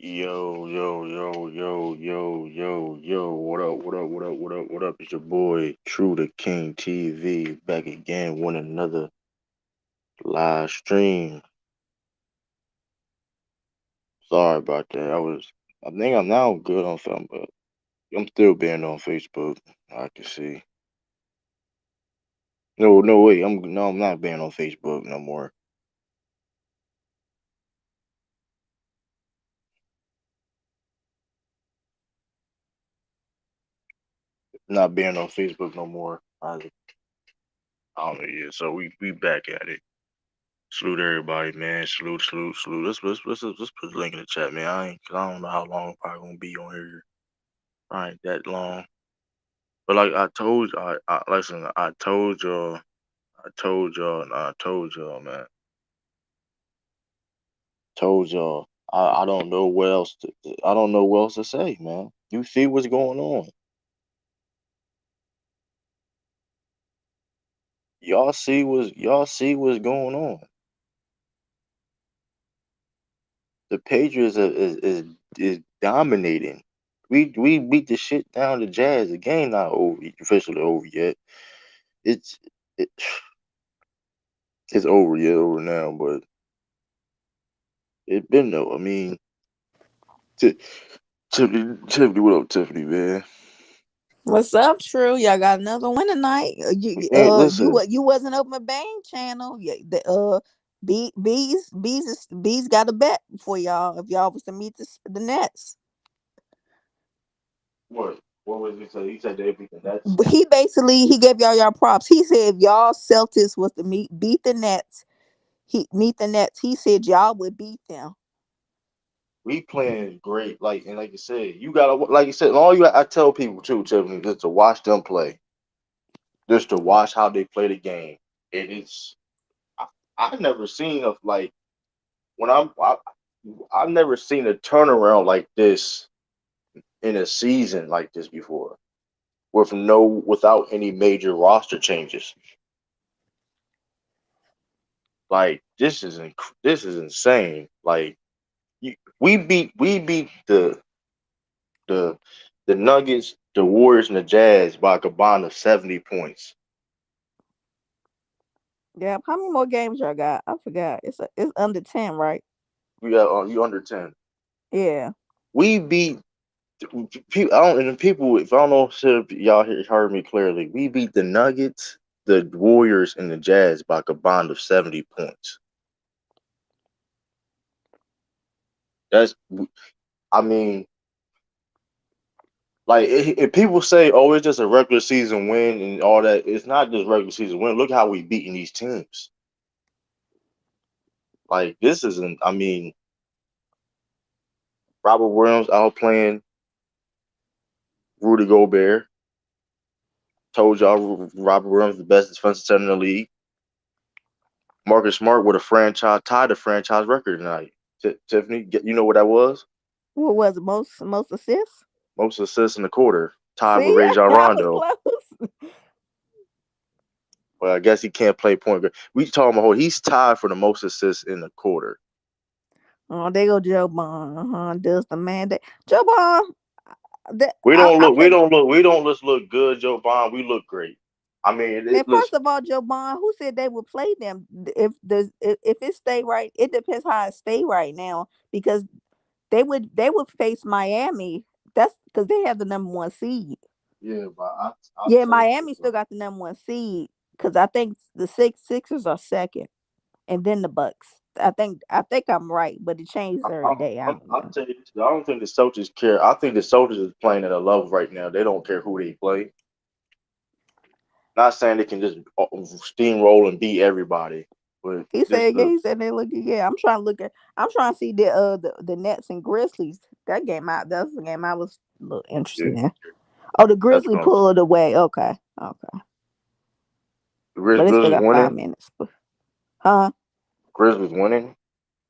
Yo, yo, yo, yo, yo, yo, yo. What up, what up, what up, what up, what up? It's your boy, True the King TV, back again with another live stream. Sorry about that. I think I'm now good on film, but I'm still banned on Facebook. I can see. No, no, wait. I'm not banned on Facebook no more. Not banned on Facebook no more. I don't know. Yeah, so we back at it. Salute everybody, man. Salute, salute, salute. Let's put the link in the chat, man. Cause I don't know how long I'm probably gonna be on here. I ain't that long. But like I told you, I listen. I told y'all, man. Told y'all. I don't know what else. I don't know what else to say, man. You see what's going on. Y'all see what's going on. The Patriots is dominating. We beat the shit down the Jazz. The game not over, officially over yet. It's it, it's over yet over now, but it been though. I mean, Ti- Tiffany, what up, Tiffany, man? What's up, True? Y'all got another one tonight. Hey, listen, You wasn't open my Bang channel. Yeah, Bees got a bet for y'all if y'all was to meet the Nets. what? What was he say? He said they beat the Nets. He gave y'all props. He said if y'all Celtics was to beat the Nets, He said y'all would beat them. We playing great, like you said, you gotta like you said. All you I tell people too, Tiffany, just to watch them play, just to watch how they play the game. It is I, I've never seen of like when I've never seen a turnaround like this in a season like this before, without any major roster changes. Like this is insane. Like we beat the the Nuggets, the Warriors, and the Jazz by a combined of 70 points. Yeah, how many more games y'all got? I forgot. It's under 10, right? We got you under 10. Yeah. We beat people. I don't and the people. If I don't know if y'all heard me clearly, we beat the Nuggets, the Warriors, and the Jazz by a combined of 70 points. That's I mean, like if people say, "Oh, it's just a regular season win and all that," it's not just regular season win. Look how we beating these teams. Like this isn't. I mean, Robert Williams out playing Rudy Gobert. Told y'all Robert Williams the best defensive center in the league. Marcus Smart with a franchise tied the franchise record tonight. Tiffany, you know what that was? What was it? Most assists? Most assists in the quarter, tied with See, Rajon I was Rondo. close. But I guess he can't play point guard. We talking about he's tied for the most assists in the quarter. Oh, there go Joe Bond. Does the mandate. Joe Bond. We don't I look. We forgot. don't look. We don't just look good, Joe Bond. We look great. I mean, Man, listen. first of all, Joe Bond, who said they would play them? If it stay right, it depends how it stay right now because they would face Miami. That's because they have the number one seed. Yeah, but I'll Yeah, tell you Miami this, still got the number one seed because I think the Sixers are second, and then the Bucks. I think I'm right, but it changes every day. I don't I'll know. tell you this. I don't think the Celtics care. I think the Celtics is playing at a level right now. They don't care who they play. Not saying they can just steamroll and beat everybody, but He this said, yeah, the he said they look. Yeah, I'm trying to see the Nets and Grizzlies. That game out. That's the game I was a little yeah, interested in. Oh, the that's Grizzly what I'm saying. pulled away. Okay, okay, The but they still Grizzlies got five winning. minutes. Huh? Grizzlies winning.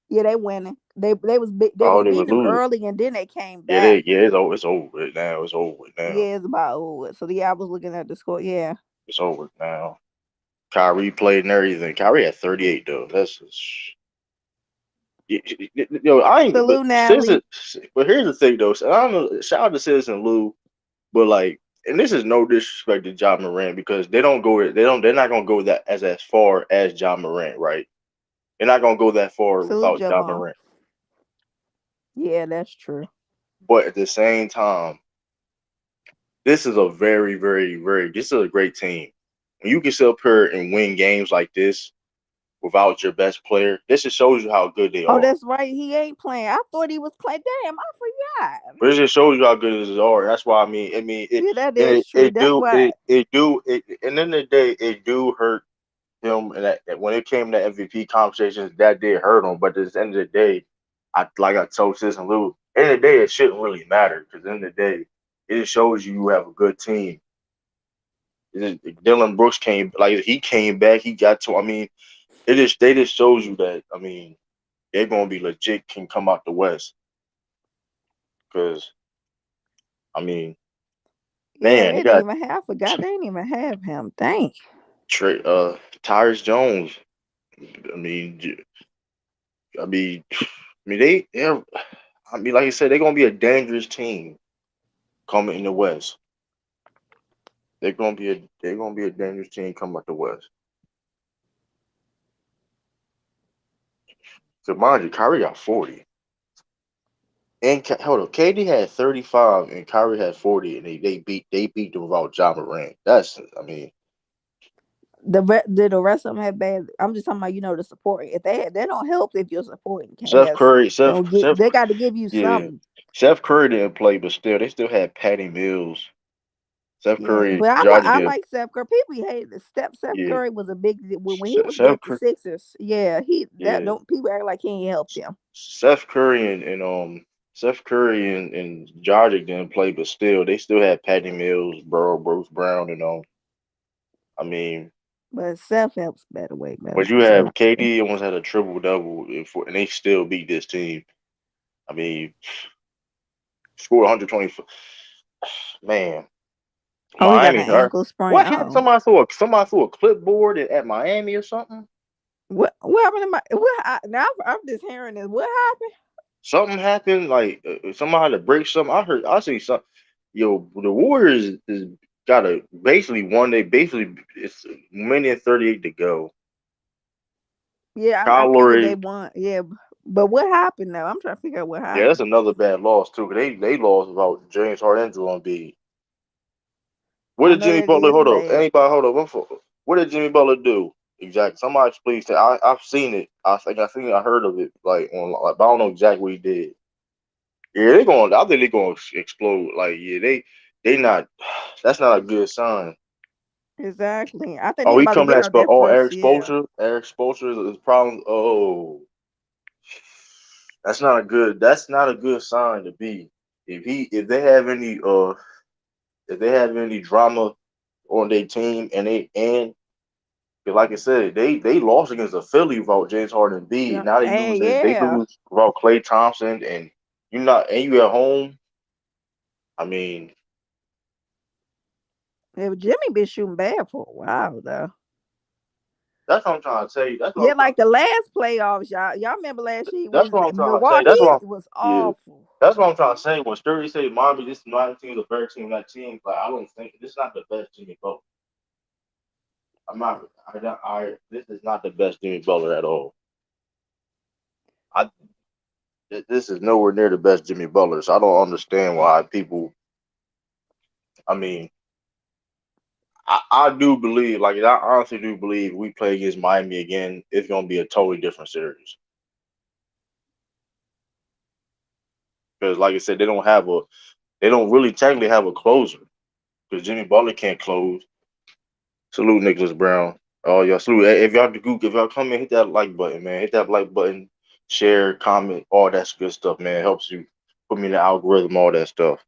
Yeah, they winning. They Oh, was they were beating them losing. early, and then they came Yeah, back. it's over with now. It's over with now. Yeah, it's about over. So yeah, I was looking at the score. Yeah, It's over now. Kyrie played and everything. Kyrie had 38 though. That's just, Yo, I ain't. But Salute, Citizen. Natalie. But here's the thing, though. So, I don't know. Shout out to Citizen Lou, but like, and this is no disrespect to John Morant because they don't go. They don't. They're not gonna go that as far as John Morant, right? They're not gonna go that far Salute without your John mom. Morant. Yeah, that's true. But at the same time, this is a very, very, very. This is a great team. When you can sit up here and win games like this without your best player, this just shows you how good they Oh, are. that's right. He ain't playing. I thought he was playing. Damn, I forgot. But it just shows you how good they are. That's why it Yeah, that and is true. it That's do why. and in the day it do hurt him and that when it came to MVP conversations that did hurt him. But at the end of the day, I told Sis and Lou, end of the day it shouldn't really matter because in the day it just shows you have a good team. Dylan Brooks came like he came back. He got to. I mean, they just shows you that. I mean, they're gonna be legit. Can come out the West because I mean, Yeah, man, they they didn't got even have. Forgot they didn't even have him. Dang. Trey Tyrus Jones. I mean, I mean, they're. I mean, like I said, they're gonna be a dangerous team coming in the West. They're gonna be a dangerous team coming out the West. So mind you, Kyrie got 40. And hold on, KD had 35 and Kyrie had 40, and they beat them without John Morant. That's I mean, Did the rest of them have bad? I'm just talking about the supporting. If they don't help if your supporting Seth cast Curry, don't get. Seth, They got to give you yeah, something. Seth Curry didn't play, but still, they still had Patty Mills. Seth Yeah, Curry, but Jordan I did, like Steph Curry. People hated it. Steph yeah. Curry was a big when he was Seth, with the Sixers. Yeah, he that yeah. don't people act like he ain't help them. Seth Curry and Seth Curry and Dragic didn't play, but still they still had Patty Mills, Bruce Brown, and I mean, But Steph helps better, way better. but you So have KD almost had a triple double, and they still beat this team. I mean, scored 120. Man, oh, he got an Miami. ankle sprain. What happened? Oh, Somebody threw a clipboard at Miami or something. what happened to my now? I'm just hearing this. What happened? Something happened. Like somebody had to break something. I see something. Yo, the Warriors is got a basically one. They basically it's a minute and 38 to go. Yeah, I Kyle figured they Lowry, won. Yeah, but what happened though? I'm trying to figure out what yeah, that's happened. another bad loss too. 'Cause they lost about James Harden and Joel Embiid. What I did know Jimmy that Butler is hold up? bad. Anybody hold up? What did Jimmy Butler do? Exactly. Somebody please say. I've seen it. I think I seen. I heard of it. Like on. Like, but I don't know exactly what he did. Yeah, they going. I think they're going to explode. Like yeah, they not. That's not a good sign. Exactly. I think Oh, they he about to coming get at out spell. that Oh, first. Yeah. Eric Spoelstra is a problem. Oh, That's not a good sign to be. If they have any if they have any drama on their team and 'cause like I said, they lost against the Philly without James Harden and B. Now And they yeah, lose without Klay Thompson and you at home. I mean, yeah, Jimmy been shooting bad for a while though. that's what I'm trying to tell you. Yeah, like the last playoffs, y'all remember last year That's when what I'm trying to say. Milwaukee was Yeah. awful. That's what I'm trying to say. When Sturdy say Miami, this Miami team is a better team than that team. Like I don't think this is not the best Jimmy Butler. I'm not. This is not the best Jimmy Butler at all. I this is nowhere near the best Jimmy Butler. So I don't understand why people. I mean, I do believe, like I honestly do believe, we play against Miami again, it's gonna be a totally different series. Because, like I said, they don't really technically have a closer. Because Jimmy Butler can't close. Salute Nicholas Brown. Oh, y'all salute. Hey, if y'all come in, hit that like button, man. Hit that like button, share, comment, all that good stuff, man. It helps you put me in the algorithm, all that stuff.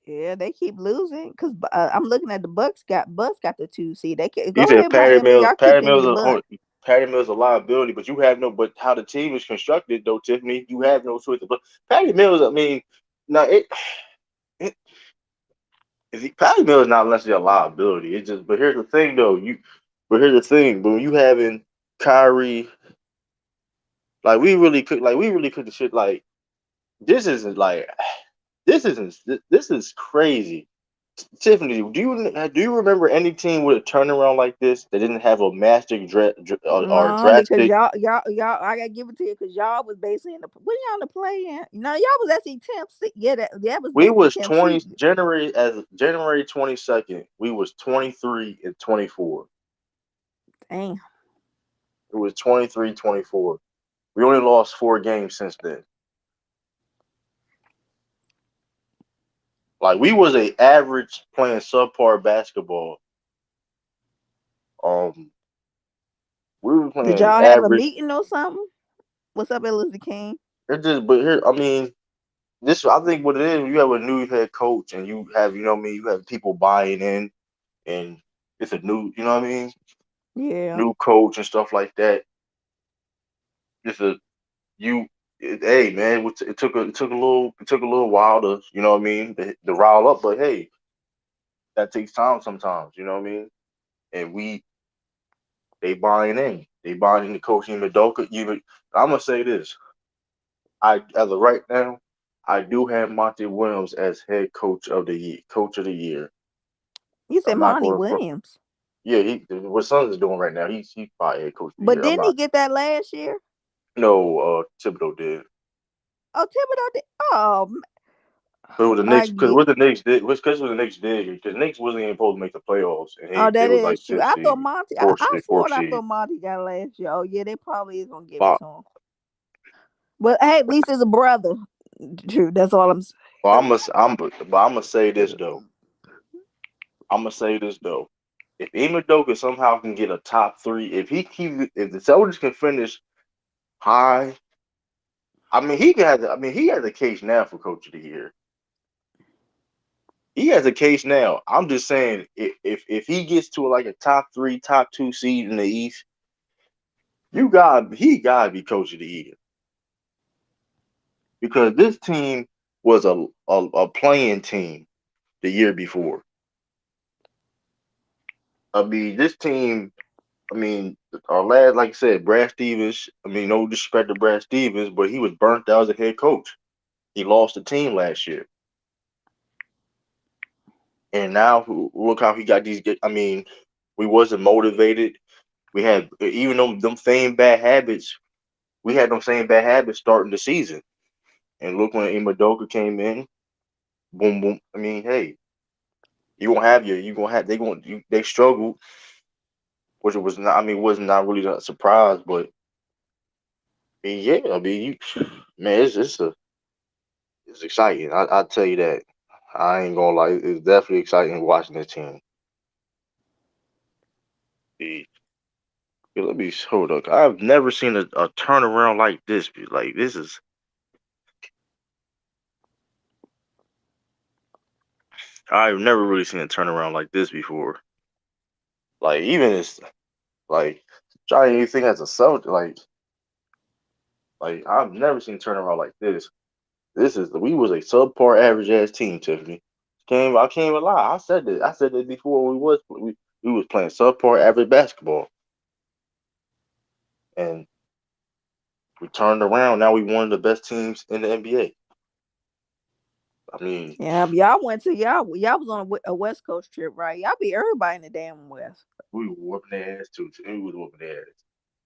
Yeah, they keep losing because I'm looking at the Bucks got the 2 seed. They can You go said ahead, Miami. Y'all keep getting your butt. Patty Mills a liability, but you have no. But how the team is constructed, though, Tiffany, you have no choice. But Patty Mills, I mean, now it Patty Mills is not necessarily a liability. It's just, but here's the thing, though. But here's the thing. When you having Kyrie, Like we really could have shit. Like this isn't like this is crazy. Tiffany, do you remember any team with a turnaround like this that didn't have a master or No, because drastic? I gotta give it to you because y'all was basically in the when y'all in the play in. No, y'all was actually 10th seed. Yeah, that was We basically was 10th 20 seed. January 22nd. We was 23-24. Dang. It was 23-24. We only lost 4 games since then. Like we was a average playing subpar basketball. Um, we were Did playing y'all have a average. meeting or something? What's up, Elizabeth King? It just, but here, I mean, this I think what it is. You have a new head coach, and you have, you know what I mean. You have people buying in, and it's a new, you know what I mean, Yeah. new coach and stuff like that. It's a you. Hey man, it took a little while to, you know what I mean, to rile up. But hey, that takes time sometimes. You know what I mean. And they buying in. They buying into coaching Madoka. Even I'm gonna say this. As of right now, I do have Monty Williams as head coach of the year. Coach of the year. You said I'm not Monty going to front. Williams. Yeah, what Suns is doing right now. He's probably head coach of the But year. I'm didn't he not. get that last year? No, Thibodeau did. Oh, Thibodeau did. Oh, But it was the I Knicks because get. what the Knicks did was because it was the Knicks did because Knicks wasn't even supposed to make the playoffs and Oh, they that was like is true. 10th I thought seed, Monty. I fourth swore I seed. thought Monty got last year. Oh yeah, they probably is gonna give it But, to him. But hey, at least it's a brother. True. That's all I'm saying. but I'm gonna say this though. I'm gonna say this though. If Imodoka somehow can get a top three, if the Celtics can finish high, I mean he has a case now for coach of the year. He has a case now. I'm just saying if he gets to like a top three, top two seed in the East, he gotta be coach of the year because this team was a playing team the year before. I mean, this team. I mean, our lad, like I said, Brad Stevens. I mean, no disrespect to Brad Stevens, but he was burnt out as a head coach. He lost the team last year, and now look how he got these. I mean, we wasn't motivated. We had even though them same bad habits. We had them same bad habits starting the season, and look when Imadoka came in, boom, boom. I mean, hey, you gonna have they struggled, which it was not. I mean, was not really a surprise, but I mean, yeah, I mean, man, it's exciting. I tell you that. I ain't gonna lie, it's definitely exciting watching this team. Be let me hold up. I've never seen a turnaround like this. Like this is I've never really seen a turnaround like this before. Like even it's like trying anything as a Celtic, like I've never seen a turnaround like this. This is we was a subpar average ass team, Tiffany. I can't even lie. I said that before we was playing subpar average basketball. And we turned around. Now we one of the best teams in the NBA. I mean, Yeah, y'all went to y'all was on a West Coast trip, right? Y'all be everybody in the damn West. we were whooping their ass too. We was whooping their ass.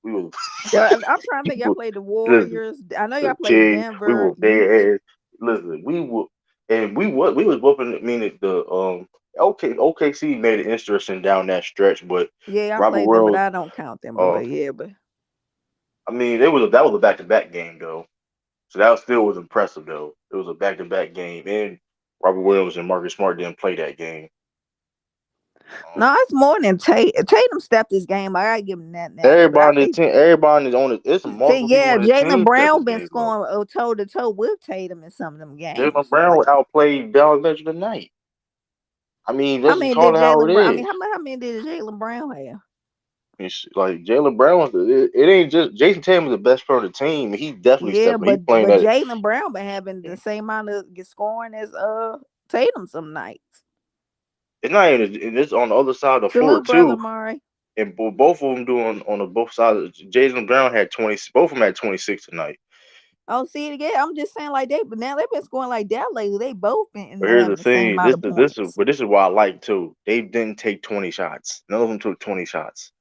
We were I'm trying to think. Y'all played the listen, Warriors. I know y'all the played Kings. We Denver, were Ute. their ass. Listen, we was whooping. I mean, the OKC made it interesting down that stretch, but Yeah, y'all Robert played them, but Wells. I don't count them. Uh, But yeah, but I mean, that was a back to back game though, so that still was impressive though. It was a back to back game, and Robert Williams and Marcus Smart didn't play that game. no, it's more than Tatum stepped his game. I gotta give him that now. But I Everybody on the think, team, everybody is on it. It's see, multiple people yeah, on the Jalen team step Brown his been game up. scoring toe to toe with Tatum in some of them Jalen games. Brown Like, outplayed Dallas Mitchell tonight. I mean, how let's just many call did it how it Jalen Brown? I mean, is. how many did Jalen Brown have? It's like Jalen Brown, it ain't just Jason Tatum is the best player on the team. He definitely Yeah, stepped. He but playing that. Jalen Brown been having the same amount of scoring as Tatum some nights. It's not even. It's on the other side of the floor Salute, brother too. Murray. and both of them doing on the both sides. Jalen Brown had 20. Both of them had 26 tonight. I don't see it again. I'm just saying like they, but now they've been scoring like that lately. They both been But here's the having the same thing. amount of points. This is what I like too. They didn't take 20 shots. None of them took 20 shots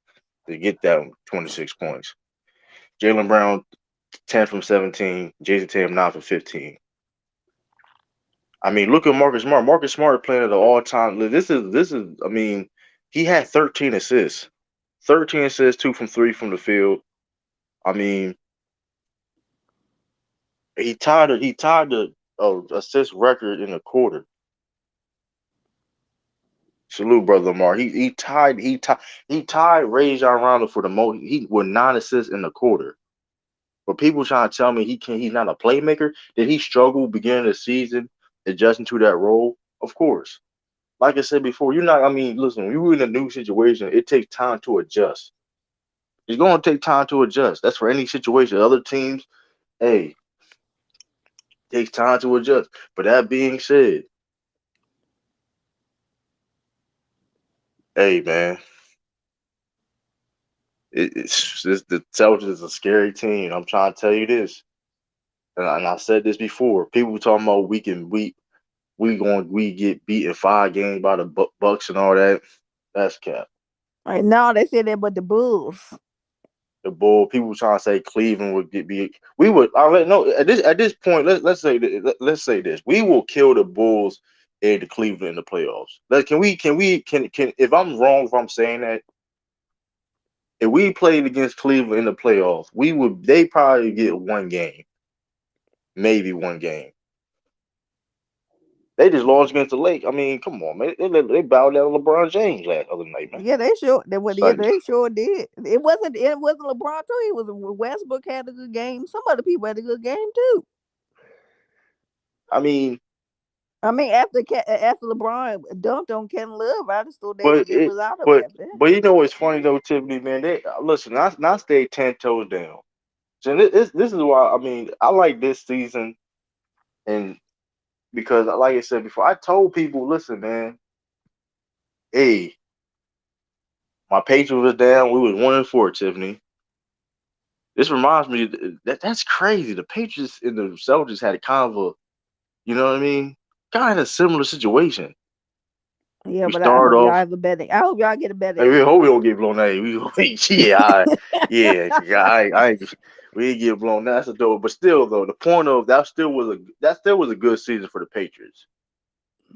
to get that 26 points. Jalen Brown 10 from 17. Jason Tatum 9 from 15. I mean, look at Marcus Smart. Marcus Smart playing at the all time. This is. I mean, he had 13 assists. 13 assists, 2 from 3 from the field. I mean, he tied the assist record in a quarter. Salute, brother Lamar. He tied Rajon Rondo for the most. He with 9 assists in the quarter. But people trying to tell me he's not a playmaker. Did he struggle beginning of the season adjusting to that role? Of course. Like I said before, you're not. I mean, listen, when you're in a new situation, it takes time to adjust. It's going to take time to adjust. That's for any situation. Other teams, hey, it takes time to adjust. But that being said, hey man, the Celtics is a scary team. I'm trying to tell you this, and I said this before. People talking about we get beat in 5 games by the Bucks and all that. That's cap. Right now they said that, but the Bulls. The Bull people trying to say Cleveland would get beat. We would. I let no at this point. Let's say this. We will kill the Bulls and the Cleveland in the playoffs. Can if I'm wrong if I'm saying that if we played against Cleveland in the playoffs, they probably get 1 game, maybe 1 game. They just lost against the Lake. I mean, come on, man. They bowed down to LeBron James last other night, man. Yeah, they sure they It's yeah, like, they sure did. It wasn't LeBron too. It was Westbrook had a good game. Some other people had a good game too. I mean, I mean, after LeBron dumped on Kevin Love, I just thought but they it, was out of it but after that. but you know what's funny though, Tiffany, man. They listen. I stay 10 toes down. So this is why I mean I like this season, and because like I said before, I told people, listen, man, hey, my Patriots was down. We was 1-4, Tiffany. This reminds me that's crazy. The Patriots and the Celtics had a kind of a, you know what I mean, kind of similar situation. Yeah, We but I started hope y'all off. have a better. I hope y'all get a better Like, we hope we MVP. don't get blown out. Yeah. We didn't get blown. That's a dope. But still, though, the point of that still was a good season for the Patriots.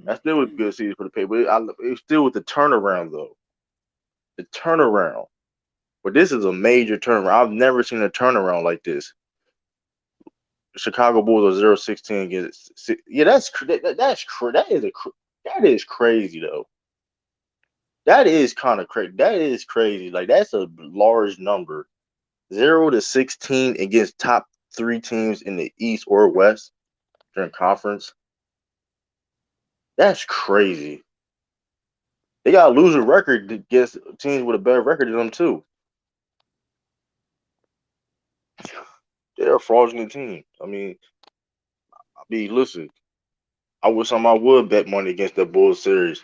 That still was a good season for the Patriots. It still was the turnaround though. The turnaround. But this is a major turnaround. I've never seen a turnaround like this. Chicago Bulls are 0-16 against. Yeah, that is crazy though. That is kind of crazy. That is crazy. Like that's a large number. 0-16 against top 3 teams in the East or West during conference. That's crazy. They got a losing record against teams with a better record than them too. They're a fraudulent team. Listen. I wish somebody would bet money against the Bulls series.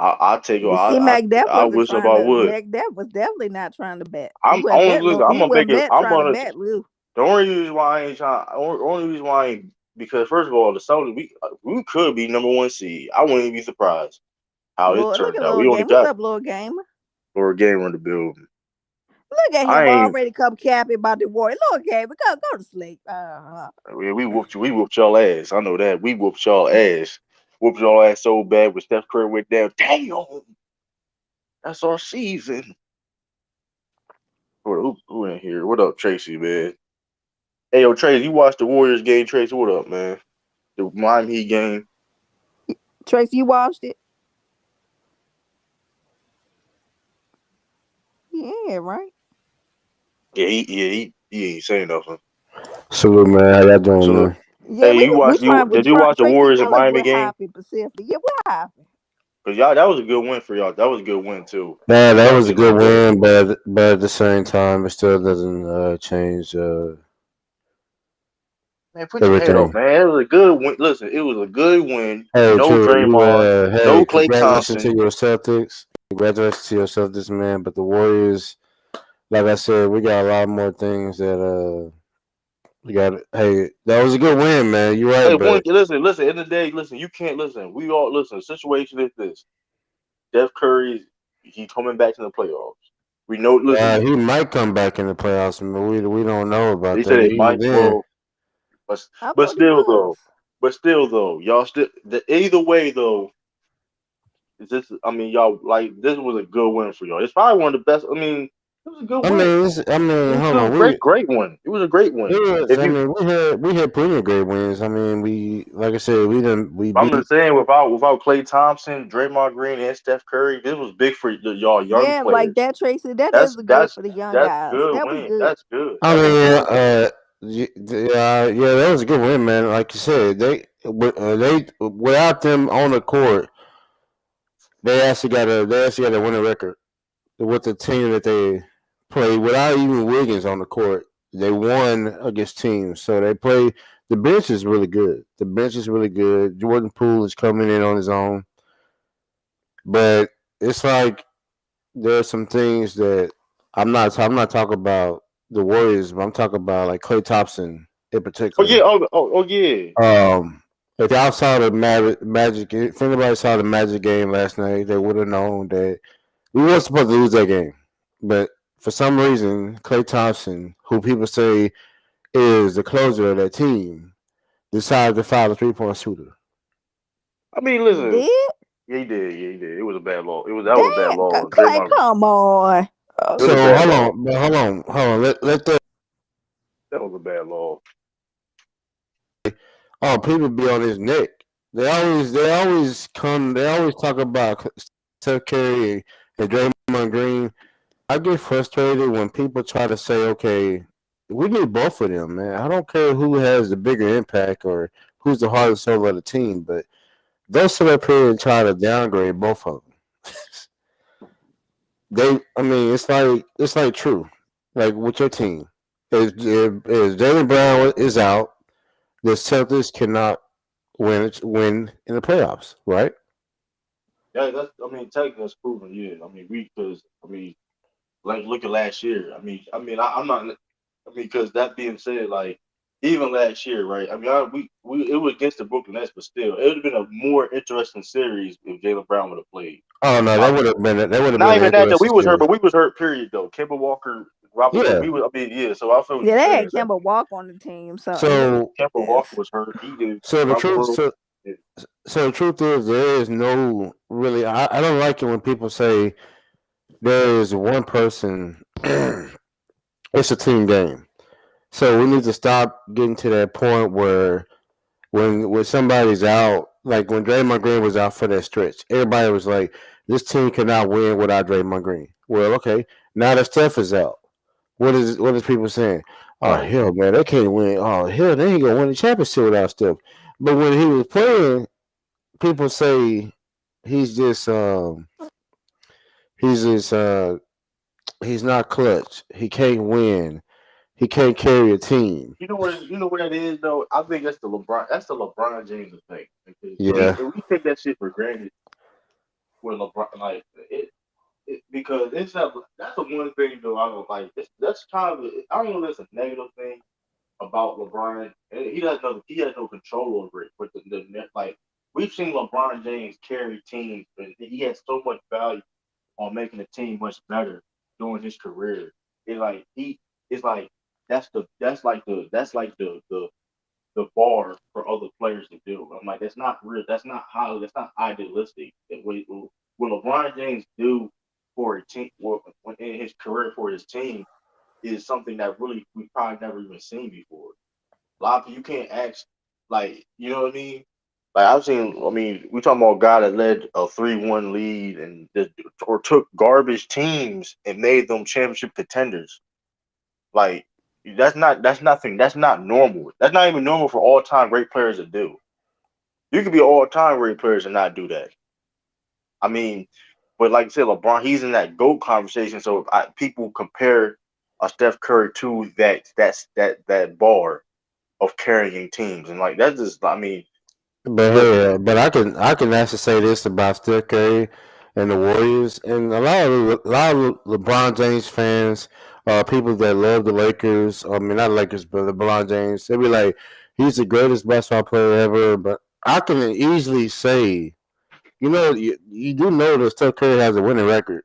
I take it. You see, Mac Def I wasn't wish trying somebody to. would. Mac Def was definitely not trying to bet. He I'm wasn't only betting. listen. I'm He gonna make wasn't it. I'm trying to gonna. bet, Lou. The only reason why I ain't trying. Only reason why I ain't because first of all, the Celtics we could be number 1 seed. I wouldn't even be surprised how it Lord, look turned at out. little We only game. What's got up, little gamer? for a game on the building. Look at I him ain't. already come capping about the war. Little gamer, go to sleep. We whooped you. We whooped y'all ass. I know that. We whooped y'all ass. Whooped y'all ass so bad when Steph Curry went down. Damn, that's our season. Who in here? What up, Tracy, man? Hey, yo, Tracy, you watched the Warriors game, Tracy? What up, man? The Miami Heat game. Tracy, you watched it? Yeah, right. Yeah, he ain't saying nothing. Salute, man. How y'all doing, So, man? Yeah, hey, we did you trying. watch the Tracy, Warriors in tell us Miami we're game? happy Pacific. Yeah, we're happy. Cause y'all, that was a good win for y'all. That was a good win too. Man, that Y'all was a getting good out there. win, but at the same time, it still doesn't change Man, put your head up, everything. man. It was a good win. Listen, it was a good win. Hey, No Drew, Draymond, hey, no Klay congratulations to Thompson. your Celtics. Congratulations to yourself, this man. But the Warriors, like I said, we got a lot more things that we got. Hey, that was a good win, man. You're right, Hey, one, but listen. End of the day, listen. You can't listen. We all listen. Situation is this: Steph Curry, he's coming back to the playoffs. We know. Listen, he might come back in the playoffs, but we don't know about they said that. they Even might. then, Well, but I but thought he still was. though, y'all still. Either way though, is this? I mean, y'all like this was a good win for y'all. It's probably one of the best. I mean, it was a good win. It was a hold on, great one. It was a great it one. was. If I you, mean, we had plenty of great wins. I mean, like I said, we I'm beat. just saying, without Klay Thompson, Draymond Green, and Steph Curry, this was big for y'all young Yeah, like players. that, Tracy. That That's is good that's for the young that's guys. good That was win. good. That's good. I That was mean, good win. yeah, that was a good win, man. Like you said, they without them on the court, they actually got to win a record with the team that they played without even Wiggins on the court. They won against teams, so they play. The bench is really good. The bench is really good. Jordan Poole is coming in on his own, but it's like there are some things that I'm not talking about the Warriors, but I'm talking about like Klay Thompson in Oh yeah. particular. Oh yeah. Um, if y'all saw the Magic, if anybody saw the Magic game last night, they would have known that we weren't supposed to lose that game. But for some reason, Klay Thompson, who people say is the closer of that team, decided to foul a 3-point shooter. I mean, He listen. did. Yeah, he did. Yeah, he did. It was a bad loss. That was a bad Damn, loss. Clay, Draymond. come on. It was So a bad loss. hold on. Let the That was a bad loss. people be on his neck. They always talk about Steph Curry and Draymond Green. I get frustrated when people try to say, okay, we need both of them, man. I don't care who has the bigger impact or who's the hardest soul of the team, but don't sit up here and try to downgrade both of them. I mean, it's like true, like with your team. If Jalen Brown is out, the Celtics cannot win in the playoffs, right? Yeah, that's. I mean, technically, that's proven. Yeah. I mean, because I mean, like look at last year. I'm not. I mean, because that being said, like even last year, right? I mean, we it was against the Brooklyn Nets, but still, it would have been a more interesting series if Jalen Brown would have played. Oh no, Uh, that would have Not been an even that. That we interesting was hurt, series. but we was hurt. Period. Though Kemba Walker, Robert Williams, Yeah. we was. I mean, yeah. So I feel what Yeah, you're they had saying. Kemba Walk on the team, so So Kemba Walker if was hurt. He did. so the Robert truth Williams. so Yeah. so the truth is there is no really. I don't like it when people say there is one person. It's a team game. So we need to stop getting to that point where when somebody's out, like when Draymond Green was out for that stretch, everybody was like, "This team cannot win without Draymond Green." Well, okay, now that Steph is out, what is people saying? Oh Right. hell, man, they can't win. Oh hell, they ain't gonna win the championship without Steph. But when he was playing, people say he's just he's just he's not clutch. He can't win. He can't carry a team. You know what that is though. I think that's the LeBron. That's the LeBron James effect. Because Yeah, we take that shit for granted with LeBron, like because it's not. That's the one thing though I don't like. That's kind of. I don't know. That's a negative thing about LeBron. He has no control over it. But like we've seen LeBron James carry teams, but he has so much value on making the team much better during his career. It like he it's like that's like the bar for other players to do. I'm like that's not real. That's not idealistic. What LeBron James do for a team, when in his career for his team, is something that really we probably never even seen before. A lot of people you can't ask, like you know what I mean. Like I've seen, I mean, we talking about a guy that led a 3-1 lead and or took garbage teams and made them championship contenders. Like that's nothing. That's not normal. That's not even normal for all time great players to do. You can be all time great players and not do that. I mean, but like I said, LeBron, he's in that GOAT conversation. So people compare a Steph Curry to that bar of carrying teams, and like that's just, I mean, but listen, hey, but I can actually say this about Steph Curry. and the Warriors, and a lot of LeBron James fans, people that love the Lakers. I mean, not Lakers, but LeBron James. They be like, he's the greatest basketball player ever. But I can easily say, you do know that Steph Curry has a winning record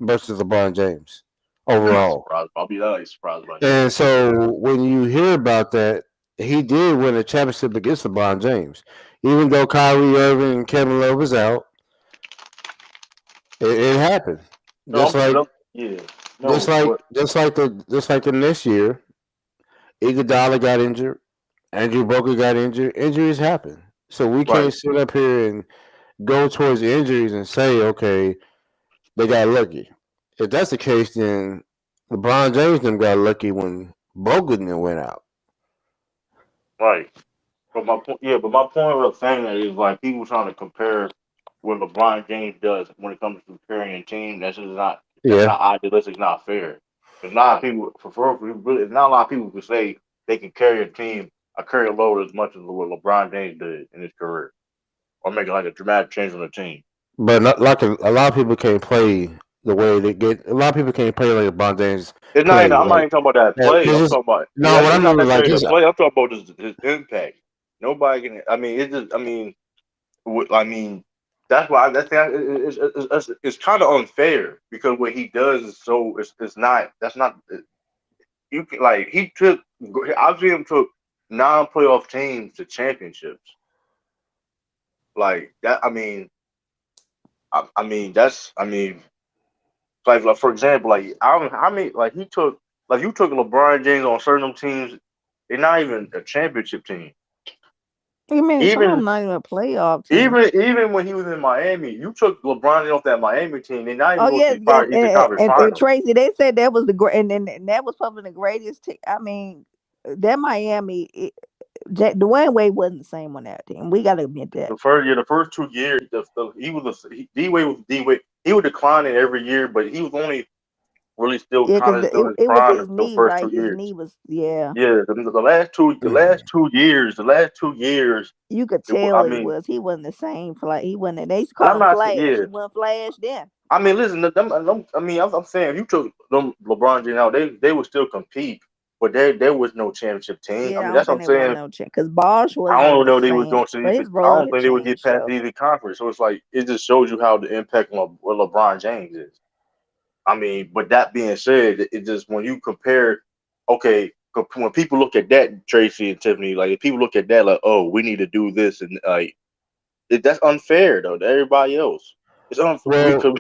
versus LeBron James I'm not overall. surprised. I'll be that surprised by that. And so when you hear about that, he did win a championship against LeBron James, even though Kyrie Irving and Kevin Love was out. It happened. No, Just like yeah, just no, like but just like the next year, Iguodala got injured, Andrew Bogut got injured. Injuries happen, so we right, can't sit up here and go towards the injuries and say, okay, they got lucky. If that's the case, then LeBron James them got lucky when Bogut them went out. right. But my point of saying that is like people trying to compare what LeBron James does when it comes to carrying a team. That's Yeah, not idealistic. It's not fair. It's not people really. It's not a lot of people who say they can carry a team, carry a load as much as what LeBron James did in his career, or make like a dramatic change on the team. but not, like a lot of people can't play the way they get. A lot of people can't play like LeBron James It's not. plays. I'm not even talking about that play. I'm Because talking about no, what I it's mean not is like necessarily the his. play. I'm talking about his impact. Nobody can. I mean, it's just. I mean, I mean, that's why it's kind of unfair because what he does is so it's not that's not you can like he took I've seen him took non-playoff teams to championships like that. I mean that's I mean like for example like I don't how many like he took like you took LeBron James on certain teams. They're not even a championship team. You mean Even some not even a playoff team? even when he was in Miami, you took LeBron off that Miami team. They not even Oh go to yes, the yes, Eastern Conference and Finals. Tracy, they said that was the great, and that was probably the greatest team. I mean, that Miami, Dwayne Wade wasn't the same on that team. We got to admit that. The first 2 years, he was D Wade was D Wade. He was declining every year, but he was only really still Yeah, kind because of still in his it was prime his the knee, first right? two His knee years. was, yeah. Yeah, the last 2 years. You could I tell it mean, was. He wasn't the same. For like he wasn't. They used to call I'm him not Flash. yeah. He wasn't Flash then. I mean, listen, I mean, I'm saying if you took them LeBron James out, they would still compete, but there was no championship team. I Yeah, I mean, don't that's what think I'm there was saying. no chance because Bosch I wasn't don't even the know they was same, going to. but his I role don't had think they would get changed past though. the conference. So it's like it just shows you how the impact on what LeBron James is. I mean, but that being said, it just when you compare, okay, when people look at that, Tracy and Tiffany, like if people look at that, like, oh, we need to do this, and like that's unfair though to everybody else. It's unfair Well, because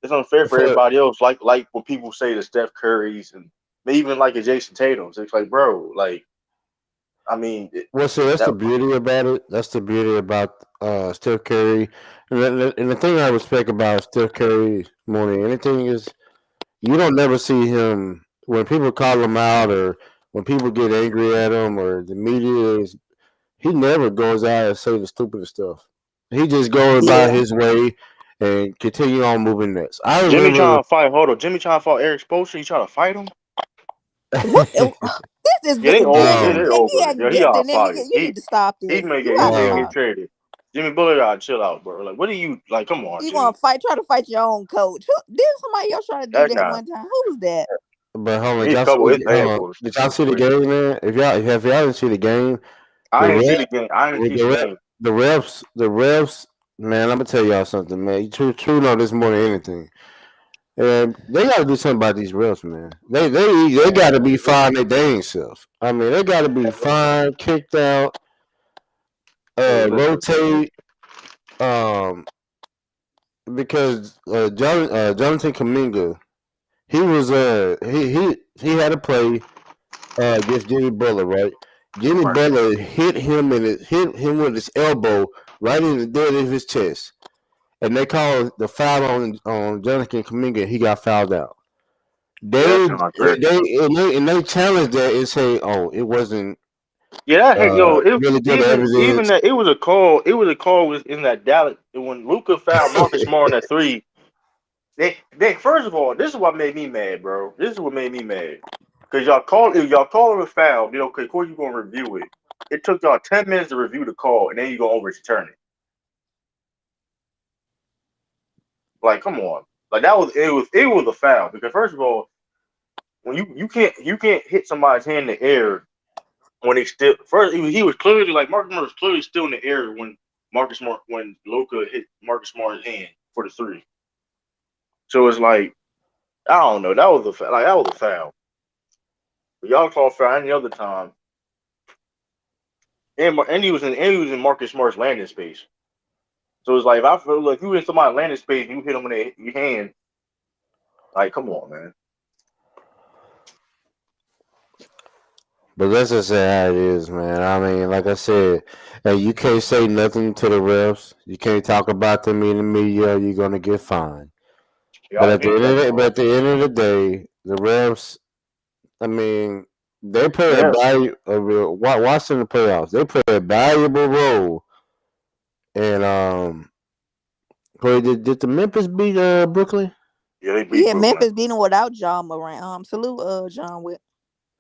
it's unfair for for everybody else. Like when people say the Steph Currys and even like a Jason Tatum's, it's like, bro, like I mean, so that's that the beauty about it. That's the beauty about Steph Curry, and the thing I respect about Steph Curry more than anything is you don't never see him when people call him out or when people get angry at him or the media is. He never goes out and say the stupidest stuff. He just goes about Yeah. his way and continue on moving next. I Jimmy remember. trying to fight. Hold on, Jimmy trying to fight Eric Spoelstra. You trying to fight him? What? This is Yeah, they getting over. Nick. Yeah, they um, Nick, you over. acting Yeah, he gifted. out Nick, fired. you need to stop this. You He got to may uh, get stop. traded. Jimmy Bullard gotta chill out, bro. Like, what are you like? Come on, You want Jimmy. to fight? Try to fight your own coach. Did somebody else try to do That that guy. one time? Who was that? but hold on, did He's y'all see couple. His the, hold on, handful. did y'all see the game, man? If y'all didn't see the game, I the didn't see ref, the game. I didn't see the the ref, game. the refs, man. I'm gonna tell y'all something, man. You true know this more than anything. And they got to do something about these refs, man. They got to be Man, fined their dang self. I mean, they got to be fined, kicked out, hey, listen. rotate. Um, because Jonathan Kaminga, he had a play against Jimmy Butler, right? Jimmy Right. Butler hit him with his elbow right in the dead of his chest, and they called the foul on Jonathan Kaminga. He got fouled out. Yeah, that They shit not they fair. and they challenged that and say, "Oh, it wasn't Yeah, that hey, yo, really good even evidence." that it was a call. It was a call was in that Dallas when Luca fouled Marcus Smart on that three. They first of all, this is what made me mad, bro. This is what made me mad. Cause y'all call it a foul, you know, okay, of course you're gonna review it. It took y'all 10 minutes to review the call, and then you gonna overturn it. Like, come on. Like that was it was a foul because first of all, when you can't hit somebody's hand in the air when they still first he was clearly like Marcus Smart was clearly still in the air when Luka hit Marcus Smart's hand for the three. So it's like I don't know. That was a foul. But y'all call foul any other time, and he was in Marcus Smart's landing space. So it's like if I feel like you in somebody's landing space and you hit him in the hand, like come on, man. But let's just say how it is, man. I mean, like I said, hey, you can't say nothing to the refs. You can't talk about them in the media. You're gonna get fined. But Y'all at the can't end of talk the, but about at the end of the day, the refs. I mean, they it. play a Yeah, value. Watching the playoffs, they play a valuable role. And did the Memphis beat Brooklyn? yeah, they beat Yeah, Brooklyn. Memphis beating without John Moran. Salute John Wick.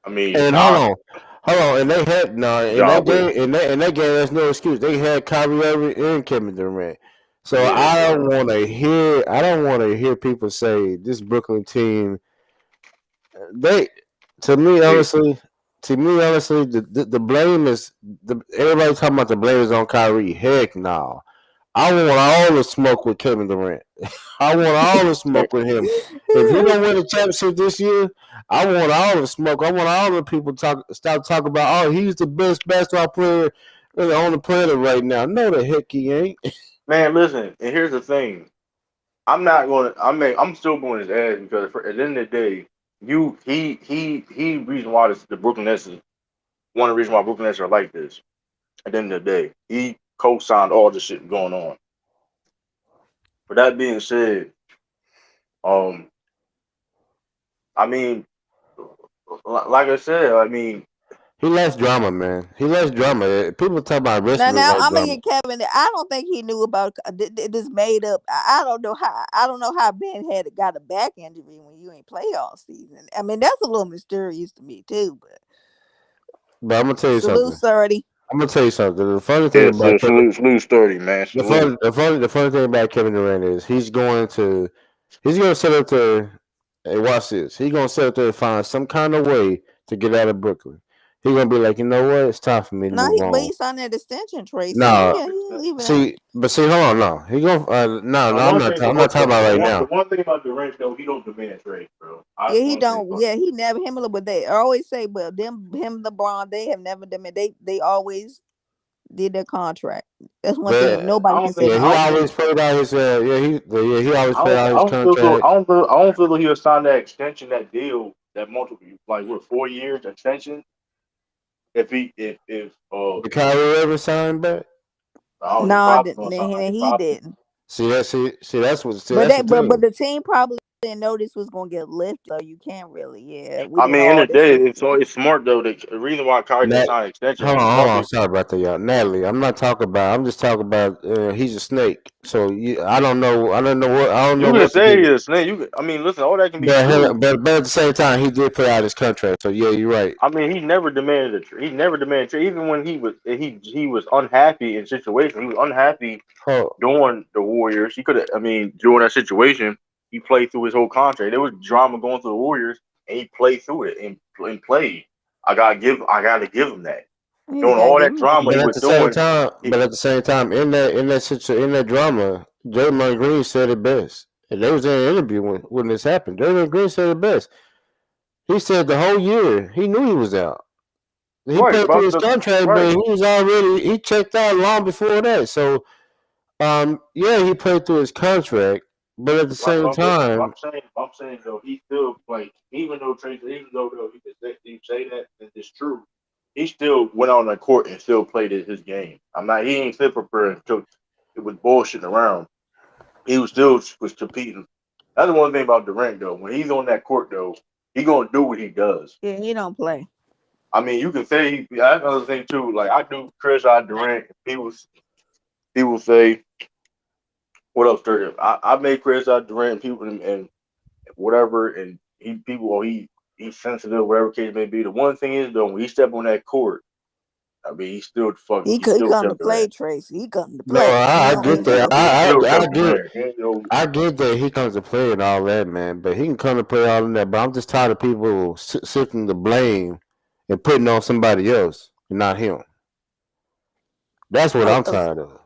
I mean, And nah, hold on, and they had no in John that Wick. game. In that game, there's no excuse. They had Kyrie Irving and Kevin Durant. So Yeah, bro. I don't want to hear people say this Brooklyn team. They to me They, honestly, the blame is everybody talking about the blame is on Kyrie. Heck no. I want all the smoke with Kevin Durant. I want all the smoke with him. If he don't win the championship this year, I want all the smoke. I want all the people stop talking about. Oh, he's the best basketball player really on the planet right now. No, the heck he ain't. man, listen. And here's the thing. I'm not going. to I mean, I'm still going his ass because at the end of the day, he reason why the Brooklyn Nets is one of the reasons why Brooklyn Nets are like this. At the end of the day, he co-signed all the shit going on. But that being said, um, I mean, like I said, I mean, He less drama, man. He less drama. People talk about wrestlers Now like I'm gonna drama. get Kevin. I don't think he knew about this made up. I don't know how. I don't know how Ben had got a back injury when you ain't play all season. I mean that's a little mysterious to me too. But But I'm gonna tell you salute, something. Sardy. I'm gonna tell you something. The funny thing yeah, about so Kevin, salute 30, man. Salute. the funny thing about Kevin Durant is he's going to set up to hey, watch this. He's going to set up there to find some kind of way to get out of Brooklyn. He's going to be like, you know what? It's time for me to No, move but on. he signed that extension trade, so No, yeah, he leaving out. see, hold on, no, he going no, The no, I'm one not, thing I'm not about talking about right the now. one thing about Durant though, he don't demand trade, bro. I Yeah, he one thing don't. about Yeah, he never him. But they always say, but him, LeBron, they have never done it. They always did their contract. That's one thing But nobody can say yeah, I he about don't him. think always played out his he always I played don't out I his don't feel though contract. I don't feel though he'll sign that extension, that deal, that multiple like what 4 years extension if Did Kyrie ever sign back? I don't know, he No, probably gonna sign he he probably didn't. See that's the But thing. the team probably didn't know this was gonna get lifted. So you can't really. Yeah, we I didn't mean in all the this day was. it's smart though the reason why Kyrie didn't Nat, sign an extension is hold smart. on. Sorry about that, y'all. Natalie, I'm not talking about. I'm just talking about. He's a snake. So I don't know. I don't know You can what to say do. it's Snake. I mean, listen, all that can be But true. but at the same time, he did put out his contract. So yeah, you're right. I mean, he never demanded a trade. Even when he was unhappy in situation, he was unhappy Oh, during the Warriors. He could have. I mean, during that situation, he played through his whole contract. There was drama going through the Warriors, and he played through it and played. I gotta give him that. Yeah, you Doing gotta all give that him that. drama he was doing, he, but at the same time, in that drama, Draymond Green said it best. And they was in an interview when this happened. Draymond Green said it best. He said the whole year he knew he was out. He right played through about his the contract, but right. he checked out long before that. So yeah, he played through his contract, but at the Right, same but listen, time, I'm saying though, he still like even though he say that it's true, he still went on the court and still played his game. I'm not he ain't fit for until it was bullshitting around. He was competing. That's the one thing about Durant though. When he's on that court though, he gonna do what he does. Yeah, he don't play. I mean, you can say that's another thing too. Like I do criticize Durant. People say what else, Durant? I made criticize Durant people and whatever, and he's sensitive, whatever case may be. The one thing is though, when he step on that court, I mean, He he could he still come to Kevin play, Durant. Tracy. He come to No, play. He I don't get he that. don't He still I Kevin get Durant. Ain't no, I get that he comes to play and all that, man. But he can come to play all in that. But I'm just tired of people shifting the blame and putting on somebody else and not him. That's what oh, I'm tired of.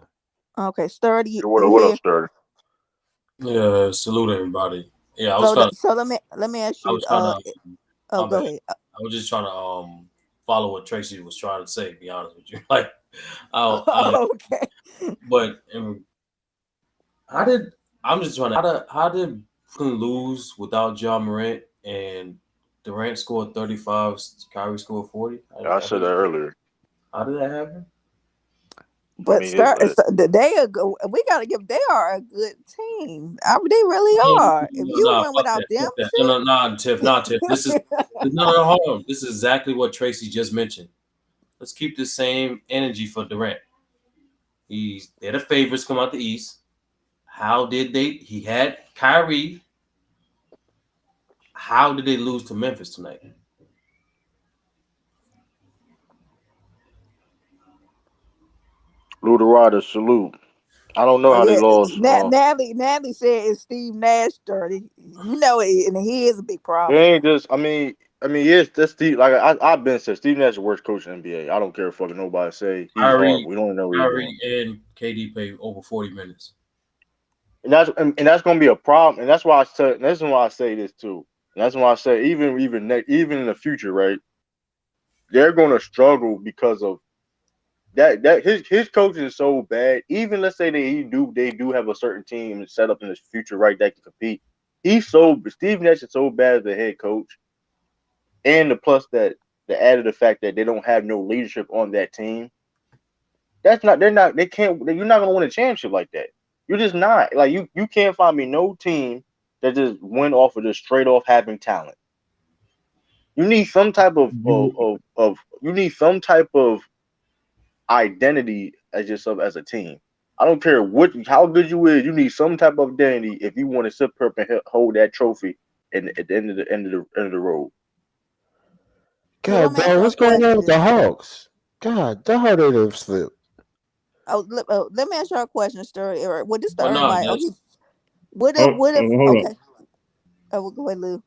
okay, Sturdy, you what up, here? Sturdy? Yeah, salute everybody. Yeah, So let me ask I you. was trying to, Oh, my bad. go ahead. I was just trying to follow what Tracy was trying to say. To be honest with you, like, I Okay. but how did I'm just trying to how did Brooklyn lose without John Morant and Durant scored 35, Kyrie scored 40? I said that earlier. How did that happen? I But mean, they are go. We gotta give. They are a good team. They really are. If No, you nah, win fuck without that, them fuck that. No, no, nah, Tiff, nah, Tiff. This is two, no, hold on. This is exactly what Tracy just mentioned. Let's keep the same energy for Durant. They're the favorites come out the East. How did they? He had Kyrie. How did they lose to Memphis tonight? Luderada, salute. I don't know oh how they yeah, lost. Natalie said it's Steve Nash dirty. You know it, and he is a big It problem. ain't just. Yes, that's Steve. Like I've been said, Steve Nash is the worst coach in the NBA. I don't care if fucking nobody say he's horrible. Kyrie, We don't know what he's doing, Kyrie, and KD played over 40 minutes. and that's gonna be a problem. And that's why I said. That's why I say this too. And that's why I say even in the future, right? They're gonna struggle because of that his coaching is so bad. Even let's say they do have a certain team set up in the future, right, that can compete. Steve Nash is so bad as a head coach, and the plus that the added the fact that they don't have no leadership on that team. That's not they're not they can't you're not gonna win a championship like that. You're just not like you can't find me no team that just went off of just straight off having talent. You need some type of you need some type of identity as yourself as a team. I don't care how good you is. You need some type of identity if you want to sit up and hold that trophy at the end of the road. So let God, me ask dog, you a what's going on with question. the Hawks? God, dog, they done slipped. Let me ask you a question, Sturdy. Or what is the But no, everybody? Okay. that's What if? Hold Okay. on. Oh, go ahead, Lou.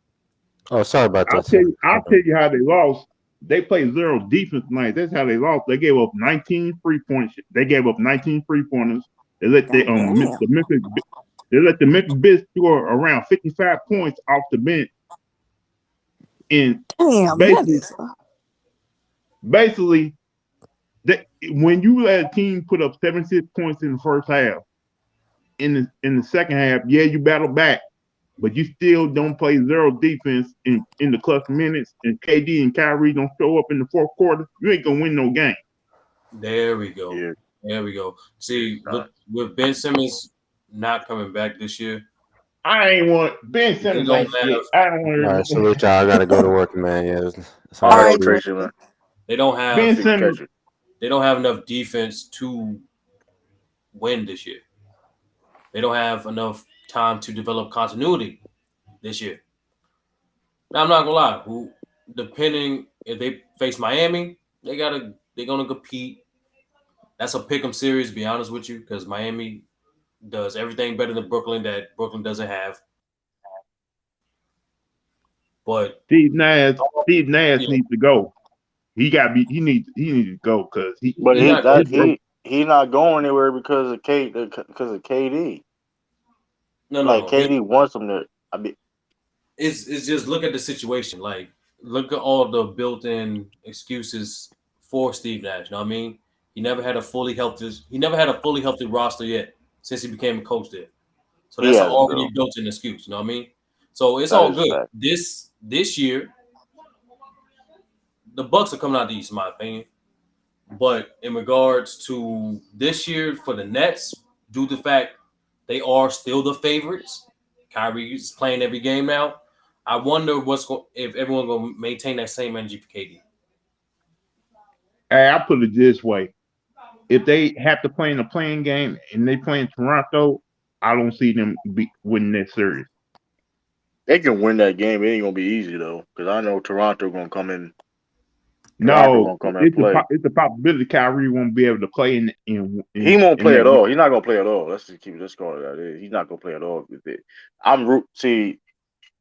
Oh, sorry about I'll that, tell sir. you. I'll tell you how they lost. They played zero defense tonight. That's how they lost. They gave up 19 free points. They gave up 19 free pointers. They let God damn. the Memphis Biz score around 55 points off the bench. And Damn, that basically, is. basically, when you let a team put up 76 points in the first half, in the second half, yeah, you battle back, but you still don't play zero defense in the clutch minutes, and KD and Kyrie don't show up in the fourth quarter, you ain't gonna win no game. there we go. Yeah, There we go. yeah, See, nah. with Ben Simmons not coming back this year, I ain't want Ben they Simmons don't ain't have shit. I don't All right, want salute y'all. I gotta go to work, man. Yeah, it's All All hard right, to old right, see. Tracy, man. Tracy. they don't Ben have See you Simmons. catch it. they don't have enough defense to win this year. They don't have enough time to develop continuity this year. Now I'm not gonna lie. Who depending if they face Miami, they're gonna compete. That's a pick'em series. To be honest with you, because Miami does everything better than Brooklyn that Brooklyn doesn't have. But Steve Nash. Steve Nash yeah, needs to go. He needs to go because But he not he going broke. to. he not going anywhere because of KD. No, no, Like no. KD wants him to. I mean, It's just look at the situation. Like look at all the built-in excuses for Steve Nash. You know what I mean? He never had a fully healthy. He never had a fully healthy roster yet since he became a coach there. So he that's an hasn't already though. built-in excuse. You know what I mean? So it's That all is a good. fact. This year, the Bucks are coming out the East, in my opinion. But in regards to this year for the Nets, due to the fact they are still the favorites, Kyrie is playing every game now. I wonder if everyone gonna maintain that same energy for KD. I put it this way: if they have to play in a playing game and they play in Toronto, I don't see them winning that series. They can win that game. It ain't gonna be easy though, because I know Toronto gonna come in. Toronto No, gonna come and play. it's a possibility Kyrie won't be able to play He won't in play that at week. all. He's not gonna play at all. Let's just keep it. Let's call it that. He's not gonna play at all with it. See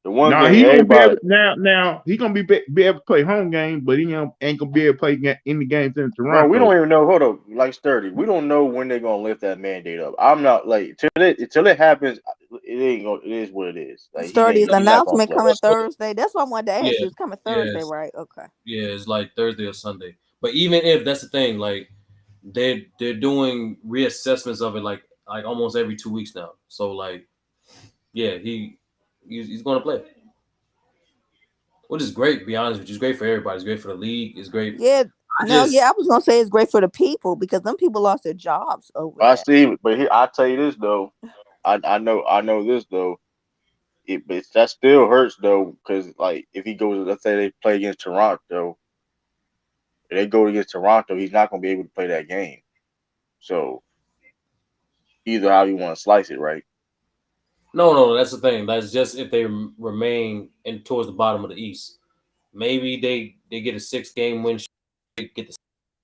the one No, thing he gonna be able everybody. now. He gonna be able to play home games, but he ain't gonna be able to play any games in Bro, we Toronto. don't even know. Hold up, like sturdy. We don't know when they're gonna lift that mandate up. I'm not like till it happens. It ain't gonna. It is what it is. Like Sturdy's he's not gonna announcement play. coming Thursday. That's what I wanted to ask Yeah, you. It's coming yeah, Thursday, right? Okay. yeah. It's like Thursday or Sunday. But even if that's the thing, like they're doing reassessments of it like almost every 2 weeks now. So like, yeah, he's going to play, which is great. To be honest, which is great for everybody. It's great for the league. It's great. Yeah. I No, just yeah, I was gonna say it's great for the people because them people lost their jobs over I that. see, but here I tell you this though. I know this though. But that still hurts though, because like if he goes, let's say they play against Toronto, if they go against Toronto, he's not gonna be able to play that game. So either how you want to slice it, right? no. That's the thing. That's just if they remain in towards the bottom of the East. Maybe they get a 6 game win. Get the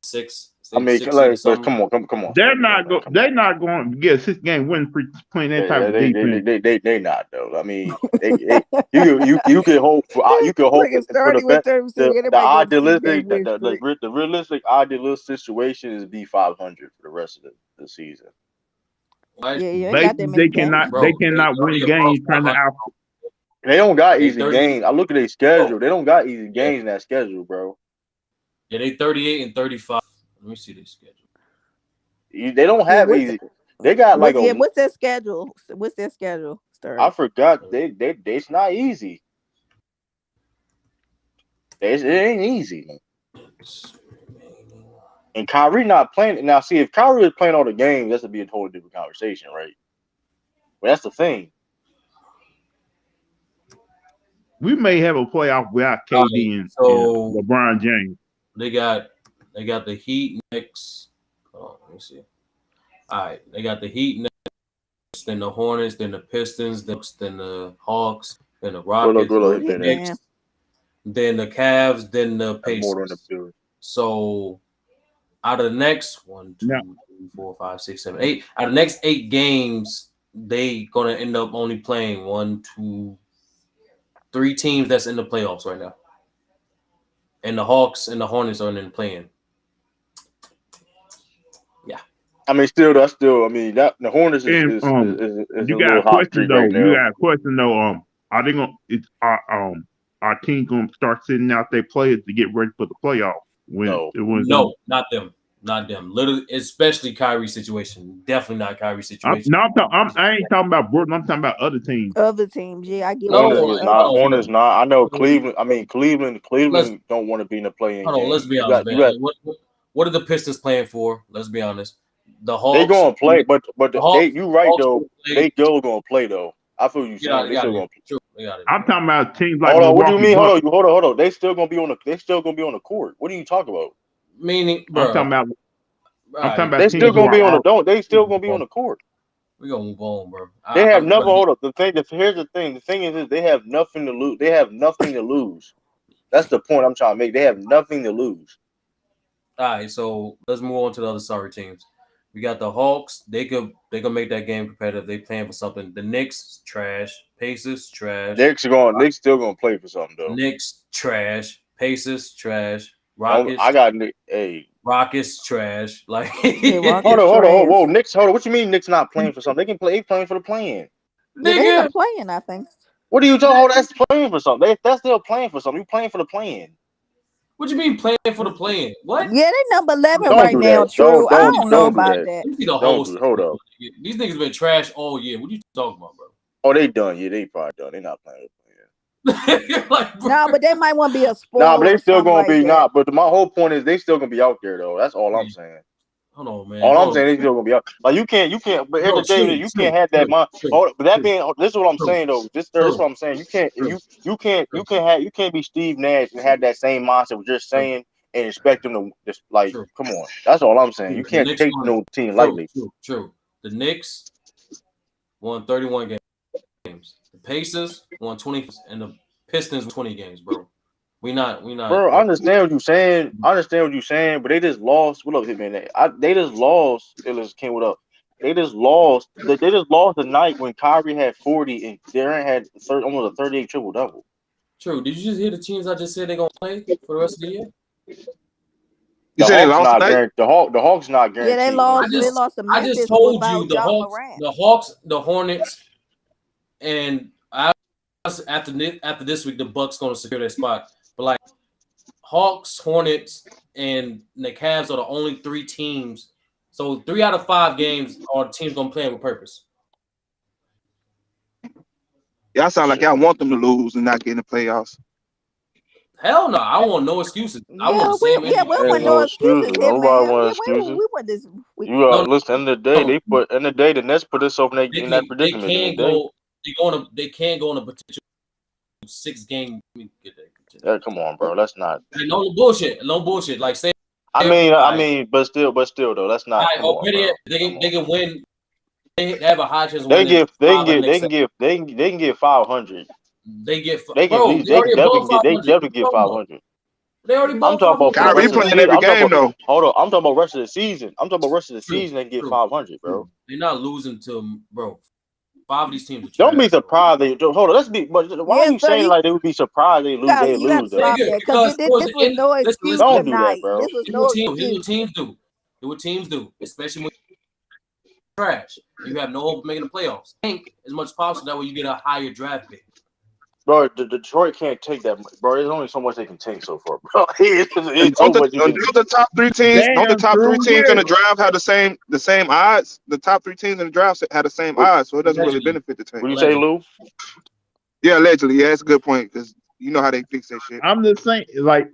six, I mean, 6 seed or like, but something. come on, Sturdy, though, man, come on. They're not going to get a 6 game win for playing that type Yeah, of defense. they not though. I mean, you can hope for Look at for the Sturdy with best them saying the anybody get a idealistic 6 game win streak. the realistic idealistic situation is be 500 for the rest of the season. Right, Yeah, you ain't got that Basically, many games. bro. they cannot They already win above games trying to 500. out. They don't got They easy 30. games. I look at their schedule. They don't got easy games in that schedule, bro. Yeah, they 38 and 35. Let me see their schedule. They don't Yeah, have easy. They got like a. what's their schedule? What's their schedule, I Sturdy? forgot. It's not easy. It ain't easy, man. And Kyrie not playing now. See, if Kyrie is playing all the games, that would be a totally different conversation, right? But that's the thing. We may have a playoff without All KD right, and so LeBron James. they got the Heat next. Hold on, let me see. All right, they got the Heat next, then the Hornets, then the Pistons, then the Hawks, then the Rockets, Gorilla What hit he that man? then the Cavs, then the more than the Pacers. building. So out of the next 1, 2, Now, 3, 4, 5, 6, 7, 8, out of the next 8 games, they gonna end up only playing 1, 2, 3 teams that's in the playoffs right now. And the Hawks and the Hornets are in playing. Yeah. I mean, I mean, that the Hornets is and a you got little a hot question streak though. right now. Are they gonna? It's our team gonna start sitting out their players to get ready for the playoffs No, No, not them. Not them. Literally, especially Kyrie's situation. Definitely not Kyrie's situation. I ain't talking about Brooklyn. I'm talking about other teams. Other teams, yeah, I get what you're No, Hornets saying. is Other not. hold Hornets teams. on. not. I know So, Cleveland. I mean, let's Cleveland don't want to be in the play-in hold on. Let's game. be honest, man. What are the Pistons playing for? Let's be honest. The They Hawks. gonna play, but The Hawks. you The right Hawks though. will play. They still gonna play though. I feel you saying they Get out still of here. gonna. True. They got it. I'm talking about teams like Hold on, what do you Milwaukee mean? Bucks. Hold on. They still gonna be on the court. What are you talking about? Meaning, I'm bro. talking about All I'm talking right, They about still teams who gonna be on the are don't. They still gonna be on the court. we gonna move on, bro. They have never. Bro, Hold up. Here's the thing. The thing is, they have nothing to lose. They have nothing to lose. That's the point I'm trying to make. They have nothing to lose. all right, so let's move on to the other sorry teams. We got the Hawks. They could make that game competitive. They playing for something. The Knicks trash. Pacers trash. Knicks still gonna play for something though. Knicks trash. Pacers trash. I got Nick. Hey, Rockets trash. Like Yeah, hold Rockets on, trash. whoa, Knicks. Hold on. What you mean Knicks not playing for something? They can play. They playing for the playing. Yeah, they end nigga. up playing, I think. What are you talking? Oh, that's playing for something. That's still playing for something. You playing for the playing. What you mean playing for the playing? What? Yeah, they number 11 Don't right do now, that. True. I don't know Don't do about that. that. You see the Don't whole do. Hold up. These niggas been trash all year. What are you talking about, bro? Oh, they done. Yeah, they probably done. They not playing. Like, bro. No, but they might want to be a Nah, spoiler but they or still something gonna like be that. But my whole point is they still gonna be out there though. That's all I'm saying. Hold on, man. All I'm Hold saying on. they still gonna be out. Like you can't. But here's No, the thing: you can't have that mind. Oh, but that being, this is what I'm saying though. This is what I'm saying. You can't. You can't be Steve Nash and have that same mindset what you're saying and expect them to just like. True. Come on, that's all I'm saying. You The can't Knicks take won. no team lightly. True. The Knicks won 31 games. The Pacers won 20, and the Pistons won 20 games, bro. We not. Bro, I understand what you're saying. But they just lost. What up, Hitman? They just lost. It came with up. They just lost. They just lost the night when Kyrie had 40 and Darren had almost a 38 triple double. True. Did you just hear the teams I just said they're gonna play for the rest of the year? You said they lost tonight? The Hawks not guaranteed. Yeah, they lost. They lost to I Memphis just told you without Ja Morant. the Hawks, the Hornets, and after this week, the Bucks gonna secure their spot. But like Hawks, Hornets, and the Cavs are the only 3 teams. So 3 out of 5 games are teams gonna play with purpose. Y'all sound like y'all want them to lose and not get in the playoffs. Hell no, I want no excuses. I want the same. We want no excuses. Nobody want excuses. We want this. Listen. End of the day, the Nets put us over in that predicament. They can't go on a potential 6-game. Come on, bro. That's not. No bullshit. Like say. I mean, but still though, that's not. They can win. They have a high chance. They can get 500. They definitely get 500. They already I'm talking about Kyrie playing every game though. Hold on, I'm talking about rest of the season. They get 500, bro. They're not losing to bro. 5 of these teams. Don't be surprised. Hold on, let's be. But why are you saying like they would be surprised they lose? They lose. Because this was no excuse don't do tonight. that, bro. This was no excuse. Here's what teams do, especially when trash. You have no hope of making the playoffs. Tank as much as possible. That way you get a higher draft pick. Bro, Detroit can't take that, bro. There's only so much they can take so far, bro. Don't the top 3 teams in the draft have the same odds? The top 3 teams in the draft have the same odds, so it doesn't really benefit the team. What do you say, Lou? Yeah, allegedly. Yeah, that's a good point because you know how they fix that shit. I'm just saying, like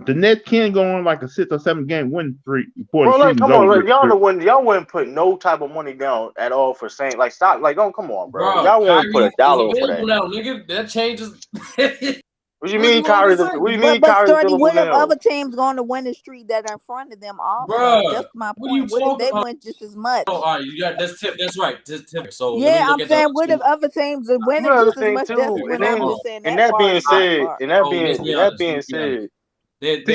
the Nets can go on like a 6 or 7 game win streak. Bro, like, come on, like, y'all wouldn't put no type of money down at all for saying like stop, like don't come on, bro. Y'all won't put $1 for that. Now, nigga, that changes. What do you mean, Kyrie? What do you mean, Kyrie? What if other teams going to win the streak that are in front of them? Also, that's my point. What if they win just as much? Oh, all right, you got that's tip. That's right. Tip. So yeah, I'm saying, what if other teams are winning just as much? That's what I'm just saying. And that being said, this is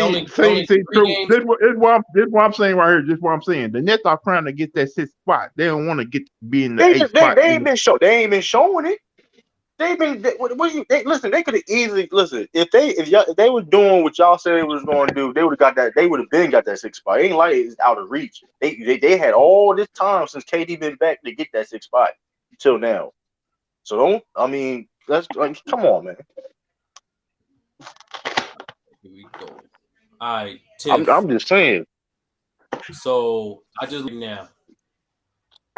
what I'm saying right here. Just what I'm saying. The Nets are trying to get that 6th spot. They don't want to be in the 8th spot. They ain't been showing it. Listen. They could have easily if they were doing what y'all said they was going to do. They would have got that. They would have been got that 6th spot. It ain't like it's out of reach. They had all this time since KD been back to get that 6th spot till now. So that's like, come on, man. Here we go. All right, Tiff. I'm just saying. So I just look now.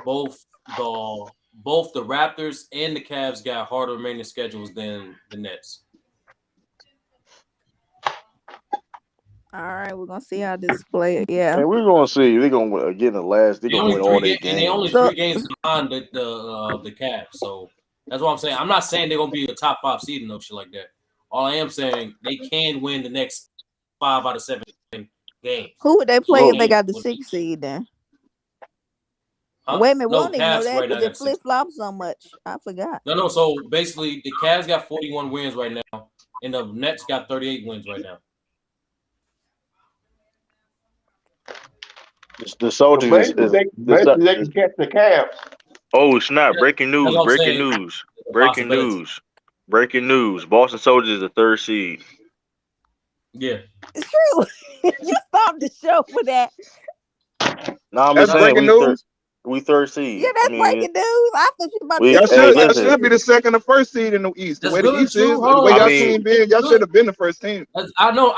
Both the Raptors and the Cavs got harder remaining schedules than the Nets. All right, we're gonna see how this plays. Yeah, and we're gonna see. They're gonna get in the last. They're gonna win all their games. And they only 3 games behind the Cavs. So that's what I'm saying. I'm not saying they're gonna be a top 5 seed and no shit like that. All I am saying they can win the next 5 out of 7 games. Who would they play if they got the 6th seed then? Wait a minute, we don't even know that because it flip flops so much. I forgot. No. So basically, the Cavs got 41 wins right now, and the Nets got 38 wins right now. The Soldiers. They can catch the Cavs. Oh snap! Breaking news! Breaking news! Boston Soldiers is the 3rd seed. Yeah, it's true. You stopped the show for that. No, that's breaking news. We 3rd seed. Yeah, that's breaking news. I thought you about y'all should be the 2nd or 1st seed in the East. The way the East is, the way y'all team been, y'all should have been the 1st team. I know.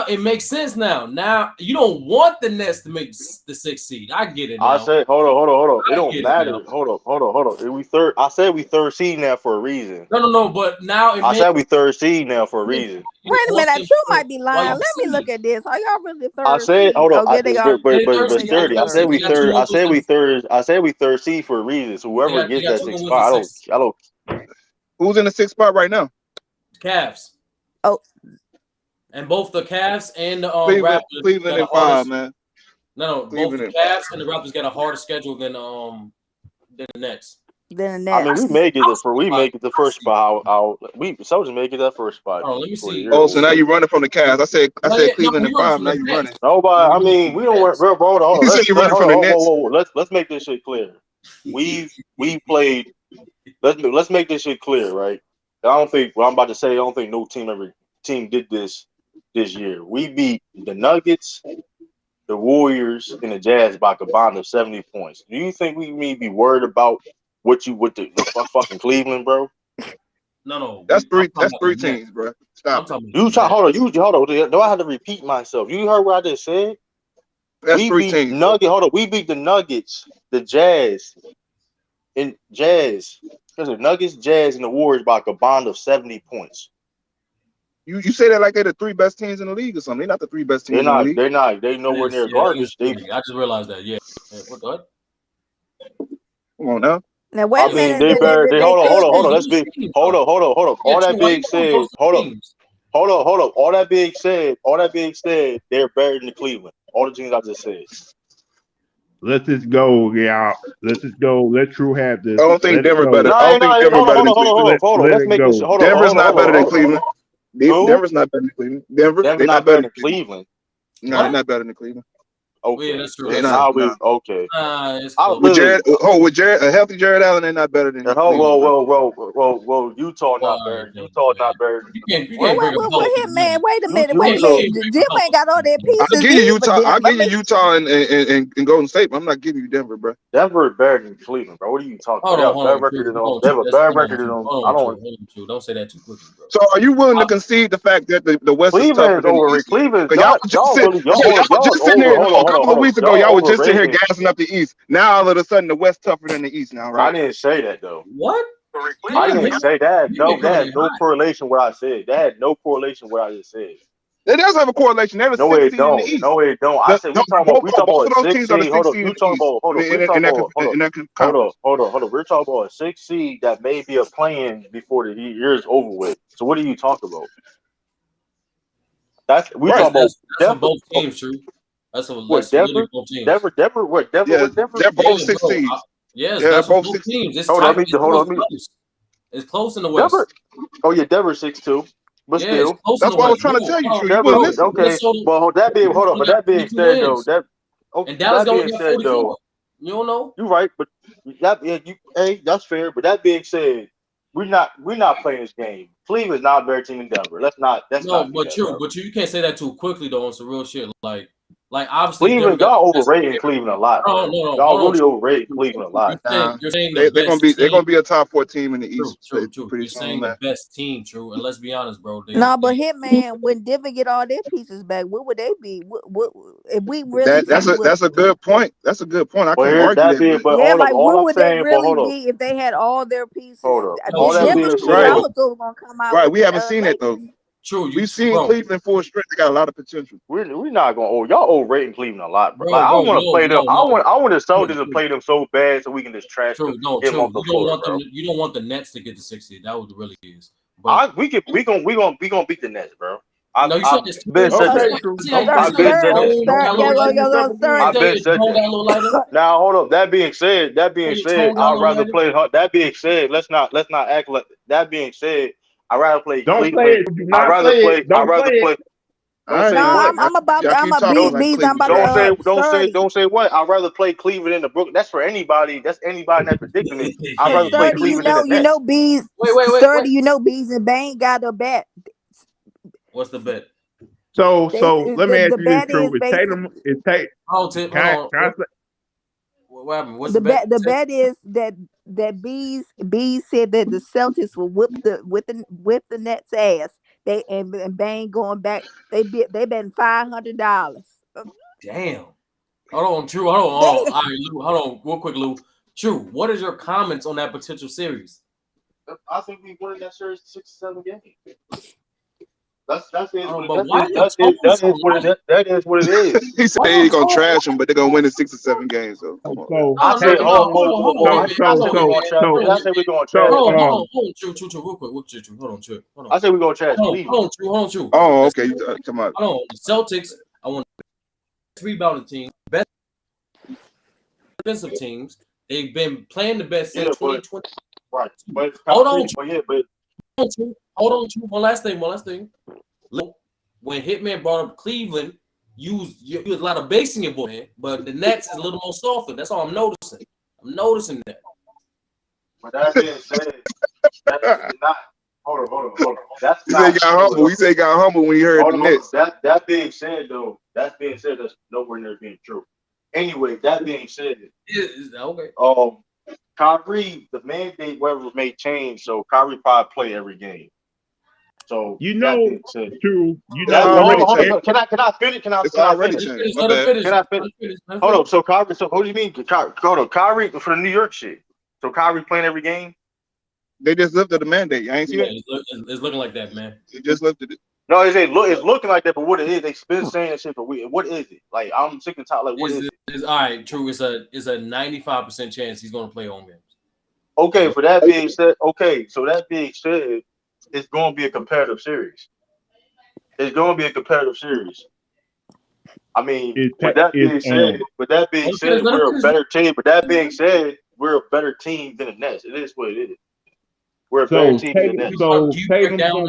It makes sense now. Now you don't want the Nets to make the 6th seed. I get it now. I said, hold on. It don't matter. Hold on. We 3rd. I said we 3rd seed now for a reason. No. But now I said we 3rd seed now for a reason. Wait a minute, True might be lying. Let me look at this. Are y'all really 3rd? I said, hold on. Okay, but sturdy. I said we 3rd. I said we 3rd seed for a reason. So whoever gets that 6th spot, I don't. Who's in the 6th spot right now? Cavs. Oh. And both the Cavs and the Cleveland, Raptors. Cleveland and 5, man. No, both the Cavs and the Raptors got a harder schedule than the Nets. than the I mean, Nets. we make it the first spot. We Celtics make it that first spot. Oh, let me for the see. year. Oh, so now you running from the Cavs. I said Cleveland in 5. Now you running. Nobody. I mean, we don't. Bro, hold on. You said you running from the Nets. Whoa. Let's make this shit clear. We played. Let's make this shit clear, right? I don't think what I'm about to say. I don't think no team did this year. We beat the Nuggets, the Warriors, and the Jazz by a combined of 70 points. Do you think we need to be worried about what the fucking Cleveland, bro? No. That's three teams, bro. Stop. Hold on. Do I have to repeat myself? You heard what I just said? That's three teams. Hold on. We beat the Nuggets, the Jazz, and Jazz. There's the Nuggets, Jazz, and the Warriors by a combined of 70 points. You say that like they're the 3 best teams in the league or something. They're not the 3 best teams in the league. They're not. They nowhere near garbage. I just realized that. Yeah. What? Come on now. Now wait a minute. They better. Hold on. Let's be. Hold on. All that being said, hold on. All that being said, they're better than Cleveland. All the teams I just said. Let's just go, y'all. Let's just go. Let True have this. I don't think Denver better. I don't think Denver better than Cleveland. Hold on. Let's make this. Denver's not better than Cleveland. Denver's not better than Cleveland. Denver's not better than Cleveland. No, they're not better than Cleveland. Okay, yeah, that's true. Okay. With a healthy Jared Allen, they're not better than. Whoa! Utah not better. Utah not better. Wait a minute. Wait a minute. Denver ain't got all their pieces. I'll give you Utah. I'll give you Utah and Golden State, but I'm not giving you Denver, bro. Denver is better than Cleveland, bro. What are you talking about? They have a better record than them. I don't say that too quickly, bro. So are you willing to concede the fact that the West is tougher than the East? Cleveland, y'all just sitting there a couple of weeks ago. Y'all were just sitting here gassing up the East. Now all of a sudden the West tougher than the East now, right? I didn't say that though. What? I didn't say that. No, that had no correlation with what I said. That had no correlation with what I just said. It does have a correlation. They were no, it don't. No, it don't. I said we talking about a 6 seed. Hold on. You talking about hold on. We're talking about a 6 seed that may be a play-in before the year is over with. So what are you talking about? That's both teams, true. That's Denver? Both teams. Denver? They're both 6 seeds. Yes, they're both 6 teams. It's It's close in the West. Denver 6-2. But still, that's what I was trying to tell you. Okay, well, that being said, though, and Dallas going to get 44. You don't know. You're right, but that's fair. But that being said, we're not playing this game. Cleveland's not a better team than Denver. But you can't say that too quickly though. On some real shit, like obviously Cleveland, y'all overrating Cleveland a lot. No, y'all really overrating Cleveland a lot. You're saying they're gonna be a top 4 team in the East. True. You're saying the best team, true. And let's be honest, bro. But Hitman, when Denver get all their pieces back, what would they be? What if we really? That's a good point. That's a good point. I can't argue that. But what would they really be if they had all their pieces? Denver's gonna come out. Right, we haven't seen that though. True, we've seen Cleveland full strength. They got a lot of potential. We're not going. Y'all overrating Cleveland a lot, bro. I don't want to play them. I want the Celtics to play them so bad so we can just trash them. You don't want the Nets to get the 6 seed. That was really is. We gonna beat the Nets, bro. No, you said this. Now hold up. That being said, I'd rather play. That being said, let's not act like. That being said, I'd rather play Cleveland. I'd rather play. I'm about Don't say what. I'd rather play Cleveland in the Brooklyn. That's for anybody. That's anybody that's predicting it. I'd rather play Cleveland. Bees. Wait. Bees and Bane got a bet. What's the bet? So let me ask you this, True. What happened? What's the bet? The bet is that Bees said that the Celtics will whip the Nets ass. They and Bane going back. They bet $500. Damn. Hold on, True. Hold on. All right, Lou. Hold on, real quick, Lou. True. What is your comments on that potential series? I think we win that series 6-7 games. That is what it is. He said he's gonna trash them, but they're gonna win in 6 or 7 games. So I said we're gonna trash. Hold on, True, real quick. Hold on. I said we're gonna trash. Hold on, True. Oh, okay. Come on. Hold on. The Celtics, I want best rebounding team, best defensive teams. They've been playing the best since 2020. Right. But Hold on, hold on. One last thing. Look, when Hitman brought up Cleveland, you used a lot of bass in your voice, man. But the Nets is a little more softer. That's all I'm noticing. I'm noticing that. But that being said, that's not. Hold on. That's he said he got humble. He said he got humble when he heard the Nets. That being said, that's nowhere near being true. Anyway, that being said, okay. Kyrie, the mandate whatever may change, so Kyrie probably play every game. So you know, true. You know, hold on. Can I finish? It's already changed. Can I finish? Hold on. So Kyrie. So what do you mean? Hold on. Kyrie for the New York shit. So Kyrie playing every game. They just lifted the mandate. I ain't seen it. It's looking like that, man. They just lifted it. No, it's looking like that, but what it is, they been saying that shit. But what is it? Like I'm sick and tired. Like what is it? All right, true. It's a 95% chance he's going to play home games. Okay, for that being said, it's going to be a competitive series. It's going to be a competitive series. I mean, with that being said, we're a better team. But that being said, we're a better team than the Nets. It is what it is. We're a better team than the Nets. Do you break it down?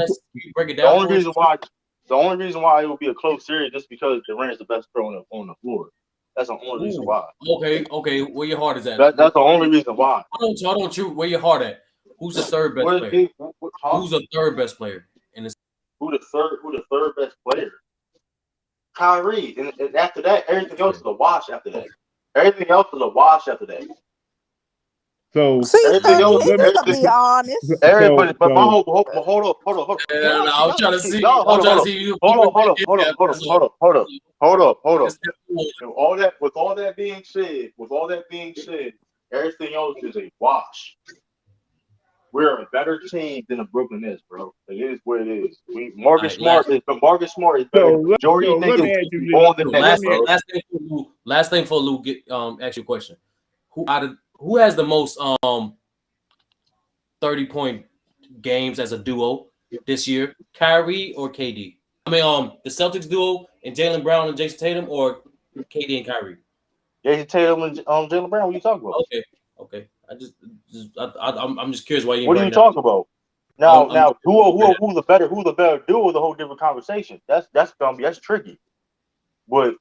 The only reason why it will be a close series is because Durant is the best player on the floor. That's the only reason why. Okay. Where your heart is at? That's the only reason why. Hold on, true. Where your heart at? Who's the third best player? Who's the third best player in this? Who the third best player? Kyrie. And after that, everything else is a wash after that. So everything else, to be honest. Everybody, but my hold up. I'm trying to see. Hold up. With all that being said, everything else is a wash. We're a better team than the Brooklyn Nets, bro. It is what it is. Marcus Smart is better. Majority niggas on the Nets, bro. Last thing for Lou, ask you a question. Who has the most 30-point games as a duo this year? Kyrie or KD? I mean, the Celtics duo and Jaylen Brown and Jason Tatum, or KD and Kyrie? Jason Tatum and Jaylen Brown. What are you talking about? Okay. I'm just curious why you. What are you talking about? Now, who's the better duo is a whole different conversation. That's tricky. But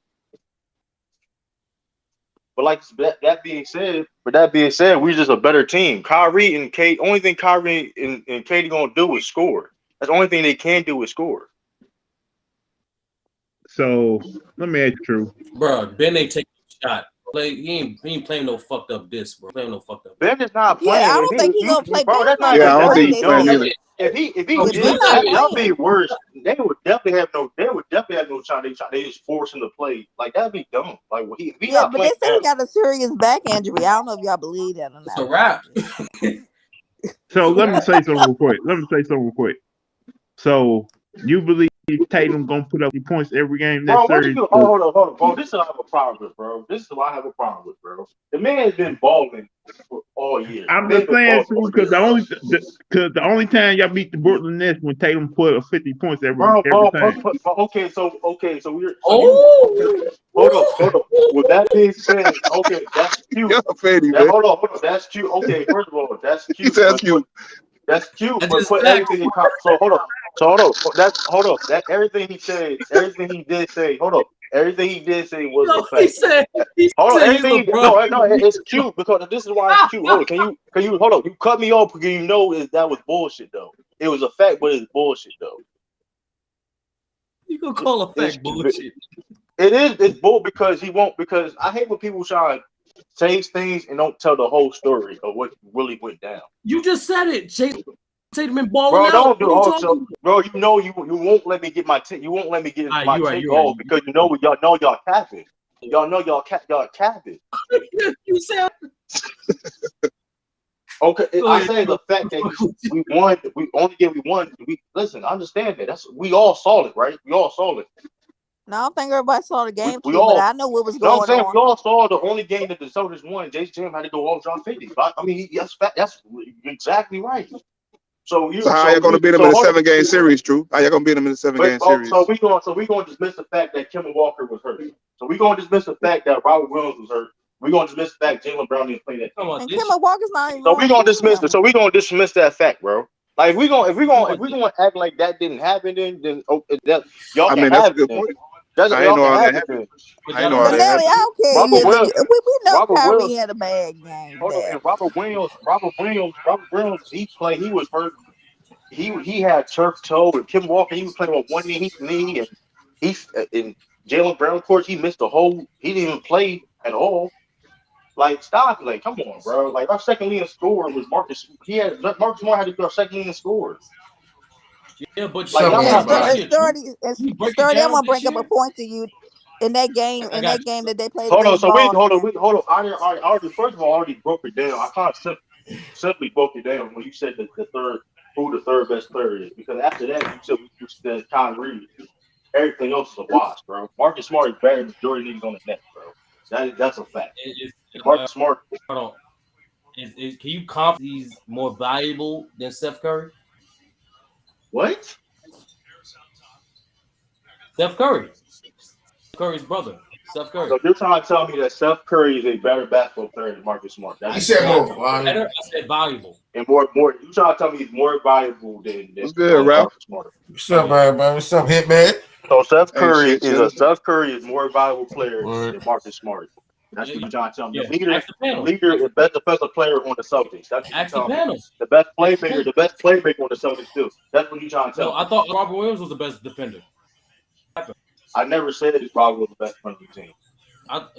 like that being said, we're just a better team. Kyrie and Kate, only thing Kyrie and Katie gonna do is score. That's the only thing they can do is score. So let me ask you, True. Bro, Ben ain't taking a shot. He ain't playing no fucked up disc, bro. Ben is not playing. Yeah, I don't think he's gonna play. Bro, that's not. Yeah, I don't think he's playing either. If he did, that'd be worse. They would definitely have no shot. They just force him to play. Like that'd be dumb. Like he not but playing. They say he got a serious back injury. I don't know if y'all believe that or not. It's a wrap. So let me say something real quick. So you believe Tatum gonna put up the points every game next series? Hold on, bro. This is what I have a problem with, bro. The man has been balling for all year. I'm just saying, because the only time y'all beat the Brooklyn Nets when Tatum put up 50 points every time. Okay, so we're. Hold up. With that being said, okay, that's cute. Hold on, that's cute. Okay, first of all, that's cute. He says cute. That's cute, but put everything in context. So hold up. That everything he did say was a fact. It's cute because this is why it's cute. Hold on, can you hold up? You cut me off because you know that was bullshit though. It was a fact, but it's bullshit though. You gonna call a fact bullshit? It is. It's bull because because I hate when people try to say things and don't tell the whole story of what really went down. You just said it, Jason Tatum been balling out. Don't do also, bro. You know you won't let me get my take off because you know y'all capping. Y'all know y'all capping. You said. Okay, I say the fact that we won. We won. Listen. I understand that. We all saw it, right? We all saw it. No, I don't think everybody saw the game, but I know what was going on. We all saw the only game that the Celtics won. Jason Tatum had to go off drop 50. I mean, that's exactly right. So how y'all gonna beat them in a 7-game series, Drew? How y'all gonna beat them in a 7-game series? So we gonna dismiss the fact that Kemba Walker was hurt. So we gonna dismiss the fact that Robert Williams was hurt. We're gonna dismiss the fact Jalen Brown didn't play that. Come on, And this Kemba Walker's not even So on we're the gonna dismiss team. it. So we're gonna dismiss that fact, bro. Like if we gonna act like that didn't happen, then that y'all I can mean, that's a have it. good Then. point. That's I ain't y'all know can all have that it. happened. Then. I ain't know all But that Nelly, happened. I don't care. Robert Williams, We know Robert Kyrie Williams, had a bad game. hold on, and Robert Williams, he was hurt. He had turf toe, and Kim Walker, he was playing with one knee, and he in Jalen Brown, of course, he missed the whole. He didn't even play at all. Like, stop! Like, come on, bro. Like, our second leading scorer was Marcus. Marcus Smart had to be our second leading scorer. Yeah, but What's Like, up, y'all And not everybody? really. Sturdy, I'm gonna bring up a point to you. In that game, I got that they played Hold on. against So Boston. hold on. I already first of all, I already broke it down. I kind of simply broke it down when you said who the third best player is, because after that you said Kyrie. Everything else is a wash, bro. Marcus Smart is better than majority niggas on the net, bro. That's a fact. Marcus Smart. Hold on. Can you confidently he's more valuable than Steph Curry? What? Steph Curry's brother. Steph Curry. So you're trying to tell me that Steph Curry is a better basketball player than Marcus Smart? You said more better. I said valuable. And more. You trying to tell me he's more valuable than What's good, Ralph? Marcus Smart? What's up, everybody? What's up, Hitman? So Steph Ain't shit, chillin'. Steph Curry is more valuable player Word. than Marcus Smart. That's what you're trying to tell me. Yeah. The leader is best defensive player on the Celtics. That's what you're Ask the telling panel. me. The best playmaker on the Celtics too. That's what you're trying to tell No, me. I thought Robert Williams was the best defender. I never said that Robert was the best player on the team.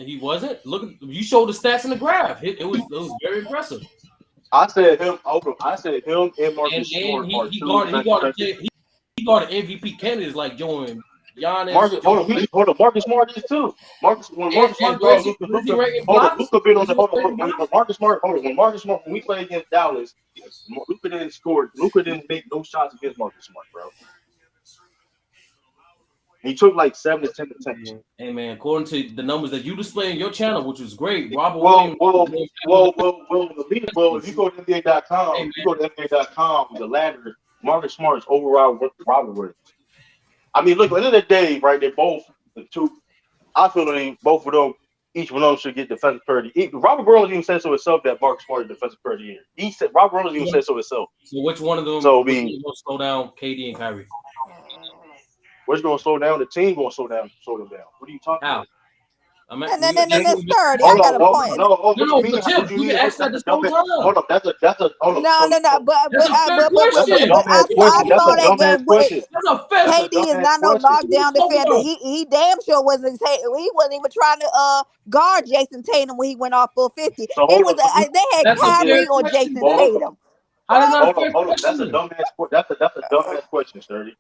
He wasn't. Look, you showed the stats in the graph. It was very impressive. I said him and Marcus Smart And are he two guarded MVP candidates like Jordan, Giannis. Hold on. Marcus Smart is too. Marcus Smart guard Luka. Luka been on the when Marcus Smart when we played against Dallas, Luka didn't score. Luka didn't make no shots against Marcus Smart, bro. He took like 7 to 10 attempts. Hey man, according to the numbers that you display on your channel, which was great, Robert Well, Williams. if you go to NBA.com, the ladder, Marcus Smart is overall Robert Williams. I mean, look, at the end of the day, right? They both the two. I feel that both of them, each one of them should get defensive player. Robert Williams even said so himself that Marcus Smart is defensive player of the year. He said Robert Williams even said so himself. So which one of them? So will slow down KD and Kyrie? What's going to slow down? The team going to slow them down. What are you talking about? And Sturdy, I got a point. No, you mean? Ask that this whole time. Hold up, that's a hold up. No, but I saw that game. That's a fair KD is not no knockdown defender. He damn sure wasn't. He wasn't even trying to guard Jason Tatum when he went off for 50. So They had Kyrie or Jason Tatum. Hold on. That's a dumbass question, Sturdy.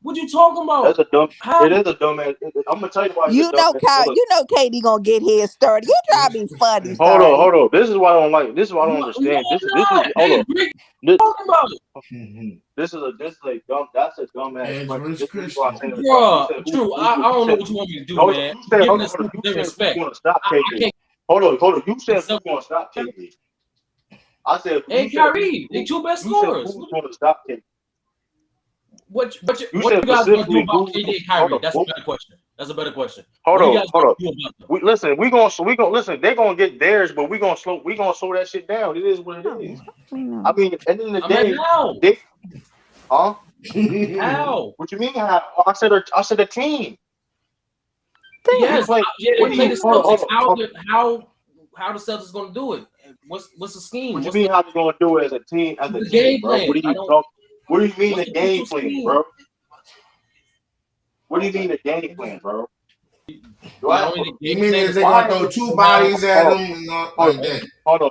What you talking about? That's a dumb. It is a dumbass. I'm gonna tell you why. You know KD gonna get his Sturdy. You try to be funny. Hold on. This is why I don't like. This is why I don't understand. This is hold on. This is a dumb. That's a dumbass question. Bro, true. I don't know what you want me to do, man. You said respect. You want to stop KD. Hold on. You said you want to stop KD. I said. Hey, Kyrie, they two best scorers. Who's going to stop KD? What you guys gonna do about KD and Kyrie? That's a better question. Hold on. Listen. Listen. They're gonna get theirs, but we gonna slow that shit down. It is what it is. I mean, at the end of the day, huh? How? What you mean? How? I said a team. Yes. How the Celtics gonna do it? What's the scheme? What you mean? How they gonna do it as a team? As a team, bro? What do you mean the game plan, bro? What do you mean the game plan, bro? You mean they're gonna throw two bodies at them and not like that? Hold on.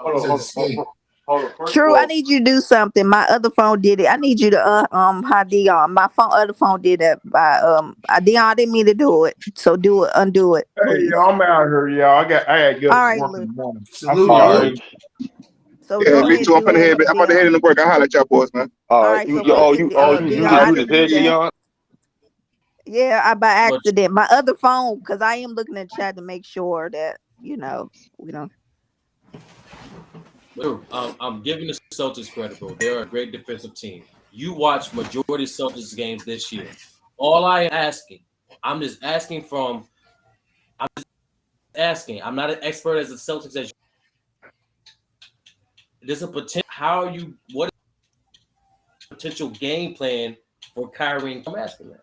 True, I need you to do something. My other phone did it. I need you to how Dion. My other phone did that by Dion didn't mean to do it. So undo it. Hey, y'all, I'm out here, y'all. I had good all right, work in Luke. the morning. Salute, So yeah, me too. I'm about to head into work. I'll holler at y'all boys, man. All right. You do the head, Dion? Yeah, by accident. My other phone, because I am looking at chat to make sure that we don't. I'm giving the Celtics credit, bro. They're a great defensive team. You watch majority of Celtics games this year. All I am asking, I'm just asking from asking. I'm not an expert as a Celtics as there's a potential. How are you? What is the potential game plan for Kyrie? I'm asking that.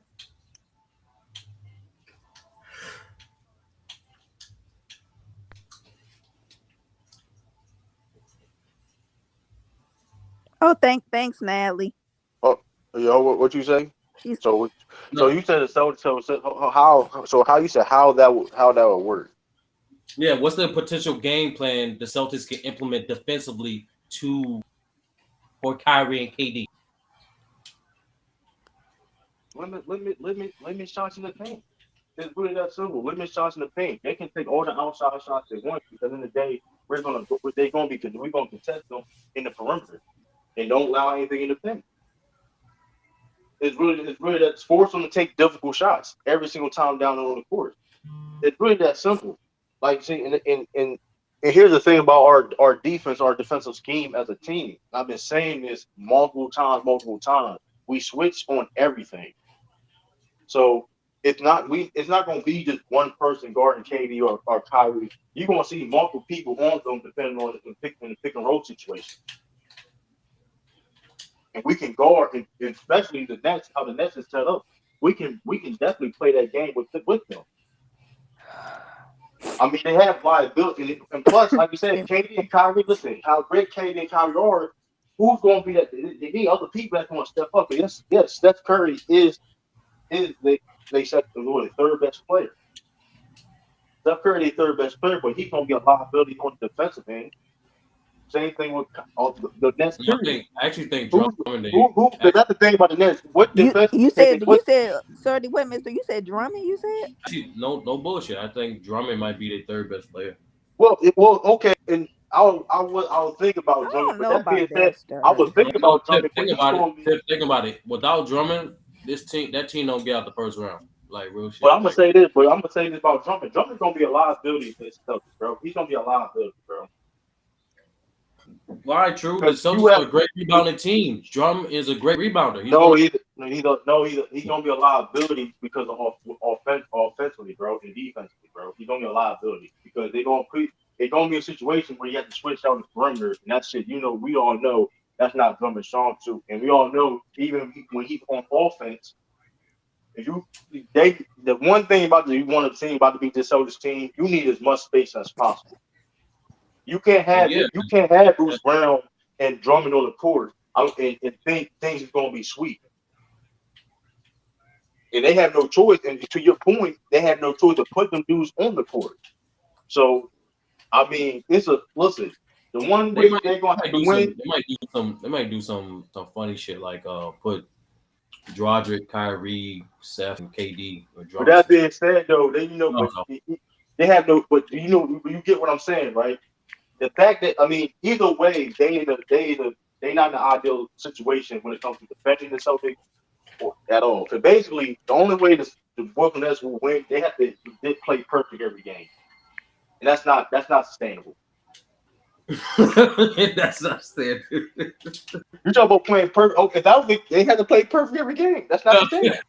Oh, thanks, Natalie. Oh, yo, what you say? She's So, No, you said it. How you said how that would work? yeah. What's the potential game plan the Celtics can implement defensively for Kyrie and KD? Limit shots in the paint. It's really that simple. Limit shots in the paint. They can take all the outside shots they want because in the day we're gonna contest them in the perimeter and don't allow anything in the paint. It's really that force them to take difficult shots every single time down on the court. It's really that simple. Like see, and here's the thing about our defense, our defensive scheme as a team. I've been saying this multiple times. We switch on everything. So it's not going to be just one person guarding KD or Kyrie. You're going to see multiple people on them depending on the pick and roll situation. And we can guard, and especially the Nets, how the Nets is set up. We can definitely play that game with them. I mean, they have liability, and plus, like you said, KD and Kyrie. Listen, how great KD and Kyrie are. Who's going to be that? They need other people that's going to step up. Yes, Steph Curry is they set the third best player. Steph Curry, the third best player, but he's going to be a liability on the defensive end. Same thing with the Nets. I actually think Drummond. That's the thing about the Nets. What defense? You said, sorry, wait, mister. You said Drummond. You said actually, no bullshit. I think Drummond might be their third best player. Well, okay, and I'll think about Drummond. But that being said, I was thinking about Drummond. Think about it. Without Drummond, that team don't get out the first round. Like real shit. But I'm gonna say this. About Drummond. Drummond's gonna be a liability for this Celtics, bro. He's gonna be a liability, bro. All right, true. The Celtics are a great rebounding team. Drummond is a great rebounder. He's gonna be a liability because of offensively, bro, and defensively, bro. He's gonna be a liability because they're gonna be a situation where you have to switch out the perimeter, and that shit. We all know that's not Drummond's strong suit, and we all know even when he's on offense. The one thing about you want a team about to beat this Celtics team, you need as much space as possible. You can't have Bruce Brown and Drummond on the court and think things is gonna be sweet. And they have no choice. And to your point, they have no choice to put them dudes on the court. So, I mean, listen. The one way they're gonna have to win. They might do some funny shit like put Dragic, Kyrie, Seth, and KD. But that being said, though, they have no. But you get what I'm saying, right? The fact that either way, they not in the ideal situation when it comes to defending the Celtics or at all. So basically, the only way the Brooklyn Nets will win, they have to play perfect every game, and that's not sustainable. That's not standard. You're talking about playing perfect. Okay, they had to play perfect every game. That's not sustainable.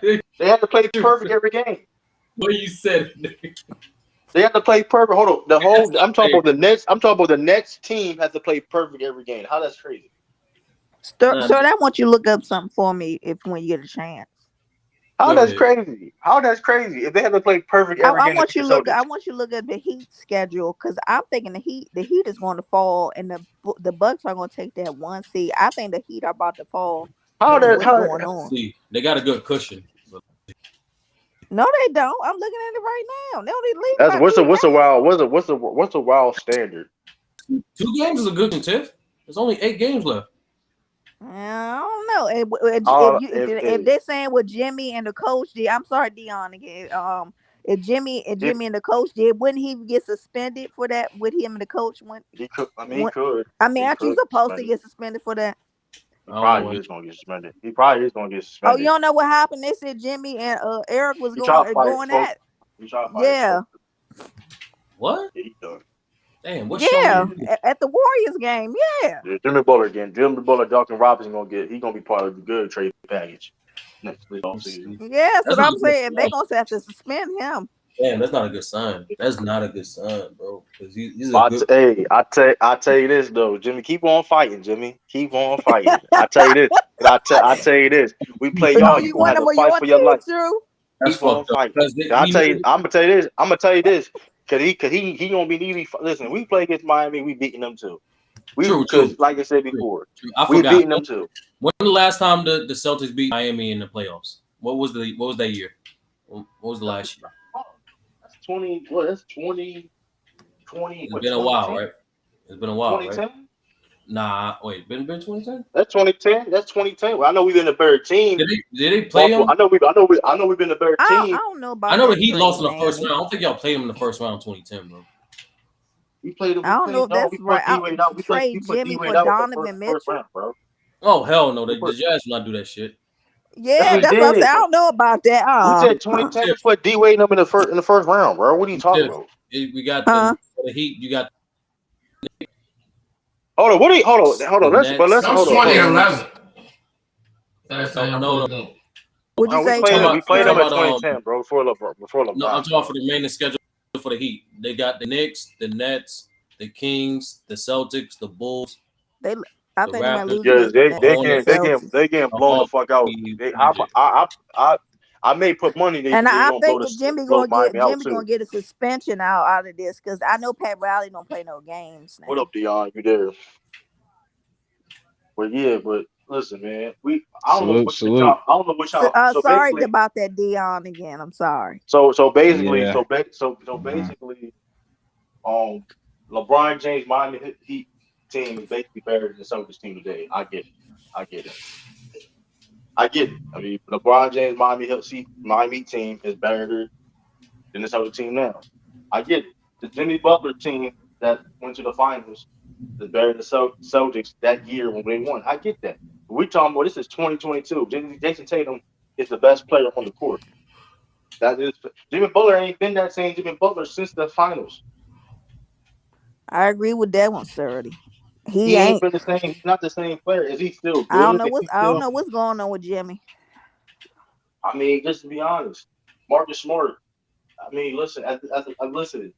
They had to play perfect every game. What you said? They have to play perfect. Hold on. I'm talking about the Nets. I'm talking about the Nets team has to play perfect every game. How that's crazy. So I want you to look up something for me when you get a chance. How that's crazy. If they have to play perfect every game. I want you to look at the Heat schedule because I'm thinking the Heat is going to fall and the Bucks are going to take that 1 seed. I think the Heat are about to fall. What's going on? See, they got a good cushion. No, they don't. I'm looking at it right now. They only leave. What's a wild standard? 2 games is a good one, Tiff. There's only 8 games left. I don't know. If they're saying what Jimmy and the coach did, I'm sorry, Dion again. If Jimmy and the coach did, wouldn't he get suspended for that? With him and the coach went. He could. He could. Aren't you supposed to get suspended for that? He probably is going to get suspended. Oh, you don't know what happened? They said Jimmy and Eric was going at. Yeah. What? Yeah, he done. Damn, at the Warriors game, yeah. Jimmy Butler again. Jimmy Butler, Duncan Robinson he's gonna be part of the good trade package next offseason. Yeah, so I'm saying they're gonna have to suspend him. Damn, that's not a good sign. That's not a good sign, bro. Because he's a good. Hey, I tell you this though, Jimmy, keep on fighting, Jimmy. Keep on fighting. I tell you this. I tell you this. We play Oh, y'all, you you gonna want have them to on fight your for your team, life. Drew? That's Keep on fucked up. fighting. Because I'm gonna tell you this. Cause he gonna be needy. Listen, we play against Miami, we beating them too. True. Because like I said before, I we forgot. beating them too. When the last time the Celtics beat Miami in the playoffs? What was that year? What was the last year? That's 20. What? That's 20. It's What? been a while, 2010. right? It's been a while, right? 2010. Nah, wait, been 2010? That's 2010. That's 2010. Well, I know we've been a better team. Did they play him? I know we've been a better I team. don't know I about know that that he trade, lost in the first Manny. round. I don't think y'all played him in the first round in 2010, bro. We played him. I don't know if that's We right. put D-Wade out. We Trade put Jimmy D-Wade for out in the Donovan first Mitchell. round, bro. Oh hell no, the Jazz will not do that shit. Yeah, we that's what I'm did. saying. I don't know about that. We said 2010. We put D-Wade up in the first round, bro. What are you talking about? We got the Heat. You got. Hold on. Hold on. Let's hold on. 2011. No. What'd you say? We played them at about, 2010, bro. Before LeBron. No, I'm talking about for the remaining schedule for the Heat. They got the Knicks, the Nets, the Kings, the Celtics, the Bulls. I think they might lose Yes, they getting blown the fuck out. I may put money they I gonna think Jimmy blow gonna Miami out too. gonna get a suspension out of this because I know Pat Riley don't play no games now. What up, Dion? You there? But yeah, but listen, man. I don't know what y'all. So sorry basically, about that, Dion again. I'm sorry. So basically, LeBron James Miami Heat team is basically better than the Celtics team today. I get it. I mean, LeBron James Miami team is better than the Celtics team now. I get it. The Jimmy Butler team that went to the finals is better than the Celtics that year when they won. I get that. But we talking about this is 2022. Jason Tatum is the best player on the court. That is, Jimmy Butler ain't been that same Jimmy Butler since the finals. I agree with that one, Surdy. He ain't been the same. He's not the same player. Is he still good? I don't know what's going on with Jimmy. I mean, just to be honest, Marcus Smart. I mean, listen. Listen.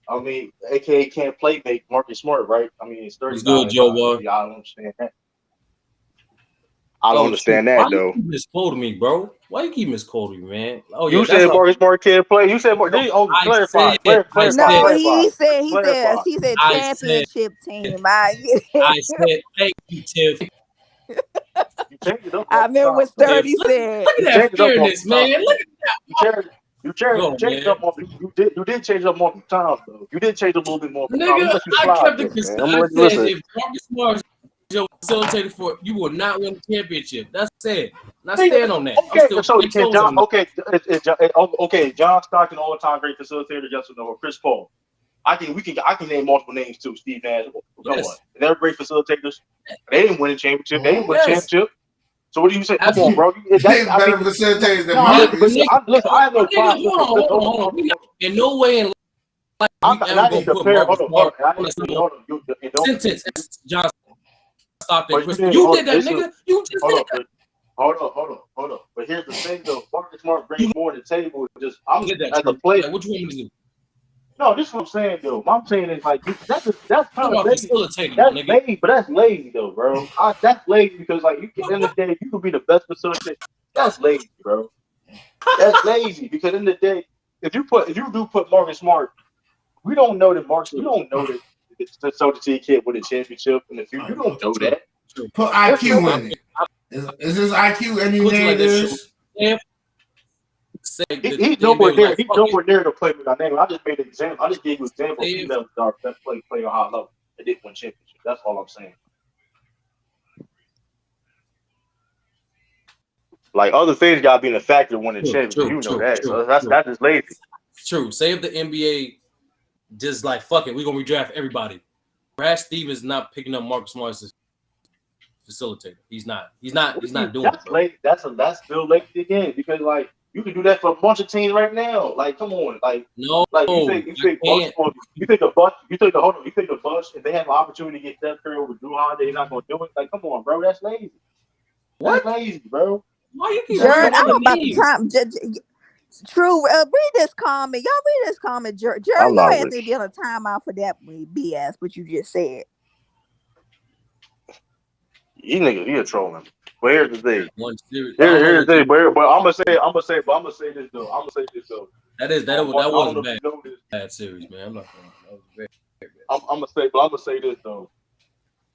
I mean, AKA can't play make Marcus Smart, right? I mean, it's 30. It's good, Joe boy. I don't understand that. I don't understand that though. Why you keep misquoting me, bro? Why you keep misquoting me, man? Oh, you said Marcus Smart can't play. You said clarify. No, he said championship team. I said thank you, Tiff. You changed it up. I remember what Sturdy said. Look at that fairness, man. Look at that. You changed up more. You did change up more times though. You did change a little bit more. Nigga, I kept it consistent. I said if Marcus Smart facilitated for you will not win the championship. That's it. And I stand on that. Okay, John Stockton all-time great facilitator, yes or no? Or Chris Paul? I can name multiple names too. Steve Nash. Come on, they're great facilitators. They didn't win a championship. They didn't win a championship. So what do you say? Come on, bro. Better facilitators than mine. Listen, I have no problem. Hold on. In no way in life I'm not even comparing. Hold on. Sentence, John Stockton. You did that, nigga. You just did that. Hold on. But here's the thing, though. Marcus Smart brings more to the table. As a player. What you want me to do? No, this is what I'm saying, though. I'm saying is like that's kind of lazy. That's lazy, but that's lazy, though, bro. That's lazy because like you can end the day, you can be the best facilitator. That's lazy, bro. That's lazy because in the day, if you do put Marcus Smart, we don't know that the Celtics kid win a championship in the future. You don't know that. Put IQ in it. Is this IQ any narratives? He's nowhere near. He's nowhere near to play with our name. I just made an example. I just gave you an example of that was our best player on high level that didn't win championship. That's all I'm saying. Like other things gotta be in a factor when the championship. You know that. So that's just lazy. It's true. Say if the NBA just like fuck it, we're gonna redraft everybody. Brad Stevens not picking up Marcus Smart as facilitator. He's not doing that's it. Late. That's still lazy again because like you can do that for a bunch of teams right now. Like, come on, like no, like you think the Bucks, if they have an opportunity to get Steph Curry over Drew Holiday, they're not gonna do it. Like, come on, bro, that's lazy. That's lazy, bro. Why you keep Jared, I'm about the time. True. Read this comment. Y'all read this comment. Jerry, I'm you not have with to be on a timeout for that BS, what you just said. you niggas. You're trolling. But here's the thing. One series. I don't know Here's what the you. thing. But I'm gonna say this though. That I don't was a know if you know this. bad series, man. I'm not gonna. That was very, very bad. I'm gonna say this though.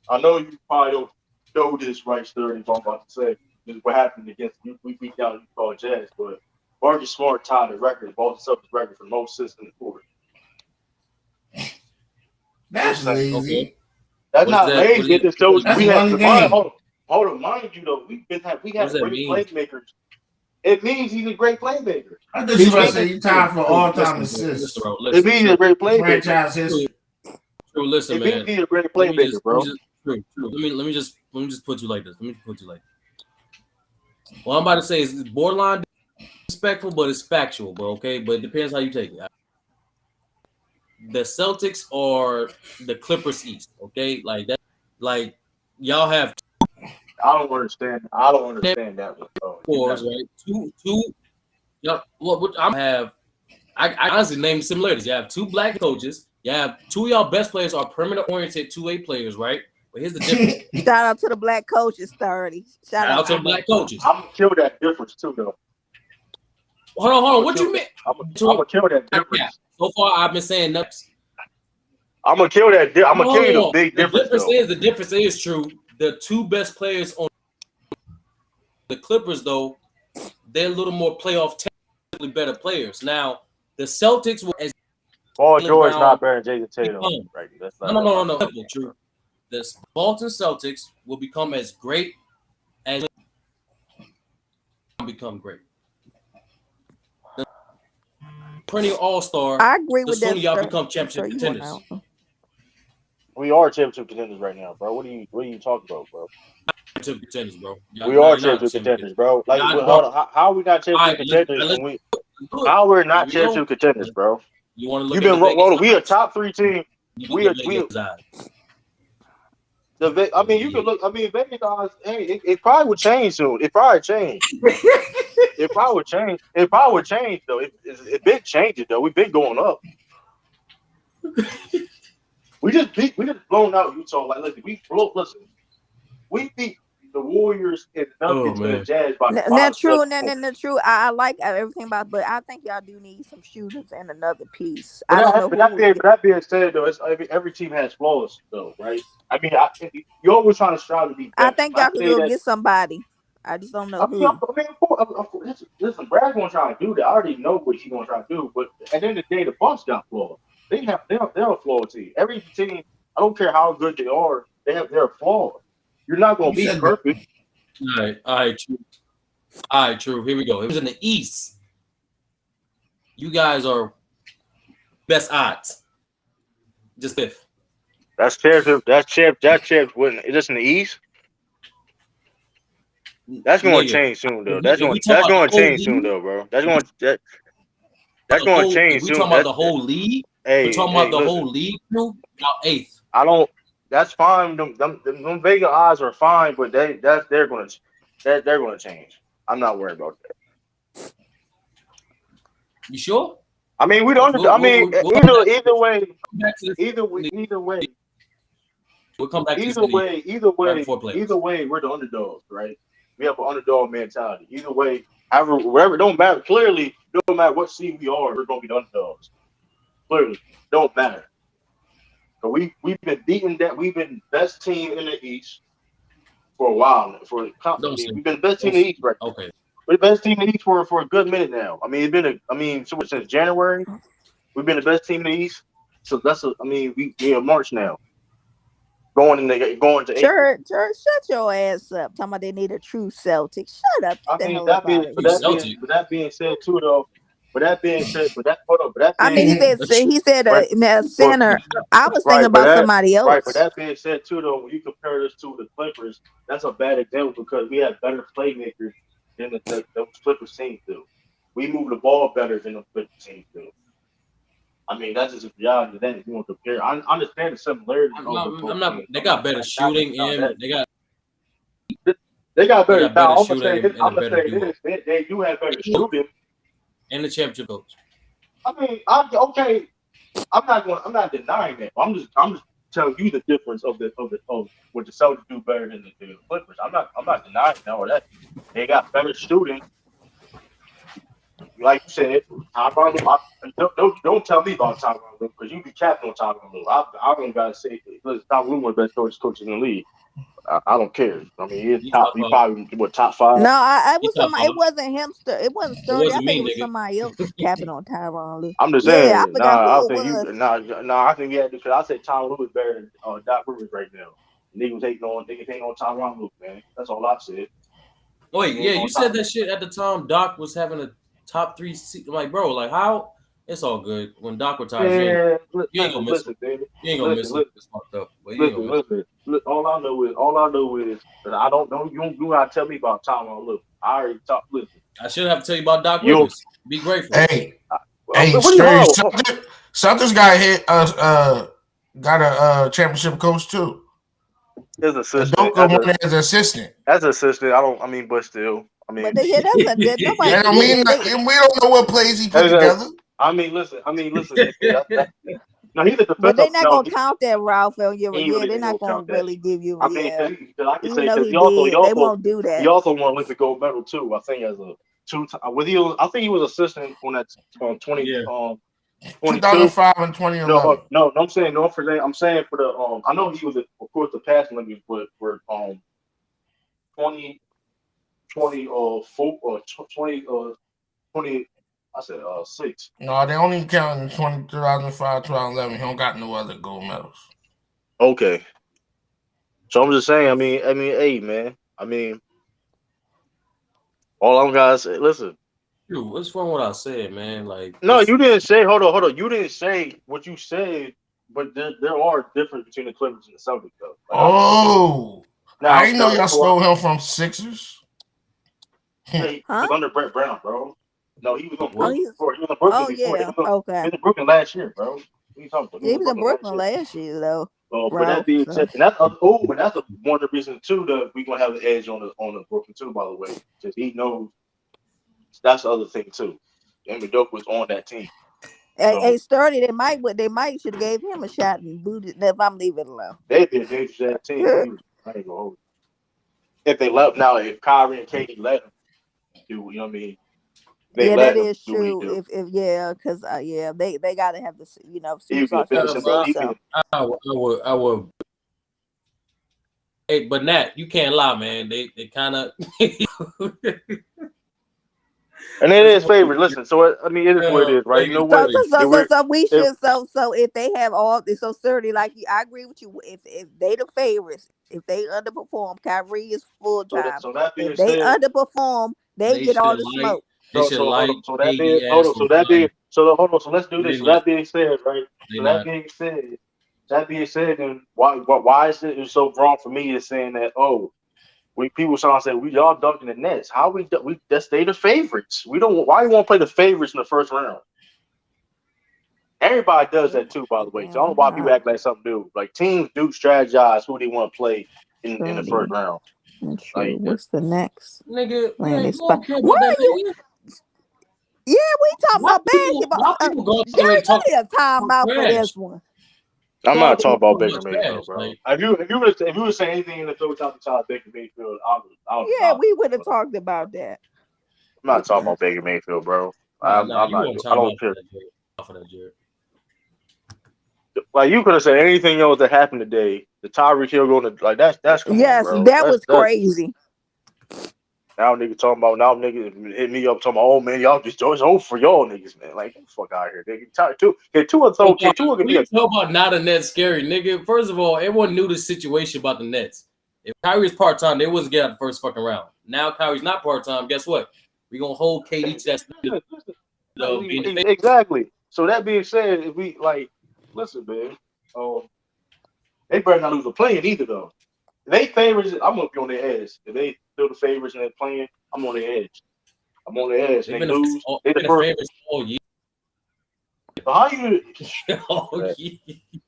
I know you probably don't know this right, Sturdy. But I'm about to say this is what happened against you. We beat down Utah Jazz, but Marcus Smart tied the record, Boston Celtics record for most assists in the quarter. That's lazy. Okay. That's What not is that? What lazy. is It shows That's we have one to game. hold on, mind you though, we had What does that great mean? playmakers. It means he's a great playmaker. I thought you were about to say you tied for all-time Listen, assists. bro. It Listen, means he's a great playmaker. Franchise history. True, listen, It means man. he's a great Let me playmaker, just, bro. true. Let me just put you like this. What I'm about to say is borderline disrespectful, but it's factual, bro. Okay, but it depends how you take it. The Celtics are the Clippers East. Okay, like that. Like y'all have I don't understand that one, bro. scores, right? Two. Yep. What I have. I honestly name similarities. You have two black coaches. You have two of y'all best players are perimeter-oriented two-way players, right? But here's the difference. Shout out to the black coaches, 30. Shout out to the black coaches. I'm gonna kill that difference too, though. Hold on. What you mean? I'm gonna kill that difference. So far, I've been saying nuts. I'm gonna kill that. I'm gonna kill you the big difference. The difference is true. The two best players on the Clippers, though, they're a little more playoff technically better players. Now, the Celtics were as Paul George not better than Jason Tatum. Right? That's no. True. The Boston Celtics will become as great as become great. The perennial all-star. I agree with that. The sooner y'all become championship contenders. We are championship contenders right now, bro. What are you talking about, bro? Championship contenders, bro. We are championship contenders, bro. Like, hold on. How are we not championship contenders? How we're not championship contenders, bro? You want to look at the we a top 3 team. We I mean, you can look. I mean, Vegas odds. Hey, it probably would change soon. It probably changed. It probably would change. It probably would change though. It been changing though. We've been going up. We just blown out Utah. Like, listen, we beat the Warriors and dumped into the Jazz by That's true. That's true. I like everything about, but I think y'all do need some shooters and another piece. I don't know. But that being said, though, it's every team has flaws, though, right? I mean, you're always trying to strive to be better. I think y'all can go get somebody. I just don't know who. Listen, Brad's gonna try to do that. I already know what he's gonna try to do. But at the end of the day, the Bucks got flaws. They're a flawed team. Every team, I don't care how good they are, they're flawed. You're not gonna be perfect. All right, true. Here we go. It was in the East. You guys are best odds. Just fifth. That's champs winning. Is this in the East? That's going to change soon, though. That's going to change soon, though, bro. That's going to change soon. We talking about the whole league. We're talking about the whole league. Y'all eighth. I don't. That's fine. Them Vega odds are fine, but they're going to change. I'm not worried about that. You sure? I mean, we don't. Either way. We'll come back. Either way, we're the underdogs, right? We have an underdog mentality. Either way, whatever, don't matter. Clearly, don't matter what seed we are, we're gonna be the underdogs. Clearly, don't matter. So we've been beating that. We've been best team in the East for a while now. We've been the best team in the East, right? Okay. We're the best team in the East for a good minute now. I mean, since January, we've been the best team in the East. So we in March now. Going to Church, shut your ass up. Talking about they need a true Celtic. Shut up. But that being said, too, though. I mean, he said a center. I was thinking about somebody else. Right, but that being said, too, though, when you compare this to the Clippers, that's a bad example because we have better playmakers than the Clippers team do. We move the ball better than the Clippers team do. I mean, that's just a reality. Then if you want to compare, I understand the similarities. They got better shooting, and they got better. I'm gonna say this. They do have better shooting. and the championship coach. I mean, okay. I'm not denying that. I'm just telling you the difference of what the Celtics do better than the Clippers. I'm not denying that. They got better students, like you said. Tyronn Lue. Don't tell me about Tyronn Lue because you be capping on Tyronn Lue. I don't gotta say listen, Tyronn Lue one of the best coaches in the league. I don't care. I mean, he's top. He probably top 5. No, I was somebody. It wasn't him. It wasn't Sturdy. I think it was nigga. somebody else capping on Tyronn Lue. I'm just saying. Yeah, I forgot I who think it was. I think because I said Tyronn Lue is better than Doc Rivers right now. Niggas hating on Tyronn Lue, man. That's all I said. Wait, yeah, you said that shit at the time. Doc was having a top 3 seat. Like, bro, like how? It's all good. When Doc retires, you ain't gonna miss him. You ain't gonna miss him. It's fucked up. But you ain't gonna miss him. Look, all I know is that I don't know. You gotta tell me about Tyronn Lue. I already talked. Listen, I should have to tell you about Doc Rivers. Be grateful. Hey, Celtics got a championship coach too. His assistant. As an assistant. As an assistant, but still. I mean, but nobody. I mean, we don't know what plays he put together. I mean, listen. No, he's a defensive. But they're not gonna count that, Ralph. They're really not gonna really give you. I mean, I can say he they won't do that. He also won Olympic gold medal too. I think as a 2-time. I think he was assistant on that 2005 and 2011. No, I'm saying no for that. I'm saying for the I know he was of course the past Olympics, but for 20 I said 6. No, they only count in 2005, 2011. He don't got no other gold medals. Okay. So I'm just saying, I mean, hey man. I mean, all I'm gonna say, listen. Dude, what's wrong with what I said, man? Like, no, you didn't say. Hold on. You didn't say what you said, but there are differences between the Clippers and the Celtics, though. Like, I didn't know y'all stole him from Sixers. He was under Brett Brown, bro. No, he was on Brooklyn. He was in Brooklyn. Oh yeah, okay. He was in Brooklyn last year, bro. He was in Brooklyn last year, though. But that being said, and that's one of the reasons too that we're gonna have the edge on the Brooklyn too. By the way, because he knows that's the other thing too. Emmy Doak was on that team. Hey, Sturdy, they might should have gave him a shot and booted. If I'm leaving it alone, they did that team. I ain't gonna hold it. If they left now, if Kyrie and Katie let him do, you know what I mean? That is true. Because they gotta have the I would. Hey, but Nat, you can't lie, man. They kind of. And it is favorite. Listen, so I mean, it is what it is, right? You know what? So if they have all this, so Sturdy, like I agree with you. If they the favorites, if they underperform, Kyrie is full time. If they underperform, they get all the smoke. So let's do this. So that being said, right? That being said, then why is it so wrong for me is saying that when people trying to say we y'all dunking the Nets, how we that's they the favorites. We don't. Why you want to play the favorites in the first round? Everybody does that too, by the way. So I don't know why people act like something new. Like teams do strategize who they want to play in the first round. Like, what's the next? Nigga, why are you? Yeah, we talking about basketball. Jerry, give me a timeout for this one. I'm not talking about Baker Mayfield, bro. If you were saying anything in the field top of Baker Mayfield, we would have talked about that. I'm not talking about Baker Mayfield, bro. I don't care. Like you could have said anything else that happened today. The Tyreek Hill going to like that's yes, on, bro. That was crazy. Now niggas hit me up talking about, oh man, y'all just it's over for y'all niggas, man. Like get the fuck out of here, nigga. Tua could be talk about not a Nets scary, nigga. First of all, everyone knew the situation about the Nets. If Kyrie's part time, they wasn't get out the first fucking round. Now Kyrie's not part time. Guess what? We gonna hold KD to that. Exactly. So that being said, if we listen, man, they better not lose a playing either though. If they favorites, I'm gonna be on their edge. If they still the favorites and they're playing, I'm on their edge. I'm on their edge. They lose. They the first all year. So how you?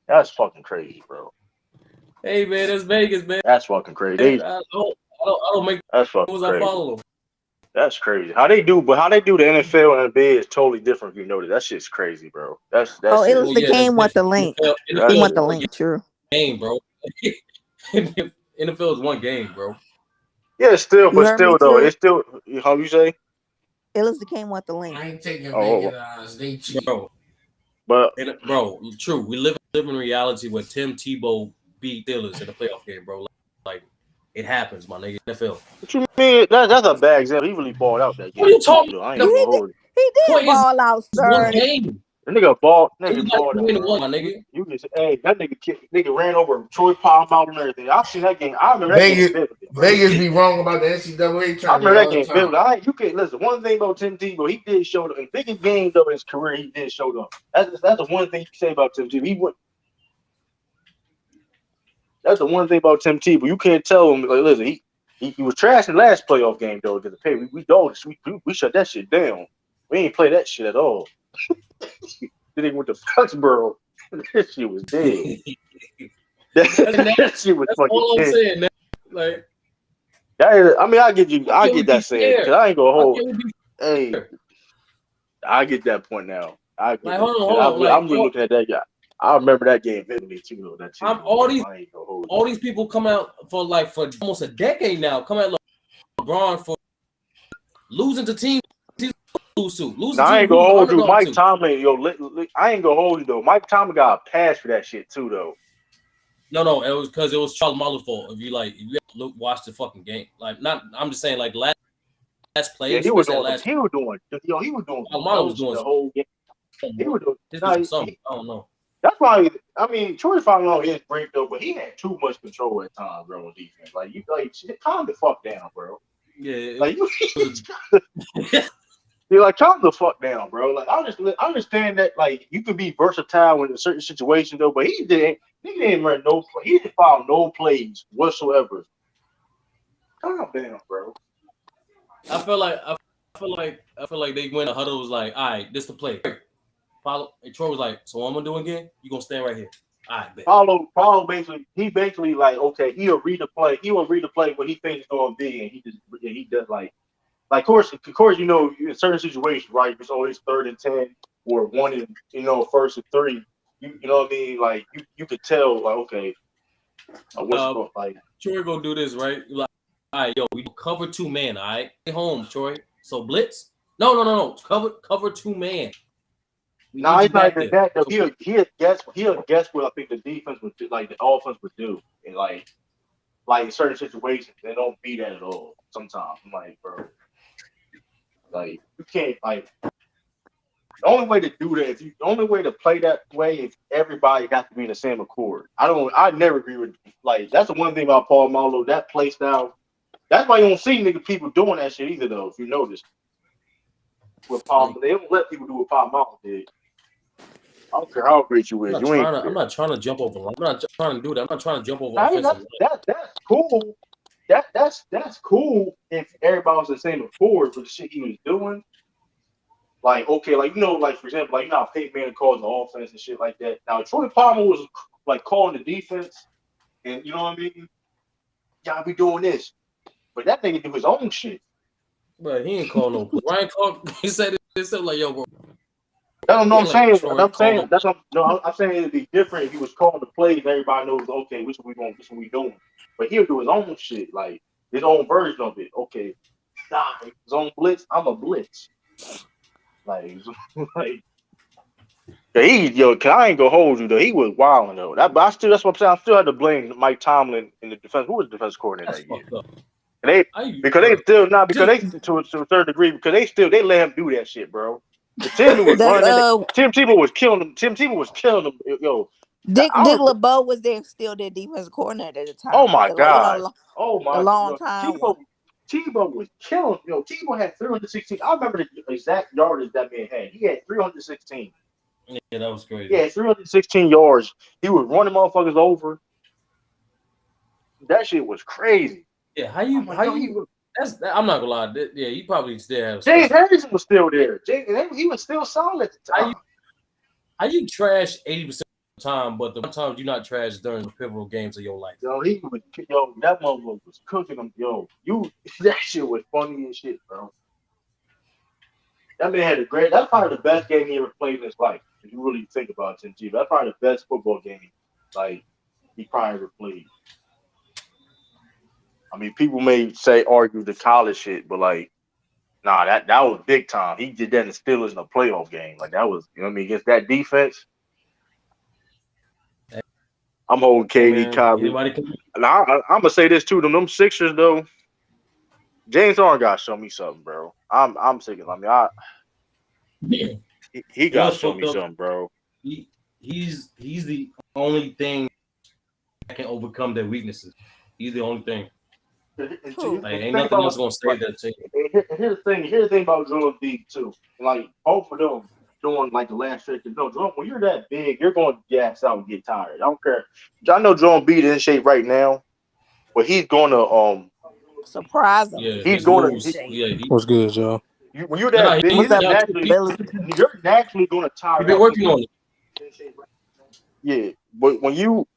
That's fucking crazy, bro. Hey man, that's Vegas, man. That's fucking crazy. I don't make that's fucking crazy. I follow them. That's crazy. How they do the NFL and the NBA is totally different. If you notice, that shit's crazy, bro. That's Oh, shit. Illis the King want the link. He That's want the shit. link. True. Game, bro. NFL is one game, bro. Yeah, still, You but heard me, still though, True? it's still. How you say? Illis the King want the link. I ain't taking Oh, Vegas. They cheat. Bro. But Bro, true. We live in reality where Tim Tebow beat Steelers in a playoff game, bro. Like it happens, my nigga. NFL. what you mean? That's a bad example. He really balled out that game. What are you talking I ain't about? gonna hold it. He did Point is ball out, one sir. game. The nigga balled Everybody out, win bro. one, my nigga. You can say, hey, that nigga ran over Troy Palm out and everything. I seen that game. I remember that game vividly, bro. Vegas be wrong about the NCAA tournament. I remember that game vividly. You can listen. One thing about Tim Tebow, he did show up in biggest games of his career. He did show up. That's the one thing you can say about Tim Tebow. He went. That's the one thing about Tim Tebow. You can't tell him like, listen, he was trash in the last playoff game though. Because we shut that shit down. We ain't play that shit at all. Then he went to Foxborough. That shit was dead. that shit was That's fucking all I'm dead. saying, man. Like, I get that saying because I ain't gonna hold. Hey, I get that point now. I get like, that. hold on. Like, I'm really looking at that guy. I remember that game vividly too, though. That team. All these people come out for almost a decade now. Come at LeBron for losing to teams. I ain't gonna hold you, Mike Tomlin. I ain't gonna hold you though. Mike Tomlin got a pass for that shit too, though. No, it was because it was Charles Muller's fault. If you watch the fucking game, like I'm just saying, like last play. Yeah, he was doing. He was doing the whole game. He was doing something. I don't know. That's why Troy Polamalu is great though, but he had too much control at times, bro, on defense. Calm the fuck down, bro. Yeah. You're like, calm the fuck down, bro. Like, I understand that, like, you can be versatile in a certain situation, though, but he didn't run no play. He didn't follow no plays whatsoever. Calm down, bro. I feel like they went. The huddle was like, all right, this the play. Follow. And Troy was like, so what I'm gonna do again? You gonna stand right here. All right, bet. Paulo basically like, okay, he'll read the play. He will read the play what he thinks it's gonna be, and he does like. Like, of course, in certain situations, right? It's always 3rd and 10 or 1 and 1st and 3. You know what I mean? Like, you could tell, like, okay, what's like. Troy gonna do this, right? Like, all right, we cover 2 man, all right? Stay home, Troy. So blitz? No. Cover 2 man. No, he's not even that though. He'll guess what I think the defense would do, like the offense would do, and like in certain situations, they don't be that at all. Sometimes I'm like, bro. Like, you can't, like, the only way to do that, the only way to play that way is everybody got to be in the same accord. I never agree with, like, that's the one thing about Paul Marlowe, that play style. That's why you don't see people doing that shit either, though, if you notice. With Paul, they don't let people do what Paul Marlowe did. I don't care how great you is. I'm not trying to jump over. I'm not trying to do that. I'm not trying to jump over. That's cool. That's cool if everybody was the same accord for the shit he was doing. Like, okay, like, like, for example, like, how Peyton Manning calls the offense and shit like that. Now, Troy Palmer was, like, calling the defense, and you know what I mean? Y'all be doing this. But that nigga do his own shit. But he ain't call no. Ryan Clark, he said it like, yo, bro. That's what I'm saying. I'm saying it'd be different if he was calling the plays. Everybody knows, okay, which one we doing. But he'll do his own shit, like his own version of it. Okay, his own blitz. I'm a blitz. Like I ain't gonna hold you though. He was wilding though. That's what I'm saying. I still had to blame Mike Tomlin in the defense. Who was the defense coordinator that year? Because they to a certain degree because they let him do that shit, bro. Tim was running. Tim Tebow was killing him. Yo, Dick LeBeau was still their defensive coordinator at the time. Oh my god! A long time. Tebow was killing. Tebow had 316. I remember the exact yardage that man had. He had 316. Yeah, that was crazy. He had 316 yards. He was running motherfuckers over. That shit was crazy. Yeah, how you? I'm not gonna lie. Yeah, you probably still have. James Harrison was still there. He was still solid at the time. How you trash 80% of the time, but the one time you not trash during the pivotal games of your life? That motherfucker was cooking him. That shit was funny as shit, bro. That man had a great. That's probably the best game he ever played in his life. If you really think about it, Tim, that's probably the best football game like he probably ever played. I mean, people may say argue the college shit, but like, nah, that was big time. He did that in the Steelers in a playoff game. Like that was, you know what I mean, against that defense. I'm holding KD, Kyrie. Now, I'm gonna say this too. Them Sixers though, James Harden got to show me something, bro. I'm sick of. I mean, he got to show me something, bro. He's the only thing that can overcome their weaknesses. He's the only thing. Like, ain't nothing else gonna save that team. Here's the thing about Joel Embiid too. Like both of them doing like the last stretch. No, Joel, when you're that big, you're going to gas out and get tired. I don't care. I know Joel Embiid is in shape right now, but he's going to surprise him. Yeah, he's going to. What's good, y'all? When you're that big, you're naturally going to tire. You've been working on it. Yeah, but when you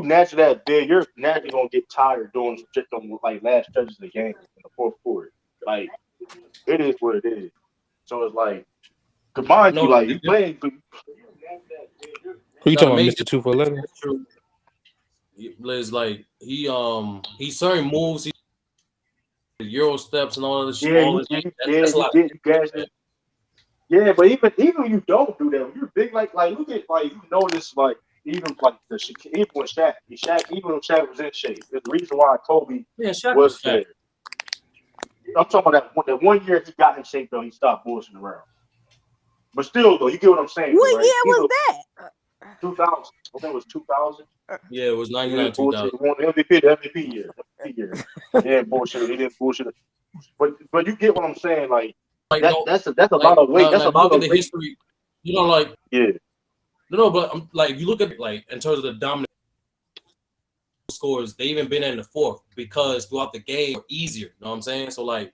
naturally that big, you're naturally gonna get tired doing shit on like last stretches of the game in the fourth quarter. Like it is what it is. So it's like, combined, you like you playing. Who you talking about, Mr. 2 for 11? It's like he certain moves, Euro steps and all of this. That's a lot. Yeah, but even you don't do that. When you're big, like look at like you notice like even like even when Shaq was in shape. There's the reason why Kobe was there. I'm talking about that 1 year he got in shape though. He stopped bullshitting around. But still though, you get what I'm saying. What right? year was that? 2000. I think it was 2000. Yeah, it was 99, 2000. He won the MVP year. Yeah, bullshit. He didn't bullshit. But you get what I'm saying, like. That's a lot of weight. That's a lot of weight. History, you know, like no, but like if you look at like in terms of the dominant scores, they even been in the fourth because throughout the game easier. You know what I'm saying? So like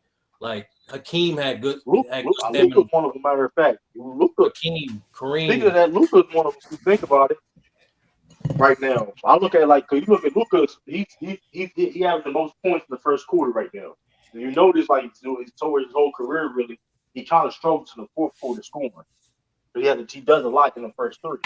Hakeem had good. Luka's one of them. Matter of fact, Hakeem, Kareem. Speaking of that, Luka's one of them. You think about it right now. I look at like, cause you look at Luka's. He has the most points in the first quarter right now. And you notice, like, towards his whole career, really, he kind of struggles in the fourth quarter scoring. But he does a lot in the first three.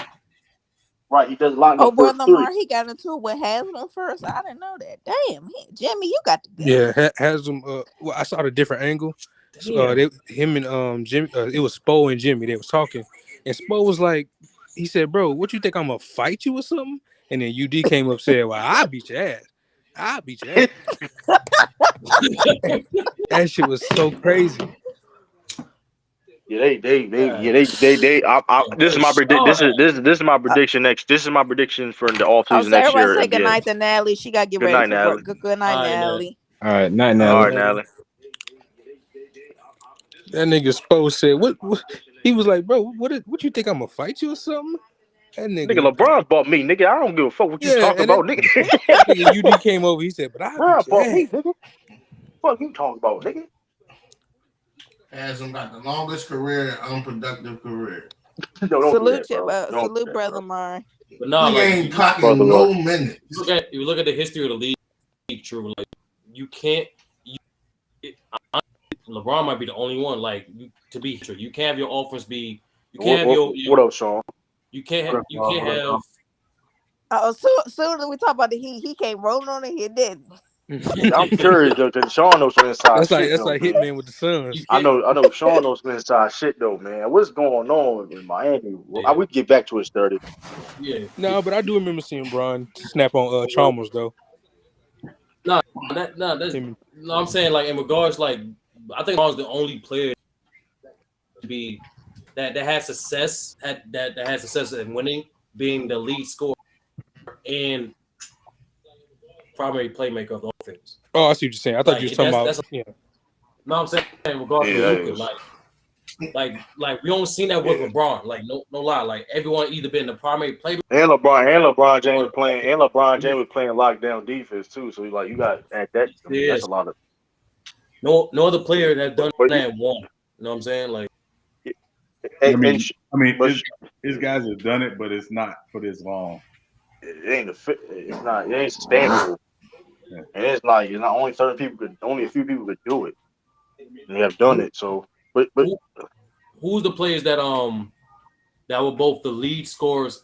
Right, he does a lot in the first three. Lamar, he got into it with Haslam first. I didn't know that. Damn, Jimmy, you got to go. Yeah, Haslam. Well, I saw the different angle. So, him and Jimmy. It was Spo and Jimmy. They was talking, and Spo was like, he said, "Bro, what you think I'm gonna fight you or something?" And then UD came up and said, "Well, I'll beat your ass. I'll beat your ass." That shit was so crazy. Yeah, this is my prediction. This is my prediction next. This is my prediction for the offseason next year. Everybody say good night to Natalie. She got to get ready for work. Good night, Natalie. All right, night, Natalie. All right, Natalie. That nigga Spo said, "What?" He was like, "Bro, what you think I'm gonna fight you or something?" That nigga LeBron bought me, nigga. I don't give a fuck what you talking about, nigga. Nigga UD came over. He said, "But I bought me, nigga. What you talking about, nigga?" Hasn't got the longest career and unproductive career. Salute brother Lamar. But no, he ain't clocking no minutes. If you look at the history of the league, true. Like you can't. LeBron might be the only one. Like to be true, you can't have your offense be. You can't have your. What up, Sean? You can't have. Soon as we talk about the Heat, he came rolling on it. He didn't. I'm curious though, because Sean knows some inside shit. That's like Hitman with the Suns. I know Sean knows some inside shit though, man. What's going on in Miami? I would get back to his 30. Yeah. No, but I do remember seeing Bron snap on Chalmers though. I'm saying like in regards, like I think Bron's the only player to be that has success that has success in winning, being the lead scorer and primary playmaker of the offense. Oh, I see what you're saying. I thought you were talking about. No, I'm saying in regards to Luka, like we only seen that with LeBron. Like no lie, like everyone either been the primary playmaker and LeBron James was playing lockdown defense too. So like you got at that. That's a lot of. No other player that done that won. You know what I'm saying? Like. His guys have done it, but it's not for this long. It ain't It ain't sustainable. And it's not only certain people only a few people could do it. And they have done it. So But who's the players that were both the lead scorers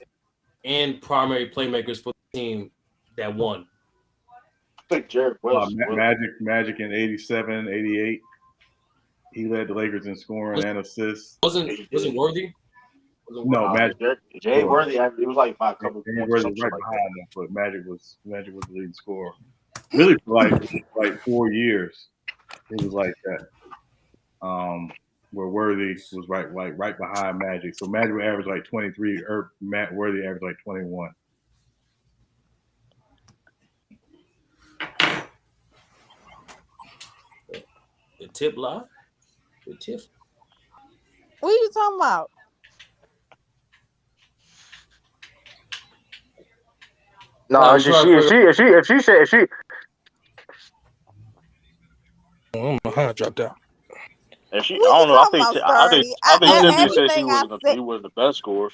and primary playmakers for the team that won? I think Jared West. Magic in 87, 88. He led the Lakers in scoring and assists. Wasn't Worthy? No, Magic. Jay Worthy. It was like by a couple James points. Worthy was right behind him, but Magic was the leading scorer. Really, for like 4 years, it was like that. Where Worthy was right behind Magic. So Magic would average like 23, or Matt Worthy averaged like 21. The tip lie? The tip? What are you talking about? No, if she said I don't know how I dropped out. if she, I What don't you know. I talking think about, I Sturdy? think Tiffany said Everything I said. he wasn't the best scorer.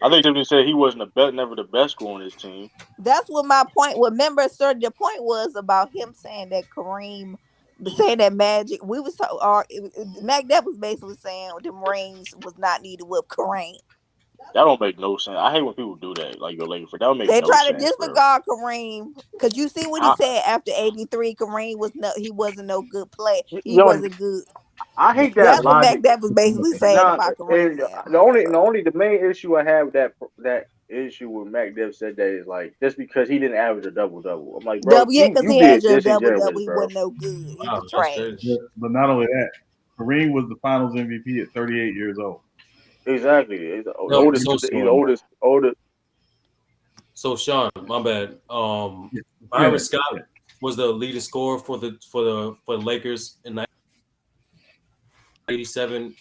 I think Tiffany said he wasn't never the best scorer on his team. That's what my point. Remember, Sturdy, the point was about him saying that Kareem, saying that Magic. We was Mac. That was basically saying them rings was not needed with Kareem. That don't make no sense. I hate when people do that. Like your Lakers, that don't make They no try sense. to disregard Kareem because you see what he said after '83. Kareem wasn't no good play. He wasn't good. I hate that That's what logic. Mac Def was basically saying about Kareem. The main issue I have with that issue with Mac Def said that is like just because he didn't average a double-double. I'm like, bro, because he did had a disingenuous, double. He bro. wasn't no good. He was trash. But not only that, Kareem was the Finals MVP at 38 years old. Exactly. He's the oldest. So Sean, my bad. Byron Scott was the leading scorer for the Lakers in 87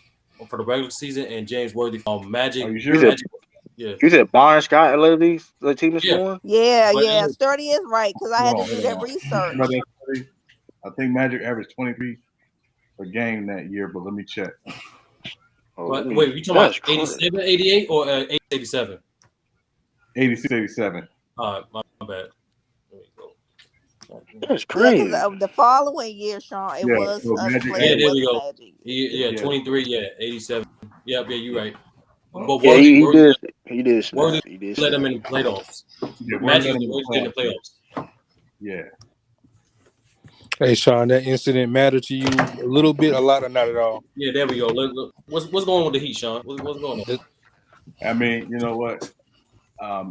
for the regular season, and James Worthy Magic. Are you sure? Yeah. You said Byron Scott led the team is scoring? Yeah. Sturdy is right because I had to do that research. I think Magic averaged 23 a game that year, but let me check. Wait, you talking about 87, 88 or 87? 86, 87. All right, my bad. There we go. That's crazy. Yeah, the following year, Sean, it was Magic. Yeah, there we go. Magic. 23, 87. Yeah, you're right. But Worthy, he did. Worthy let him in the playoffs. Magic in the playoffs. Yeah. Hey, Sean, that incident mattered to you a little bit, a lot, or not at all? Yeah, there we go. Look, what's going on with the Heat, Sean? What's going on? I mean, you know what?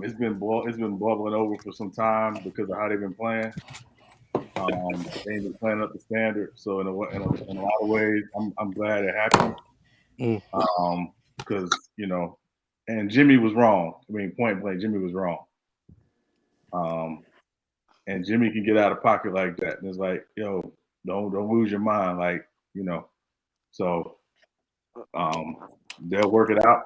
It's been bubbling over for some time because of how they've been playing. They ain't been playing up the standard. So in a lot of ways, I'm glad it happened. Because and Jimmy was wrong. I mean, point blank, Jimmy was wrong. And Jimmy can get out of pocket like that. And it's like, yo, don't lose your mind, like, So they'll work it out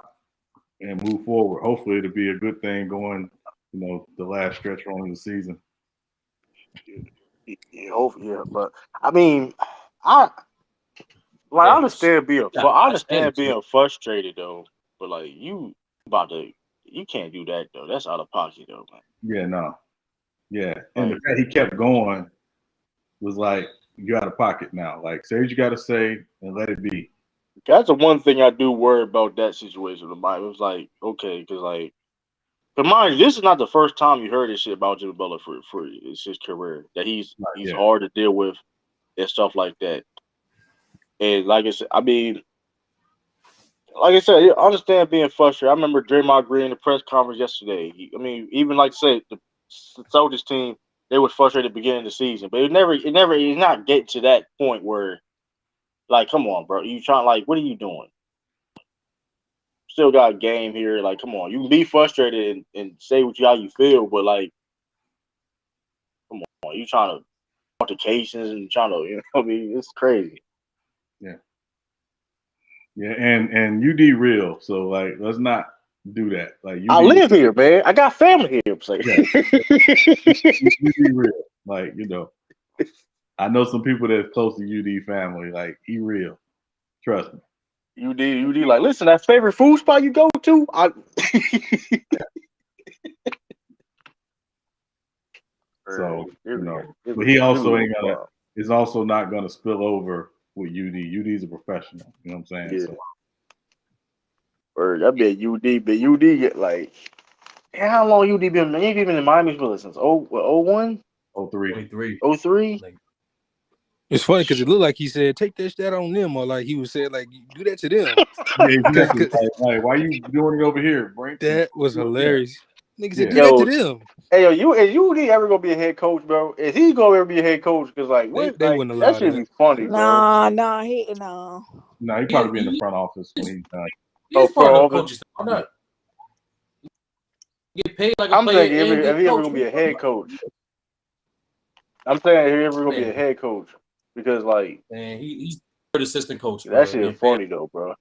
and move forward. Hopefully it'll be a good thing going, the last stretch run of the season. Yeah, but I mean, I understand being frustrated though, but like you can't do that though. That's out of pocket though, man. Yeah, no. Yeah. And the fact he kept going was like, you're out of pocket now. Like, say what you gotta say and let it be. That's the one thing I do worry about that situation with Mike. It was like, okay, because like, but mind you, this is not the first time you heard this shit about Jimmy Butler for his career. That he's hard to deal with and stuff like that. And like I said, I understand being frustrated. I remember Draymond Green in the press conference yesterday. Even like I said, the Celtics team, they were frustrated at the beginning of the season, but it's not getting to that point where, like, come on, bro, you trying, like, what are you doing? Still got a game here, like, come on, you can be frustrated and say how you feel, but like, come on, you trying to altercations and trying to, it's crazy. Yeah. Yeah, and UD real, so like, let's not do that. Like, I live here, man. I got family here. So. Yeah. UD real, like, I know some people that's close to UD family. Like, he real. Trust me. UD, like, listen, that favorite food spot you go to? So, but he also ain't gonna. It's also not gonna spill over with UD. UD's a professional. You know what I'm saying? Yeah. So Or that be a UD, but UD get like, how long UD been? Man, you been in Miami since 01? 03. 23. 03? Like, It's funny because it looked like he said, "Take that shit on them," or like he was saying, "Like do that to them." Yeah, Cause, exactly. Like, why you doing it over here, Brink? that was hilarious. Nigga said, Yeah. "Do that to Yo, them." hey, yo, is UD ever gonna be a head coach, bro? Is he gonna ever be a head coach? Because like, what, They like wouldn't that allow should that. be funny, bro. Nah, no. No, he probably be in the front office when he's done. he Oh, is part front of the office. coaching staff. Why not? Get paid like a I'm player thinking and if get he ever coached. gonna be a head coach. I'm saying if he ever gonna be a Man, head coach because like man, he's third assistant coach, that bro. shit is Get paid. funny though, bro.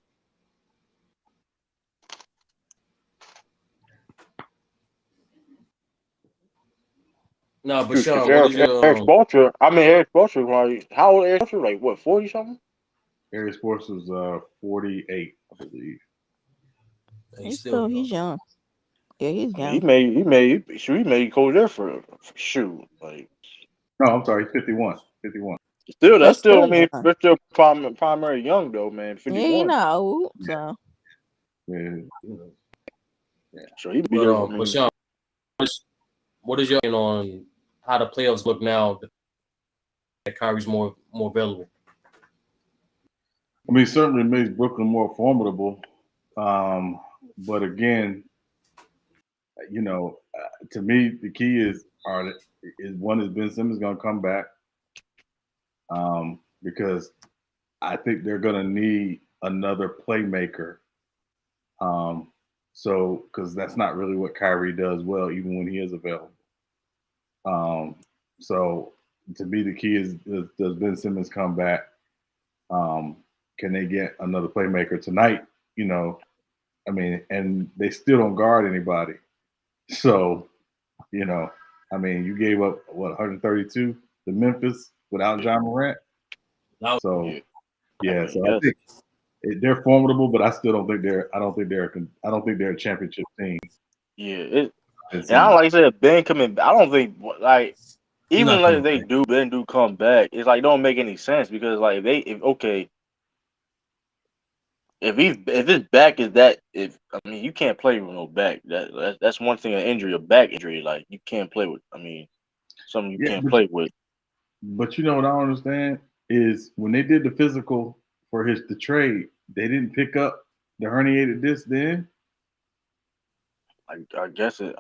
No, but Shoot, 'cause Sean, what is Eric your Spoelstra. I mean, Eric Spoelstra. Like, how old Eric Spoelstra? Like, what, 40 something? Area Sports was 48, I believe. he's still young. He's young. Yeah, he's I mean, young. he made coach there for shoot. Like, No, I'm sorry, 51. 51. still, That's that's still. I still mean, young. that's still primary young though, man. Yeah, he 51. not old. So Yeah. So he be there. I But mean, Sean, what is your opinion on how the playoffs look now that Kyrie's more available? I mean, certainly makes Brooklyn more formidable. But again, you know, to me, the key is one is Ben Simmons going to come back, because I think they're going to need another playmaker. So because that's not really what Kyrie does well, even when he is available. So to me, the key is does Ben Simmons come back? Can they get another playmaker tonight? You know, I mean, and they still don't guard anybody. So, you know, I mean, you gave up what 132 to Memphis without John Morant. So, yeah, so I think they're formidable, but I still don't think they're. I don't think they're a championship team. yeah. And I like I said, Ben coming. I don't think like even like if they do Ben do come back, it's like don't make any sense because like if his back is that I mean you can't play with no back. That's one thing, an injury, a back injury. Like you can't play with. I mean, something you can't play with. But you know what I don't understand is when they did the physical for the trade, they didn't pick up the herniated disc then. I guess it.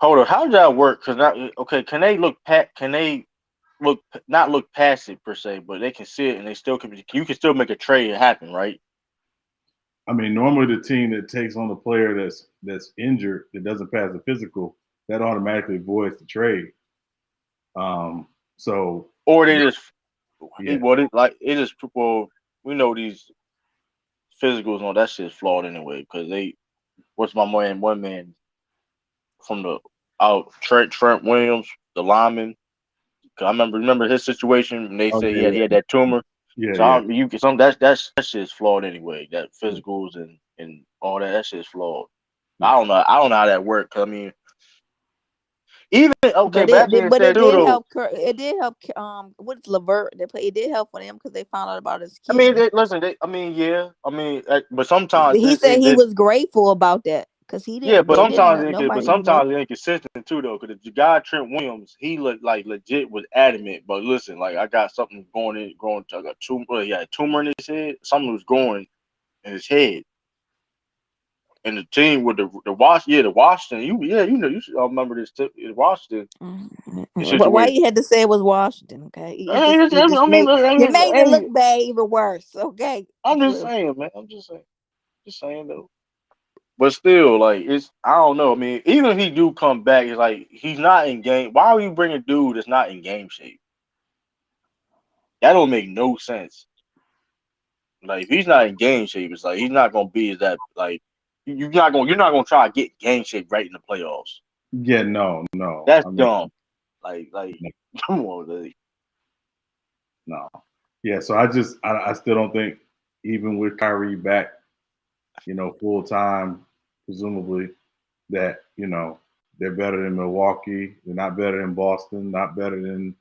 Hold on, how does that work? Because can they not look past it per se, but they can see it and they still can. You can still make a trade happen, right? I mean, normally the team that takes on a player that's injured that doesn't pass the physical, that automatically voids the trade. So or they just it just we know these physicals and all that shit's flawed anyway because what's my man one man from the Trent Williams, the lineman. I remember his situation when they said he had that tumor. Yeah, so that shit's flawed anyway. That physicals and all that shit's flawed. I don't know how that works. I mean, even okay, but it too did though. help. It did help. What's Levert? It did help for them because they found out about his I kidney. mean, listen. But sometimes he said he was grateful about that because he didn't. Yeah, but sometimes nobody it inconsistent too though. Because the guy Trent Williams, he legit was adamant. But listen, like I got something growing to like a tumor. He had a tumor in his head. Something was growing in his head. And the team with the Washington. You should remember this too. Washington. But why you had to say it was Washington? Okay, it made it look bad even worse. Okay, I'm just saying, man. Just saying though. But still, like I don't know. I mean, even if he do come back, it's like he's not in game. Why would you bring a dude that's not in game shape? That don't make no sense. Like if he's not in game shape, it's like he's not gonna be that like you're not gonna try to get game shape right in the playoffs. Yeah, no. That's dumb. Like come on, like. No. Yeah, so I still don't think even with Kyrie back, full time, presumably, that, they're better than Milwaukee. They're not better than Boston, not better than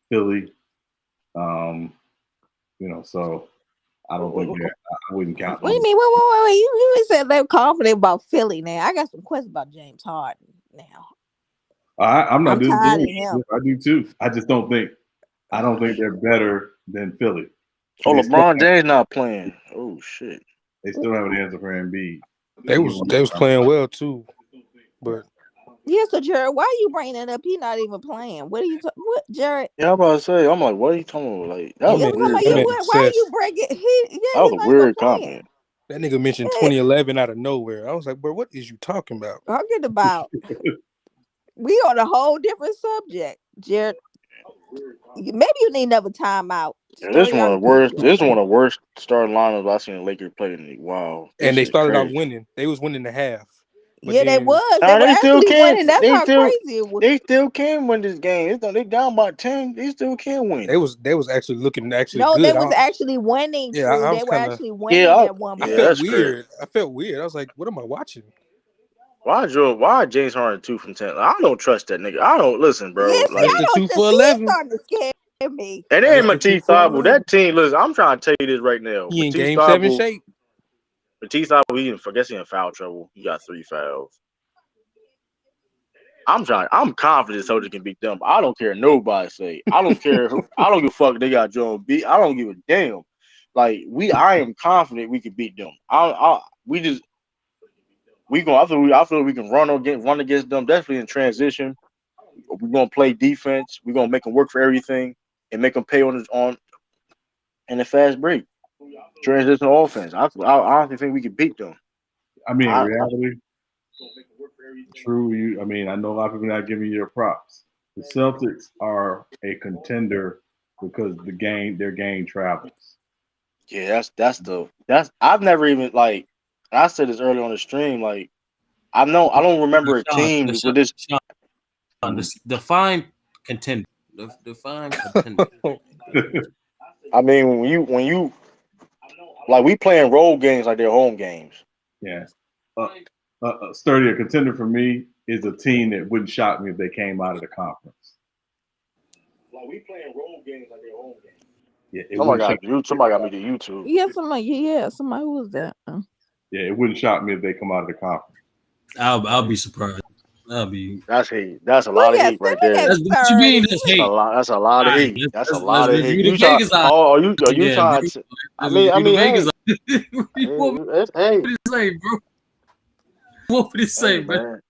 Philly. So I don't think I wouldn't count. What do you mean? Wait. You said they were confident about Philly. Now I got some questions about James Harden. Now I'm not tired of disagreeing. him. I do too. I don't think they're better than Philly. Oh, LeBron James not playing. Oh shit. They still have an answer for Embiid. They was playing well too, but yeah. So Jared, why are you bringing that up? He not even playing. What are you? What Jared? Yeah, I'm about to say. I'm like, what are you talking about? Like that was a weird. Why are you breaking? That was a weird comment. That nigga mentioned 2011 out of nowhere. I was like, bro, what is you talking about? Talking about? We on a whole different subject, Jared. Maybe you need another timeout. Yeah, this one of the worst starting lineups I've seen the Lakers play in. Wow. And they started off winning. They was winning the half. Yeah, they was. They were actually winning. That's how crazy it was. They still can win this game. They down by 10. They still can win. They was actually looking good. No, they was actually winning. Yeah, they were actually winning at one point. I felt weird. I felt weird. I was like, what am I watching? Why James Harden 2 from 10? I don't trust that nigga. I don't listen, bro. Yes, like the 2 for 11. Starting to scare me. And then Matisse Thybulle, that team. Listen, I'm trying to tell you this right now. He in game 7 shape. Matisse Thybulle, I guess he in foul trouble. He got 3 fouls. I'm confident Soldier can beat them. I don't care what nobody say. I don't care. I don't give a fuck. They got Joe beat. I don't give a damn. Like I am confident we can beat them. I feel we can run against them. Definitely in transition. We're gonna play defense. We're gonna make them work for everything and make them pay on in the fast break. Transition offense. I honestly think we can beat them. I mean, in reality, true. I know a lot of people not giving you their props. The Celtics are a contender because their game travels. Yeah, that's I've never even like. I said this early on the stream. Like I don't remember a team with this. Define contender. Define contender. I mean, when you like we playing road games like they're home games. Yeah. Sturdy, a contender for me is a team that wouldn't shock me if they came out of the conference. Like we playing road games like they're home games. Yeah, somebody got me to YouTube. Yeah, somebody who was that? Yeah, it wouldn't shock me if they come out of the conference. I'll be surprised. That's hate. That's a lot of hate right there. That's what you mean. That's hate. That's a lot of hate. That's a lot of hate. You trying? Are you trying? I mean, Vegas. Hey. What would it say, bro? What would it say, man?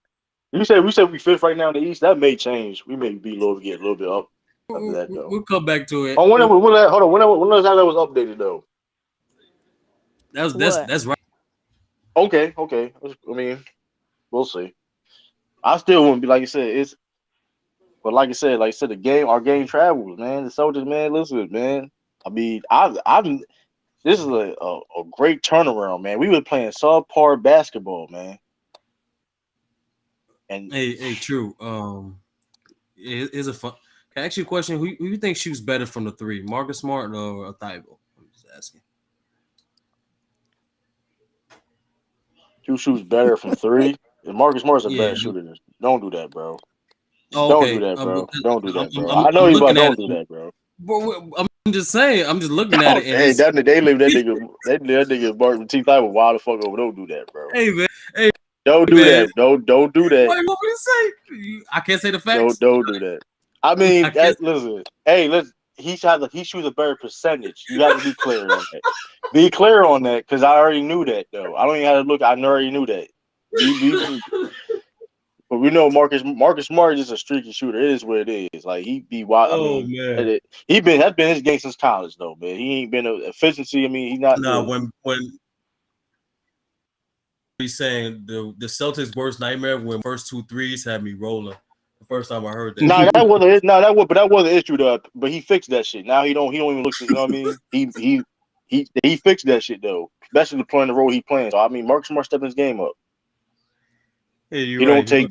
We said we fifth right now in the East. That may change. We may be low to get a little bit up. That, though. We'll come back to it. Oh, when was that was updated though? That's right. Okay. I mean, we'll see. I still wouldn't be like you said. But like I said, our game travels, man. The Soldiers, man. Listen, man. I mean, this is a great turnaround, man. We were playing subpar basketball, man. And hey, true. Is a fun. Can I ask you a question? Who you think shoots better from the 3, Marcus Smart or Thybulle? I'm just asking. Who shoots better from 3? Marcus Smart's a better shooter. Don't do that, bro. Oh, okay. Don't do that, bro. Don't do that, bro. I know you, but don't do that, bro. Bro, I'm just saying. I'm just looking at it. Hey, they leave that nigga. That nigga Martin T. Thybulle wild the fuck over. Don't do that, bro. Hey, man. Hey. Don't do that. Don't do that. Wait, what would you say? I can't say the facts. Don't do that. I mean, listen. Hey, he shoots a better percentage. You got to be clear on that. Be clear on that, because I already knew that, though. I don't even have to look. I already knew that. But we know Marcus Smart is just a streaky shooter. It is what it is. Like he be wild. Man, that's been his game since college, though, man. He ain't been efficiency. I mean, he's not. No, when he's saying the Celtics' worst nightmare when first 2 threes had me rolling. The first time I heard that. That was an issue though. But he fixed that shit. Now he don't even look. You know what I mean? He fixed that shit though, especially playing the role he playing. So I mean, Marcus Smart stepping his game up. Yeah, he don't take.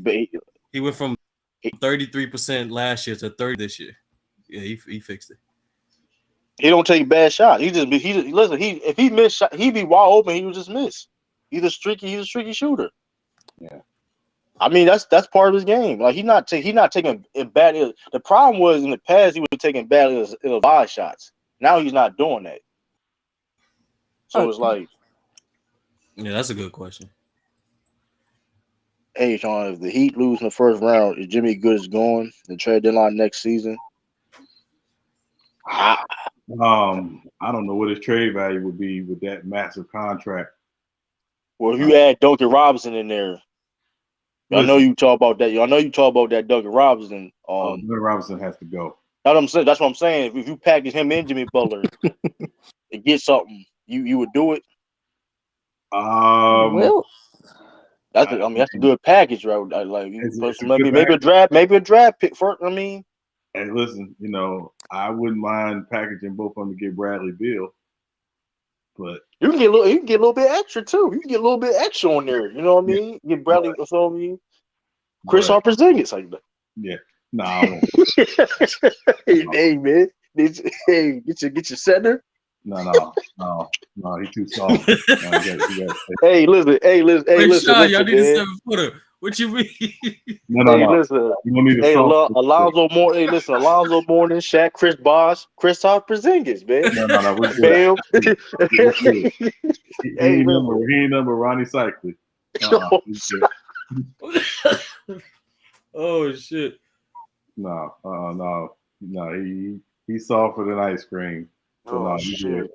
He went from 33% last year to 30% this year. Yeah, he fixed it. He don't take bad shots. Listen. If he missed shot, he be wide open. He would just miss. He's a streaky shooter. Yeah. I mean, that's part of his game. Like he's not taking it bad. The problem was in the past he was taking bad wide shots. Now he's not doing that. So it's like, yeah, that's a good question. hey, Sean, if the Heat lose in the first round, is Jimmy Good is going the trade deadline next season? I don't know what his trade value would be with that massive contract. Well, if you add Duncan Robinson in there, I know you talk about that. I know you talk about that Duncan Robinson. Duncan Robinson has to go. That's what I'm saying. If you package him and Jimmy Butler and get something, you would do it. Well, that's a good package, right? Like maybe a draft pick first. I mean, and listen, I wouldn't mind packaging both of them to get Bradley Beal, but you can get a little bit extra too. You can get a little bit extra on there. You know what I mean? Get Bradley, Chris Porzingis like that. Yeah, no, I won't. Hey man, hey, get your center. No, he's too soft. Hey, listen. Sean, y'all need a 7-footer. What you mean? No. Listen. Hey, Alonzo Moore. Hey, listen. Alonzo Mourning, Shaq, Chris Bosh, Kristaps Porzingis, man. No. He ain't number Ronnie Cycli. Oh shit. No. He's softer than ice cream. So shit.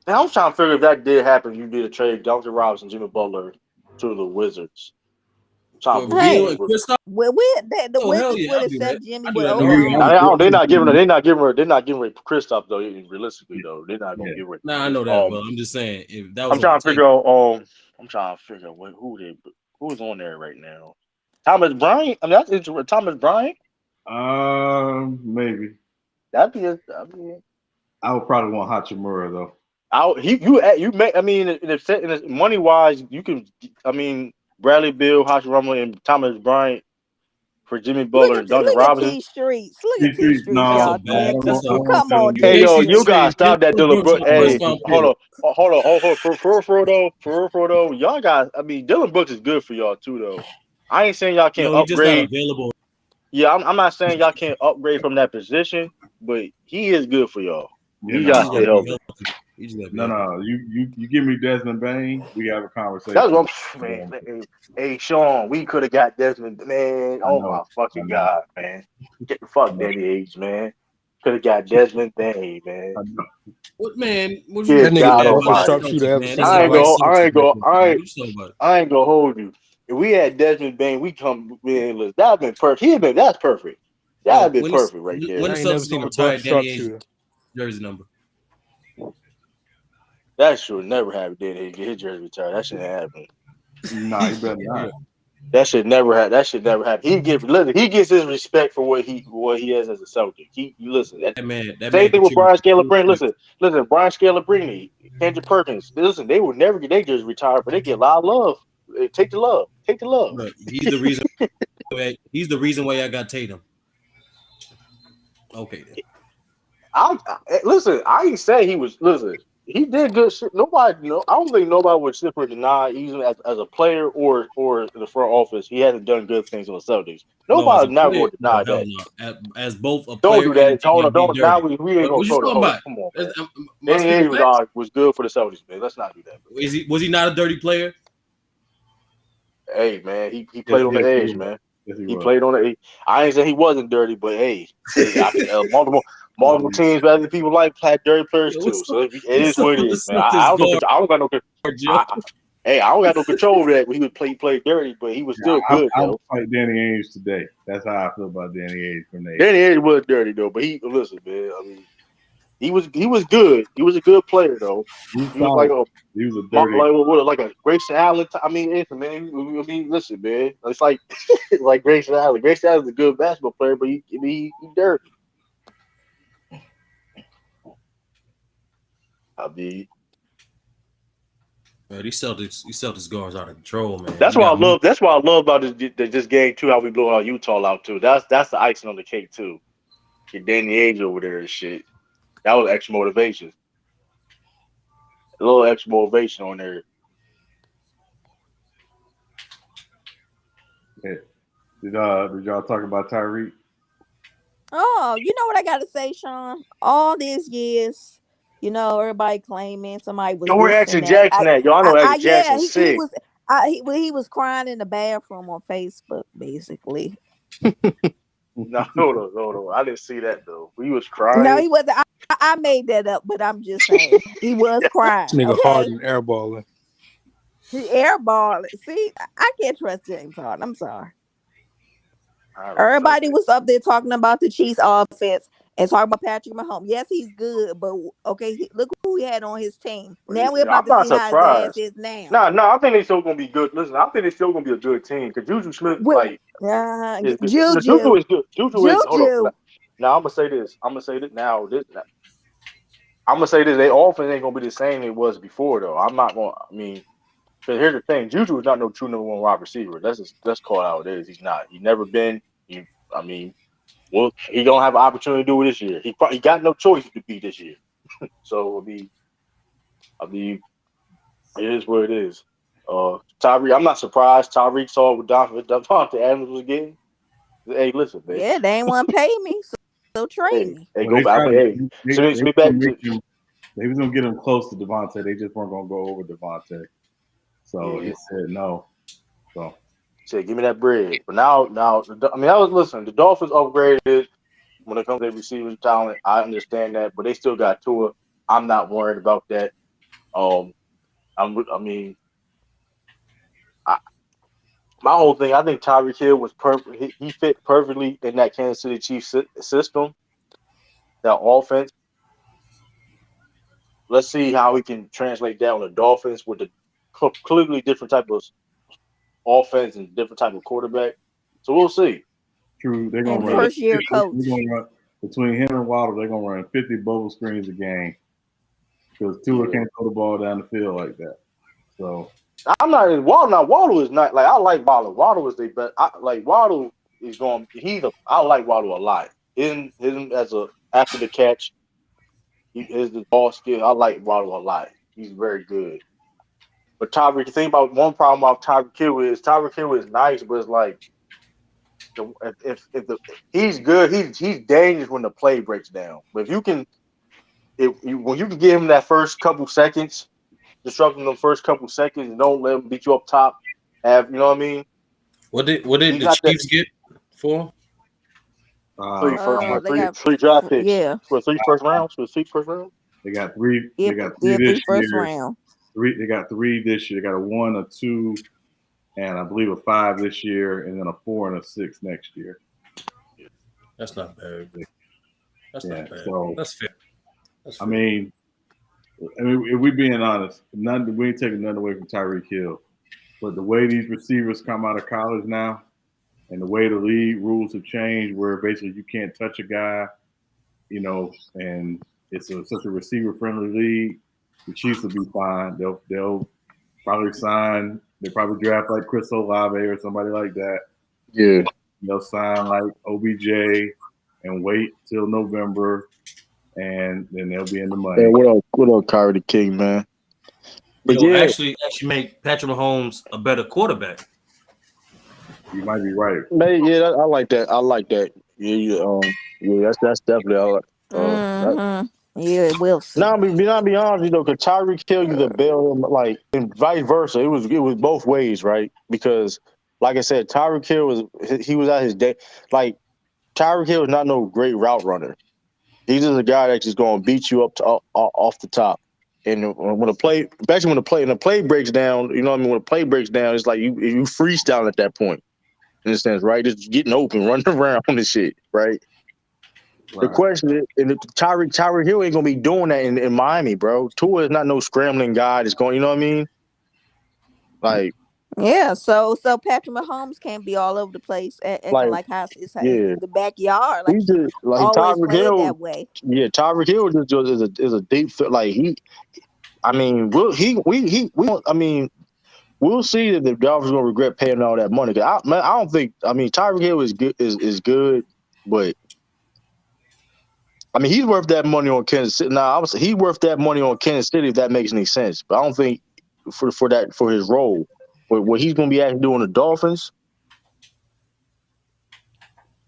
Now I'm trying to figure if that did happen. You did a trade, Duncan Robinson, Jimmy Butler to the Wizards. the Wizards would have sent Jimmy with Oklahoma. They're not giving her Kristaps though. Realistically though, they're not gonna give her. Nah, I know that, but I'm just saying if that was. I'm trying to figure out. I'm trying to figure out who's on there right now. Thomas Bryant. I mean, that's interesting. Thomas Bryant. Maybe. I would probably want Hachimura though. If money wise, you can. I mean, Bradley Beal, Hachimura, and Thomas Bryant for Jimmy Butler and Duncan Robinson. Look at T Streets, y'all. Come on, hey yo, you guys stop that, Dylan Brooks. Hey, hold on. For real though, y'all guys. I mean, Dylan Brooks is good for y'all too though. I ain't saying y'all can't upgrade. Just not available. Yeah, I'm not saying y'all can't upgrade from that position, but he is good for y'all. You gotta stay healthy. No. You give me Desmond Bain, we have a conversation. That's what I'm saying. Hey, Sean, we could have got Desmond, man. Oh my fucking God, man. Get the fuck Danny Ainge, man. Could have got Desmond Bain, man. What man? What you I ain't gonna hold you. If we had Desmond Bain, we come in. That'd been perfect. That's perfect. That'd been perfect right there. When the Celtics gonna retire Danny Ainge jersey number? That should never happen. Danny Ainge get his jersey retired. That shouldn't happen. Nah, he better not. That should never happen. He gets his respect for what he has as a Celtic. Same thing with Brian Scalabrine. Listen, Brian Scalabrine, Kendrick Perkins. Listen, they would never get their jersey retired, but they get a lot of love. Take the love. Look, he's the reason. He's the reason why I got Tatum. Okay. Listen. I ain't saying he was. Listen, he did good shit. I don't think nobody would sit or deny, even as a player or in the front office, he hasn't done good things on the Celtics. Nobody's never going to deny that. No. As both a don't player do that. Don't. Now we ain't going to throw the hose. Come on, man. Danny was good for the Celtics, man. Let's not do that. Man. Was he not a dirty player? Hey, man, he played on the edge, man. He played on the edge. I ain't saying he wasn't dirty, but hey, multiple teams, other people had dirty players too. So it is what it is, man. I don't got no control over that when he would play dirty, but he was still good. I would fight Danny Ainge today. That's how I feel about Danny Ainge from there. Danny Ainge was dirty though, but listen, man. I mean, he was good. He was a good player though. He was like a Grayson Allen. I mean, listen, man. It's like like Grayson Allen. Grayson Allen's a good basketball player, but he dirty. I mean, these Celtics guards out of control, man. That's what I love. That's what I love about this game too. How we blow out Utah out too. That's the icing on the cake too. Get Danny Ainge over there and shit. That was extra motivation. A little extra motivation on there. Did y'all talk about Tyreek? Oh, you know what I gotta say, Sean? All these years, everybody claiming somebody was Yo, where this Action and that. Jackson at? Yo, I know Action Yeah, Jackson's he sick. was. He was crying in the bathroom on Facebook, basically. No, hold on. I didn't see that though. He was No, crying. he wasn't. I made that up, but I'm just saying he was crying. Nigga Okay, Harden airballing. he airballed. See, I can't trust James Harden. I'm sorry. I don't trust Everybody it. was up there talking about the Chiefs offense and talking about Patrick Mahomes. Yes, he's good, but okay, look who he had on his team. Now we're I'm about to not see how his ass surprised. is now. No, I think they still gonna be good. Listen, I think they still gonna be a good team because Juju Smith, With like, is good. The Juju Juju, is good. Juju is hold Juju. up. Now I'm gonna say this. Now. I'm gonna say this. They offense ain't gonna be the same it was before though. I'm not gonna. I mean, because here's the thing: Juju is not no true number one wide receiver. Let's call it how it is. He's not. He never been. I mean, well, he gonna have an opportunity to do it this year. He got no choice to be this year. So I mean, it is what it is. Tyreek, I'm not surprised. Tyreek saw what Devontae Adams was getting. Hey, listen, man. Yeah, they ain't want to pay me, so trade Hey, me. go They back. tried Hey, to. send They me was back gonna to make him. They was gonna get him close to Devontae. They just weren't gonna go over Devontae. So he said no. So said, give me that bread. But now, I mean, listen. The Dolphins upgraded when it comes to receiving talent. I understand that, but they still got Tua. I'm not worried about that. I mean, my whole thing. I think Tyreek Hill was perfect. He fit perfectly in that Kansas City Chiefs system. That offense. Let's see how we can translate that on the Dolphins with the completely different type of offense and different type of quarterback. So we'll see. true, they're gonna And run. first year 50, coach. they're gonna run between him and Waddle. They're gonna run 50 bubble screens a game because Tua can't throw the ball down the field like that. So I'm not in Waddle. Now Waddle is not like I like Waddle. Waddle is the best. Waddle is going. I like Waddle a lot. Him as a after the catch, he is the ball skill. I like Waddle a lot. He's very good. But Tyreek, the thing about one problem about Tyreek Hill is nice, but it's like if he's good, he's dangerous when the play breaks down. But if you can, when you can give him that first couple seconds, disrupting the first couple seconds, and don't let him beat you up top. You know what I mean? What did He's the not that Chiefs get for? how much? They got three draft picks yeah, for three first rounds. For 6 first rounds. They got three. yeah, They got three yeah. this 3 first year. round. They got three this year. They got a 1, a 2, and I believe a 5 this year, and then a 4 and a 6 next year. That's not bad. That's not bad. So That's fair. I mean, if we being honest, we ain't taking nothing away from Tyreek Hill. But the way these receivers come out of college now, and the way the league rules have changed, where basically you can't touch a guy, and it's such a receiver-friendly league, the Chiefs will be fine. They'll probably sign. They probably draft like Chris Olave or somebody like that. Yeah. They'll sign like OBJ and wait till November, and then they'll be in the money. Hey, what up, Kyrie the King, man? But actually make Patrick Mahomes a better quarterback. You might be right. I like that. Yeah, that's definitely. Yeah, we'll see. Now, be honest, because Tyreek Hill, you could bail him, like, and vice versa. It was both ways, right? Because, like I said, Tyreek Hill was at his day. Like, Tyreek Hill is not no great route runner. He's just a guy that's just going to beat you up off the top. And when the play breaks down, you know what I mean. When the play breaks down, it's like you freestyle at that point. In a sense, right? Just getting open, running around and shit, right? The question is, and Tyreek Hill ain't gonna be doing that in Miami, bro. Tua is not no scrambling guy that's going. You know what I mean? Like, yeah. So Patrick Mahomes can't be all over the place acting like how it's in the backyard, like he always played that way. Yeah, Tyreek Hill is a deep like he. I mean, we'll see that the Dolphins gonna regret paying all that money. I don't think. I mean, Tyreek Hill is good, but. I mean, he's worth that money on Kansas City. Now, obviously, he's worth that money on Kansas City if that makes any sense. But I don't think for his role, what he's going to be actually doing the Dolphins,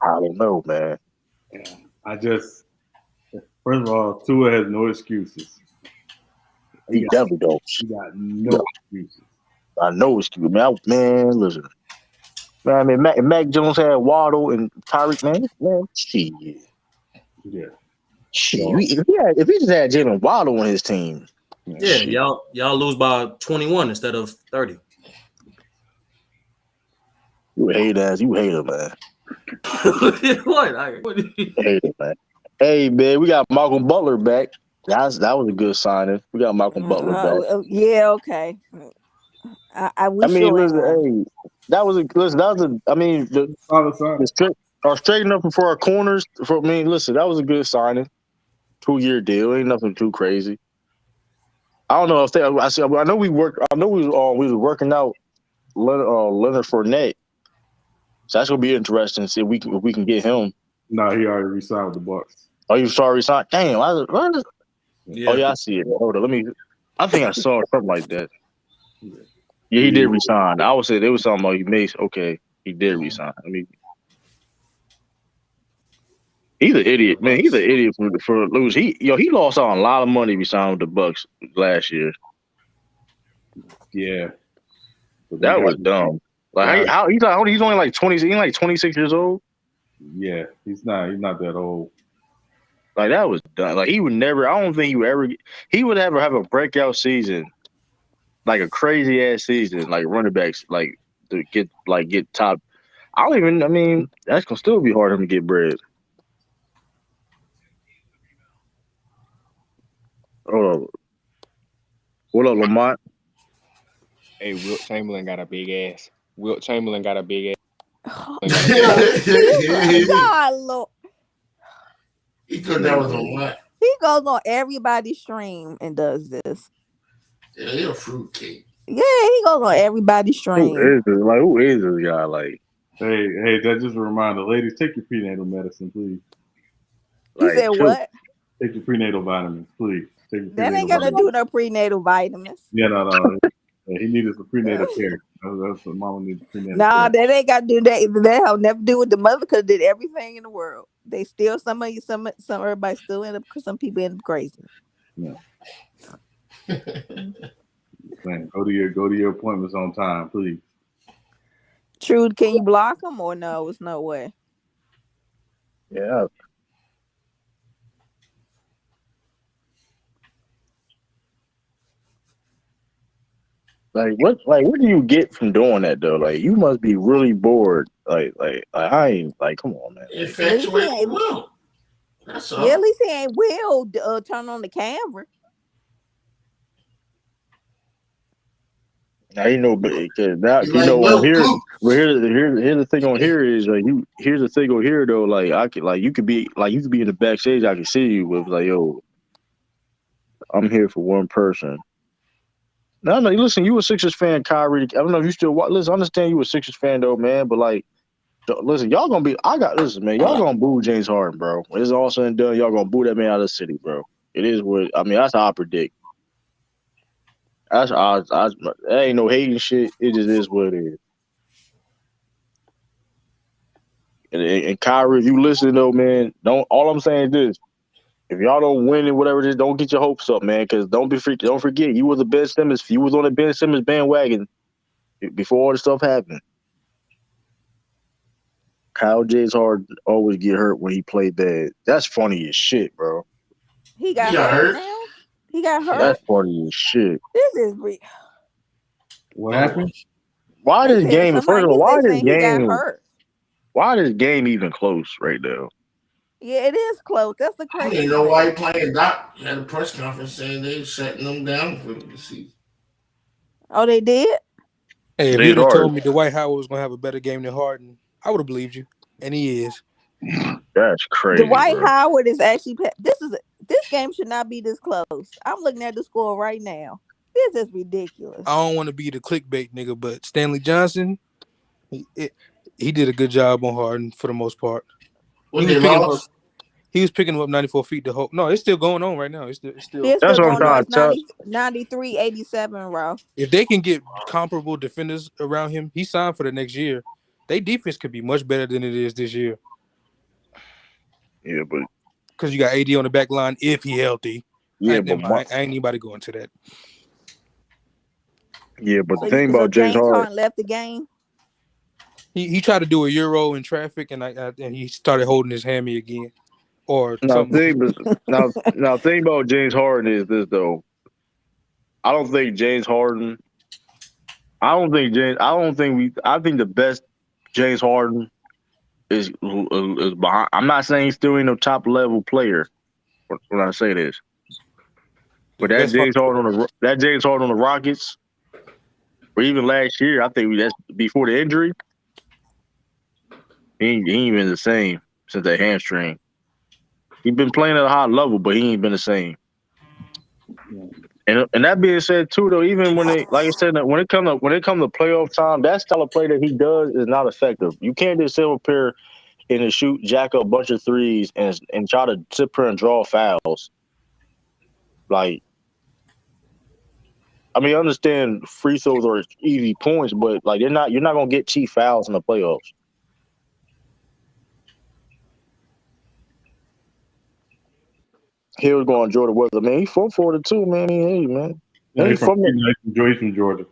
I don't know, man. Yeah. First of all, Tua has no excuses. He definitely don't. He got no excuses. I know it's cute, man. Man, listen. Man, I mean, Mac Jones had Waddle and Tyreek, man, shit. Yeah. Shit, So, if he just had Jalen Waddle on his team. Yeah, y'all lose by 21 instead of 30. You hate ass. You hate him, man. What? Hate him, man. Hey, man, we got Malcolm Butler back. That was a good signing. We got Malcolm Butler back. Yeah, okay. We mean, sure listen, ain't I mean, our straighten up for our corners. Listen, that was a good signing. 2-year deal, ain't nothing too crazy. I don't know if I know we was working out Leonard Fournette. So that's gonna be interesting to see if we can get him. No, he already resigned with the Bucks. Oh, you sorry, son? Damn, Yeah. Oh yeah, I see it. Hold on, I think I saw something like that. Yeah, he did resign. I would say there was something about he makes. Okay, he did resign. He's an idiot, man. He's an idiot for lose. He lost out on a lot of money resigning with the Bucks last year. Yeah, that was dumb. Like he's only like 20. He's like 26 years old. Yeah, he's not that old. Like that was dumb. Like he would never. I don't think he would ever. He would ever have a breakout season, like a crazy ass season, like running backs, like to get top. I mean, that's gonna still be hard for him to get bread. Hold on. What up, Lamont? Hey, Wilt Chamberlain got a big ass. Wilt Chamberlain got a big ass. God, Lord. He thought that was a what? He goes on everybody's stream and does this. Yeah, he a fruitcake. Yeah, he goes on everybody's stream. Who is this guy? Like, hey, that just a reminder, ladies, take your prenatal medicine, please. He said what? Take your prenatal vitamins, please. That ain't got to do no prenatal vitamins. Yeah, no. He needed some prenatal care. That's what mama needs. Prenatal nah, care. that ain't got to do that. That have never do with the mother because did everything in the world. They still some everybody still end up because some people end up crazy. Yeah. Man, go to your appointments on time, please. True, can you block them or no? It's no way. Yeah. What do you get from doing that though? Like you must be really bored. Like I ain't come on, man. Infatuated Will. That's all. Yeah, at least he ain't Will turn on the camera. Now because now here's the thing on here is here's the thing on here though, you could be in the backstage, I can see you with yo, I'm here for one person. No, listen, you a Sixers fan, Kyrie. I don't know if you still watch. Listen, I understand you a Sixers fan though, man, but listen, y'all gonna be man, y'all gonna boo James Harden, bro. When it's all said and done, y'all gonna boo that man out of the city, bro. It is what that's how I predict. That ain't no hating shit. It just is what it is. And Kyrie, if you listen though, man, all I'm saying is this: if y'all don't win and whatever it is, don't get your hopes up, man. Because don't forget, you was the Ben Simmons. You was on the Ben Simmons bandwagon before all this stuff happened. Kyle James Harden always get hurt when he played bad. That's funny as shit, bro. He got hurt now. He got hurt. That's funny as shit. This is real. What happened? Why this game? First of all, why this game? He got hurt. Why this game even close right now? Yeah, it is close. That's the crazy. I didn't know why he playing. Doc had a press conference saying they shutting them down for the season. Oh, they did? Hey, if you'd have told me Dwight Howard was gonna have a better game than Harden, I would have believed you, and he is. That's crazy. Dwight Howard is actually. This game should not be this close. I'm looking at the score right now. This is ridiculous. I don't want to be the clickbait nigga, but Stanley Johnson, he did a good job on Harden for the most part. He was picking him up 94 feet the whole. No, it's still going on right now. It's still that's what I'm trying to tell. 93-87, Ralph. If they can get comparable defenders around him, he signed for the next year. Their defense could be much better than it is this year. Yeah, but because you got AD on the back line if he healthy. yeah, I ain't anybody going to that. Yeah, but the So, thing about James Harden left the game. He tried to do a Euro in traffic, and he started holding his hammy again, or now something. thing about James Harden is this though. I don't think James Harden. I think the best James Harden is behind. I'm not saying he's still ain't no top level player when I say this, but that James Harden on the Rockets, or even last year, I think that's before the injury. He ain't been the same since that hamstring. He's been playing at a high level, but he ain't been the same. And that being said, too, though, even when like I said, when it comes to playoff time, that style of play that he does is not effective. You can't just sit up here and shoot, jack up a bunch of threes, and try to sit here and draw fouls. Like, I mean, I understand free throws are easy points, but like you're not gonna get cheap fouls in the playoffs. He was going Jordan Weather, man. He's from Florida too, man. Hey, man. No, he's from Georgia.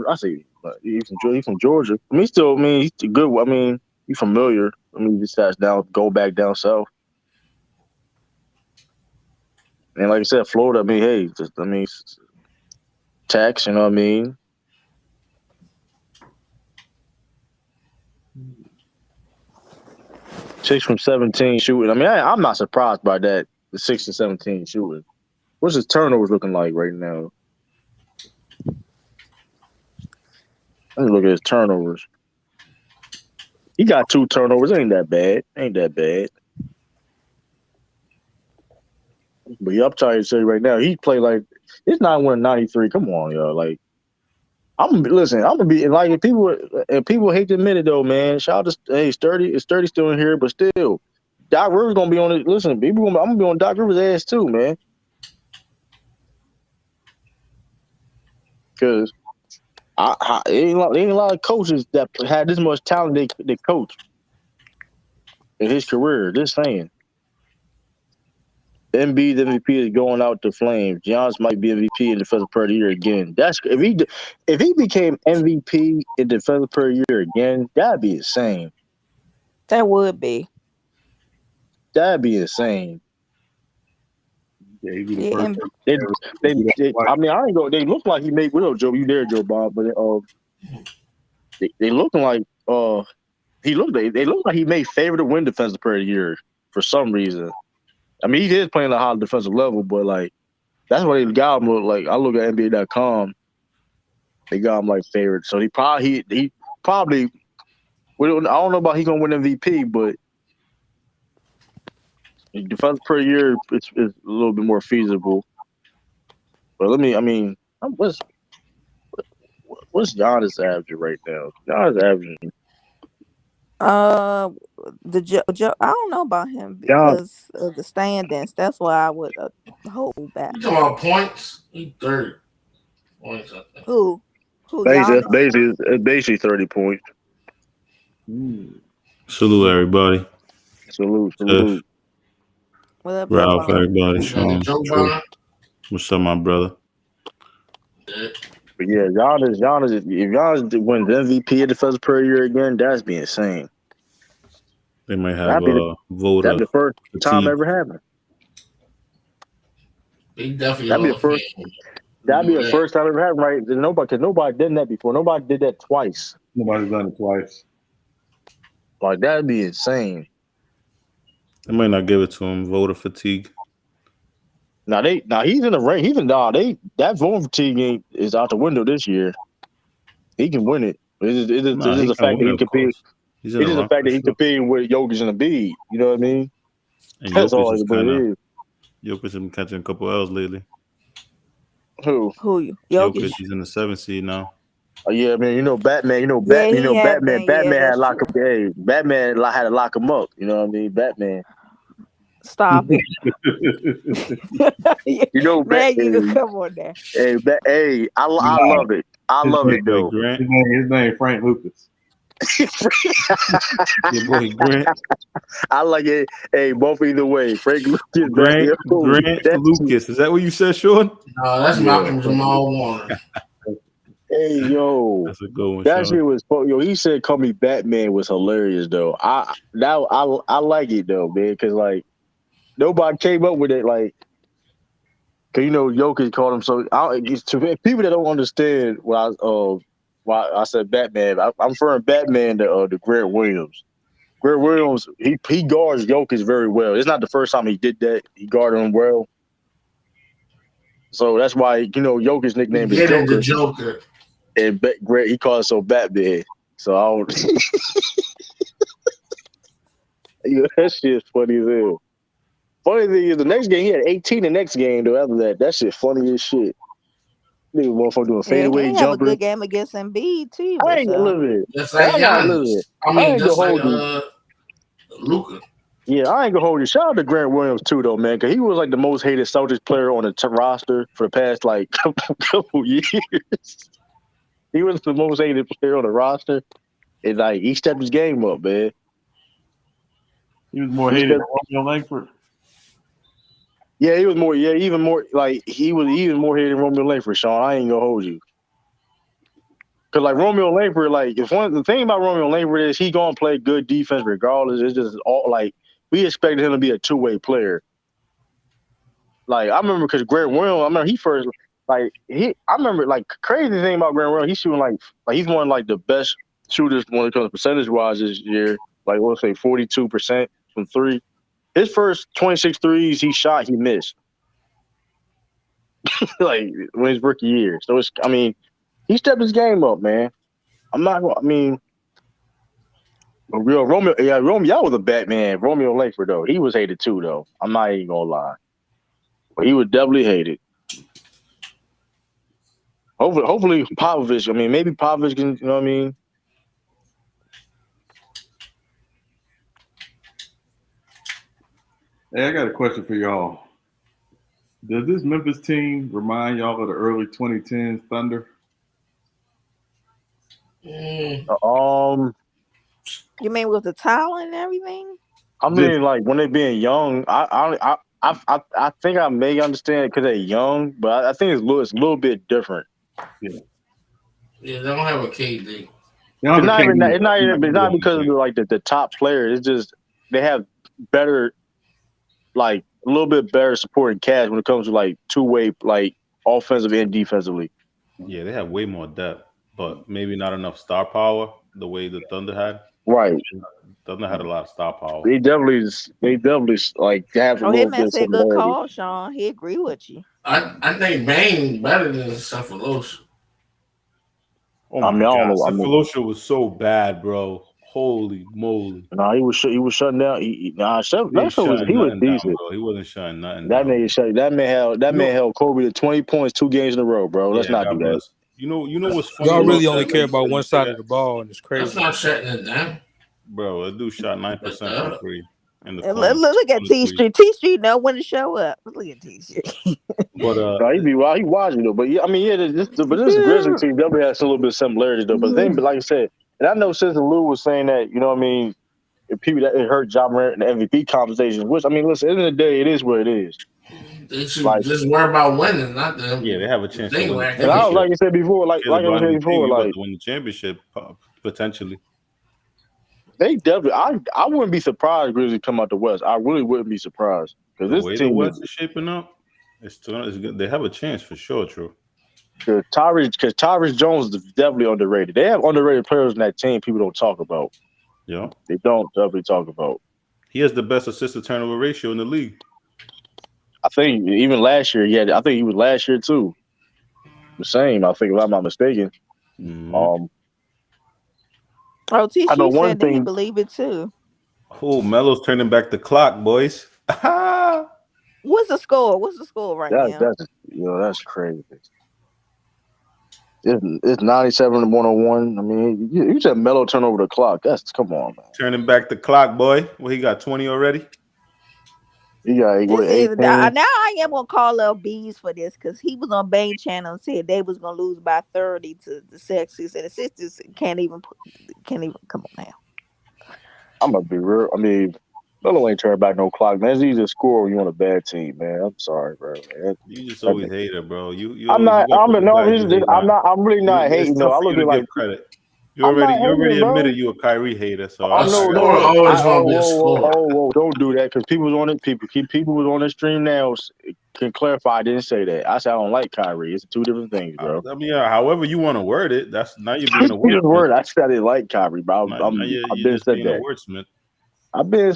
I say he's from Georgia. I mean, he's good. I mean, he's familiar. I mean, he just has go back down south. And like I said, Florida. I mean, hey, tax. You know what I mean? 6 from 17 shooting. I mean, I'm not surprised by that. The 6 to 17 shooting. What's his turnovers looking like right now? Let me look at his turnovers. He got 2 turnovers. Ain't that bad. But yeah, I'm trying to say right now, he played like it's not winning 93. Come on, y'all. Like, I'm gonna be like if people hate to admit it though, man. Shout out to Sturdy still in here, but still, Doc Rivers gonna be on it. Listen, I'm gonna be on Doc Rivers' ass too, man. Because ain't a lot of coaches that had this much talent they coach in his career. Just saying. Embiid's MVP is going out to Flames. Giannis might be MVP in Defensive Player of the Year again. That's if he became MVP in Defensive Player of the Year again, that'd be insane. That would be. That'd be insane. Yeah, he'd be the first. I mean, I ain't go. They look like he made. What up, Joe? You there, Joe Bob? But they looking like they look like he made favorite to win Defensive Player of the Year for some reason. I mean, he is playing at a high defensive level, but like that's what they got him look like. I look at NBA.com, they got him like favorite. So he probably. I don't know about he gonna win MVP, but Defensive Player of the Year it's a little bit more feasible. But what's Giannis averaging right now? Giannis averaging. I don't know about him because of the standings. That's why I would hold back. You talking about points? He 30 points. I think. Who? It's basically 30 points. Salute everybody. Salute. What up, Ralph, everybody. Sean. What's up, my brother? Yeah. But yeah, Giannis, if Giannis wins MVP of Defensive Player of the Year again, that'd be insane. They might have a vote. That'd be the first time ever happened. That'd be the first time ever happened, right? Nobody did that before. Nobody did that twice. Nobody's done it twice. Like that'd be insane. They might not give it to him. Voter fatigue. He's in the ring. That voting fatigue is out the window this year. He can win it. It's just the fact that he competes. It's just the fact that he competing with Jokic and Embiid. You know what I mean? And that's all it is. Jokic has been catching a couple L's lately. Who? Jokic. He's in the 7th seed now. Oh yeah, I mean, Batman. Batman had lock up. Hey, Batman had to lock him up. You know what I mean? Batman. Stop it. Batman. Come on there. Hey, I love it. I love it though. His name Frank Lucas. Your boy Grant. I like it. Hey, both either way. Frank Lucas, Grant Lucas. Is that what you said, Sean? No, that's Malcolm Jamal Warner. Hey, yo. That's a good one, That Sean. shit was yo. He said, "Call me Batman" was hilarious though. I like it though, man, because like nobody came up with it. Like, cause Jokic called him so. It's to people that don't understand why I said Batman. I'm referring Batman to Grant Williams. Grant Williams, he guards Jokic very well. It's not the first time he did that. He guarded him well. So that's why Jokic's nickname is Joker. The Joker. And Grant, he calls so Batman. So I don't. That shit is funny as hell. Funny thing is, the next game he had 18. The next game though, after that shit funny as shit. Nigga, motherfucker doing fadeaway he jumpers. have a good game against Embiid too. I ain't gonna live it. Just like Giannis. Just like Luka. Yeah, I ain't gonna hold you. Shout out to Grant Williams too, though, man, because he was like the most hated Celtics player on the roster for the past like couple years. He was the most hated player on the roster, and like he stepped his game up, man. He was more hated than Romeo Langford. Yeah, he was more. Yeah, even more. Like he was even more hated than Romeo Langford. Sean, I ain't gonna hold you. Cause like Romeo Langford, like the thing about Romeo Langford is he gonna play good defense regardless. It's just all like we expected him to be a two-way player. Like I remember, cause Grant Williams, I remember he first I remember like crazy thing about Grant Williams, he's shooting like he's one of like the best shooters when it comes to percentage wise this year. Like let's say 42% from three. His first 26 threes he shot, he missed. Like when his rookie year. So he stepped his game up, man. Romeo, y'all was a Batman. Romeo Langford, though, he was hated too, though. I'm not even gonna lie, but he was definitely hated. Hopefully Popovich. Maybe Popovich can. You know what I mean? Hey, I got a question for y'all. Does this Memphis team remind y'all of the early 2010s Thunder? You mean with the talent and everything? I mean, like when they being young, I think I may understand because they're young, but I think it's a little bit different. Yeah, they don't have a KD. It's not because of the top players. It's just they have better, like a little bit better supporting cast when it comes to like two-way, like offensive and defensively. Yeah, they have way more depth, but maybe not enough star power the way the Thunder had. Right. Thunder had a lot of star power. They definitely like have a little bit of said good call, Sean. He agree with you. I think Bane better than Cephalosha. Oh my God, Cephalosha was so bad, bro. Holy moly! No, he was shutting down. He was decent. Bro. He wasn't shutting nothing that down. Man held Kobe to 20 points 2 games in a row, bro. Let's not do that. You know what's funny? Y'all really only care about one side of the ball, and it's crazy. That's not shutting it down. Bro, that dude shot 9% from three. Look at T Street. T Street know when to show up. Look at T Street. But he watching though. But this Grizzlies team definitely has a little bit of similarities though. But the thing, like I said, and I know since Lou was saying that, you know what I mean, if people that it hurt Ja Morant in the MVP conversations, which listen, at the end of the day, it is what it is. They should just worry about winning, not them. Yeah, they have a chance to win. And I like I said before, like I said before, like to win the championship potentially. They definitely. I wouldn't be surprised if Grizzlies come out the West. I really wouldn't be surprised because this team the West is shaping up. It's good. They have a chance for sure. True. Because Tyrese Jones is definitely underrated. They have underrated players in that team. People don't talk about. Yeah, they don't definitely talk about. He has the best assist to turnover ratio in the league. I think even last year, I think he was last year too. The same, I think, if I'm not mistaken. Mm-hmm. T. I know said one that thing. he believe it too. Oh, Melo's turning back the clock, boys. What's the score? What's the score right now? That's crazy. It's 97-101. I mean, you said Melo turn over the clock. Come on, man. Turning back the clock, boy. Well, he got 20 already. Yeah, This is 18. now I am gonna call up Bees for this because he was on Bane channel and said they was gonna lose by 30 to the Sixers, and the Sixers can't even come on now. I'm gonna be real. I mean, Melo ain't turning back no clock, man. It's easy to score when you on a bad team, man. I'm sorry, bro. Man. You just always hate it, bro. You I'm always not. got I'm couple no. guys you hate I'm on. not. I'm really not It's hating though. tough I for look you at to it like give credit. I'm not You already hating, bro. admitted you a Kyrie hater, so I A know. scorer No. always gonna be a scorer. Don't do that because people was on it. People was on the stream now can clarify. I didn't say that. I said I don't like Kyrie. It's two different things, bro. I mean, however you want to word it, that's now you're being a Just wordsmith. word. I said I didn't like Kyrie, bro. Now you're I've been just said being a that. wordsmith. I've been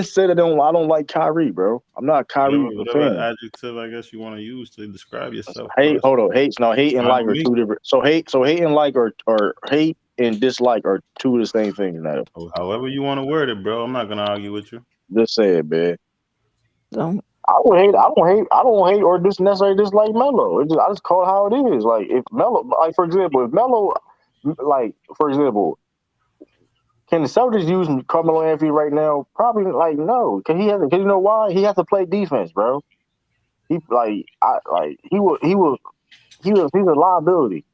said I don't like Kyrie, bro. I'm not a Kyrie Whatever fan. adjective I guess you want to use to describe yourself. Hate, hold on, hate and like are two different. So hate and like or hate and dislike are two of the same things now. However you want to word it, bro. I'm not gonna argue with you. Just say it, man. Don't. I don't hate or necessarily dislike Melo. I just call it how it is. Like if Melo, like for example, can the Celtics use Carmelo Anthony right now? Probably like no. Cause cause you know why? He has to play defense, bro. He's a liability.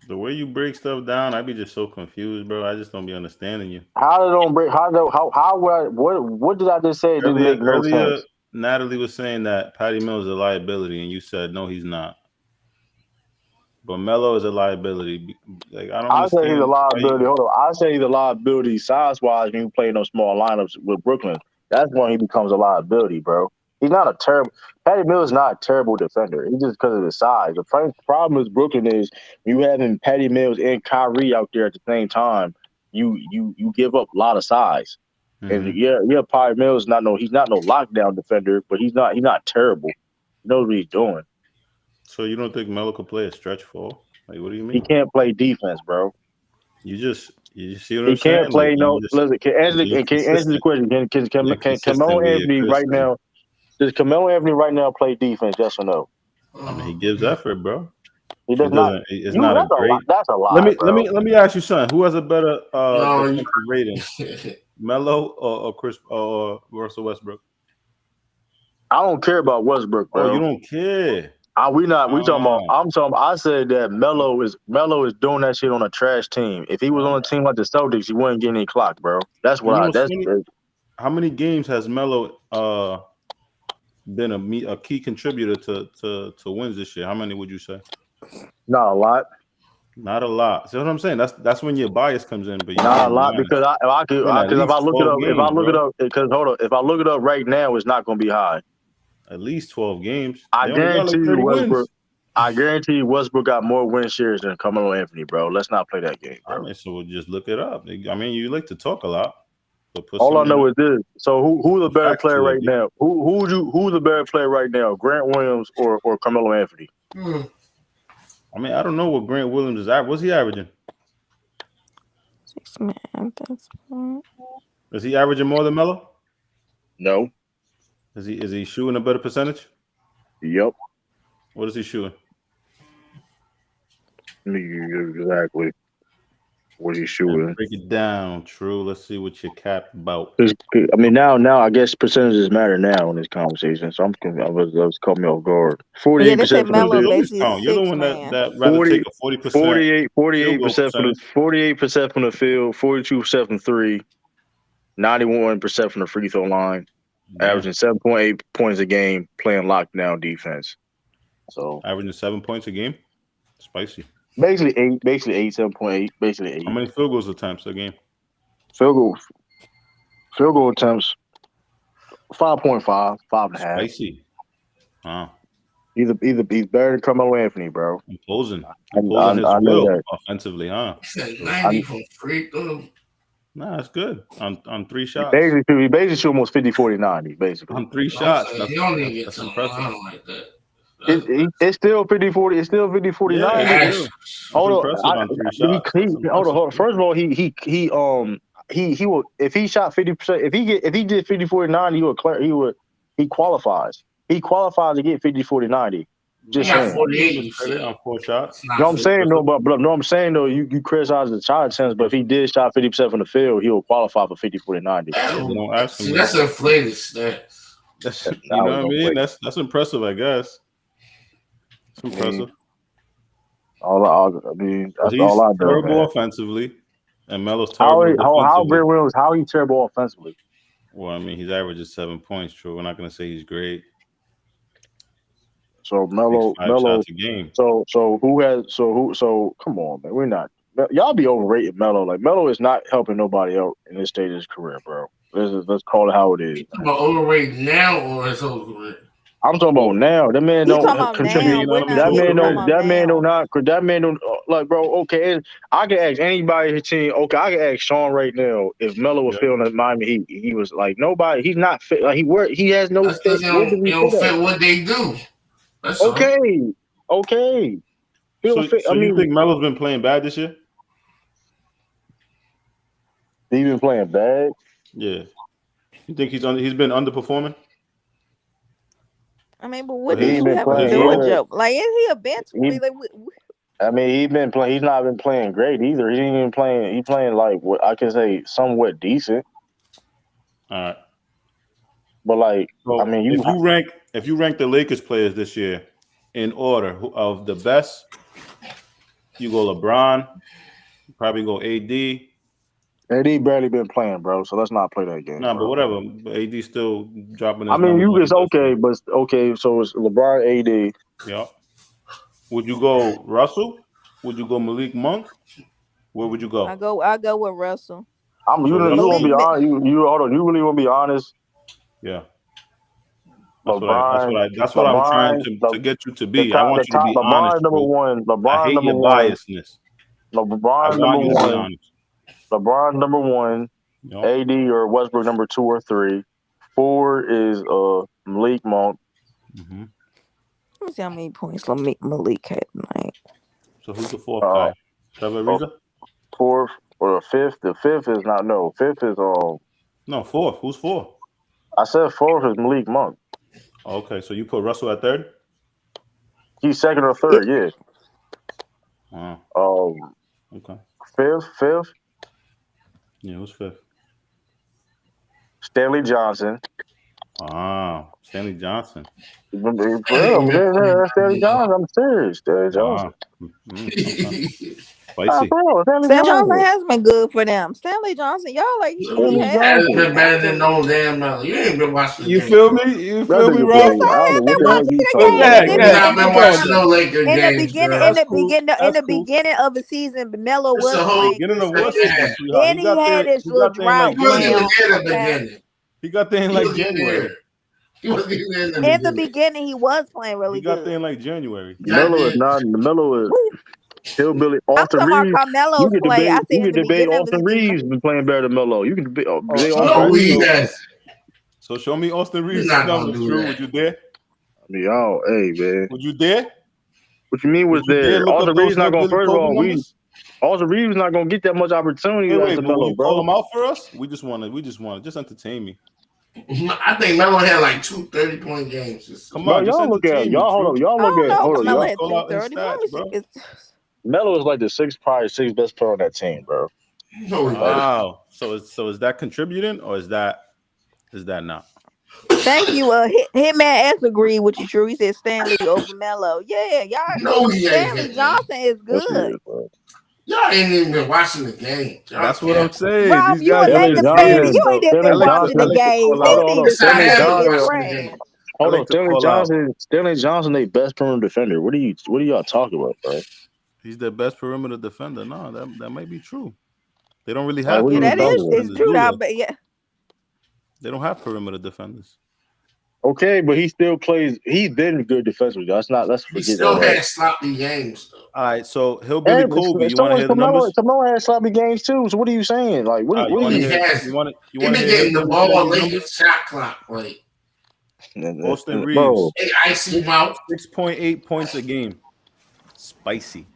The way you break stuff down, I be just so confused, bro. I just don't be understanding you. What did I just say? It didn't make no sense. Natalie was saying that Patty Mills is a liability, and you said no, he's not. But Melo is a liability. Like I don't understand. I say he's a liability. Hold on. I say he's a liability size wise when you play in those small lineups with Brooklyn. That's when he becomes a liability, bro. He's not a terrible. Patty Mills is not a terrible defender. He's just because of his size. The problem with Brooklyn is you having Patty Mills and Kyrie out there at the same time. You give up a lot of size. And Patty Mills he's not no lockdown defender, but he's not terrible. He knows what he's doing. So you don't think Melo could play a stretch four? Like what do you mean? He can't play defense, bro. You see what he I'm saying? Can't play listen. Can answer the question? Can Carmelo Anthony right now? Does Carmelo Anthony right now play defense? Yes or no? I mean, he gives effort, bro. He does not. It's not a great. That's a lie. Let me ask you something. Who has a better defensive rating, Melo or Chris or Russell Westbrook? I don't care about Westbrook, bro. Oh, you don't care. We talking about. I said that Melo is doing that shit on a trash team. If he was on a team like the Celtics, he wouldn't get any clock, bro. That's what How many games has Melo been a key contributor to wins this year? How many would you say? Not a lot. Not a lot. See what I'm saying? That's when your bias comes in. But not a lot because if I look it up right now, it's not going to be high. At least 12 games. I guarantee you Westbrook got more win shares than Carmelo Anthony, bro. Let's not play that game, bro. I mean, so we'll just look it up. I mean, you like to talk a lot. All I know is this. So who's the better player right now? Who's the better player right now? Grant Williams or Carmelo Anthony? I mean, I don't know what Grant Williams is at. What's he averaging? 6 man. Is he averaging more than Melo? No. Is he shooting a better percentage? Yep. What is he shooting? Exactly. What is he shooting? Break it down, True. Let's see what your cap about. I mean, now I guess percentages matter now in this conversation. So I was caught me off guard. 48% for the field. You're the one that rather take a 40%. 48% from the field, 42% from three, 91% from the free throw line, averaging 7.8 points a game, playing lockdown defense. So averaging 7 points a game, spicy. Basically 7.8. Basically 8. How many field goals attempts a game? Field goal attempts 5.5, 5.5. Spicy. Wow. He's better than Carmelo Anthony, bro. Imposing his will offensively, huh? 90 from free throw. Nah, that's good on 3 shots. He basically almost 50-40-90, basically. On 3 shots. He don't even get to impressive like that. It's still 50-40. It's still 50-40-90. Yeah, hold on. First of all, he will if he shot 50%. If he did 50-40-90, he qualifies. He qualifies to get 50-40-90. Just saying. 48 on 4 shots. No, I'm saying though, I'm saying though, you criticize the shot attempts, but if he did shot 50% from the field, he will qualify for 50-40-90. That's inflated stats. You know what I mean? That's impressive, I guess. It's impressive. I mean, that's He's all I do, terrible man. offensively, and Melo's terrible How defensively. Brent Williams? How he terrible offensively? Well, I mean, he's averages 7 points. True, we're not going to say he's great. So Takes 5 Melo. shots a game. So come on, man. We're not. Y'all be overrating Melo. Like Melo is not helping nobody out in this stage of his career, bro. Let's call it how it is. About overrated now or his whole career? I'm talking about now. That man We don't talking about contribute. now. We're not. That We man talking don't. about now. That man don't. Like, bro. Okay, I can ask anybody in his team. Okay, I can ask Sean right now if Melo was feeling at Miami Heat. He was like nobody. He's not fit. Like he has no That's fit. because they don't fit what they do. That's okay. all. Okay. So you think Melo's been playing bad this year? He been playing bad. Yeah. You think he's been underperforming? I mean, but what He do ain't you been have to playing do with good. Joe? Like, is he a bench? I mean, he's been playing. He's not been playing great either. He ain't even playing. He playing like what I can say, somewhat decent. All right. But like, So I mean, if you rank the Lakers players this year in order of the best, you go LeBron, you probably go AD. AD barely been playing, bro. So let's not play that game. Nah, bro. but whatever. AD still dropping his I mean, numbers. you just okay, but okay. So it's LeBron, AD. Yeah. Would you go Russell? Would you go Malik Monk? Where would you go? I go with Russell. You want to be honest? You hold on. You really want to be honest? Yeah. That's what I'm trying to get you to be. I want you to be honest. LeBron number one. I hate your biasness. LeBron number one. LeBron number one. Yep. AD or Westbrook number 2 or 3. 4 is Malik Monk. Mm-hmm. Let me see how many points Malik had tonight. So who's the fourth guy? Trevor Ariza? Fourth or the fifth? The fifth is not. No, fifth is No, fourth. Who's fourth? I said fourth is Malik Monk. Okay, so you put Russell at third? He's second or third, yeah. Wow. Okay. Fifth. Yeah, who's fifth? Stanley Johnson. Stanley Johnson. Stanley Johnson. I'm serious. Stanley Johnson. Spicy. Stanley Johnson has been good for them. Stanley Johnson, y'all like he has been better than no damn Melo. You ain't been watching. You feel me? You feel me, Rob? Yes, I have been watching the game. You not been watching no Lakers games. In the beginning of the season, Melo was playing. Beginning of what? Then he had his little drought. He got there in like January. In the beginning, he was playing really good. He got there in like January. Melo is hillbilly. Austin I'm talking Reeves. about Melo's play. I said you can debate Austin Reeves been playing better than Melo. You can debate. Austin Reeves. So show me Austin Reeves' numbers. True? Would you dare? I mean, y'all, hey man. Would you dare? What you mean was there? Austin Reeves not going. First of all, Austin Reeves not going to get that much opportunity. Wait, Melo, bro. Call him out for us. We just want to just entertain me. I think Melo had like 2 30-point games. Come on, y'all look at y'all. Hold on. Melo is like the probably sixth best player on that team, bro. Wow. So is that contributing or is that not? Thank you. Hitman S agreed with you, True. He said Stanley over Melo. Yeah, y'all. Stanley Johnson is good. Y'all ain't even been watching the game. That's what I'm saying. Rob, you ain't been watching the game. Hold on, Stanley Johnson, their best perimeter defender. What are y'all talking about, bro? He's their best perimeter defender. No, that might be true. They don't really have. Yeah, that is true. But yeah, they don't have perimeter defenders. Okay, but he still plays. He's been good defensively. Let's forget he still had sloppy games. Though. All right, so Hillbilly Kobe. You want to hear the numbers? Samoa had sloppy games too. So what are you saying? Like, what are you? You want to getting the ball late in shot clock, like Austin Reeves. Icy mouth. 6.8 points a game. Spicy.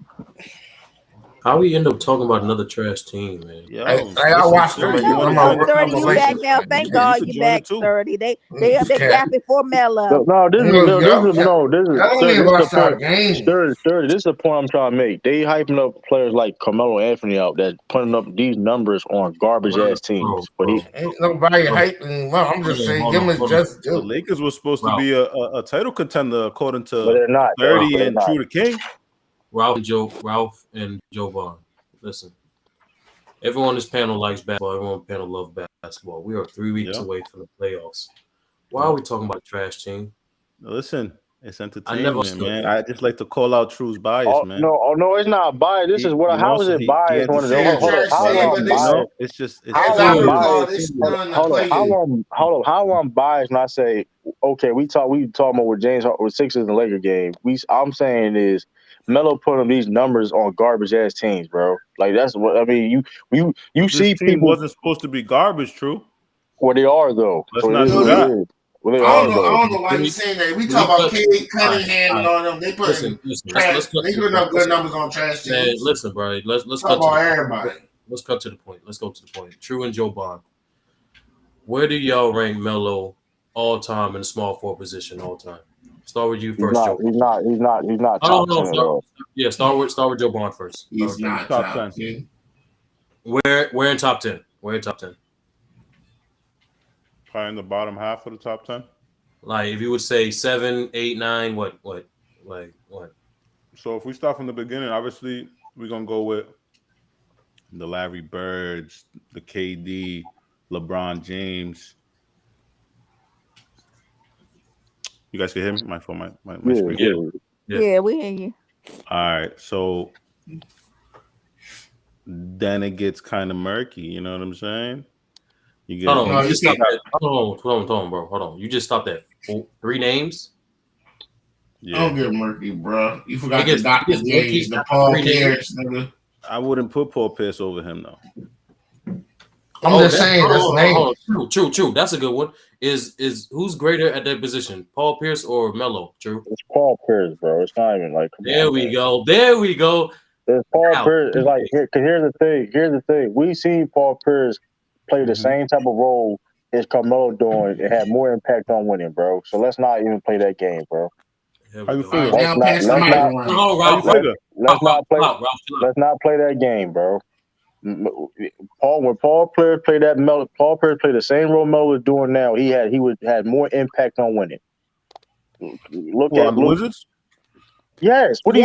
How we end up talking about another trash team, man? Yo, I listen, watched them. Sturdy, you No, want to no, join the Sturdy, you back conversation? now. Thank God You could you join it back, too. Sturdy. They up there gapping for Mello. No, this is Tell me this is the about our point. game. Sturdy, this is the point I'm trying to make. They hyping up players like Carmelo Anthony out that putting up these numbers on garbage ass teams. But he Ain't nobody hyping. Well, I'm just saying, give him his just The due. Lakers were supposed to be a title contender according but to they're not. 30 They're and not. True to King. Ralph and Joe Vaughn. Listen, everyone on this panel likes basketball. Everyone on the panel loves basketball. We are 3 weeks away from the playoffs. Why are we talking about a trash team? Listen, it's I never entertainment, understood man. that. I just like to call out True's bias, man. No, it's not biased. This is what. How is it biased? He Hold up. How I'm biased? it's just How I I'm recall, biased? they still in the Hold play in. up. How I'm biased? And I say, okay, we talking about with James with Sixers and Laker game. I'm saying is Melo putting these numbers on garbage ass teams, bro. Like that's what I mean. You This see team people wasn't supposed to be garbage, True. where they are though. Let's So it not is do what that. it is. Where they I are don't though. know why you saying that. We talk about Cade Cunningham and all them. They putting trash. They putting up good numbers on trash Man, teams. listen, bro. Let's Talk cut to about the everybody. point. Let's cut to the point. Let's go to the point. True and Joe Bond. Where do y'all rank Melo all time in the small forward position all time? Start with you first, Joe. He's not top 10 at all. Yeah, start with Joe Bond first. He's not top 10. 10. Where in top 10? Where in top 10? Probably in the bottom half of the top 10. Like if you would say 7, 8, 9, what? So if we start from the beginning, obviously we're gonna go with the Larry Birds, the KD, LeBron James. You guys can hear me? My phone, my screen. Yeah, we hear you. All right, so then it gets kind of murky. You know what I'm saying? You get Hold on, you just stopped that. Hold on, bro. Hold on. You just stopped that. 3 names? Yeah. Don't get murky, bro. You forgot the Dr. James, the Paul Pierce, nigga. I wouldn't put Paul Pierce over him though. I'm just saying that's name. True. That's a good one. Is who's greater at that position, Paul Pierce or Melo? True. It's Paul Pierce, bro. It's not even like. There we go. It's Paul Pierce. It's like here's the thing. We seen Paul Pierce play the same type of role as Carmelo doing. It had more impact on winning, bro. So let's not even play that game, bro. How you figure? Let's not play that game, bro. When Paul Pierce played Paul Pierce played the same role Melo was doing now. He had more impact on winning. Look at the Wizards. Yes. What are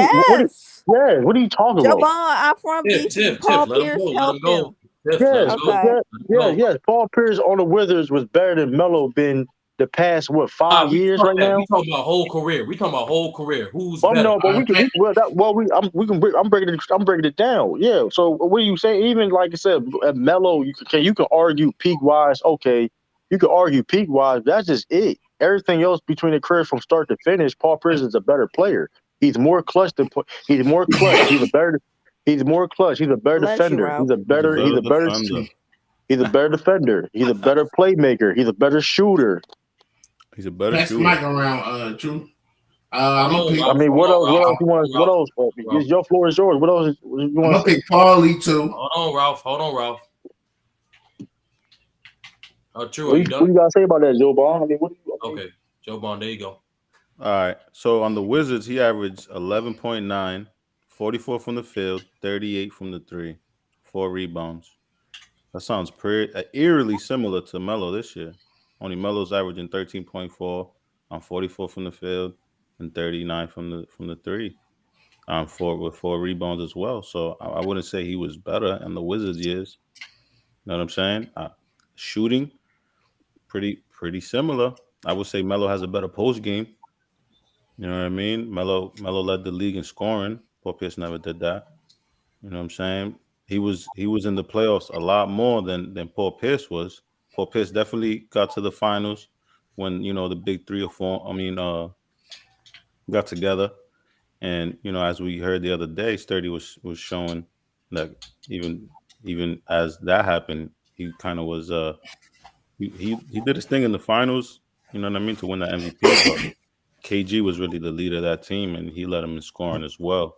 you talking Joe about? Bond, I'm from DC. Paul Pierce helped him. Yes. Paul Pierce on the Wizards was better than Melo been the past 5 years right now. We talking about whole career. Who's better? No, but I'm breaking it down. Yeah. So what are you saying? Even like I said, at Melo, you can argue peak wise. Okay, you can argue peak wise. That's just it. Everything else between the career from start to finish, Paul Pierce is a better player. He's more clutch he's more clutch. He's more clutch. He's a better defender. He's a better defender. He's a better playmaker. He's a better shooter. He's a better shooter. Mike around, True. I mean, what else you want? What else? Your floor is yours. What else you want? I'm gonna pick Paulie too. Hold on, Ralph. True. What you gotta say about that, Joe Bond? I mean, Okay, Joe Bond. There you go. All right. So on the Wizards, he averaged 11.9, 44 from the field, 38 from the 3, 4 rebounds. That sounds eerily similar to Melo this year. Only Melo's averaging 13.4 on 44 from the field and 39 from the 3. With 4 rebounds as well. So I wouldn't say he was better in the Wizards years. You know what I'm saying? Shooting, pretty similar. I would say Melo has a better post game. You know what I mean? Melo led the league in scoring. Paul Pierce never did that. You know what I'm saying? He was in the playoffs a lot more than Paul Pierce was. Paul Pierce definitely got to the finals when the big 3 or 4 got together. And as we heard the other day, Sturdy was showing that even as that happened, he kind of was he did his thing in the finals. You know what I mean, to win the MVP. But KG was really the leader of that team, and he led him in scoring as well.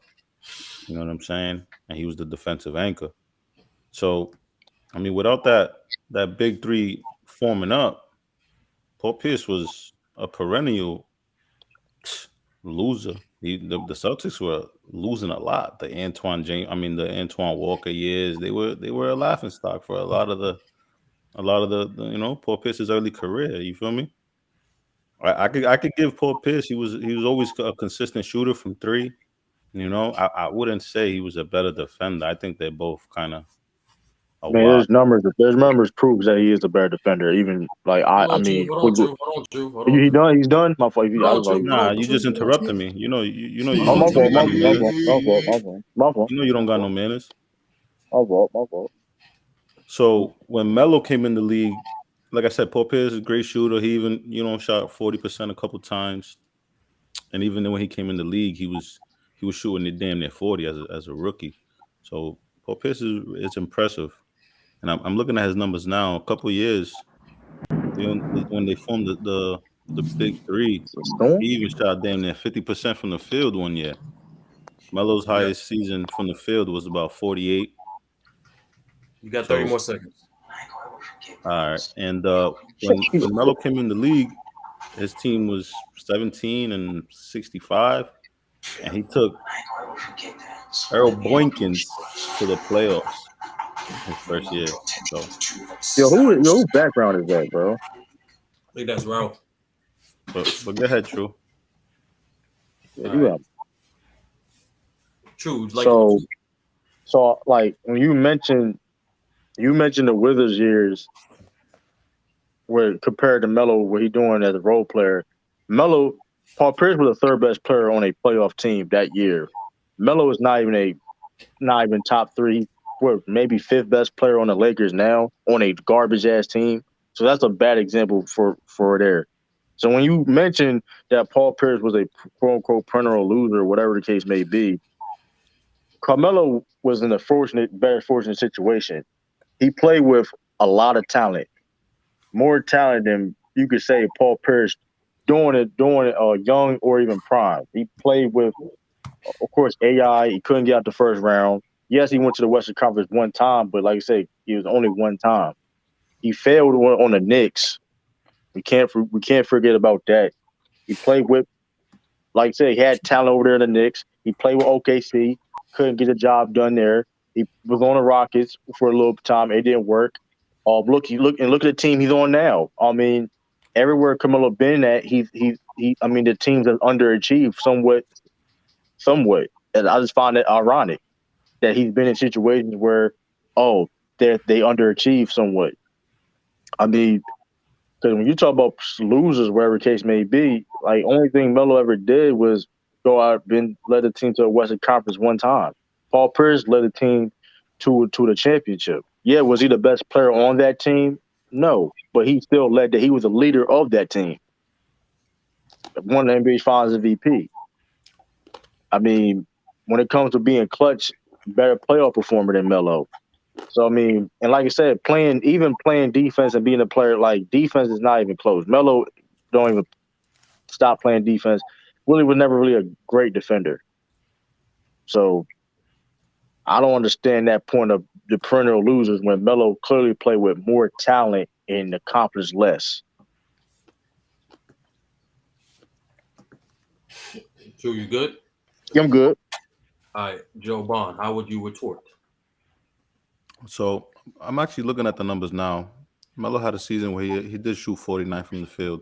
You know what I'm saying? And he was the defensive anchor. So, I mean, without that big three forming up, Paul Pierce was a perennial loser. The Celtics were losing a lot. The Antoine Walker years, they were a laughing stock for a lot of the Paul Pierce's early career. You feel me? I could give Paul Pierce. He was always a consistent shooter from three. I wouldn't say he was a better defender. I think they're both kind of a Man, wild. there's numbers proves that he is a better defender. Even like Hold I on, Drew. mean, Hold on, Drew. Hold on, Drew. Hold on, he Drew. done. He's done. My fault. Hold I on, was like, Drew. Hold Nah, on, you Drew. just Hold on, interrupted Drew. me. oh You my don't fault, got no manners. my fault. You don't got no manners. My fault. So when Melo came in the league, like I said, Paul Pierce is a great shooter. He even shot 40% a couple times, and even then when he came in the league, he was shooting it damn near 40 as a rookie. So Paul Pierce is impressive, and I'm looking at his numbers now. A couple years when they formed the big three, he even shot damn near 50% from the field one year. Melo's Yeah. highest season from the field was about 48. You got 30 So more seconds. all right, and when Melo came in the league, his team was 17-65, and he took Earl Boykins to the playoffs his first year. So, Who background is that, bro? I think that's Ralph. but go ahead, True. Yeah, All right. got True. Like, so like when you mentioned the Wizards years where compared to Melo, what he doing as a role player, Paul Pierce was the third best player on a playoff team that year. Melo is not even top three. We're maybe fifth best player on the Lakers now on a garbage ass team. So that's a bad example for there. So when you mention that Paul Pierce was a quote unquote perennial loser, whatever the case may be, Carmelo was in a very fortunate situation. He played with a lot of talent, more talent than you could say Paul Pierce doing it young or even prime. He played with, of course, AI. He couldn't get out the first round. Yes, he went to the Western Conference one time, but like I say, he was only one time. He failed on the Knicks. We can't forget about that. He played with, like I said, he had talent over there in the Knicks. He played with OKC, couldn't get the job done there. He was on the Rockets for a little time. It didn't work. Look at the team he's on now. I mean, everywhere Carmelo been at, I mean, the teams have underachieved somewhat. And I just find it ironic that he's been in situations where, they underachieve somewhat. I mean, because when you talk about losers, whatever the case may be, like only thing Melo ever did was go out and led the team to a Western Conference one time. Paul Pierce led the team to the championship. Yeah, was he the best player on that team? No, but he still he was a leader of that team. Won the NBA Finals MVP. I mean, when it comes to being clutch, better playoff performer than Melo. So I mean, and like I said, playing defense and being a player, like defense is not even close. Melo don't even stop playing defense. Willie was never really a great defender. So I don't understand that point of the perennial losers when Melo clearly played with more talent and accomplished less. True, you good? Yeah, I'm good. All right, Joe Bond, how would you retort? So I'm actually looking at the numbers now. Melo had a season where he did shoot 49 from the field,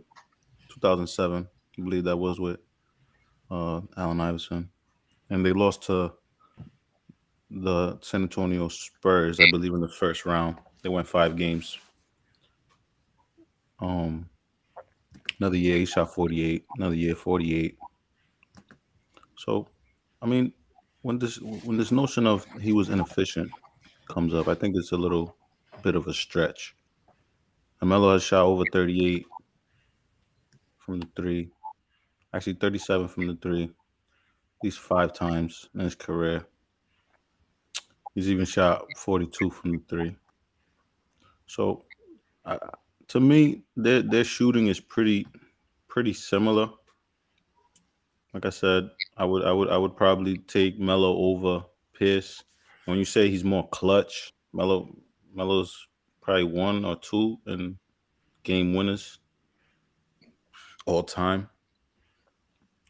2007. I believe that was with Allen Iverson, and they lost to the San Antonio Spurs, I believe, in the first round. They went 5 games. Another year he shot 48. Another year 48. So, I mean, when this notion of he was inefficient comes up, I think it's a little bit of a stretch. Melo has shot over 38 from the three, actually 37 from the three, at least 5 times in his career. He's even shot 42 from the three. So, uh, to me, their shooting is pretty similar. Like I said, I would probably take Melo over Pierce. When you say he's more clutch, Melo's probably 1 or 2 in game winners all time.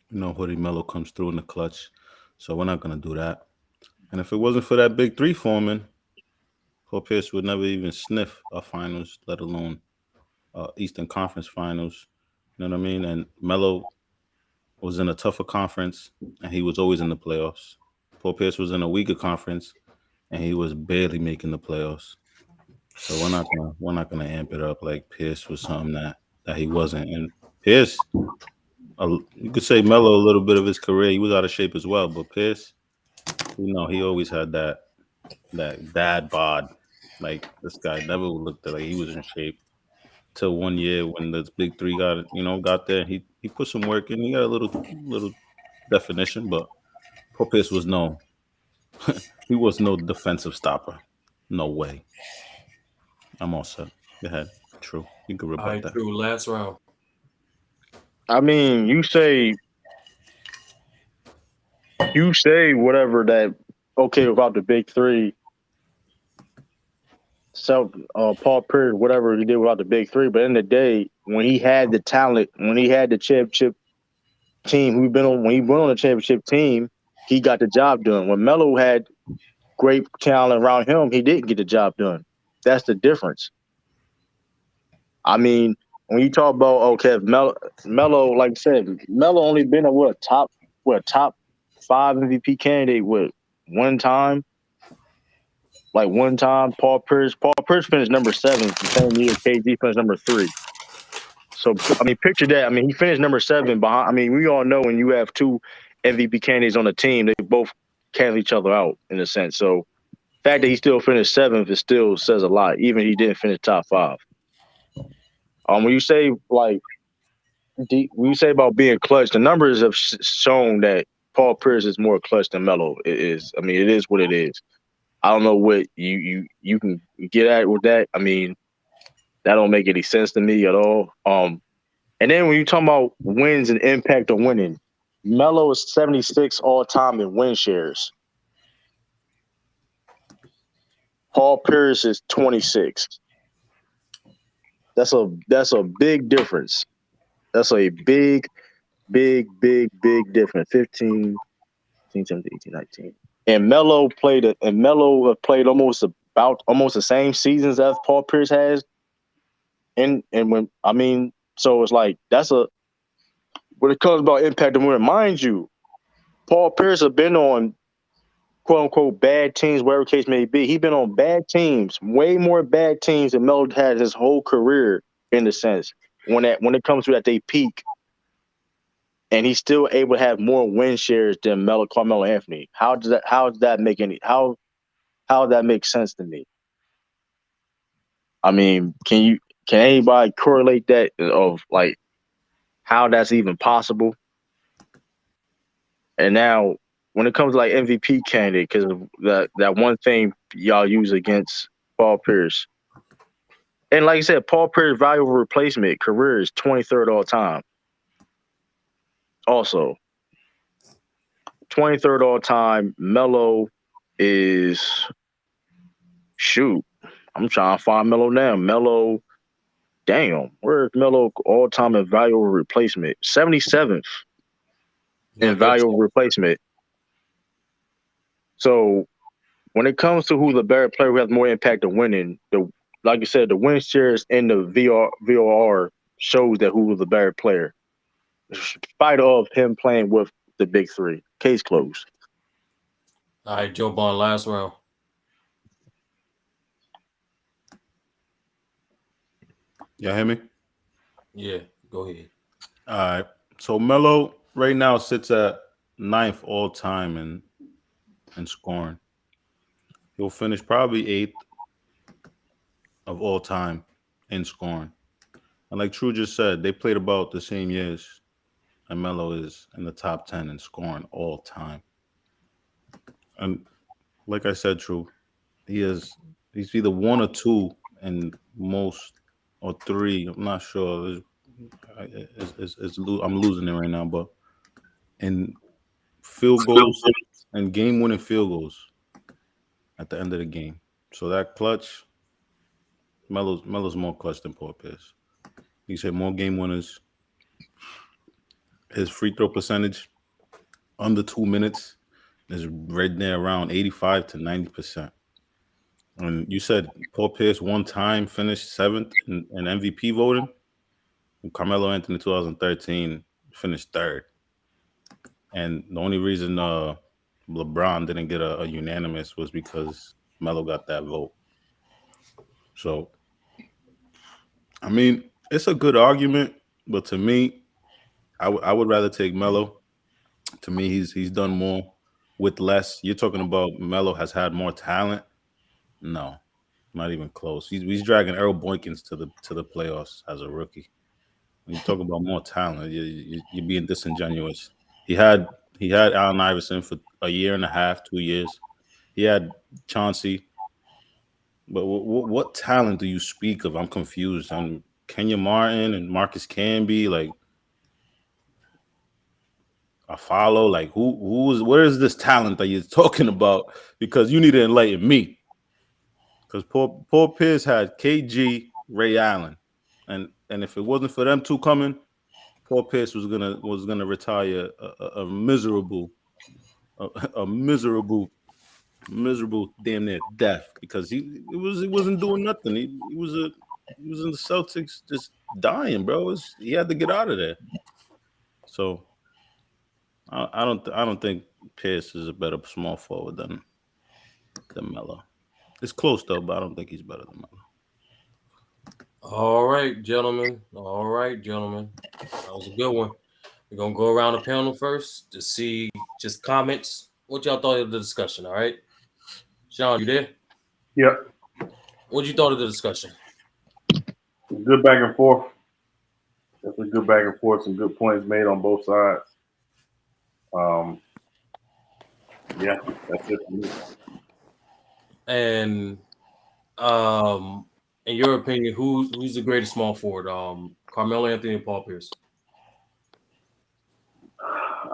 You know, Hoodie Melo comes through in the clutch, so we're not gonna do that. And if it wasn't for that big three forming, Paul Pierce would never even sniff a finals, let alone Eastern Conference Finals. You know what I mean? And Melo was in a tougher conference, and he was always in the playoffs. Paul Pierce was in a weaker conference, and he was barely making the playoffs. So we're not gonna amp it up like Pierce was something that he wasn't. And Pierce, you could say Melo a little bit of his career, he was out of shape as well. But Pierce, he always had that dad bod. Like this guy never looked like he was in shape till one year when the big three got there. He put some work in. He got a little definition, but Paul Pierce was he was no defensive stopper. No way. I'm all set. Go ahead. True. You can rebut that. True. Last round. I mean, you say whatever that about the big three. So Paul Pierce, whatever he did without the big three, but in the day when he had the talent, when he had the championship team, when he went on the championship team, he got the job done. When Melo had great talent around him, he didn't get the job done. That's the difference. I mean, when you talk about Melo, like I said, Melo only been a top 5 MVP candidate with one time. Like one time, Paul Pierce finished number 7 the same year. KD finished number 3. So I mean, picture that. I mean, he finished number 7 behind. I mean, we all know when you have 2 MVP candidates on the team, they both cancel each other out in a sense. So the fact that he still finished 7th, it still says a lot. Even if he didn't finish top 5. When you say about being clutch, the numbers have shown that Paul Pierce is more clutch than Melo. It is. I mean, it is what it is. I don't know what you can get at with that. I mean, that don't make any sense to me at all. And then when you talk about wins and impact of winning, Melo is 76 all time in win shares. Paul Pierce is 26. That's a big difference. That's a big difference. 15, 17, 18, 19. And Melo played almost the same seasons as Paul Pierce has. And when so it's like when it comes about impact and winning, mind you, Paul Pierce has been on quote unquote bad teams, whatever case may be. He's been on bad teams, way more bad teams than Melo had his whole career, in a sense. When it comes to that they peak. And he's still able to have more win shares than Carmelo Anthony. How does that make sense to me? I mean, can anybody correlate that of like how that's even possible? And now when it comes to like MVP candidate, because that one thing y'all use against Paul Pierce. And like I said, Paul Pierce value over replacement career is 23rd all time. Also, 23rd all time. Melo is I'm trying to find Melo now. Melo, damn, where's Melo all time in value over replacement? 77th in value over replacement. So when it comes to who's the better player who has more impact of winning, like you said, the win shares in the VOR shows that who was the better player. In spite of him playing with the big three. Case closed. All right, Joe Bond, last round. Y'all hear me? Yeah, go ahead. All right. So Melo right now sits at 9th all time in scoring. He'll finish probably 8th of all time in scoring. And like True just said, they played about the same years. And Melo is in the top 10 in scoring all time. And like I said, True, he's either 1 or 2 and most or 3. I'm not sure. I'm losing it right now, but in field goals and game-winning field goals at the end of the game. So that clutch, Melo's more clutch than Paul Pierce. He's hit more game winners. His free throw percentage under 2 minutes is right there around 85 to 90%. And you said Paul Pierce one time finished seventh in MVP voting. Carmelo Anthony in 2013 finished third. And the only reason LeBron didn't get a unanimous was because Melo got that vote. So, I mean, it's a good argument, but to me, I would rather take Melo. To me, he's done more with less. You're talking about Melo has had more talent. No, not even close. He's dragging Earl Boykins to the playoffs as a rookie. When you talk about more talent, you're being disingenuous. He had Allen Iverson for a year and a half, 2 years. He had Chauncey, but what talent do you speak of? I'm confused. I'm Kenya Martin and Marcus Camby, like I follow. Like where is this talent that you're talking about? Because you need to enlighten me. Because Paul Pierce had KG, Ray Allen, and if it wasn't for them two coming, Paul Pierce was gonna retire a miserable, a miserable damn near death because he wasn't doing nothing. He was in the Celtics just dying, bro. He had to get out of there. So I don't think Pierce is a better small forward than Melo. It's close though, but I don't think he's better than Melo. All right, gentlemen. That was a good one. We're gonna go around the panel first to see just comments. What y'all thought of the discussion? All right, Sean, you there? Yep. What you thought of the discussion? Good back and forth. Definitely good back and forth. Some good points made on both sides. Yeah, that's it for me. And in your opinion, who's the greatest small forward? Carmelo Anthony and Paul Pierce.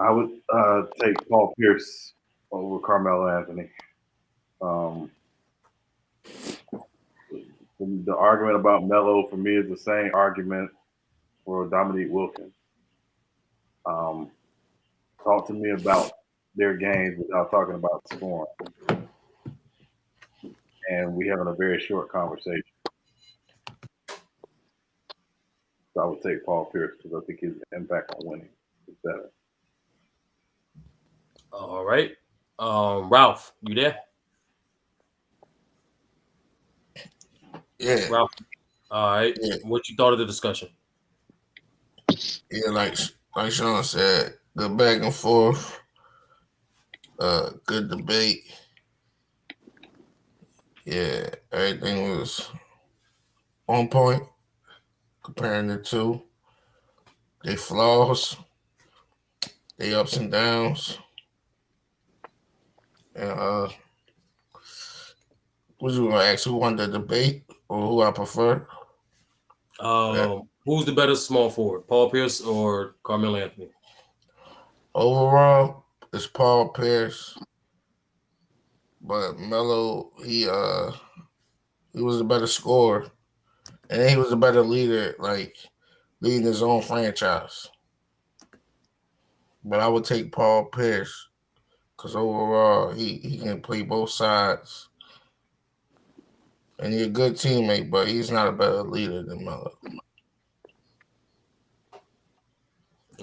I would take Paul Pierce over Carmelo Anthony. The argument about Melo for me is the same argument for Dominique Wilkins. Talk to me about their games without talking about scoring. And we having a very short conversation. So I would take Paul Pierce because I think his impact on winning is better. All right. Ralph, you there? Yeah. Ralph. All right. Yeah. What you thought of the discussion? Yeah, like Sean said, good back and forth. Good debate. Yeah, everything was on point. Comparing the two, they flaws, they ups and downs. And what you gonna ask? Who won the debate or who I prefer? Who's the better small forward, Paul Pierce or Carmelo Anthony? Overall, it's Paul Pierce, but Melo he was a better scorer, and he was a better leader, like leading his own franchise. But I would take Paul Pierce because overall he can play both sides, and he's a good teammate, but he's not a better leader than Melo.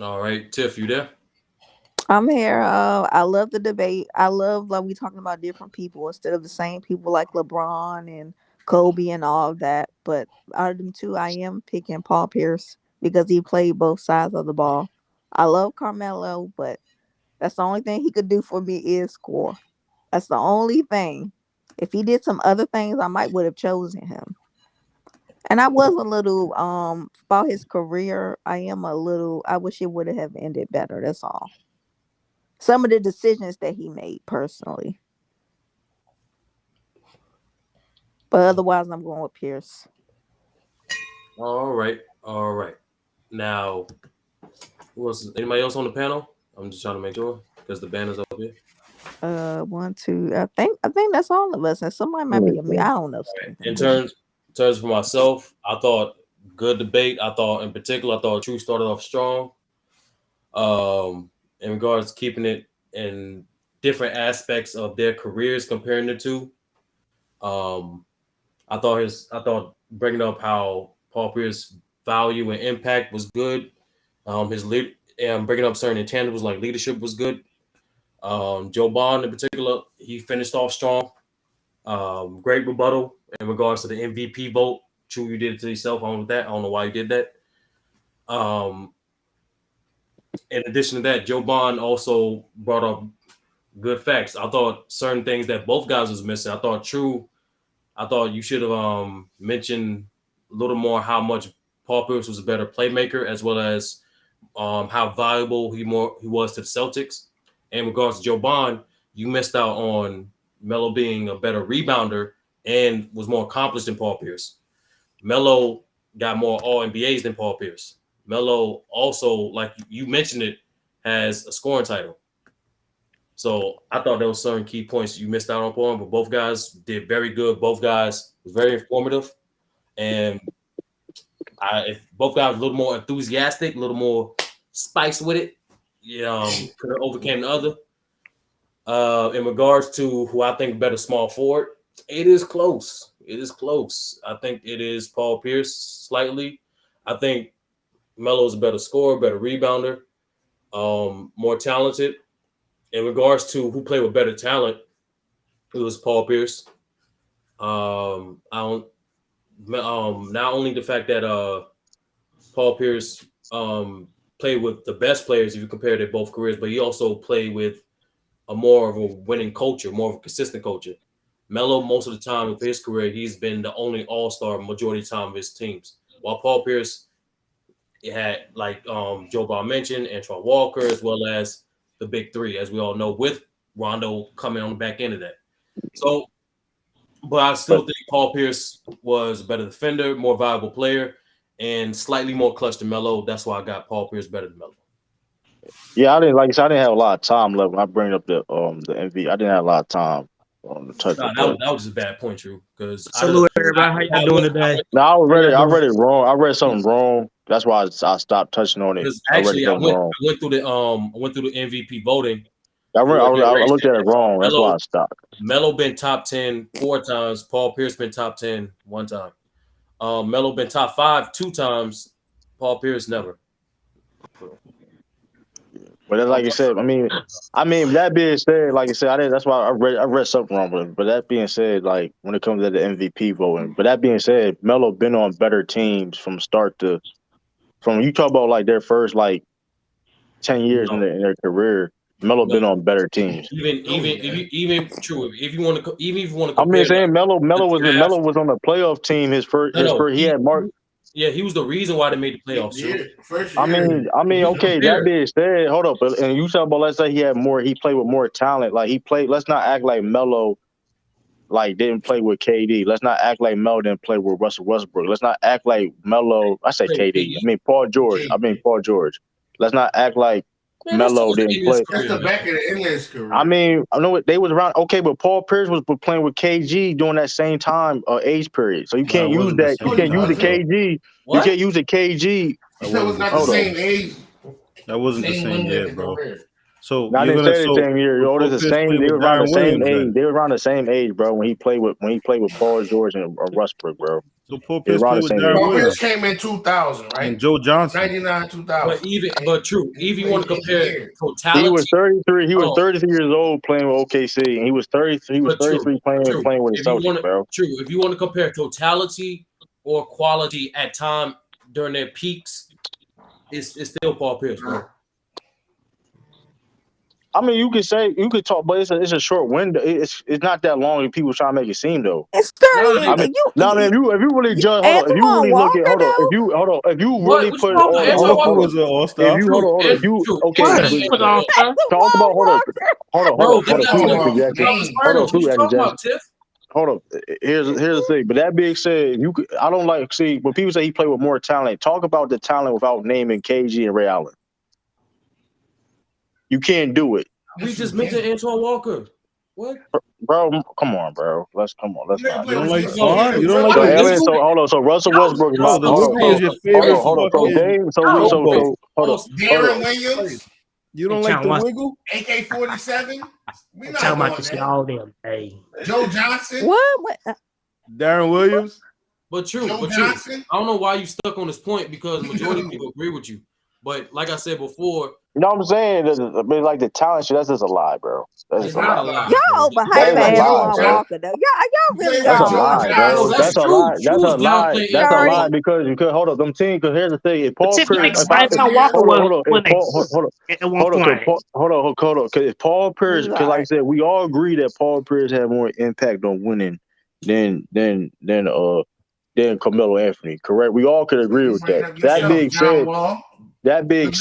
All right, Tiff, you there? I'm here. I love the debate. I love like we talking about different people instead of the same people like LeBron and Kobe and all of that. But out of them two, I am picking Paul Pierce because he played both sides of the ball. I love Carmelo, but that's the only thing he could do for me is score. That's the only thing. If he did some other things, I might would have chosen him. And I was a little about his career. I wish it would have ended better. That's all. Some of the decisions that he made personally. But otherwise, I'm going with Pierce. All right. Now, anybody else on the panel? I'm just trying to make sure because the banner's over here. 1, 2. I think that's all of us. And somebody might be me. I don't know. In terms for myself, I thought good debate. I thought in particular, I thought True started off strong. In regards to keeping it in different aspects of their careers, comparing the two. I thought bringing up how Paul Pierce value and impact was good. His lead and bringing up certain intangibles like leadership was good. Joe Bond in particular, he finished off strong. Great rebuttal in regards to the MVP vote. True, you did it to yourself on that. I don't know why you did that. In addition to that, Joe Bond also brought up good facts. I thought certain things that both guys was missing. I thought you should have mentioned a little more how much Paul Pierce was a better playmaker, as well as how valuable he was to the Celtics. In regards to Joe Bond, you missed out on Melo being a better rebounder and was more accomplished than Paul Pierce. Melo got more All-NBAs than Paul Pierce. Melo also, like you mentioned it, has a scoring title. So I thought there were certain key points you missed out on, but both guys did very good. Both guys was very informative. And if both guys were a little more enthusiastic, a little more spice with it, could have overcame the other. In regards to who I think better small forward, it is close. It is close. I think it is Paul Pierce slightly. I think Melo's a better scorer, better rebounder, more talented. In regards to who played with better talent, it was Paul Pierce. Not only the fact that Paul Pierce played with the best players if you compare their both careers, but he also played with a more of a winning culture, more of a consistent culture. Melo, most of the time of his career, he's been the only all-star majority of the time of his teams. While Paul Pierce, it had, like Joe Bond mentioned, Antoine Walker, as well as the big three, as we all know, with Rondo coming on the back end of that. So, but I still think Paul Pierce was a better defender, more valuable player, and slightly more clutch than Melo. That's why I got Paul Pierce better than Melo. Yeah, I didn't have a lot of time left when I bring up the MV. I didn't have a lot of time to touch it. That was just a bad point, True. Because salute everybody. How y'all doing today? No, I read it wrong. I read something wrong. That's why I stopped touching on it. Actually, I went through the MVP voting. I looked at it wrong. That's why I stopped. Melo been top 10 4 times. Paul Pierce been top 10 1 time. Melo been top 5 2 times. Paul Pierce never. But that's like you said. I mean, that being said, like I said, that's why I read something wrong with it. But that being said, like when it comes to the MVP voting, but that being said, Melo been on better teams from you talk about like their first like 10 years in their career. Melo been on better teams. Even true. If you want to compare, I'm saying Melo was on the playoff team. His first he had Mark. Yeah, he was the reason why they made the playoffs. I mean, okay. That being said, hold up, and you talk about let's say he played with more talent. Like he played. Let's not act like Melo like didn't play with KD. Let's not act like Melo didn't play with Russell Westbrook. Let's not act like Melo. I say KD. I mean Paul George. Let's not act like Melo didn't play. That's the back of the endless career. I mean, I know they was around. Okay, but Paul Pierce was playing with KG during that same time age period. So you can't use that. You can't use the KG. You can't use the KG. That was not the same age. That wasn't the same year, bro. So I didn't say the same year. Yo, it's the same. They were around the same age. They were around the same age, bro. When he played with Paul George and Westbrook, bro. So Paul Pierce played with Darren Paul Williams. Pierce came in 2000, right? And Joe Johnson. 99, 2000. But true. Even you want to compare totality. He was 33. He was 33 years old playing with OKC, and he was 33. He was 33 playing with the Celtics, bro. True. If you want to compare totality or quality at time during their peaks, it's still Paul Pierce, bro. I mean, you could talk, but it's a short window. It's not that long. If people try to make it seem though. It's 30. I mean, if you really judge, if you really look at, if you really put was an all-star. If you talk about hold up. Here's the thing. But that being said, I don't like when people say he played with more talent. Talk about the talent without naming KG and Ray Allen. You can't do it. We just mentioned Antoine Walker. What? Bro, come on, bro. Let's not. You don't like Yo, Spawn? You don't like So, the Alien, wiggle? so hold on. So Russell Westbrook is Bro, about the hold on. wiggle is your favorite So fucking game. So showboat. hold on. Darren Williams, You don't like the wiggle? AK-47. We not Talking about doing to see that. all them. Hey, Joe Johnson. What? Darren Williams? But true. Joe But true. Johnson. I don't know why you stuck on this point because majority of people agree with you. But like I said before, You know what I'm saying? I mean, like the talent shit, that's just a lie, bro. That's it's just not a lie. Y'all That is overhyping a lie, Antoine bro. Walker though. Y'all really That's a are. lie, bro. No, That's a true. lie. That's a True's lie. downplaying That's a Sorry. lie because hold up, them teams. Because here's the thing: if but Paul Pierce, typically, Antoine Walker hold on, was if Paul, hold on, at one hold on, point. hold on, because if Paul Pierce, because like I Sorry. said, we all agree that Paul Pierce had more impact on winning than Carmelo Anthony. Correct? We all could agree with that. That being said. That being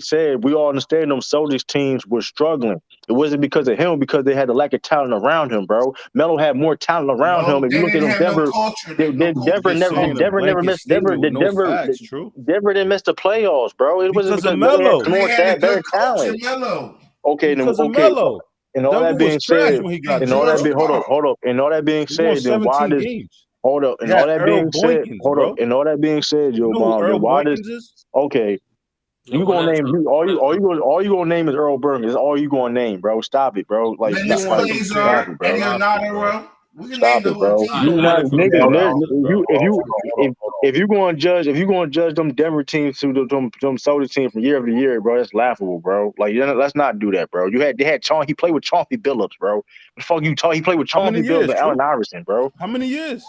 said, we all understand them Celtics teams were struggling. It wasn't because of him, because they had a lack of talent around him, bro. Melo had more talent around him. If you look at them, Denver never missed. Denver didn't miss the playoffs, bro. It wasn't Because of because Melo had Melo. more better talent. Okay, then Because of okay. Melo. And all Denver that being was trash said, when he got and there, all that bro. being hold up, and all that being He won said, then why 17 does games. hold up, and They all had that Earl being said, Boykins, hold bro. up, and all that being said, You Joe know who Bomb, then Earl why does Boykins is? okay? You gonna name all you gonna name is Earl Burns. That's all you gonna name, bro. Stop it, bro. Like Dennis stop Fraser, it, bro. Eddie Onado. We can Stop name the it, whole bro. team. You not nigga. Hold If you going to judge them Denver teams to them Celtics teams from year after year, bro, that's laughable, bro. Like let's not do that, bro. They had He played with Chauncey Billups, bro. The fuck you talk? He played with How many Chauncey Billups years, and Allen Iverson, bro. How many years?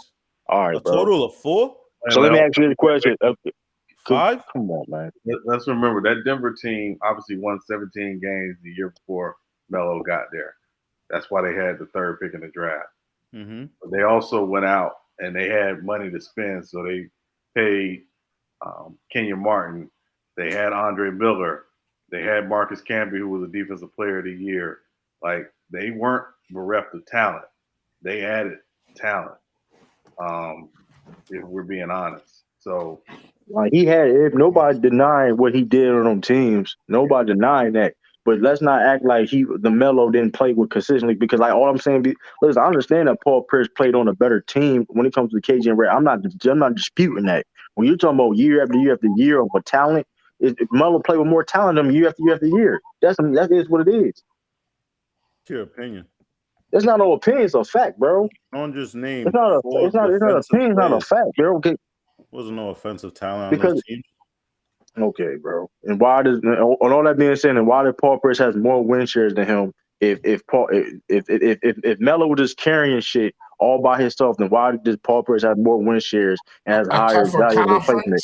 All right, A bro. total of 4? So let me ask you the question. 5? Come on, man. Let's remember that Denver team obviously won 17 games the year before Melo got there. That's why they had the third pick in the draft. Mm-hmm. But they also went out and they had money to spend, so they paid Kenyon Martin. They had Andre Miller. They had Marcus Camby, who was a defensive player of the year. Like, they weren't bereft of talent. They added talent, if we're being honest. So, like if nobody denying what he did on them teams, nobody denying that. But let's not act like the Melo didn't play with consistently, because like all I'm saying, listen, I understand that Paul Pierce played on a better team when it comes to KG and Ray. I'm not disputing that. When you're talking about year after year after year of a talent, Melo played with more talent than him year after year after year. That is what it is. It's your opinion. That's not no opinion. It's a fact, bro. Don't just name It's not opinion. It's not a fact, bro. Okay. Wasn't no offensive talent on Because those teams. okay, bro. And why does on all that being said, and why did Paul Pierce has more win shares than him? If Melo was just carrying shit all by himself, then why does Paul Pierce have more win shares and has higher value replacement?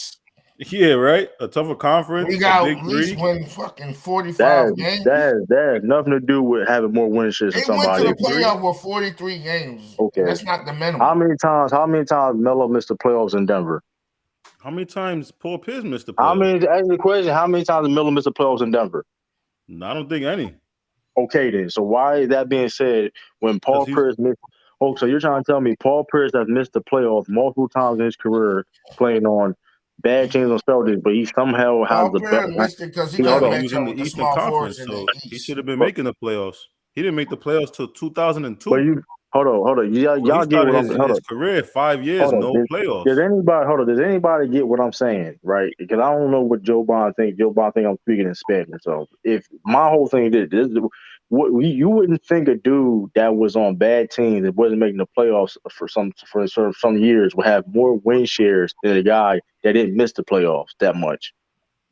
Yeah, right. A tougher conference. We got big at least three. win fucking 45 games. That has nothing to do with having more win shares than They went somebody. to the playoff with 43 games. Okay, That's not the minimum. How many times Melo missed the playoffs in Denver? How many times Paul Pierce missed the playoffs? Ask the question. How many times did Melo miss the playoffs in Denver? I don't think any. Okay, then. So why is that being said when Paul Pierce missed? Oh, so you're trying to tell me Paul Pierce has missed the playoffs multiple times in his career playing on bad teams on Celtics, but he somehow has the best. Missed it because he He couldn't was match in up the with the Eastern small Conference, forwards in so the he East. should have been making the playoffs. He didn't make the playoffs till 2002. But you hold on. Y'all So he get what I'm started his career 5 years, no playoffs. Does anybody get what I'm saying, right? Because I don't know what Joe Bond thinks. Joe Bond think I'm speaking in Spanish. So if my whole thing is this you wouldn't think a dude that was on bad teams that wasn't making the playoffs for some years would have more win shares than a guy that didn't miss the playoffs that much.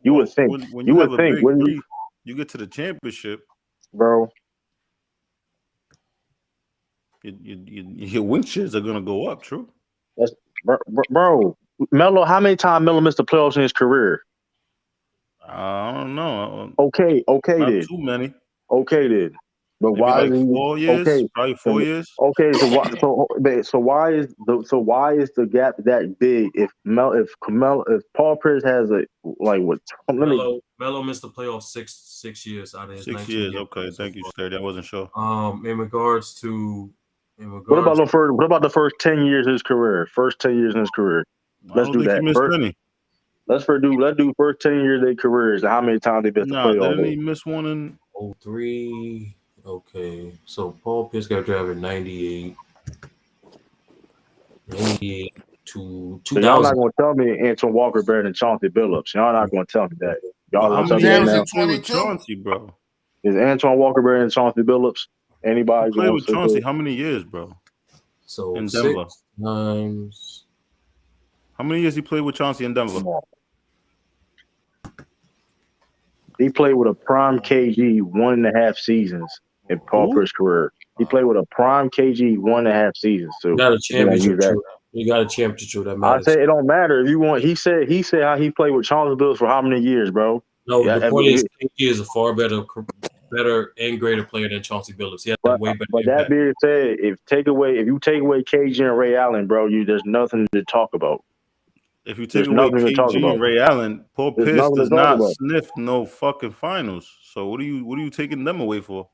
You would think. When you have a big three, you get to the championship, bro. Your win shares are gonna go up. True. That's bro. Melo, how many times Melo missed the playoffs in his career? I don't know. Okay, not then. Too many. Okay, then. But maybe why? Like 4 years. Okay, Probably 4 years. Okay, so why is the gap that big? If Paul Pierce has Melo missed the playoffs six years out of his 6 years. Okay, thank you, Sturdy. I wasn't sure. In regards to what about the first 10 years of his career? First 10 years in his career. Let's do that. He missed any. Let's do first 10 years of their careers and how many times they've been to Nah, playoff. didn't he miss one in 03. Okay. So Paul Pierce got drafted 98. 98 to So y'all not 2000. gonna tell me Antoine Walker better than Chauncey Billups. Y'all not gonna tell me that. Y'all how gonna tell many me that years he now? played with 22? Chauncey, bro? Is Antoine Walker better than Chauncey Billups? He Anybody played gonna with say Chauncey that? how many years, bro? So In 6 Denver. times. How many years he played with Chauncey in Denver? Come on. He played with a prime KG 1.5 seasons in Paul Who? Pierce's career. He played with a prime KG 1.5 seasons You too. got a We're gonna use championship. that. You got a championship that I matters. say it don't matter if you want. He said how he played with Chauncey Billups for how many years, bro? No, Yeah, the point is, KG is a far better and greater player than Chauncey Billups. He has a way better but that impact. being said, if you take away KG and Ray Allen, bro, there's nothing to talk about. If you take There's away nothing to talk KG about. and Ray Allen, Paul There's Pierce nothing to does talk not about. sniff no fucking finals. So what are you taking them away for?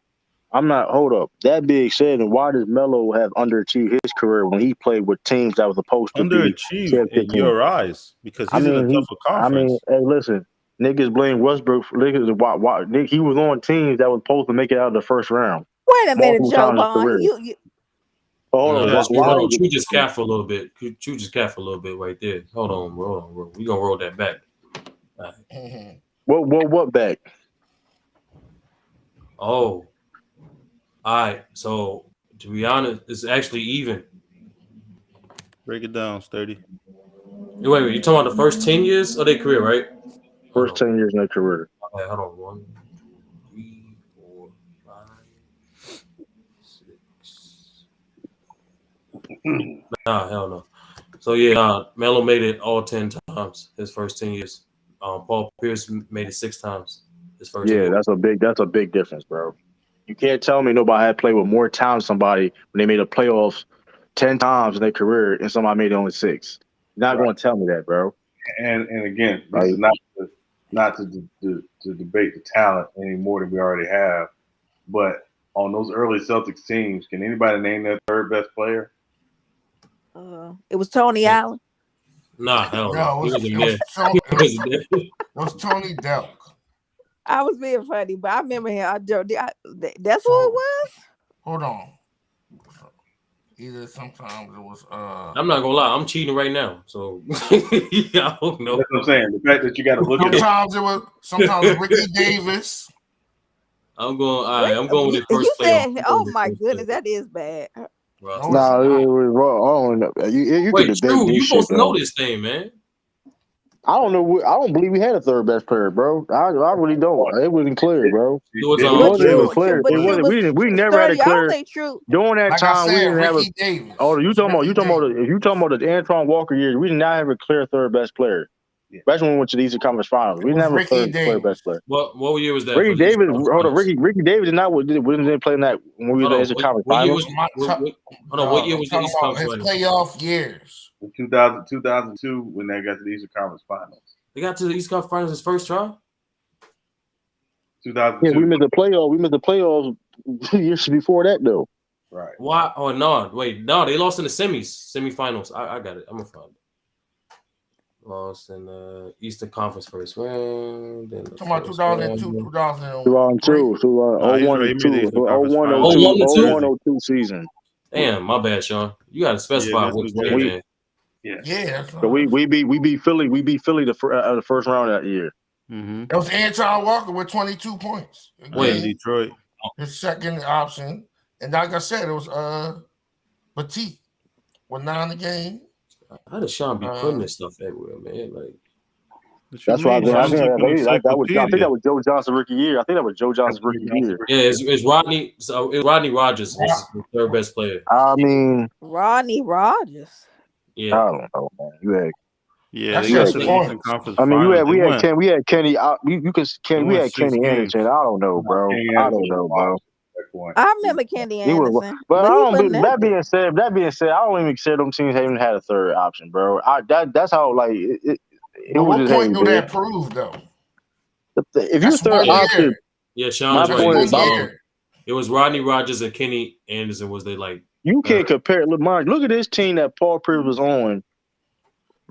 I'm not. Hold up. That being said, and why does Melo have underachieved his career when he played with teams that was supposed to be Underachieved championship in teams? your eyes because he's in a tougher conference. Hey, listen, niggas blame Westbrook for niggas. Why Nick, he was on teams that was supposed to make it out of the first round Wait a minute, multiple Joe times in his Bond. career. You But hold No, on. Yes, hold Why bro. on. is Chew just it? cat for a little bit. Chew just cat for a little bit right there. Hold on, bro. We gonna roll that back. All right. What back? Oh, all right. So to be honest, it's actually even. Break it down, Sturdy. Wait. You talking about the first 10 years of their career, right? First 10 years in their career. Okay, hold on. 1, 2, 3, 4, 5, 6. Nah, hell no. So yeah, Melo made it all 10 times his first 10 years. Paul Pierce made it 6 times his first 10 Yeah, years. that's a big difference, bro. You can't tell me nobody had played with more talent than somebody when they made the playoffs 10 times in their career and somebody made it only 6. You're not Right. going to tell me that, bro. And again, this Like, is not to debate the talent any more than we already have, but on those early Celtics teams, can anybody name their third best player? it was Tony Allen. Nah, hell no. No, He wasn't it there. was Tony Delk. I was being funny, but I remember him. That's who it was. Hold on. Either sometimes it was. I'm not gonna lie, I'm cheating right now. So I don't know. That's what I'm saying. The fact that you got to look at it. Sometimes Ricky Davis. I'm going with the first You playoff. said, "Oh my goodness, that is bad." nah, it was wrong. You Wait, can debate True, this you shit, supposed to know though. this thing, man. I don't know. I don't believe we had a third best player, bro. I really don't. It wasn't clear, bro. It was, It wasn't even clear. It wasn't. We never had a Sturdy, I don't clear. think True. During that Like I time, we said, didn't have a. Ricky Davis. Oh, if you talking about the Antoine Walker years, we did not have a clear third best player. Especially when we went to the Eastern Conference Finals, we didn't have a third best player. What year was that? Ricky for the Eastern Davis, Conference hold on. Finals? Ricky Davis did not didn't play in that when we were in the Eastern Conference What year Finals. was? Hold on. What year was the talking Eastern about Conference his Finals? playoff years. In 2002, when they got to the Eastern Conference Finals. They got to the Eastern Conference Finals his first try. 2002. Yeah, we missed the playoff. We missed the playoffs 2 years before that, though. Right. Why? Oh no! Wait, no, they lost in the semifinals. I got it. I'm gonna find it. Lost in the Eastern Conference first round. Then Talking about 2002, 2003. 2002, so 01 and 2, 01 02 season. Damn, my bad, Sean. You got to specify Yeah, which that's way, man. Yeah. So we beat Philly. We beat Philly the first round that year. Mm-hmm. That was Antoine Walker with 22 points. Wait, Detroit. His second option. And like I said, it was Petit with 9 a game. How does Sean be putting this stuff everywhere, man? Like that's why I think that was Joe Johnson rookie year. I think that was Joe Johnson's rookie year. Yeah, it's Rodney. So Rodney Rogers was the third best player. I mean, Rodney Rogers. Yeah, I don't know, man. You had. Yeah, they got to the Eastern Conference. I mean, Finals. we had Kenny. We had Kenny Anderson. I don't know, bro. I don't know, bro. I remember Kenny Anderson. But that being good. said, I don't even say them teams haven't had a third option, bro. That's how like it was what just point do that prove though? If you're third option, yeah, Sean is right. It was Rodney Rogers and Kenny Anderson. Was they like? You can't compare. Look at this team that Paul Pierce was on.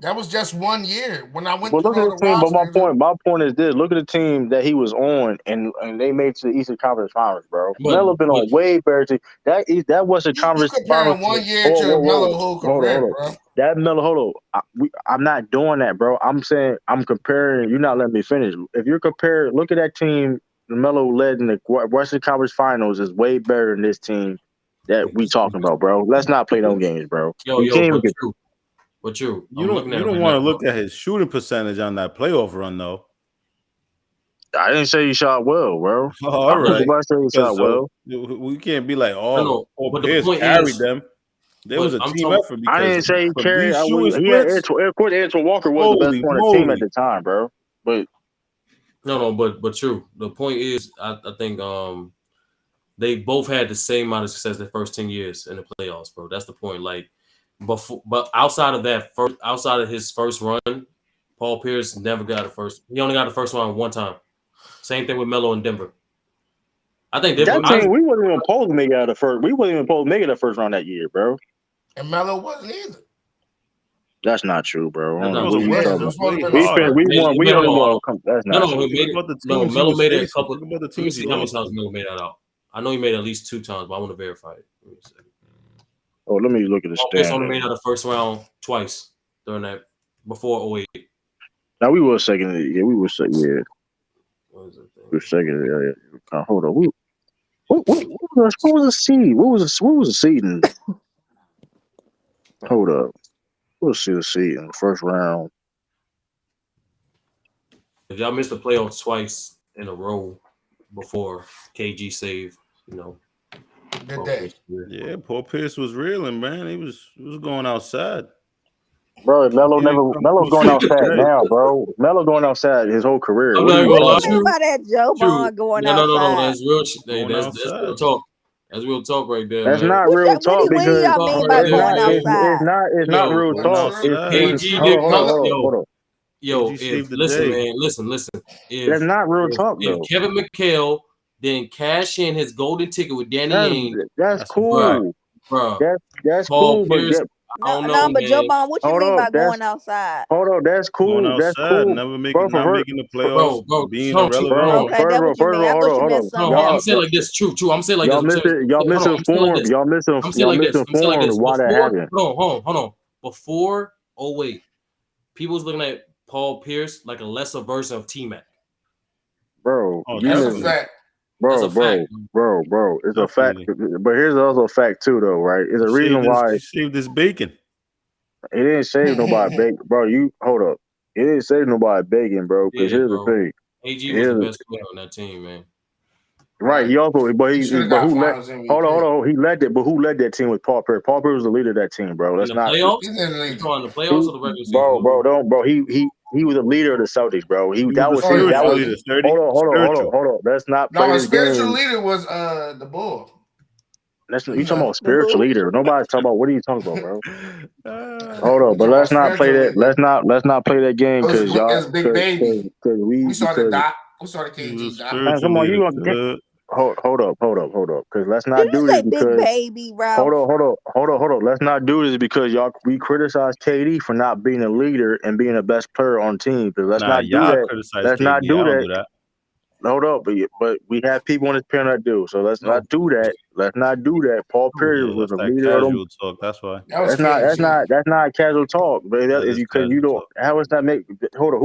That was just 1 year. When I went But through look at all the the team. But rosters, my point is this: look at the team that he was on, and they made it to the Eastern Conference Finals, bro. Melo been on way better team. That was a you conference finals. comparing 1 year Whoa, to whoa, Melo whoa, whole hold on, career, hold on. bro. That Melo, hold on. I'm not doing that, bro. I'm saying I'm comparing. You're not letting me finish. If you're comparing, look at that team. Melo led in the Western Conference Finals is way better than this team that we talking about, bro. Let's not play those games, bro. You can't even get. But you don't want to look at his shooting percentage on that playoff run, though. I didn't say he shot well, bro. Oh, all right. I said he shot well. We can't be like, No, Paul but the Pierce point carried is, them. There was a I'm team talking- effort I because didn't say he from carried. these shooting He had splits. Of course, Antoine Walker was the best Holy player on the team moly. at the time, bro. But but true. The point is, I think they both had the same amount of success their first 10 years in the playoffs, bro. That's the point. Like, but outside of his first run, Paul Pierce never got a first. He only got the first round one time. Same thing with Melo in Denver. I think that team, we wasn't even supposed to make it out of the first. We wasn't even supposed to make it the first round that year, bro. And Melo wasn't either. That's not true, bro. No, What the you West talking was about? way We harder. won. We only won. That's not true. Melo made it a couple. Think about the Let me teams see he how many lost. times Melo made that out. I know he made it at least 2 times, but I want to verify it. Oh, let me look at the Paul Pierce only standings. made out the first round twice during that before 08. Now we were second. Yeah, we were second. Yeah, we were second. Yeah. Hold on. What was the seed? What was the seed? Hold up. We'll see the seed in the first round. If y'all missed the playoffs twice in a row before KG saved, Good day. Yeah, Paul Pierce was reeling, man. He was going outside. Bro, Melo's going outside now, bro. Melo going outside his whole career. I'm What not are you gonna lie. talking about? By that Joe Bond going outside. That's real. Hey, Going that's real outside. talk. That's real talk right there, That's man. not real talk What do because y'all mean by going outside? it's not real Going talk. outside. KG did Hold on. Yo, KG if saved the listen, day. man, listen. That's not real talk If though. Kevin McHale didn't cash in his golden ticket with Danny Ainge, That's cool. Bro. That's Paul cool, but Pierce, I don't know, No, but Joe man. Bond, what you hold mean up. by going outside? That's Going cool. That's outside, cool. not making the Bro, playoffs, being hold on, irrelevant. Okay, that's what you mean. I thought you meant something I'm else. saying like this. True. I'm saying like Y'all this. y'all misinformed. I'm saying like this. Why that happened. Hold on. Before 08, people was looking at Paul Pierce like a lesser version of T-Mac. Bro, That's a fact. Bro, That's a fact. it's a fact. But here's also a fact too, though, right? It's a reason why he saved his bacon. It didn't save nobody bacon, bro. You hold up. It didn't save nobody bacon, bro. Because here's the thing. AG was the best player on that team, man. Right. He also, but He should have but got who led? Finals MVP. Hold on. He led it, but who led that team was Paul Pierce. Paul Pierce was the leader of that team, bro. That's In the not. playoffs? He didn't lead. You talking the playoffs or the regular season? Bro. He was the leader of the Celtics, bro. That was his. That was. Hold on. Let's not play No, a this spiritual game. leader was the Bull. You talking about spiritual leader? Nobody's talking about. What are you talking about, bro? Hold on, but talking let's about not play that. spiritual Let's not play that game because y'all. It's Big Baby. Because We saw the doc. We saw the KG doc. Man, come on, you gonna get. Hold up. Because let's Did not you do say this Big because. Baby, Ralph? Hold on. Let's not do this because we criticize KD for not being a leader and being the best player on team. Because let's not do that. Let's not do that. Hold up, but we have people on this panel that do. So let's not do that. Let's not do that. Paul Pierce was the leader of them. Casual talk. That's why. That's not casual talk, but that is because you don't. How is that make? Hold on,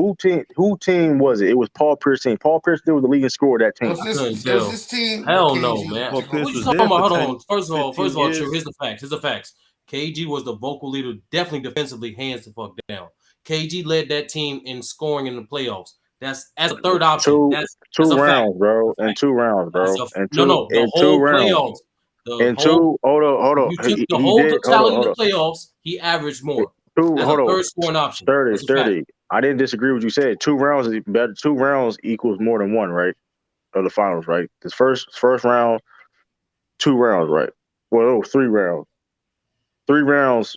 who team was it? It was Paul Pierce team. Paul Pierce still was the leading scorer of that team. It was this team. Hell no, man. Paul What Pierce you was talking there about? for Hold on. First of all, 15 true. years. Here's the facts. KG was the vocal leader, definitely defensively, hands the fuck down. KG led that team in scoring in the playoffs. That's as a third option. That's two a rounds, fact. bro. In 2 rounds, bro. The whole playoffs. Hold on. You took the He whole did. totality Hold of on. the playoffs. He averaged more. As Hold a on. third scoring option. Sturdy. I didn't disagree with what you said. 2 rounds is better. 2 rounds equals more than 1, right? Of the finals, right? This first round, 2 rounds, right? Well, 3 rounds. 3 rounds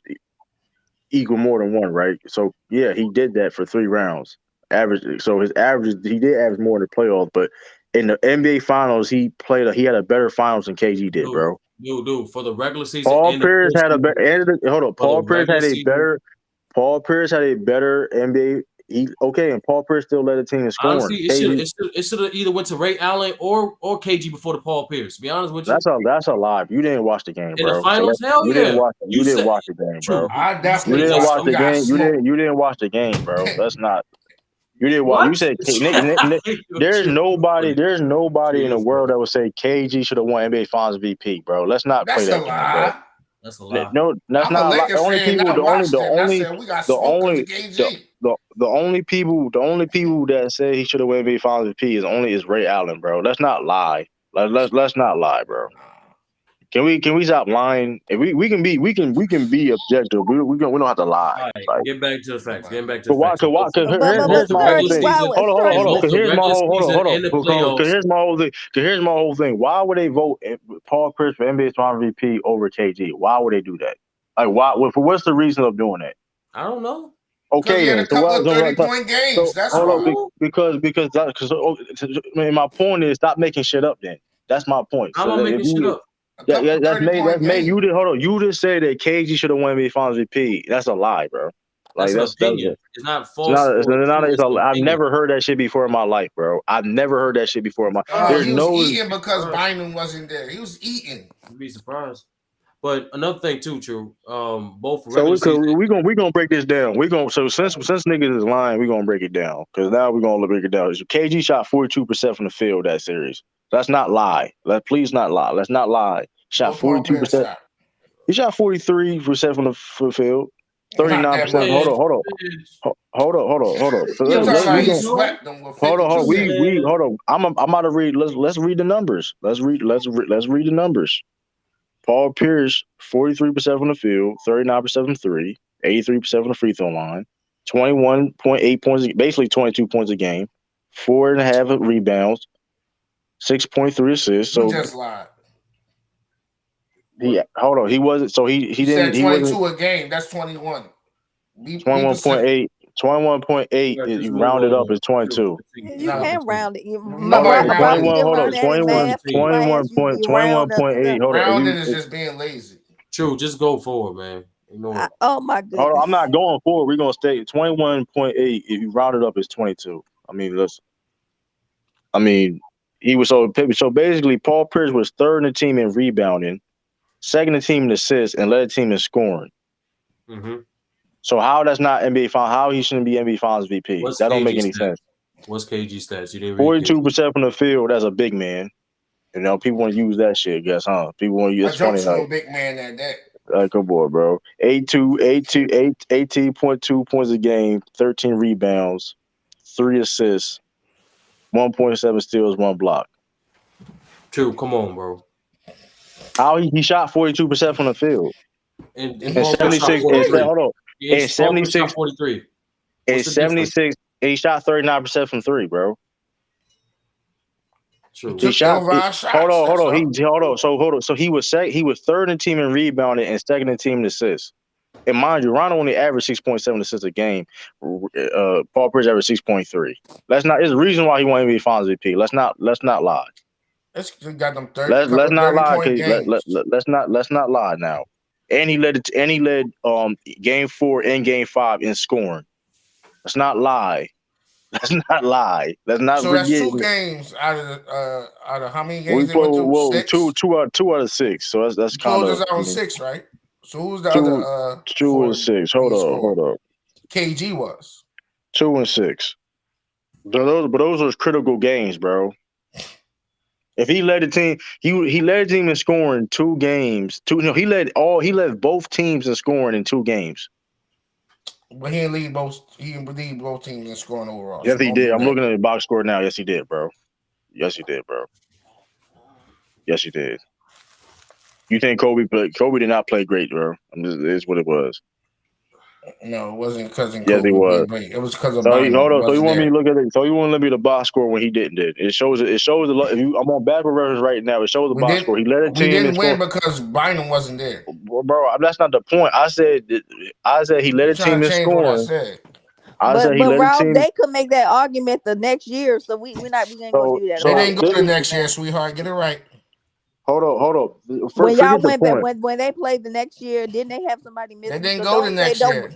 equal more than 1, right? So yeah, he did that for 3 rounds. Average. So his average, he did average more in the playoffs, but in the NBA finals, he had a better finals than KG did, bro. Dude, for the regular season. Paul Pierce had a better. Hold on, Paul Pierce Paul Pierce had a better NBA. And Paul Pierce still led the team in scoring. Honestly, it should have either went to Ray Allen or KG before the Paul Pierce. To be honest with you, That's a lie. You didn't watch the game, in the bro. finals, hell you yeah. didn't watch. You didn't said, watch the game, bro. I You definitely didn't watch the game. smoked. You didn't watch the game, bro. That's not. You didn't watch. What? You said Nick, there's nobody in the world that would say KG should have won NBA Finals VP, bro. Let's not play that game, bro. That's a lie. No, that's not a lie. The only people, the only people that say he should have won NBA Finals VP is Ray Allen, bro. Let's not lie. Let's not lie, bro. Can we stop lying? If we can be objective. We don't have to lie. Right, like, get back to the facts. Getting back to the the facts. here's my whole thing. Hold on. Here's my whole thing. Why would they vote Paul Pierce for NBA Finals MVP over KG? Why would they do that? Like, why? What's the reason of doing that? I don't know. Okay, then. So 30-point games. That's because my point is stop making shit up. Then that's my point. How am I making shit up? That's made. You did. Hold on. You just said that KG should have won NBA Finals VP. That's a lie, bro. Like that's opinion. It's not false. I've never heard that shit before in my life, bro. I've never heard that shit before in my. He was eating because Bynum wasn't there. He was eating. You'd be surprised. But another thing too, true. Both. So we're gonna break this down. Since niggas is lying, we're gonna break it down because now we're gonna break it down. KG shot 42% from the field that series. Let's not lie. Please not lie. Let's not lie. Shot 42%. He shot 43% from the field. 39%. Hold on. Hold on. I'm about to read. Let's read the numbers. Let's read the numbers. Paul Pierce, 43% from the field, 39% from three, 83% from the free throw line, 21.8 points, basically 22 points a game, 4.5 rebounds, 6.3 assists. So you just lied. Hold on. He wasn't. So he didn't. Said 22 a game. That's 21. 21.8. 21.8. You rounded up is 22. You can round it. 21.8. Hold on. Rounding is just being lazy. True. Just go forward, man. Oh my goodness. Hold on, I'm not going forward. We're gonna stay 21.8. If you round it up, is 22. He was so basically Paul Pierce was third in the team in rebounding, second in the team in assists, and led the team in scoring. Mm-hmm. So how that's not NBA Finals? How he shouldn't be NBA Finals VP? That don't make any sense. What's KG stats? You didn't 42% from the field as a big man. You know, people want to use that shit, I guess, huh? People want to use it's funny. A big man at that. Come on, bro. 18.2 points a game, 13 rebounds, 3 assists, 1.7 steals, 1 block. True, come on, bro. How he shot 42% from the field. And 76. Hold on. And 76. 43. And 76. He shot 39% from 3, bro. True. He shot. Hold on. So he was third in the team in rebounding and second in the team in assists. And mind you, Rondo only averaged 6.7 assists a game. Paul Pierce averaged 6.3. That's not. It's the reason why he wanted to be Finals MVP. Let's not lie. Let's got them 30. Let's not lie. Let's not lie now. And he led game 4 and game 5 in scoring. Let's not lie. Let's not lie. Let's not so forget. That's 2 games out of how many games? Two out of 6. So that's kind of. So out of 6, right? So who's the other? 2 and 6. Hold on. KG was 2 and 6. Those are critical games, bro. If he led the team, he led the team in scoring 2 games. He led both teams in scoring in 2 games. But he didn't lead both. He didn't lead both teams in scoring overall. Yes, he did. I'm looking at the box score now. Yes, he did, bro. Yes, he did, bro. Yes, he did. You think Kobe did not play great, bro? It's what it was. No, it wasn't because of Yes, he was. It was because of. So you want me to look at it? So you want to let me the box score when he didn't? It shows a lot. I'm on Basketball Reference right now. It shows the box score. He led a team. He didn't win because Bynum wasn't there. Bro, that's not the point. I said he led a team in scoring. But Rob, they could make that argument the next year, so we ain't gonna do that. They didn't go the next year, sweetheart. Get it right. Hold on. When y'all went back, when they played the next year, didn't they have somebody missing? They didn't go the next year.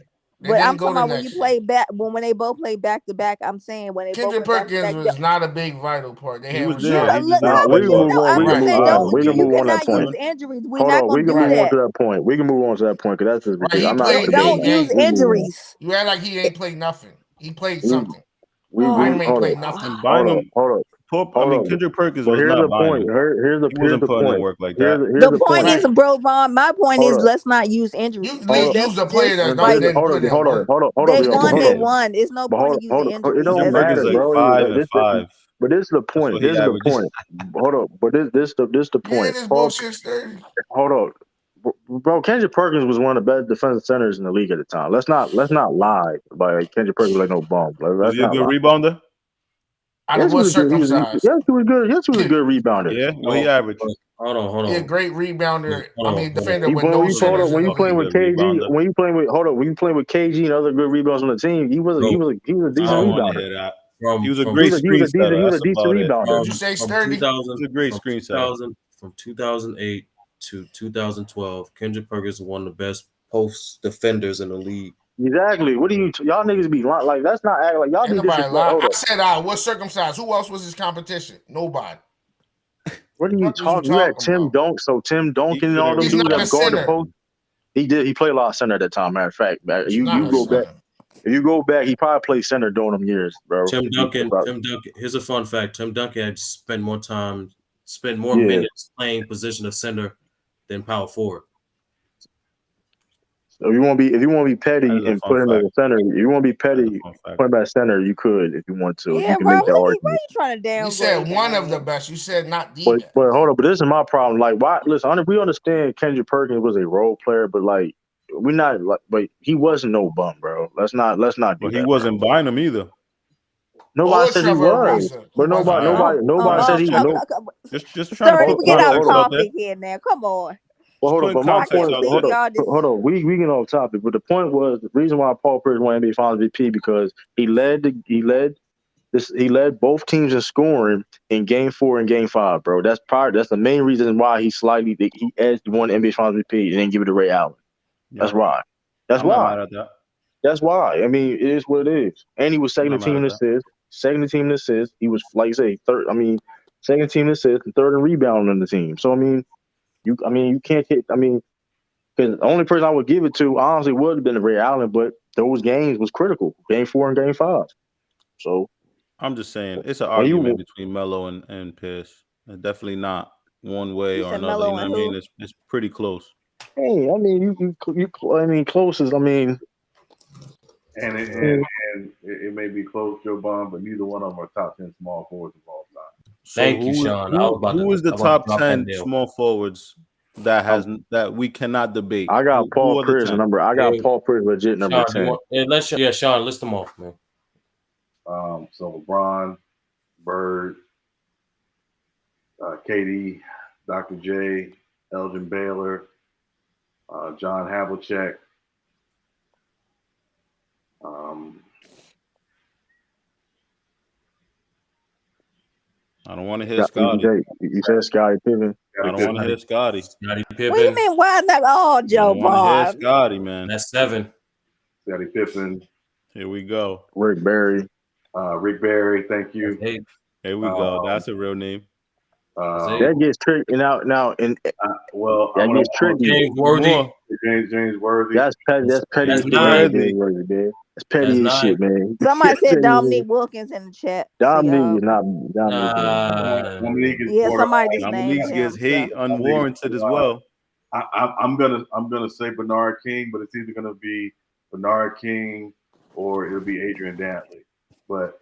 But I'm didn't go talking the about when you next play year. back when they both play back to back. I'm saying when they both Kendrick play back to Perkins back. was not a big vital part. They He had was You there. Rashad. He don't was look there Nah, no, for we the can but you move playoffs. know. on. I'm We can just move saying, Right. on. don't We can you move on that cannot use point. injuries. We're Hold not on. gonna We can do move Right. on that. to that point. We can move on to that point because that's just Right. ridiculous. He I'm not. played Don't the We don't use game. move on. injuries. You act like he ain't played nothing. He played We something. Oh, Bynum ain't hold played on. nothing. And Hold Bynum, on. Hold on. I Hold mean, on. Kendrick Perkins But was here's not the point. Bynum. He Here's wasn't the putting in point. work like that. Here's the the point point. is, Right. bro, Vaughn. My point Hold is, on. let's not use injuries You because Hold on. that's use a player just that like didn't Hold on. put in Hold on. work. Hold on. Hold on. they Bianca. won. Hold They on. won. It's no But point in using it injuries. don't Kendrick That's Perkins matter, like just bro. 5 and 5. But this is the That's what point. he This is the averages. point. Hold on. But this the Yeah, point. this Paul, bullshit 30. hold on. Bro, Kendrick Perkins was one of the best defensive centers in the league at the time. Let's not lie about Kendrick Perkins like no bum. Was Let's he a not good lie. rebounder? Out of Yes, he what was good. circumcised? Yes, he was good. Yes, he was a good rebounder. Yeah. What he Oh, averaged? hold He a on. great rebounder. I mean, Hold defender on. He with when no you hold centers up in when the you He was playing a league. with good KG rebounder. when you playing with hold up when you playing with KG and other good rebounds on the team. Bro, He was a I decent don't want to rebounder. hear that. He from was a from great screen setter. He was a That's decent about it. rebounder. What'd you say, from sturdy? He was 2000 a great screen setter. from 2008 to 2012, Kendrick Perkins was one of the best post defenders in the league. Exactly. What do y'all niggas be like? That's not acting like y'all Ain't be nobody disrespect. lie. Hold I up. said, what circumcised? Who else was his competition? Nobody. What are you What is you talking? You had talking Tim about? Dunk, so Tim He Duncan and all couldn't them He's dudes not a that rebound. guard the center. post. He did. He played a lot of center at that time. Matter of fact, He's you not a go back. center. If you go back, he probably played center during them years, bro. Tim Duncan. Here's a fun fact: Tim Duncan had spent more Yeah. minutes playing position of center than power forward. So if you want to be That petty is a and fun put him as fact. a center, if you want to be That is a petty, fun fact. put him at center, you could if you want to. You yeah, can bro. make that Why argument. you trying to You said downgrade the one of the man? best. You said not the But best. hold on, but this is my problem. Like, why? Listen, we understand Kendrick Perkins was a role player, but like, we're not like, but he wasn't no bum, bro. Let's not do But he that, bro. wasn't Bynum either. Nobody Or said he Trevor was, Ariza, who but wasn't either. nobody I'm said just he checking. no. Just trying to Sturdy, put we get Nah, off context hold on. out there. topic here now. Come on. Well, Just hold on. putting But my I context point, can't out believe there. y'all just. hold on. We get off topic, but the point was the reason why Paul Pierce won NBA Finals MVP because he led both teams in scoring in Game 4 and Game 5, bro. That's the main reason why he edged one NBA Finals MVP and didn't give it to Ray Allen. That's Yeah, why. That's I'm not why. mad at that. That's why. I mean, it is what it is. And he was I'm second not the mad team at in that. assists. Second the team in assists. He was like you say third. I mean, second team in assists and third in rebounding on the team. So you can't hit. I mean, because the only person I would give it to honestly would have been Ray Allen, but those games was critical. Game 4 and Game 5. So I'm just saying it's an when argument you between Melo and Pierce. It's definitely not one way You or said another. You Melo know and what I mean? who? It's pretty close. hey, I mean I mean closest. I mean, And it, I mean, it may be close, Joe Bond, but neither one of them are top 10 small forwards of all time. So Thank you, Sean. who is the I was about to top drop that 10 nail. small forwards that we cannot debate? I got Who Paul are the Pierce 10? number. I got Paul Pierce legit number Sean, you 10. want? Sean, list them off, man. So LeBron, Bird, KD, Dr. J, Elgin Baylor, John Havlicek. I don't want to hear Scotty. You said Scottie Pippen. I don't want to hear Scotty. Scottie What do you Pippen. mean? Why not all I Joe don't want to hear Bob? Scotty, man. That's 7. Scottie Pippen. Here we go. Rick Barry. Rick Barry, thank you. That's 8. Here we go. That's a real name. That gets tricky now, and well, that gets tricky. James Worthy. James Worthy. That's petty. That's petty as That's shit, man. 9. James Worthy, man. That's petty That's as shit, 9. man. Somebody said Dominique Wilkins in the chat. So Dominique y'all, is not Dominique. Dominique is yeah, borderline. somebody just named Dominique gets him. hate So. unwarranted as well. I'm gonna say Bernard King, but it's either gonna be Bernard King or it'll be Adrian Dantley. But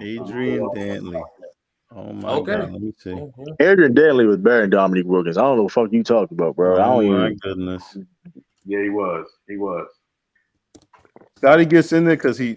Adrian Dantley. Oh my God, let me see. Adrian Dantley was better than Dominique Wilkins. I don't know what the fuck you talking about, bro. I Oh don't my even. goodness. Yeah, he was. Scotty gets in there because he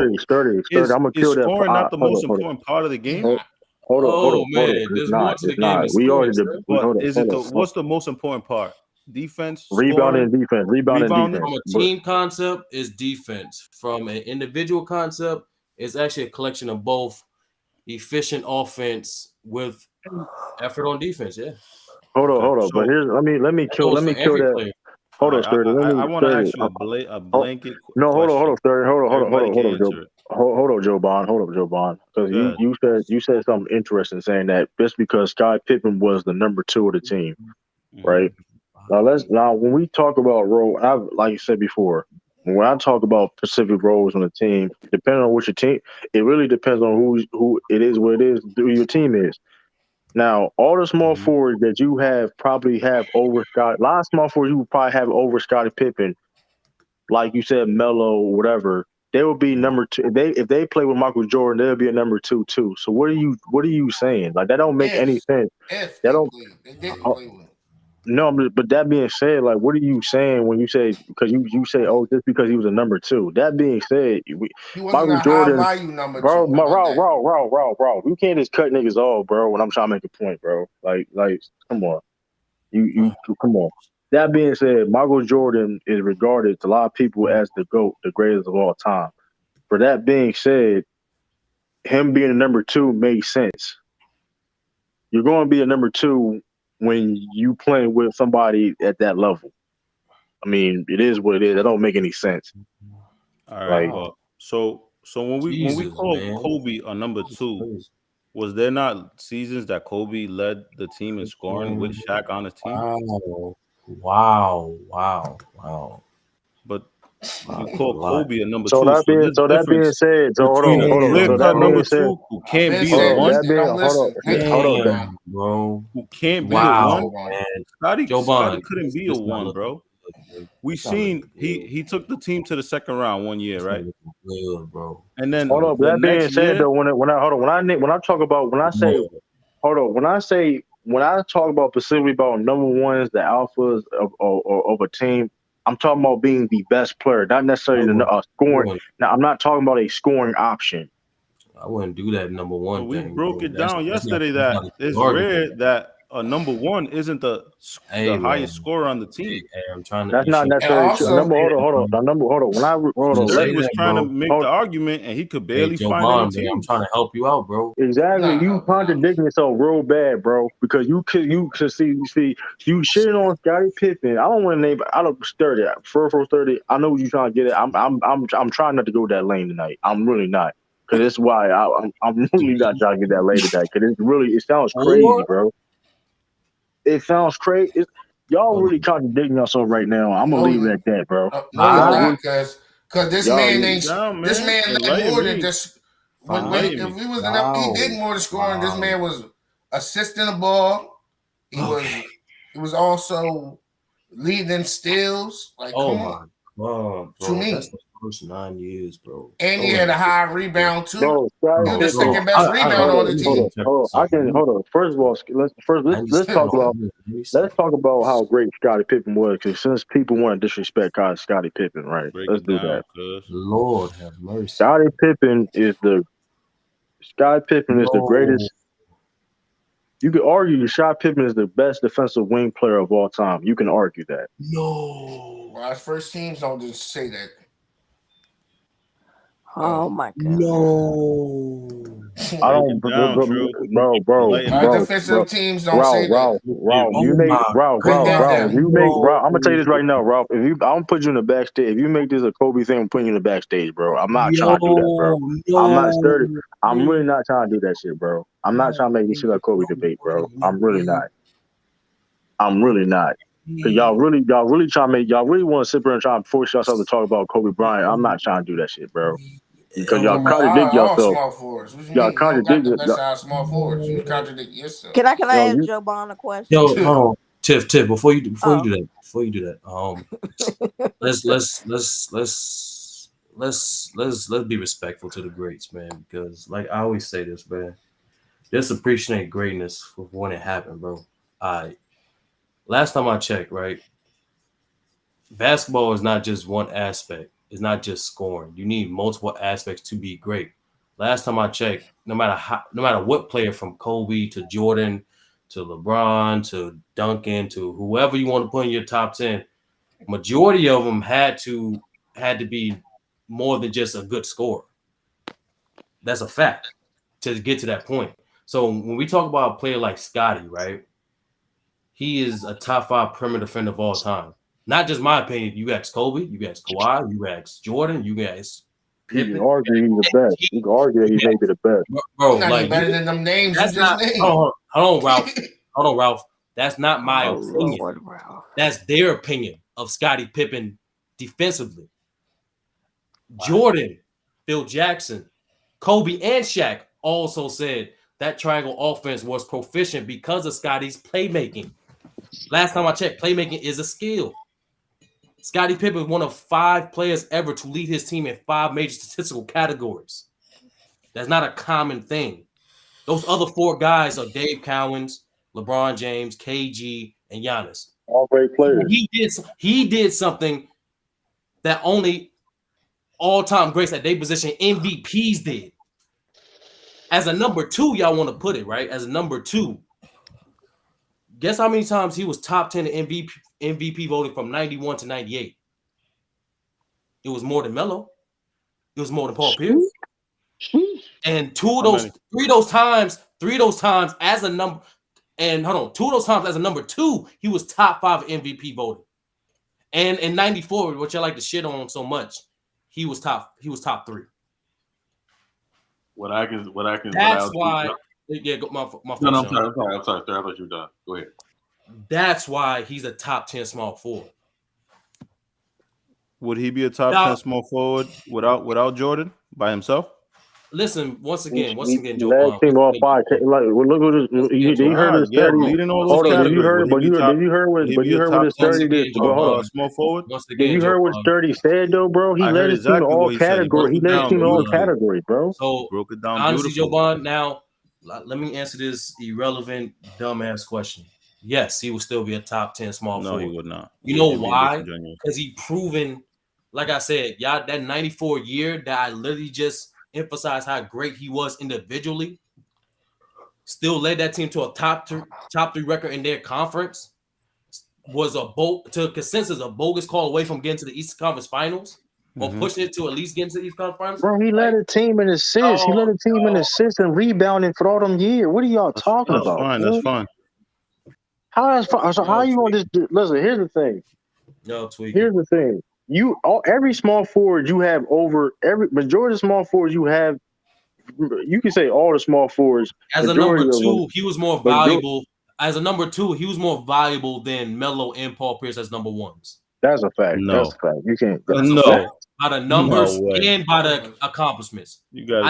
sturdy. I'm gonna Is kill that. scoring not the most Hold important part of the game? on. Hold Oh on. man, It's there's more not. to the It's game not. than We scoring, already. sir. But Hold is it on. what's the most important part? Defense, Rebounding scoring, and defense. Rebounding and rebounding. defense. From a team concept is defense. From an individual concept, it's actually a collection of both efficient offense with effort on defense. Yeah. Hold on, Okay, hold on. But so here's let me That kill goes for every that. player. Hold all on, right, Sturdy. Let I me want to Sturdy. ask you a Oh, blanket no, hold on, question. Sturdy. Everybody can Hold on, Joe. answer it. Hold on, Joe Bond. Hold up, Joe Bond. Because Good. you said something interesting, saying that just because Scott Pippen was the number 2 of the team, Mm-hmm. right? Now when we talk about role, like you said before, when I talk about specific roles on the team, depending on which your team, it really depends on who it is, what it is, who your team is. Now, all the small forwards that you have probably have over Scott. A lot of small forwards you would probably have over Scottie Pippen, like you said, Melo, whatever. They will be number 2. If they play with Michael Jordan, they'll be a number 2 too. So what are you saying? Like that don't make any sense. If That they don't. played, they didn't uh, play with him. No, but that being said, like, what are you saying when you say because you say, oh, just because he was a number 2? That being said, He wasn't Michael a high Jordan, value number bro, two. How about that? bro. You can't just cut niggas off, bro. When I'm trying to make a point, bro. Like, come on, you come on. That being said, Michael Jordan is regarded to a lot of people as the GOAT, the greatest of all time. For that being said, him being a number 2 makes sense. You're going to be a number 2 when you playing with somebody at that level. I mean, it is what it is. That don't make any sense. All right, Like, but so when we Jesus, call man. Kobe a number That's 2, crazy. was there not seasons that Kobe led the team in scoring with Shaq on his team? Wow. But you call Lot. Kobe a number 2, so there's so that being difference said, so between a hold on. clear So cut that number being said, 2 who I've can't been be the saying this. one, that They being don't listen. Thank you, Joe Damn, Bond. bro. who can't be the Thank you, one. Joe Wow, Bond. man. Joe Scotty Bond, couldn't be a this not one, looking bro. good. We It's not looking seen good. he took the team to the second round one year, It's not right? looking good, bro. And It's then not hold on. looking the That being next said, year, though, when I talk about when I say good. hold on, when I talk about specifically about number ones, the alphas of a team, I'm talking about being the best player, not necessarily the I scoring. wouldn't, Now, I'm not talking about a scoring option. I wouldn't do that number but one we thing, broke bro. it down yesterday That's not that a good it's argument. rare that a number one isn't the Hey, highest man. scorer on the team. Hey, I'm trying to. That's You not shouldn't And necessarily true. shouldn't also, Number, say hold on, that, hold on. bro. Now, number, hold on. You Hold And on, shouldn't Sturdy say was that, trying to bro. make the hold, argument, and he could Hey, barely Joe find any Bond, man. I'm teams. trying to help you out, bro. exactly. not You helping out. contradicting yourself real bad, bro. Because you could see, you shitting on Scottie Pippen. I don't want to name. I don't 30. For 30. I know what you're trying to get at. I'm trying not to go that lane tonight. I'm really not. Because that's why I'm really not trying to get that lane tonight. Because it sounds crazy, Or bro. It sounds crazy. Y'all hold really on. contradicting yourself right now. I'm gonna No, leave it at that, bro. no, you're Y'all Five, not, really, because this y'all. man Break it ain't. down, This man. man led Enlighten more than me. just when five. Enlighten if me. he was in up, he did Wow. more than scoring. This Wow. man was assisting the ball. He Okay. was he was also leading in steals. Like, Oh come on, my God, to bro. That's me. the first 9 years, bro. And he Go had a ahead. high rebound too. No, Scottie He was the Pippen. second Bro, best rebounder on the team. let me check I can something. hold on. First of all, let's talk about 97. how great Scottie Pippen was. Because since people want to disrespect Scottie Pippen, right? Break Let's it do that. down, cuz. Lord have mercy. Scottie Pippen is the Scottie Pippen is the No, greatest. You could argue that Scottie Pippen is the best defensive wing player of all time. You can argue that. no, Well, our first teams don't just say that. Oh my goodness. no. I Break don't, it down, True. bro, Enlighten Our me. defensive teams don't say Ralph, that. Ralph. Theory. You Oh make my Break that Ralph. down. If God, you make, no. Ralph, I'm gonna tell you this right now, Ralph. I'm gonna put you in the backstage. If you make this a Kobe thing, I'm putting you in the backstage, bro. I'm not trying to do that, bro. Yo, I'm not no, sturdy. I'm way, really not trying to do that shit, bro. I'm not no trying to make this way, shit like Kobe no debate, way, bro. no I'm really way, not. I'm no really not. Cause way. y'all really trying to make y'all really want to sit there and try to force yourself to talk about Kobe Bryant. I'm not trying to do that shit, bro. Because y'all Talking Um, about contradict all yourself. small forwards. What you Y'all mean? We don't got contradict the it. best out of small forwards. You contradict yourself. Can I Yo, ask you Joe Bond a question? yo, hold on, Tiff. Before you Oh. do that, let's be respectful to the greats, man. Because like I always say this, man. Just appreciate greatness for when it happened, bro. I last time I checked, right? Basketball is not just one aspect. It's not just scoring. You need multiple aspects to be great. Last time I checked, no matter what player from Kobe to Jordan to LeBron to Duncan to whoever you want to put in your top 10, majority of them had to be more than just a good scorer. That's a fact to get to that point. So when we talk about a player like Scotty, right? he is a top 5 perimeter defender of all time. Not just my opinion. You ask Kobe, you ask Kawhi, you ask Jordan, you ask You can Pippen. argue he's the best. You can argue that he may be the best. Bro, He's not like even better than them names you that's just not. named. Hold on, Ralph. Hold on, Ralph. That's not my Oh opinion. Lord, Ralph. That's their opinion of Scottie Pippen defensively. Jordan, Phil Jackson, Kobe, and Shaq also said that triangle offense was proficient because of Scottie's playmaking. Last time I checked, playmaking is a skill. Scottie Pippen is one of 5 players ever to lead his team in 5 major statistical categories. That's not a common thing. Those other 4 guys are Dave Cowens, LeBron James, KG, and Giannis. All great players. He did something that only all-time greats at their position MVPs did. As a number 2, y'all want to put it, right? As a number 2, guess how many times he was top 10 in MVP voting from 91 to 98? It was more than Melo. It was more than Paul Pierce. And 3 of those times as a number, and hold on, 2 of those times as a number 2, he was top 5 MVP voting. And in 94, which I like to shit on so much, he was top 3. What I can. That's why. Yeah, my no, I'm sorry. I thought you were done. Go ahead. That's why he's a top 10 small forward. Would he be a top 10 small forward without Jordan by himself? Listen, once again, last Joe. team all 5. Like, look at this. You heard his 30. Leading all Hold those on, did you heard? categories. Did you heard what his 30 did? But hold on. Small forward. Did you heard what 30 said though, bro? He led his team in all categories. He led his team in all categories, bro. So broke it down honestly, beautifully. Jovan, now let me answer this irrelevant, dumbass question. Yes, he will still be a top 10 small forward. No, he would not. You know why? Because he proven, like I said, y'all, that 94 year that I literally just emphasized how great he was individually, still led that team to a top 3 record in their conference, was to consensus a bogus call away from getting to the Eastern Conference Finals, or pushing it to at least get into the Eastern Conference Finals. Bro, he led a team in assists. He led a team in assists and rebounding for all them years. What are y'all talking about? That's fine. How is fine? So how are you going to just listen? Here's the thing. Here's the thing. Every small forward you have over every majority of small forwards you have. You can say all the small forwards. As a number 2, he was more valuable. As a number 2, he was more valuable than Melo and Paul Pierce as number 1s. That's a fact. No. That's a fact. You can't. By the numbers and by the accomplishments. You gotta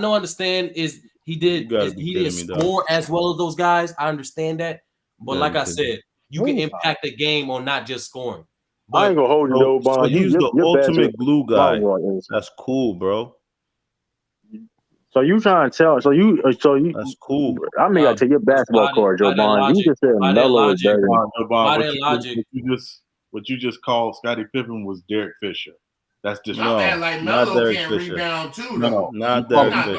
understand is he didn't score as well as those guys. I understand that. But like I said, you can impact the game on not just scoring. But I ain't gonna hold you though, Bond. So he's the ultimate glue guy. That's cool, bro. So you trying to tell? So you? That's cool. I mean, I take your basketball card, Joe Bond. You just said Melo is better. What you just called Scottie Pippen was Derek Fisher. That's just Melo can't rebound too. No, not Derek Fisher.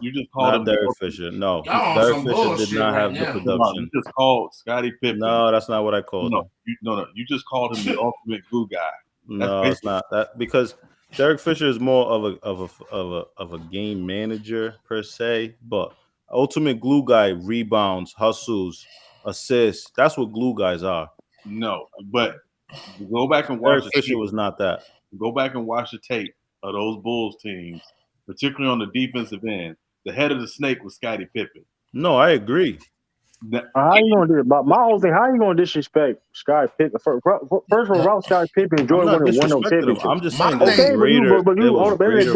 You just called him Derek Fisher. No, Derek Fisher did not have the production. You just called Scottie Pippen. No, that's not what I called him. No. You just called him the ultimate glue guy. No, it's not that because Derek Fisher is more of a game manager per se, but ultimate glue guy rebounds, hustles, assists. That's what glue guys are. No, but go back and watch. Derek Fisher was not that. Go back and watch the tape of those Bulls teams, particularly on the defensive end. The head of the snake was Scottie Pippen. No, I agree. How you gonna do it? But my whole thing, how you gonna disrespect Scottie Pippen? First of all, Ralph Scottie Pippen, Jordan won no championship. I'm just saying, okay, but you hold up. End of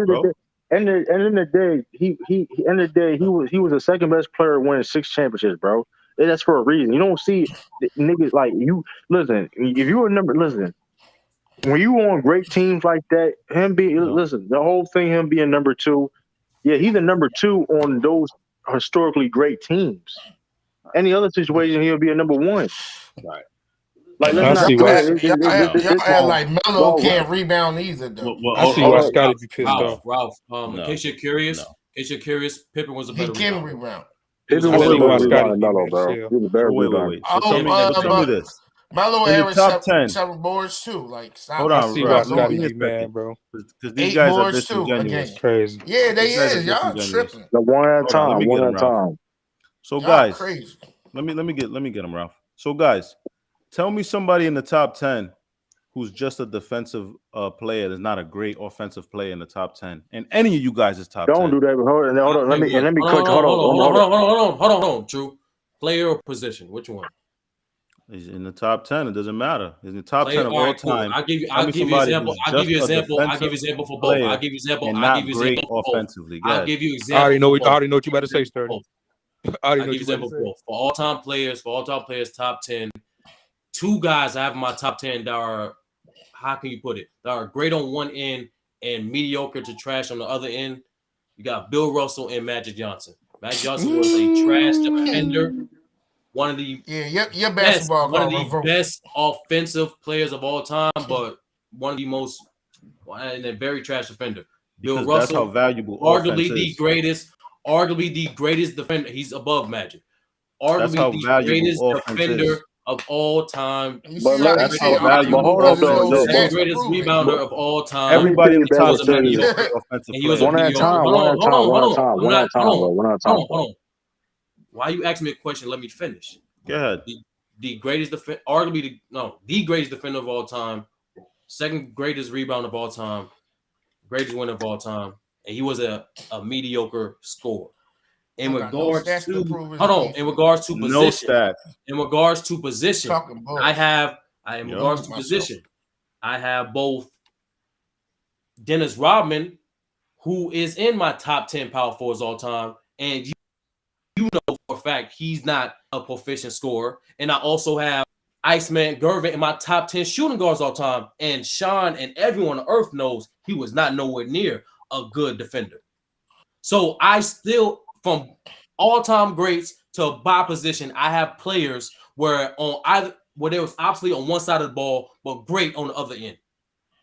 the day, end of the day, he was the second best player winning 6 championships, bro. That's for a reason. You don't see niggas like you. Listen, if you remember, listen. When you on great teams like that, the whole thing, him being number 2, yeah, he's a number 2 on those historically great teams. Any other situation, he'll be a number 1. Right. Like, let's not like Melo can't rebound either, though. I see why Scottie be pissed off. Ralph, in case you're curious, Pippen was a better can rebound. Pippen was a better rebound, Melo, bro. He was a better rebound. Tell me this. Melo averaged 7 boards too. Like, hold on, I see why Scottie be mad, bro. Because these guys are disingenuous. Crazy. Yeah, they is. Y'all tripping. One at a time. So guys, Let me get him, Ralph. So guys, tell me somebody in the top 10 who's just a defensive player that's not a great offensive player in the top 10. And any of you guys is top 10. Don't do that. Hold on. Let me cut you. Hold on. Drew, player or position? Which one? He's in the top 10. It doesn't matter. He's in the top 10 of all all right, cool. time. I'll give you somebody example. who's I'll give just you a example. I'll give defensive you example for both. player I'll give you example. and I'll not give you great example for both. offensively. Go I'll ahead. give you I example. already know. For both. I already know what you about to say, Sturdy. I'll give you example for both. For all time players, top 10. Two guys I have in my top 10 that are, how can you put it? That are great on one end and mediocre to trash on the other end. You got Bill Russell and Magic Johnson. Magic Johnson was a trash defender. One of the your basketball best offensive players of all time, but one of the most and a very trash defender. Bill Russell, that's how valuable arguably the greatest defender. He's above Magic. Arguably the greatest defender of all time. That's how valuable. Hold up, though. Second greatest rebounder of all time. Everybody in the top was a 10 is a mediocre. great offensive And he was player. a mediocre. Hold on. Why you asking me a question? Let me finish. Go ahead. The greatest defender, arguably the greatest defender of all time, second greatest rebounder of all time, greatest winner of all time, and he was a mediocre scorer. In regards to position, no stats. In regards to position, I have both Dennis Rodman, who is in my top 10 power forwards all time, and you know for a fact he's not a proficient scorer. And I also have Iceman Gervin in my top 10 shooting guards all time. And Sean and everyone on earth knows he was not nowhere near a good defender. So I still, from all-time greats to by position, I have players where they was obviously on one side of the ball, but great on the other end.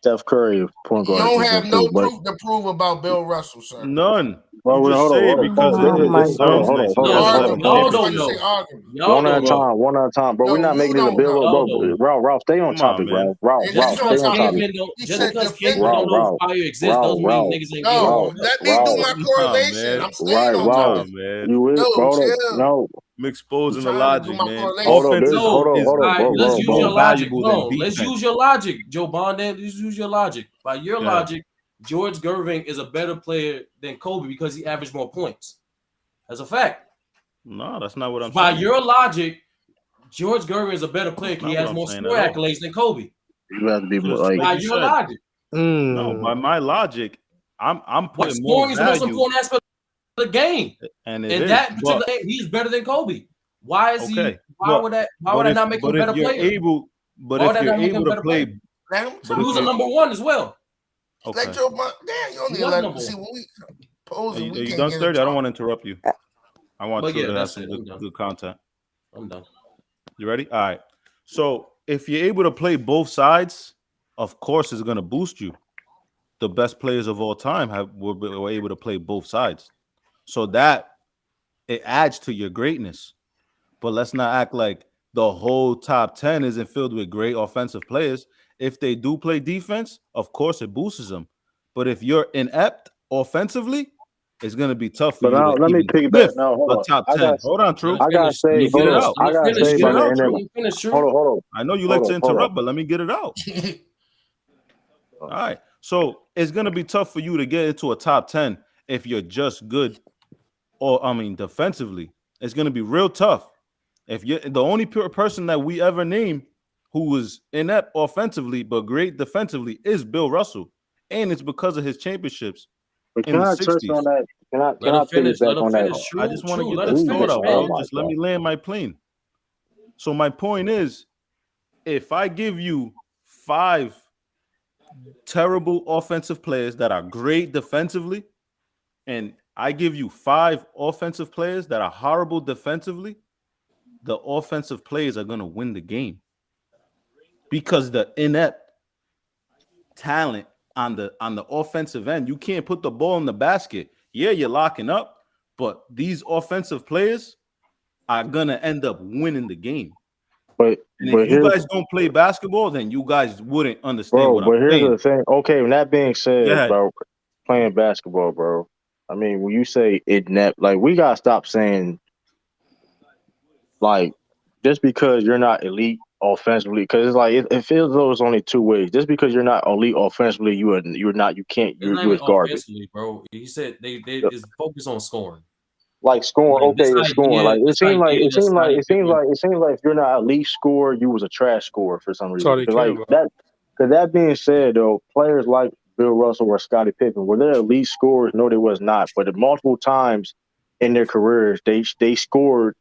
Steph Curry, point guard. You don't have no proof to prove about Bill Russell, sir. None. Well, You just say it because it sounds nice. One at a time, bro. We're not making it a Bill. Ralph, stay on topic, Ralph, stay on topic. Just because King don't know fire exists doesn't mean niggas ain't No, let me do my correlation. I'm staying on topic. You is, no. I'm exposing the logic, man. Let's use your logic. Let's use your logic, Joe Bond. Let's use your logic. By your logic, George Gervin is a better player than Kobe because he averaged more points. That's a fact. No, that's not what I'm saying. By your logic, George Gervin is a better player because he has more score accolades than Kobe. You have to be more like by your logic. No, by my logic, I'm putting more value. Scoring is the most important aspect of the game. And that particular game, he's better than Kobe. Why is he? Why would I not make him a better player? But if you're able to play, he was a number one as well. Okay. Let your damn, you only let him see when we pose. Are you done, Sturdy? I don't want to interrupt you. I want you to have some good content. I'm done. You ready? All right. So if you're able to play both sides, of course, it's going to boost you. The best players of all time were able to play both sides, so that it adds to your greatness. But let's not act like the whole top 10 isn't filled with great offensive players. If they do play defense, of course it boosts them. But if you're inept offensively, it's going to be tough for you. Now, let me piggyback. No, hold on. Top 10. Hold on, True. I gotta say, hold on. I gotta say, hold on. I know you like to interrupt, but let me get it out. All right. So it's going to be tough for you to get into a top 10 if you're just good, defensively. It's going to be real tough. If you're the only person that we ever name who was inept offensively but great defensively is Bill Russell, and it's because of his championships. But can I touch on that? Can I finish back on that? I just want to get this thought out, bro. Just let me land my plane. So my point is, if I give you 5 terrible offensive players that are great defensively, and I give you 5 offensive players that are horrible defensively, the offensive players are going to win the game because the inept talent on the offensive end, you can't put the ball in the basket. Yeah, you're locking up, but these offensive players are going to end up winning the game. But if you guys don't play basketball, then you guys wouldn't understand what I'm saying. But here's the thing. Okay, when that being said, bro, playing basketball, bro, I mean, when you say inept, like, we got to stop saying Like, just because you're not elite offensively, because it's like it feels as though it's only two ways. Just because you're not elite offensively, you're not. You can't. It's not You're even garbage. offensively, bro. He said they is focused on scoring. Like scoring, Like okay, it's scoring. Like this idea that Scottie Pippen. it seems like if you're not a elite scorer, you was a trash scorer for some That's all reason. they Because care like about. that. Because that being said, though, players like Bill Russell or Scottie Pippen were they elite scorers? No, they was not. But multiple times in their careers, they scored.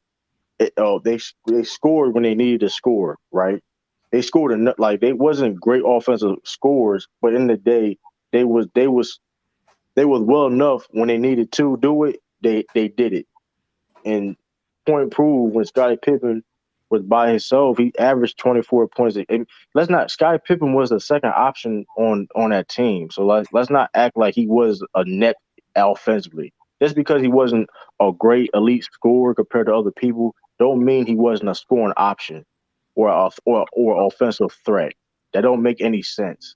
They scored when they needed to score. Right? They scored like they wasn't great offensive scorers, but in the day they was well enough when they needed to do it. They did it. And point proved when Scottie Pippen was by himself, he averaged 24 points. And let's not Scottie Pippen was the second option on that team. So let's not act like he was a net offensively. Just because he wasn't a great elite scorer compared to other people, don't mean he wasn't a scoring option or offensive threat. That don't make any sense.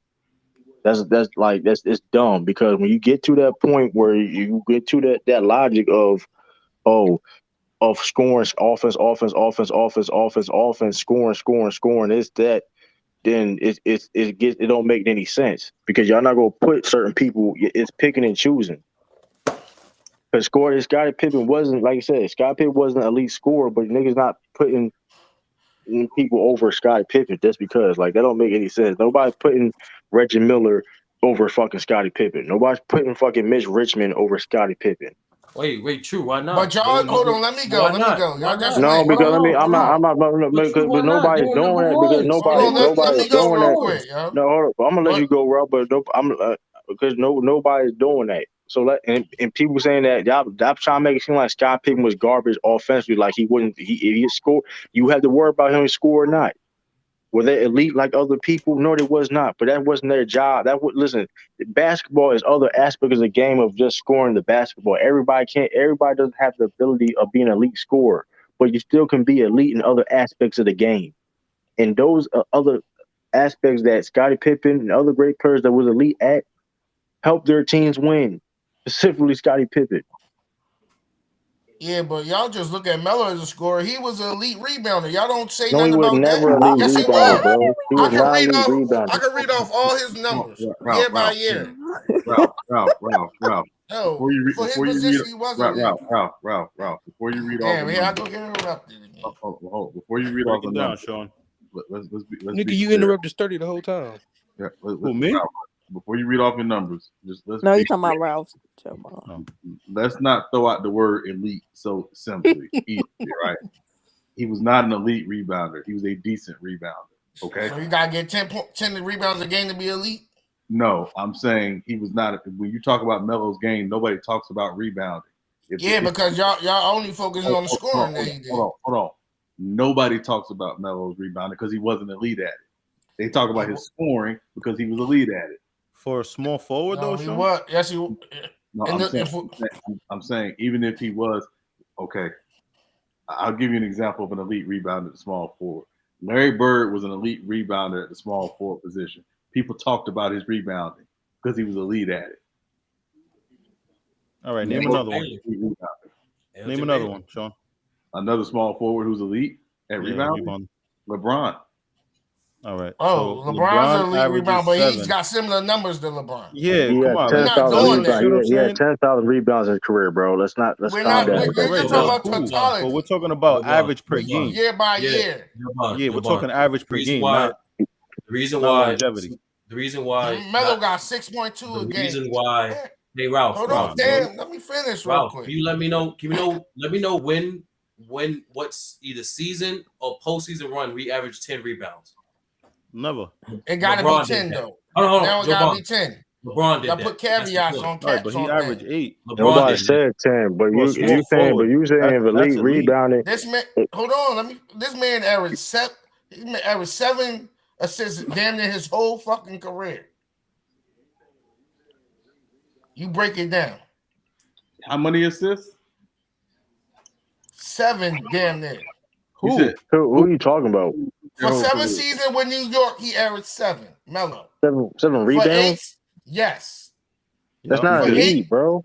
That's it's dumb because when you get to that point where you get to that logic oh of scoring offense, scoring, it's that, then it don't make any sense because y'all not gonna put certain people. It's picking and choosing. Because Scottie Pippen wasn't, like I said, Scottie Pippen wasn't an elite scorer, but niggas not putting people over Scottie Pippen just because. Like, that don't make any sense. Nobody's putting Reggie Miller over fucking Scottie Pippen. Nobody's putting fucking Mitch Richmond over Scottie Pippen. Wait, true. Why not? But y'all, hold on, let me go. Why Let me not? go. Why Y'all just not? No, went. because Hold on, hold on. But true, why but not? nobody's They were doing number that because ones. They were Let nobody's me go doing real that. quick, yo. No, hold on, I'm gonna let But you go, Rob, but because nobody's doing that. So and people saying that y'all trying to make it seem like Scott Pippen was garbage offensively, like he wouldn't if he score, you had to worry about him score or not. Were they elite like other people? No, they was not. But that wasn't their job. Listen. Basketball is other aspects of the game of just scoring the basketball. Everybody doesn't have the ability of being an elite scorer, but you still can be elite in other aspects of the game. And those other aspects that Scottie Pippen and other great players that was elite at helped their teams win. Specifically, Scottie Pippen. yeah, but y'all just look at Melo as a scorer. He was an elite rebounder. Y'all don't say No, he nothing was about that. never a elite Yes, he rebounder, was. bro. He I was can not a read elite off. I rebounder. can read off all his numbers year by year. Ralph. No, for his Before you read, position, he was elite. Ralph. Before you read off the Damn, here I numbers, go get interrupted again. before you read Break off the it down, numbers, Sean. let's Nigga, be you clear. interrupted Sturdy the whole time. Yeah, Who, me? Ralph, before you read off your numbers, let's No, be you talking clear. about Ralph. Jamal. No. Let's not throw out the word elite so simply, easily, right? He was not an elite rebounder. He was a decent rebounder. Okay. So you gotta get 10 rebounds a game to be elite. No, I'm saying he was not. When you talk about Melo's game, nobody talks about rebounding. Because y'all only focusing on the scoring that he did. Hold on. Nobody talks about Melo's rebounding because he wasn't elite at it. They talk about his scoring because he was elite at it. For a small forward, No, though, he Sean? was. Yes, he. No, I'm saying even if he was, okay, I'll give you an example of an elite rebounder at the small forward. Larry Bird was an elite rebounder at the small forward position. People talked about his rebounding because he was elite at it. All right, name another one. Name another one, Sean. Another small forward who's elite at rebounding? LeBron. All right. Oh, so LeBron's an elite averages rebound, but 7. he's got similar numbers to LeBron. Yeah, come on. We're not doing that. He had 10,000 rebounds in his career, bro. Let's calm down. We're talking about totality. But we're talking about average per game. Year by year. Yeah, we're talking average per game, not longevity. The reason why Melo got 6.2 a game. The reason why. Hey, Ralph. Hold on, damn. Let me finish Ralph, real quick. can you let me know when what's either season or postseason run we average 10 rebounds? Never. It gotta be 10 though. Hold on. Now it gotta be 10. LeBron did Y'all that. put caveats on caps. Right, but he averaged 8. Nobody said 10, but you saying elite rebounding. This man, hold on. This man averaged 7. He averaged 7 assists damn near his whole fucking career. You break it down. How many assists? 7 damn near. Who are you talking about? For 7 seasons with New York, he averaged 7. Melo. 7 rebounds? Yes. That's not elite, bro.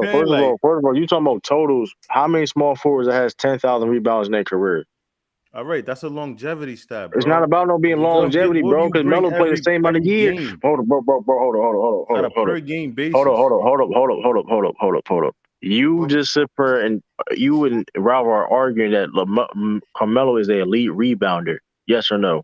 saying? first of Like, all, you talking about totals. How many small forwards that has 10,000 rebounds in their career? all right, that's a longevity stat, It's not bro. about no being longevity, What bro. you Because bring Melo played the same amount of every years. game Hold on, bro. Hold on. at a per game basis. Hold up. You just sit there and you and Ralph are arguing that Carmelo is an elite rebounder. Yes or no?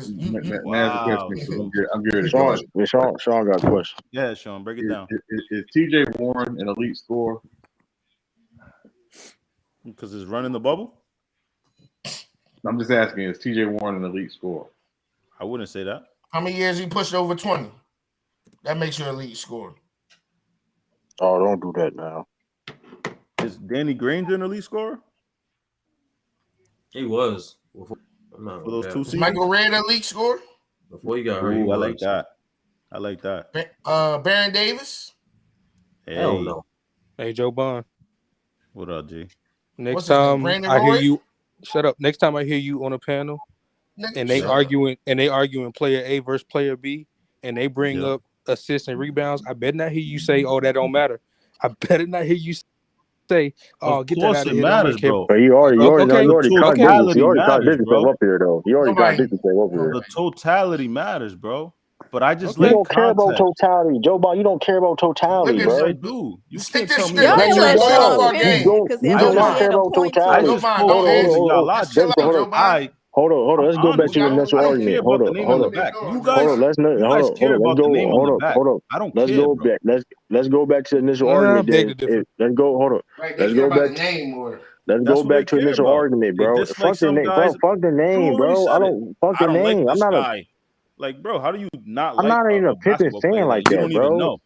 Just Man, ask a question. I'm getting to Sean, go. Sean got a question. Yeah, Sean, break it down. Is T.J. Warren an elite scorer? Because it's running the bubble. I'm just asking. Is T.J. Warren an elite scorer? I wouldn't say that. How many years he pushed over 20? That makes you an elite scorer. Oh, don't do that now. Is Danny Granger an elite scorer? He was. For those 2 Is seasons? Michael Redd an elite scorer? Before he got hurt, he Ooh, I was. like that. I like that. Baron Davis? Hell Hey, no. Hey, Joe Bond. what up, G? Next What's his name? time Brandon I hear Roy? you, shut up. Next time I hear you on a panel and they Shut up. arguing player A versus player B, and they bring up assists and rebounds, I better not hear you say, "Oh, that don't matter." I better not hear you say, "Oh, Of get that course out of it here." That don't matters, make care. bro. But you already The cut business. You totality already cut matters, business bro. up here, though. You already got business up here. The totality matters, bro. But I just You like don't care about context. totality, Joe Bond. You don't care about totality, Yes, I bro. do. You Stick can't this tell me strip. Y'all that. Let didn't you let go off our Sean finish game. because You I do know not he care had a about point I totality. too. just Joe Bond, spoke don't opposing answer. y'all Let's logic. chill out, Joe Bond. Hold on. Let's I'm go back honest. to the I initial don't care argument. about the name on the back. You guys care Let's about the name on the back. hold on. I don't Let's care, go bro. back. Let's go back to the initial I argument. beg to Then differ. let's go. Hold on. Right, they Let's care go about back. the name more. Let's That's go what they back to the care initial about. argument, They bro. dislike Fuck the some name, bro. guys. Fuck the name, Drew already bro. I said it. don't fuck I the don't like name. this guy. Like, bro, how do you not I'm like not even a a Pippen basketball fan player like that you that, don't even bro. know?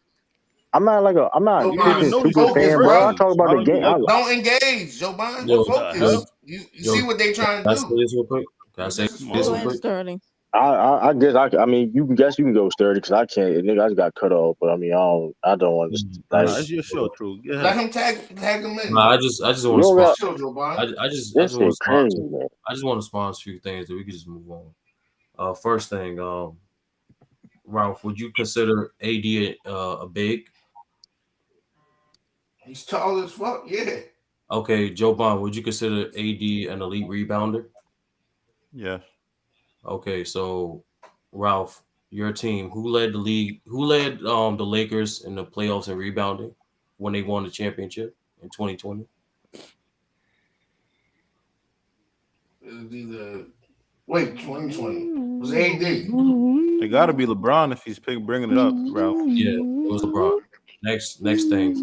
I'm not Joe You don't even Bond, Pippen know these super people focus, fan, bro. I bro. talk about personally, so I the don't even game. like them. Don't engage, Joe Bond. Yo, What the hell? Focus. You see what they trying Can I to say do. this real quick? Can I say Come this Go real on, ahead, man. quick? Sterling. I guess I mean you can guess you can go sturdy because I can't. Nigga, I just got cut off, but I mean I don't want to like. Nah, it's your show, True. Go Let ahead. him tag him in. Nah, I just want You to don't spawn. got Chill, Joe Bond. I just this want to shit spawn. crazy, man. I just want to spawn a few things that we can just move on. First thing, Ralph, would you consider AD a big? He's tall as fuck. Yeah. Okay, Joe Bond, would you consider AD an elite rebounder? Yes. Okay, so Ralph, your team, who led the league? Who led the Lakers in the playoffs in rebounding when they won the championship in 2020? It was either 2020. It was AD. It got to be LeBron if he's bringing it up, Ralph. Yeah, it was LeBron. Next things.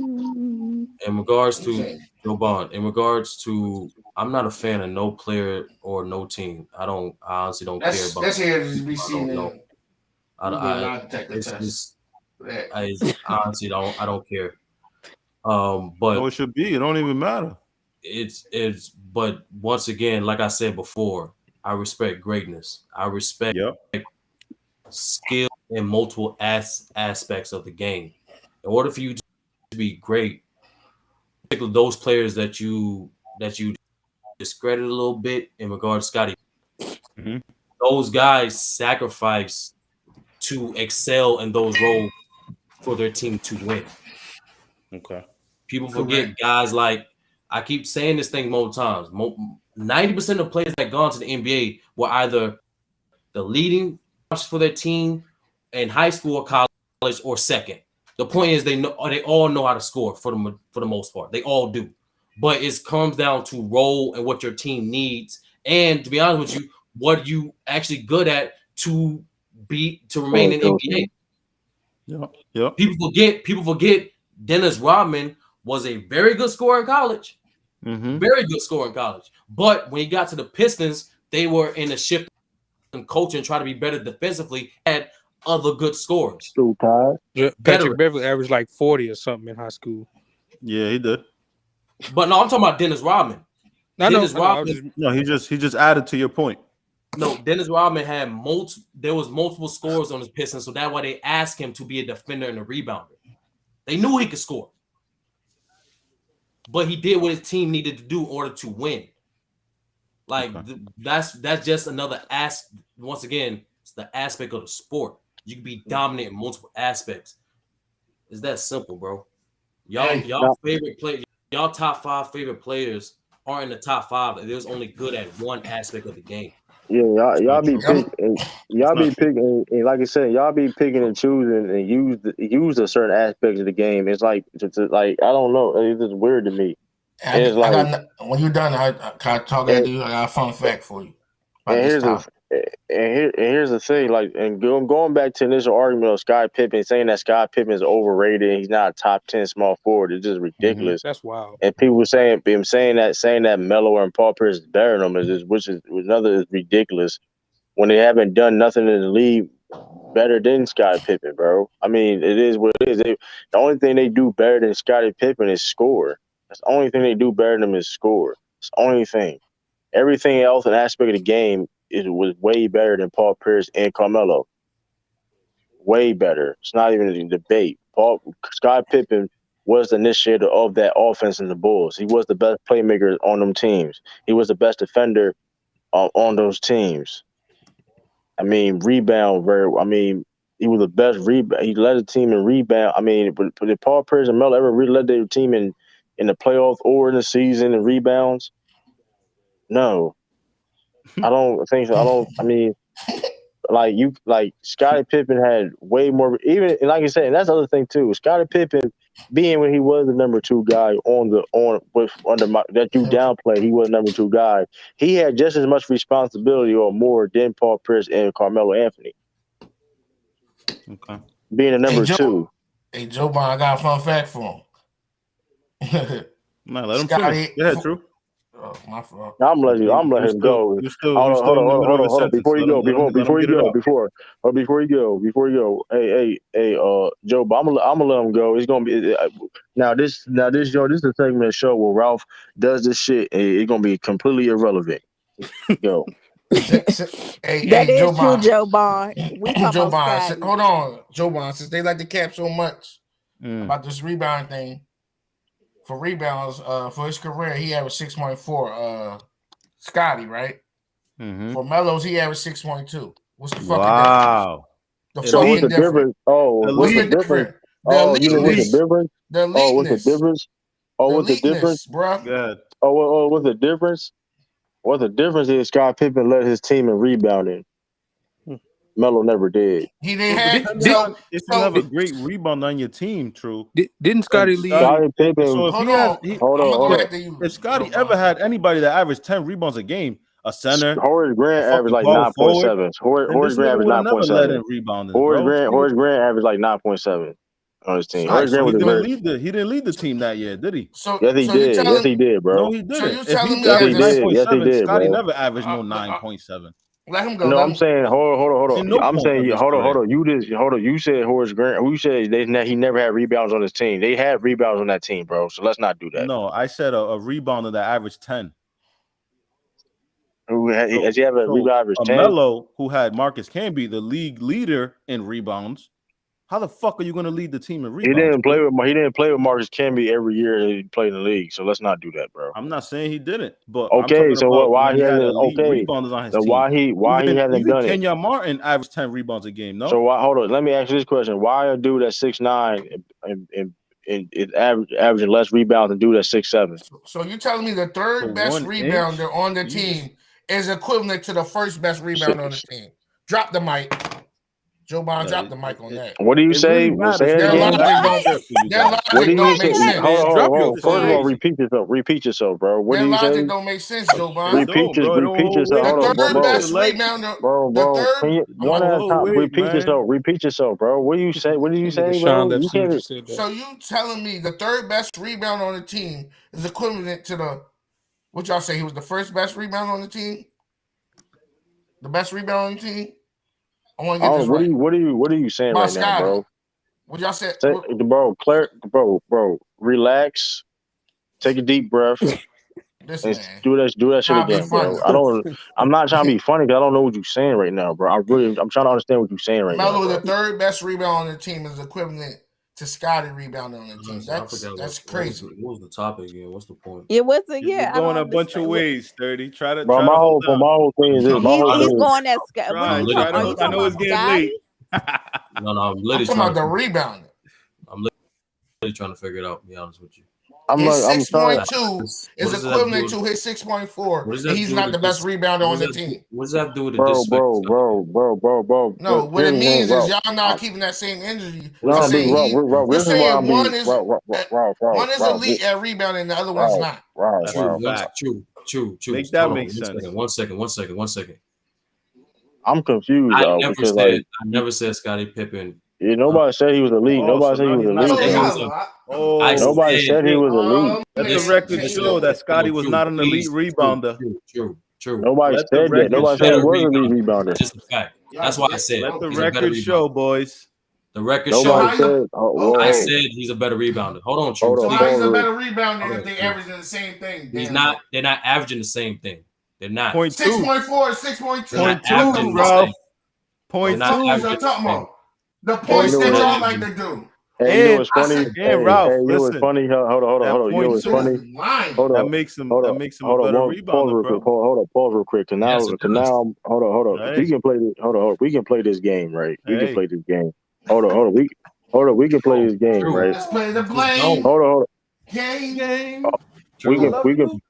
In regards to Joe Bond, in regards to, I'm not a fan of no player or no team. I honestly don't care about. That's here to be seen. It's I honestly I don't care. No, But it should be. It don't even matter. but once again, like I said before, I respect greatness. I respect skill in multiple aspects of the game. In order for you to be great, particularly those players that you discredit a little bit in regard to Scotty, those guys sacrifice to excel in those roles for their team to win. Okay. People forget guys like, I keep saying this thing multiple times. 90% of players that gone to the NBA were either the leading for their team in high school or college or second. The point is they all know how to score for the most part. They all do. But it comes down to role and what your team needs. And to be honest with you, what you actually good at to remain in NBA. Yep. People forget Dennis Rodman was a very good scorer in college. Very good scorer in college. But when he got to the Pistons, they were in a shift in culture and try to be better defensively, had other good scorers. Patrick Beverly averaged like 40 or something in high school. Yeah, he did. But no, I'm talking about Dennis Rodman. He just added to your point. No, Dennis Rodman had there was multiple scores on his Pistons, so that's why they asked him to be a defender and a rebounder. They knew he could score. But he did what his team needed to do in order to win. Like that's just another once again, it's the aspect of the sport. You can be dominant in multiple aspects. It's that simple, bro. Y'all favorite players, y'all top 5 favorite players aren't in the top 5. They're only good at one aspect of the game. Yeah, y'all be picking, and like I said, y'all be picking and choosing and use a certain aspects of the game. It's like I don't know, it's just weird to me. It's like when you're done, I talking to you. I got a fun fact for you. Here's the thing, like, and going back to the initial argument of Scottie Pippen saying that Scottie Pippen is overrated and he's not a top 10 small forward, it's just ridiculous. That's wild. And people saying that Melo and Paul Pierce is better than him which is ridiculous when they haven't done nothing in the league better than Scottie Pippen, bro. I mean, it is what it is. The only thing they do better than Scottie Pippen is score. That's the only thing they do better than him is score. It's the only thing. Everything else, an aspect of the game, was way better than Paul Pierce and Carmelo. Way better. It's not even a debate. Scottie Pippen was the initiator of that offense in the Bulls. He was the best playmaker on them teams. He was the best defender on those teams. I mean, rebound. He was the best rebound. He led the team in rebound. I mean, but did Paul Pierce and Melo ever really led their team in the playoffs or in the season in rebounds? No, I don't think so. I mean, Scottie Pippen had way more. Even and like I said, and that's the other thing too. Scottie Pippen, being when he was the number 2 guy that you downplay, he was number 2 guy. He had just as much responsibility or more than Paul Pierce and Carmelo Anthony. Okay. Being a number 2. Hey, Joe Bond, I got a fun fact for him. No, let him finish. Go ahead, True. Oh, my fault. I'm letting him go. Hold on. Before you go. Hey, Joe, but I'm gonna let him go. It's gonna be now. This is the segment of the show where Ralph does this shit, and it's gonna be completely irrelevant. Go. That is true, Joe Bond. We talking Joe about Bond. Scotty. Hold on, Joe Bond. Since they like to cap so much about this rebound thing, for rebounds, for his career, he averaged 6.4. Scotty, right? Mm-hmm. For Melos, he averaged 6.2. What's the fucking wow. difference? The fucking difference. What's the difference? What's the difference? What's the difference? What's the difference, bro? What's the difference? What the difference is, Scott Pippen led his team in rebounding. Melo never did. He didn't have. If you have a great rebound on your team, True. Didn't Scotty lead? Scottie Pippen. So if hold on. If Scotty ever had anybody that averaged 10 rebounds a game, a center, Horace Grant averaged like 9.7. Horace Grant averaged 9.7. Horace Grant averaged like 9.7 on his team. Right, so he didn't lead the team that year, did he? Yes, he did, bro. No, he didn't. So you If telling he me averaged 9.7, Scotty bro. never averaged no 9.7. Let him go. No, I'm saying hold on. No I'm saying hold on. You said Horace Grant. Who said he never had rebounds on his team? They had rebounds on that team, bro. So let's not do that. No, I said a rebounder that averaged 10. Has he ever rebound average 10? Melo, who had Marcus Camby, the league leader in rebounds. How the fuck are you going to lead the team in rebounds? He didn't play with Marcus Camby every year he played in the league. So let's not do that, bro. I'm not saying he didn't, but okay. So why he hasn't? Okay. Rebounders on his team. Why he hasn't done it? Kenya Martin averaged 10 rebounds a game. No. So hold on. Let me ask you this question: why a dude that's 6'9" and averaging less rebounds than dude that's 6'7"? So you telling me the third best rebounder on the team is equivalent to the first best rebounder on the team? Drop the mic. Joe Bond, drop the mic on that. What do you say? Their logic don't make sense. Hold on. First of all, repeat yourself, bro. What do you say? Their logic don't make sense, Joe Bond. Repeat yourself. Hold on, the third best rebounder, bro. Repeat yourself, bro. What do you say? What did you say, bro? You can't. So you telling me the third best rebounder on the team is equivalent to the what y'all say? He was the first best rebounder on the team. The best rebounder on the team. I want to get this right. What are you saying right now, bro? What y'all said, bro? Relax. Take a deep breath. Do that shit again, bro. I'm not trying to be funny because I don't know what you're saying right now, bro. I'm trying to understand what you're saying right now. Melo, the third best rebound on the team is equivalent to Scotty rebounding on the team. That's crazy. What was the topic again? What's the point? It wasn't. Yeah, going a bunch of ways. 30. Try to. Bro, my whole thing is this. He's going at Scotty. I know it's getting late. No, I'm literally talking about the rebounding. I'm literally trying to figure it out. To be honest with you. His 6.2 is equivalent to his 6.4, and he's not the best rebounder on the team. What does that have to do with the disrespect? Bro. No, what it means is y'all not keeping that same energy. No, You're saying one is elite at rebounding, and the other one's not. True. Make that make sense. One second. I'm confused. I never said Scottie Pippen. Yeah, nobody said he was elite. Nobody said he was elite. Nobody said he was elite. Let the record show that Scotty was not an elite rebounder. True. Nobody said that. Nobody said he was an elite rebounder. Just a fact. That's why I said Let the he's a better record show, rebounder. boys. The record Nobody shows. said. I Whoa. said he's a better rebounder. Hold on, Hold True. up, So how he's a pause. better rebounder Hold if on, they True. averaging the same thing? He's Damn not. it. They're not averaging the same thing. They're not. 0.2. 6.4, 6.2. They're not Point two, averaging the Ralph. same. Point They're not What two. y'all averaging the talking same. about? The Hey, you points know that what? y'all like to do. Hey, you know And what's I funny? said, and Hey, Ralph, you know what's listen. funny? Hold on. You know what's That funny? lying. Hold That up. makes him. Hold That up. makes him a Hold up. better Pause rebounder, real bro. quick. Hold up. Pause real quick. Cause Yes, it does. hold up. Hey. We can play this. Hold on. We can play this game, right? We can Hey. play this game. Hold on. We can play this game, True. right? Let's play the Just blame don't. Hold on. game. We True. can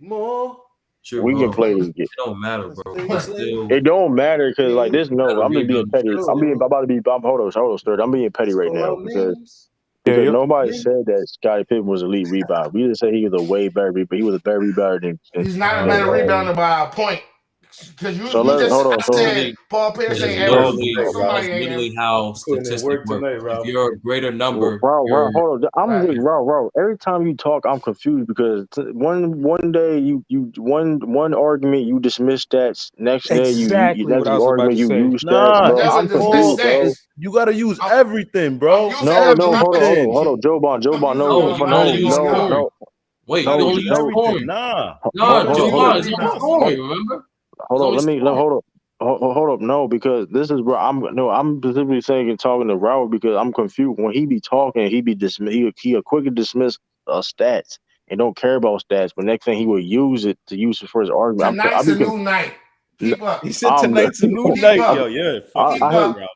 More. True. we Hold can on. play this game. It don't matter, bro. It's still It don't matter because like this. No, better I'm just being rebounder. petty. I'm about to be. Hold on, sir. I'm being petty right now because nobody said that Scottie Pippen was elite rebounder. We didn't say he was a way better rebounder. He was a better rebounder than. He's not a better rebounder by a point. Because you just hold on. I So said Paul Pierce It's ain't Work average. literally, tonight, Ralph. Somebody it's ain't literally average. how Putting in statistics work work. tonight, If Ralph. you're a greater number, Ralph, you're hold on. I'm just Ralph. Every time you talk, I'm confused because one day you one argument you dismiss stats. Next day you Exactly what next I was about argument to you say. use stats, I Nah, bro. never I'm it's dismissed all. confused, bro. stats. You got to use I'm everything, bro. using No, Everything. hold on, Joe Bond, I'm using no, no, all you my only no, use all no, y'all. scoring. no, You Wait, got you to no, only use use no. everything. scoring. Nah. You No, got to Hold use Joe on, Rebound, Bond is everything, only rebound. bro. scoring. Remember, it's only let me scoring. hold up, no, because this is where I'm specifically saying and talking to Raul because I'm confused when he be talking, he be he'll quickly dismiss stats and don't care about stats, but next thing he will use it for his argument. Tonight's a new night. Keep up. He said tonight's a new Keep night. Yo, up. you're a I fucking Keep nut, heard. up. bro.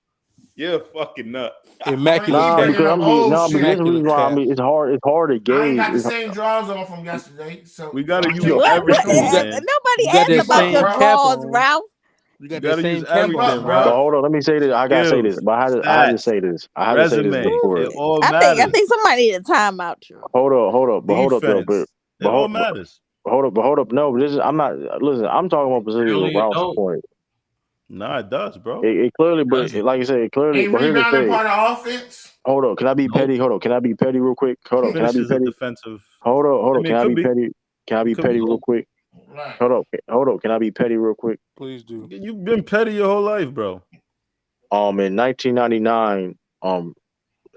You're a fucking nut. I mean, he Immaculate cap. bringing up old But this is shit. the Immaculate reason why cap. it's hard to I ain't gauge. got the same drawers on from yesterday, so We got to I use can't What? keep What? everything, going. man. Nobody You got asked that Keep about up, your same bro. cap drawers, on. Ralph. You You got got that to use same cap Keep everything, up, on, bro. But Ralph. bro. hold on, let me say this. I gotta say this. Skills, But I had to stats, say this. I had to say this resume. before. It all I matters. think somebody need a timeout, True. But hold up though. Defense. It all matters. Hold up. No, this is I'm not. Listen, I'm talking about specifically Really, it Ralph's don't. point. Nah, it does, bro. It clearly, but Doesn't. like I said, it clearly. Ain't But here's the rebounding thing. part of offense? Hold up. Can I be Nope. petty? Hold up. Can I be petty real quick? Hold up. Can I be Finishes a petty? defensive. Hold I up. mean, Can it I could be be. petty? Can I It be could be. petty real quick? Right. Hold up. Can I be petty real quick? Please do. You've been petty your whole life, bro. In 1999,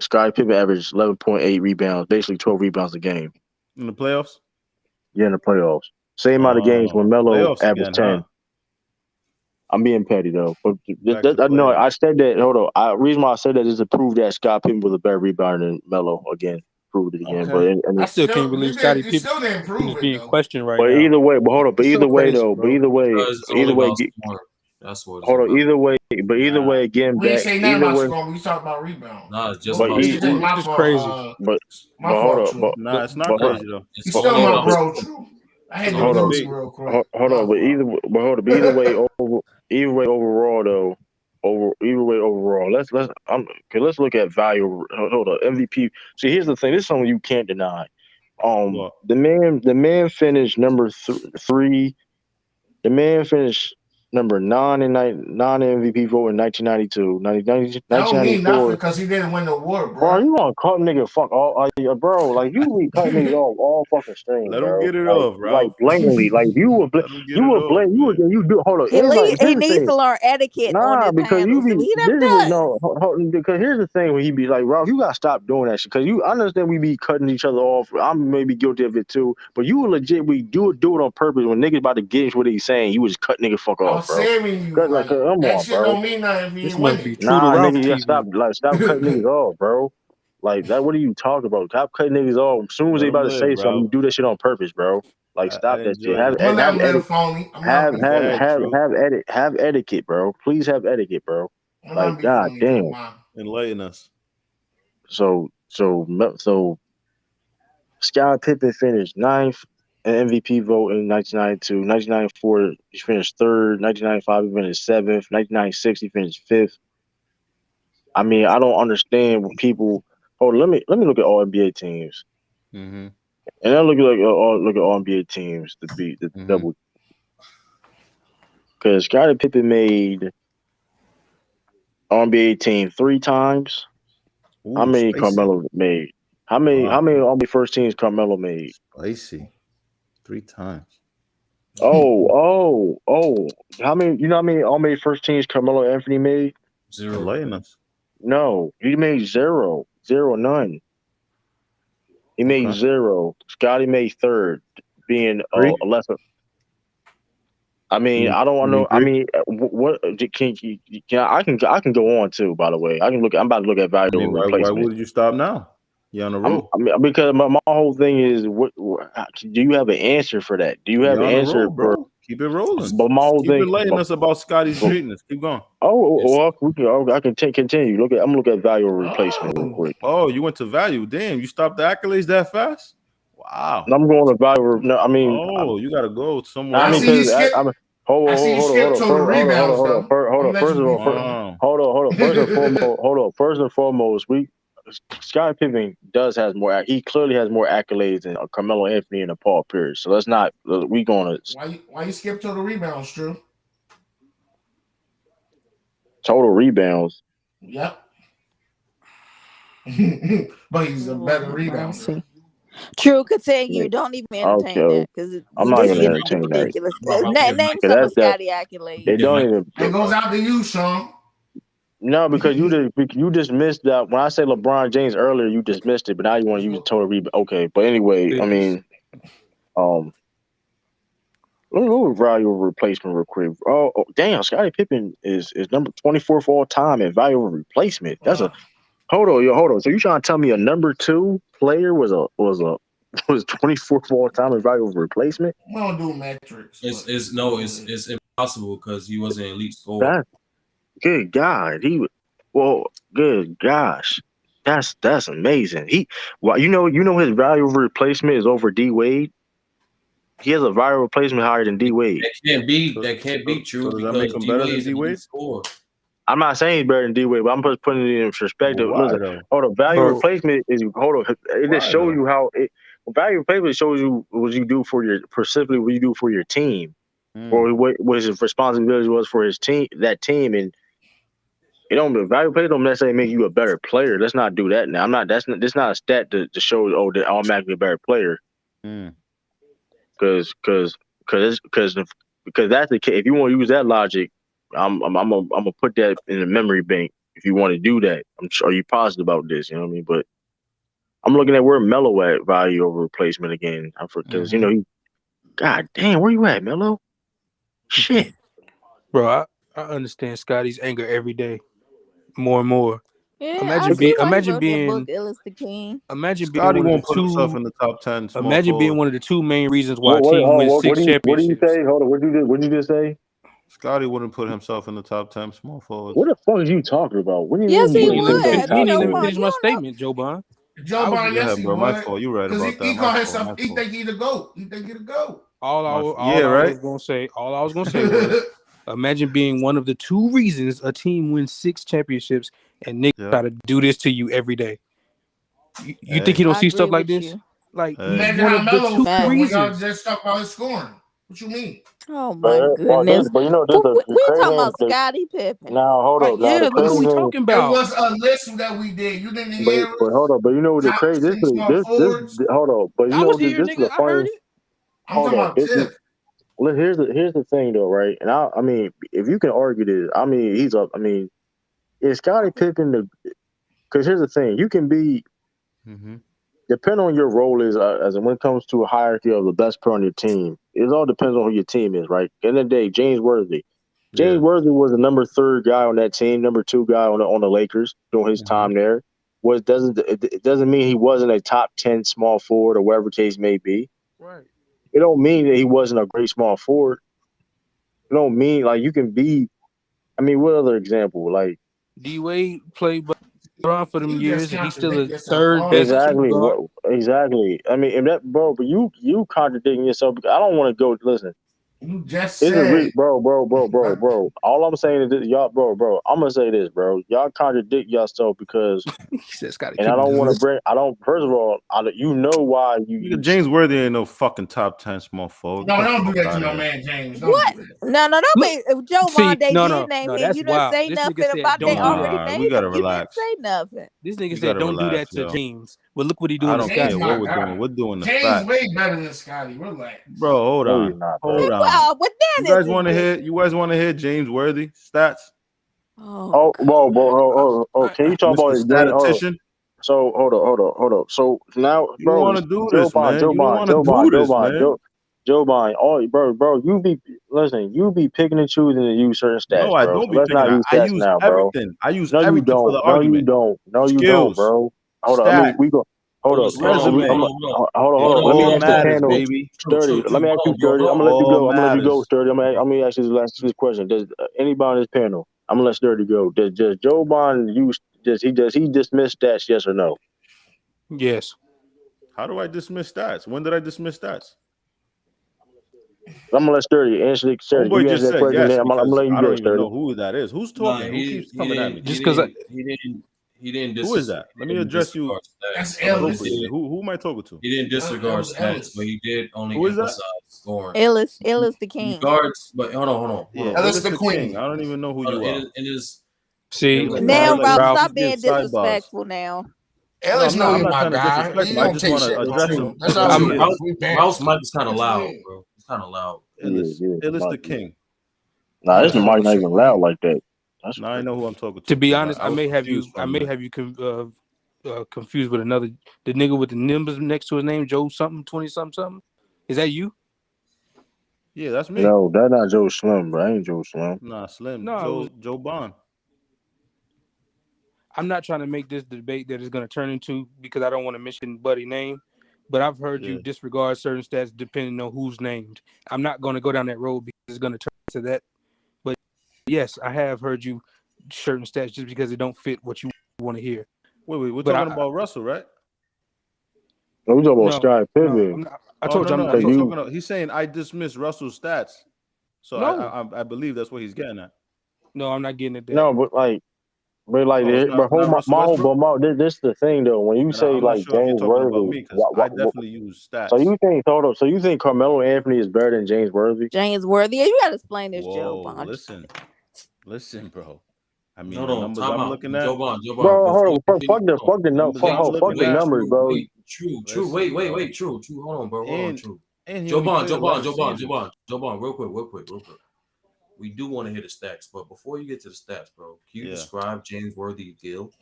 Scottie Pippen averaged 11.8 rebounds, basically 12 rebounds a game. In the playoffs? Yeah, in the playoffs. Same amount of games Oh, when Melo playoffs averaged again, 10. huh? I'm being petty though, but Back to I know playoffs. I said that. Hold on, reason why I said that is to prove that Scott Pippen was a better rebounder than Melo again. Proved it again, Okay. I still can't You believe did. Scottie You Pippen still didn't prove is it being though. questioned right but now. either way, but hold on, but It's so either way crazy, though, bro. Because it's only about scoring. That's what it's hold on, about. either way, again, We ain't back, say nothing either about way, scoring. We talked about rebound. No, it's just but about This is just scoring. It's my just fault. crazy. My hold fault, up, True. Nah, it's not but Nah, crazy though. it's You only still my about hold bro, scoring. True. I It's had no to hold do up, you debate. real quick. hold My on, but fault. either way, either way overall though, either way overall, let's look at value. Hold on, MVP. See, here's the thing. This is something you can't deny. What? The man finished number three. The man finished number nine MVP vote in 1992. That don't mean nothing 1994. because he didn't win the award, Bro, bro. you want to cut nigga fuck all, bro? Like you be cutting niggas off all fucking stream, Let him bro. get it off, Like Ralph. blatantly, like Let him get it off, man. you do. Hold on, He and like he here's the needs thing. to learn etiquette on Nah, this because you handle. See be what he this done is done. because here's the thing when he be like, Ralph, you gotta stop doing that shit. Because I understand we be cutting each other off. I'm maybe guilty of it too. But you legit we do it on purpose. When niggas about to get into what he's saying, you just cut nigga fuck I off, was bro. saving you. Cause Like come that on, shit bro. don't mean nothing if he This ain't must be winning. true to Nah, Ralph nigga, yeah, stop TV. cutting niggas off, bro. Like that. What are you talking about? Stop cutting niggas off. As soon as Let they him about to live, say something, you Ralph. do that shit on purpose, bro. Like I stop that shit. enjoyed it. I'm gonna let him live, phony. I'm not be Go phony. ahead, True. have etiquette, bro. Please have etiquette, bro. I'm Like not be god phony, Joe. damn. Man. Enlighten us. So Scott Pippen finished ninth in MVP vote in 1992. 1994, he finished third. 1995, he finished seventh. 1996, he finished fifth. I mean, I don't understand when people. Oh, let me look at all NBA teams, Mm-hmm. and then look at all NBA teams to beat the Mm-hmm. double. Because Scottie Pippen made NBA team 3 times. How Ooh, many spicy. Carmelo made? How many Wow. NBA first teams Carmelo made? Spicy. 3 times. How many? You know how many all made first teams Carmelo Anthony made? Zero. Enlighten us. No, he made zero, none. He made Okay. zero. Scotty made third, being Three. a lesser. I mean, You I don't you know. mean I three? mean, what can you? I can go on too. By the way, I can look. I'm about to look at value I mean, over why replacement. would you stop now? You're on the roll. Because my whole thing is, do you have an answer for that? Do you have You're an on the roll, answer for? bro. Keep it rolling. But my whole Keep thing. enlightening us about Scotty's greatness. Keep going. Well, I can continue. I'm gonna look at value over replacement real quick. Oh, you went to value. Damn, you stopped the accolades that fast? Wow. I'm going to value. No, I mean, Oh, you gotta go somewhere I else. see you skip. hold I see you skip on. total rebounds though. Hold I'm on. gonna let First you of be all, fair. Wow. hold on. First and foremost, Scottie Pippen has more. He clearly has more accolades than Carmelo Anthony and Paul Pierce. So let's not. We going to Why you skip total rebounds, Drew? total rebounds. Yep. But he's a better rebounder. True, continue. Yeah. Don't even entertain Okay, that because I'm not this going to getting entertain that ridiculous. because Name some of that Scotty accolades. they don't even. It goes out to you, Sean. No, because you just missed that. When I said LeBron James earlier, you just missed it. But now you want to use total rebound. Okay, but anyway, I mean, let me look at value over replacement real quick. Damn, Scottie Pippen is number 24 for all time in value over replacement. That's a hold on. So you trying to tell me a number 2 player was 24 for all time in value over replacement? We don't do metrics. It's impossible because he was an elite scorer. Good God, good gosh, that's amazing. You know his value over replacement is over D Wade. He has a value replacement higher than D Wade. That can't be true So does that because make him D better Wade than is an D-Wade? elite scorer. I'm not saying he's better than D Wade, but I'm just putting it in perspective. Well, why Listen, though? hold on. Value Bro. replacement is It just Why shows though? you how value replacement shows you what you do for specifically what you do for your team, or what his responsibility was for his team, and value replacement don't necessarily make you a better player. Let's not do that now. That's not a stat to show they're automatically a better player. Because that's the case. If you want to use that logic, I'm gonna put that in the memory bank. If you want to do that, I'm sure you're positive about this. You know what I mean? But I'm looking at where Melo at value over replacement again. Because God damn, where you at, Melo? Shit, Bro, I understand Scotty's anger every day, more and more. Yeah, Imagine I see why he wrote that being book, Illest the King. Scotty one of the won't put himself two. in the top 10 small Imagine being forward. one of the two main reasons why a team wins what 6 do you championships. say? Hold on, what did you just say? Scotty wouldn't put himself in the top 10 small forwards. What the fuck is you talking about? What do you Yes, mean? he You ain't let me would. finish. You ain't even let me Joe Biden, finish my you don't know. statement, Joe Biden. Joe Biden, yes, he bro. would. My fault. You right Because about that. he My call fault. himself, he think he the GOAT. He think he the GOAT. All I right? was gonna say was, imagine being one of the two reasons a team wins 6 championships, and Nick try to do this to you every day. You think he don't I see agree stuff like with this? you. Like Imagine he's one how of the Melo two feel when y'all reasons. just talk about his scoring. What you mean? Oh my goodness. But you know, But the we crazy talking about thing. Scottie Pippen. Now hold Like, up. Now the Yeah, look crazy who we thing. talking it about. was a list that we did. You didn't But hear it? hold on. But you know the Top crazy. 10 small forwards. Hold on. But you I was know here, this is nigga. the I heard funny. it. I'm talking about Tiff. Here's the thing though, right? And I mean, if you can argue this, I mean, is Scottie Pippen because here's the thing, you can be depending on your role is as when it comes to a hierarchy of the best player on your team. It all depends on who your team is, right? At the end of the day, James Worthy was the number 3 guy on that team, number 2 guy on the Lakers during his time there. It doesn't mean he wasn't a top 10 small forward or whatever the case may be. Right. It don't mean that he wasn't a great small forward. It don't mean like you can be. I mean, what other example? Like D Wade played around for them You years, just and he's still contradict the yourself third all best the time. shooting guard. Exactly. I mean, and that bro, but you contradicting yourself because I don't want to go. Listen, You just It's a said, bro. All I'm saying is this, y'all, bro. I'm gonna say this, bro. Y'all contradict yourself because, He said Scottie and I Pippen don't want to good. bring. I don't. First of all, you know why Nigga, James Worthy ain't no fucking top 10 small forward. Get no, the don't do fuck that to out of no here. man, James. Don't What? do that. No, don't Look, be. If Joe see, Bond, they did no, name him. that's You didn't wild. say This nigga nothing said about they don't do that. already Nah, we named him. gotta You didn't relax. say nothing. This nigga You said gotta don't do that relax, to yo. James. But look what he I doing to don't Scottie. care what my we're guy. doing. We're doing the James facts. way better than Scotty. Relax. Bro, hold No, on. he's not, bro. Hold on. What You Dennis guys is want to this? hear James Worthy stats? Oh Oh, God. can you talk Mr. about his game? Statistician? So hold up. So now, You don't bro, want to do this, man. You don't want to Joe do Bond, this, man. Oh, bro, you be picking and choosing to use certain No, stats, I bro. don't So be let's picking not that. use I stats use now, bro. everything. I use No, you everything for don't. the argument. No, you don't, Skills, bro. Hold up. stats, We go. Hold up. Hold on, resume. hold Hold on. on. Let Let me me All ask ask the you, matters, panel, baby. Sturdy. Let me ask you, hold on, bro. Sturdy. Hold I'm on. gonna let you All go. I'm gonna let you go, matters. Sturdy. Let me ask you this question. Does anybody on this panel? I'm gonna let Sturdy go. Does Joe Bond use? Does he dismiss stats? Yes or no? Yes. How do I dismiss stats? When did I dismiss stats? I'm gonna let Sturdy answer. Sturdy, Homeboy you answer just that said question. yes Then I'm gonna because let you I go, don't even Sturdy. know who that is. Who's Nah, talking? Who keeps coming at me? Just because he didn't Who is that? Let me address you disregard That's stats, but Ellis. appropriately. Who am I talking to? he didn't That disregard was stats, but Ellis. he did only Who is that? emphasize scoring. Ellis the king. Regards, but hold Yeah, on. Ellis Ellis the the King. Queen. I don't even know who Hold on. you are. It is see Like, now, Now, like Ralph, Ralph. these stop being sidebars. disrespectful now. No, Ellis know I'm you not my trying to guy. disrespect He him. I don't just take want shit to from address you. him. That's but all Who we he true. is. is. We Mouse parents. mic is kind of Yes, we loud, is. bro. It's kind of loud. Illis. Yeah. Illis the King. Nah, Don't this tell mic no not shit even to me. loud like that. That's Now I crazy. know who I'm talking To to be because honest, I I was may have confused you. for I a may minute. have you confused with another. The nigga with the numbers next to his name, Joe something 20 something. Is that you? Yeah, that's me. No, that's not Joe Slim, bro. I ain't Joe Slim. Nah, Slim. No, it was. Joe Bond. I'm not trying to make this debate that is going to turn into because I don't want to mention Buddy name, but I've heard you Yeah. disregard certain stats depending on who's named. I'm not going to go down that road because it's going to turn to that. But yes, I have heard you certain stats just because it don't fit what you want to hear. Wait. We're But talking about Russell, right? No, we talking about no, Scott I'm Pippen. not, I Oh told you I'm no. not. He's saying I dismiss Russell's stats. So No, I believe that's what he's getting at. no, I'm not getting at that. No, but Oh, it's but not Russell Westbrook. this is the thing though. When you And say I'm not like sure if you're James talking about Worthy, me because I definitely use so stats. you think hold up? So you think Carmelo Anthony is better than James Worthy? James Worthy. Yeah, you got to explain this, Joe Whoa, Bond. listen, bro. I mean, Hold the on, numbers time I'm out. looking at, Joe Bond. Bro, Before hold you on. finish, hold on. numbers I'm looking Fuck the at. numbers, bro. Listen, bro. True. Hold on, bro. Hold on, And true. he only played 11 seasons. Real quick. We do want to hit the stats, but before you get to the stats, bro, can you Yeah. describe James Worthy Gill?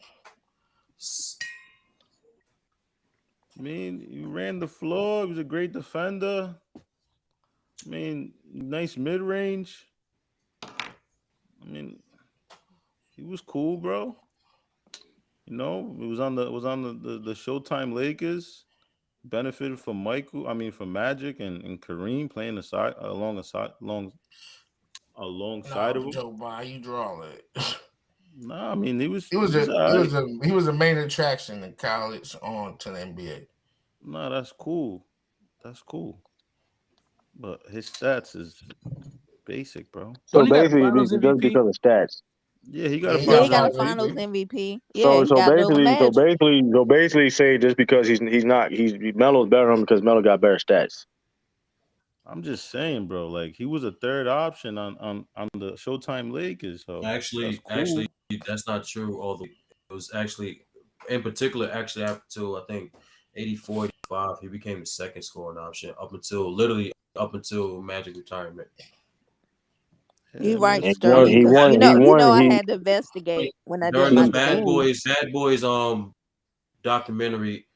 I mean, he ran the floor. He was a great defender. I mean, nice mid range. I mean, he was cool, bro. You know, it was on the Showtime Lakers. Benefited from from Magic and Kareem playing alongside of No, him. Joe Biden, you draw it. Nah, I mean he was He was all right. he was a main attraction in college on to the NBA. Nah, that's cool. But his stats is basic, bro. Don't So he got a basically, Finals just MVP? because of stats. Yeah, he got Yeah, a he Yeah, got he finals got a Finals MVP. Finals MVP. MVP. Yeah, So he got double magic. basically say just because he's Melo's better than him because Melo got better stats. I'm just saying, bro. Like he was a third option on the Showtime Lakers, so that's cool. Actually, that's not true. Although it was actually, in particular, actually up to I think 84, 85, he became the second scoring option up until Magic retirement. Yeah, I You mean right, it's And cool. Sturdy, he because won. I had to investigate when I did During my the It's debate. cool. Bad Boys documentary,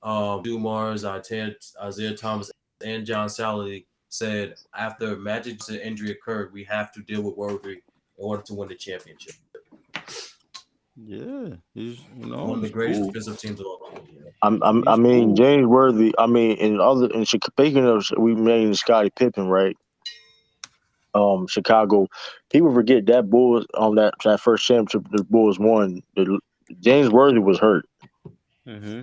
Dumars, Isaiah Thomas, and John Sally said after Magic's injury occurred, we have to deal with Worthy in order to win the championship. Yeah, he's One of the it's greatest cool. defensive teams of all time. I He's mean, cool. James Worthy. I mean, speaking of, we mentioned Scottie Pippen, right? Chicago. People forget that Bulls on that first championship the Bulls won. James Worthy was hurt, Mm-hmm.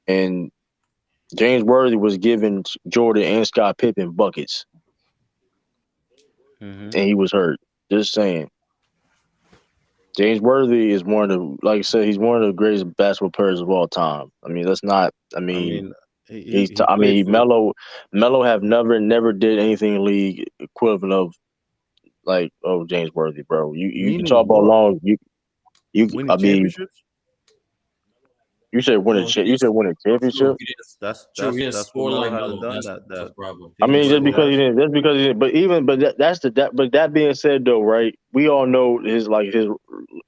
and James Worthy was giving Jordan and Scott Pippen buckets. Mm-hmm. and he was hurt. Just saying. James Worthy is one of the, like I said, he's one of the greatest basketball players of all time. I mean, that's not. I I mean, mean, he I played mean, for. Melo have never did anything in league equivalent of like James Worthy, bro. You can talk Meaning about what? long. You. Winning I mean, championships? you said No, he You didn't. said win a True, championship. he didn't. That's True, he that's didn't that's what score Melo like hasn't Melo. done. That's That the that problem. I James mean, just Worthy because he has. didn't. That's because he didn't. But even, that's the. But that being said, though, right? We all know his like his.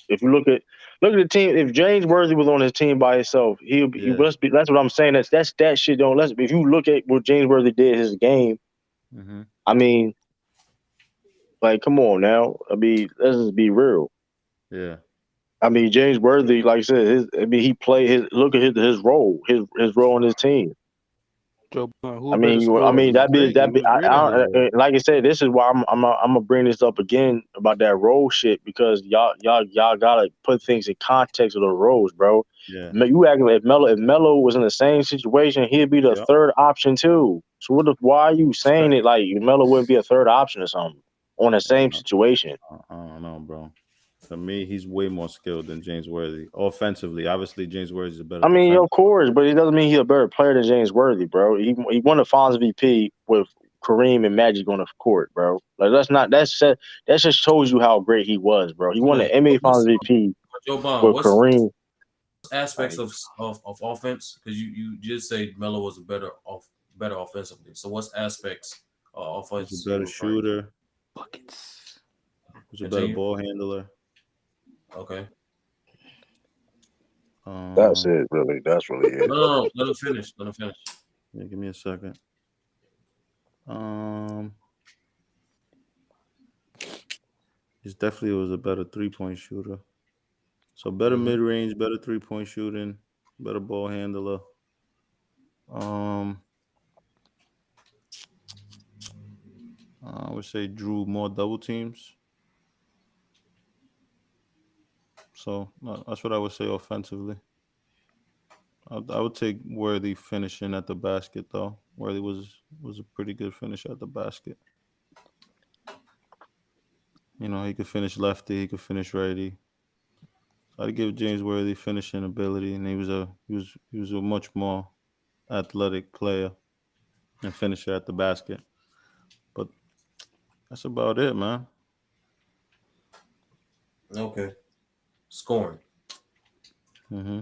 If you look at the team. If James Worthy was on his team by himself, he Yeah. must be. That's what I'm saying. That's that shit. Don't let's. If you look at what James Worthy did his game, Mm-hmm. I mean, like, come on now. I mean, let's just be real. Yeah. I mean, James Worthy, like I said, he played his. Look at his role. His role on his team. Joe Bond, who I a better mean, He scorer? was great. He was great at his role. like I said, this is why I'm gonna bring this up again about that role shit because y'all gotta put things in context of the roles, bro. Yeah. You acting like if Melo was in the same situation, he'd be the Yep. third option too. So why are you saying it like Melo wouldn't be a third option or something on the same situation? I don't know, bro. For me, he's way more skilled than James Worthy. Offensively, obviously, James Worthy's a better I mean, defender. of course, but it doesn't mean he's a better player than James Worthy, bro. He won the Finals MVP with Kareem and Magic on the court, bro. Like that just shows you how great he was, bro. He won But the NBA Finals what's MVP Joe Bond? with What's Kareem. aspects Like, of offense? Because you just say Melo was a better offensively. So what's aspects of He's a offense you better referring to? shooter. Buckets. He's a better Continue. ball handler. Okay. that's Um, it, really. That's really it. No. Let him finish. Let him finish. yeah, give me a second. Um, he definitely was a better 3-point shooter. So better Mm-hmm. mid range, better 3-point shooting, better ball handler. Um, I would say drew more double teams. So that's what I would say offensively. I would take Worthy finishing at the basket though. Worthy was a pretty good finisher at the basket. You know, he could finish lefty, he could finish righty. So I'd give James Worthy finishing ability, and he was a much more athletic player and finisher at the basket. But that's about it, man. Okay. Scoring. Hmm.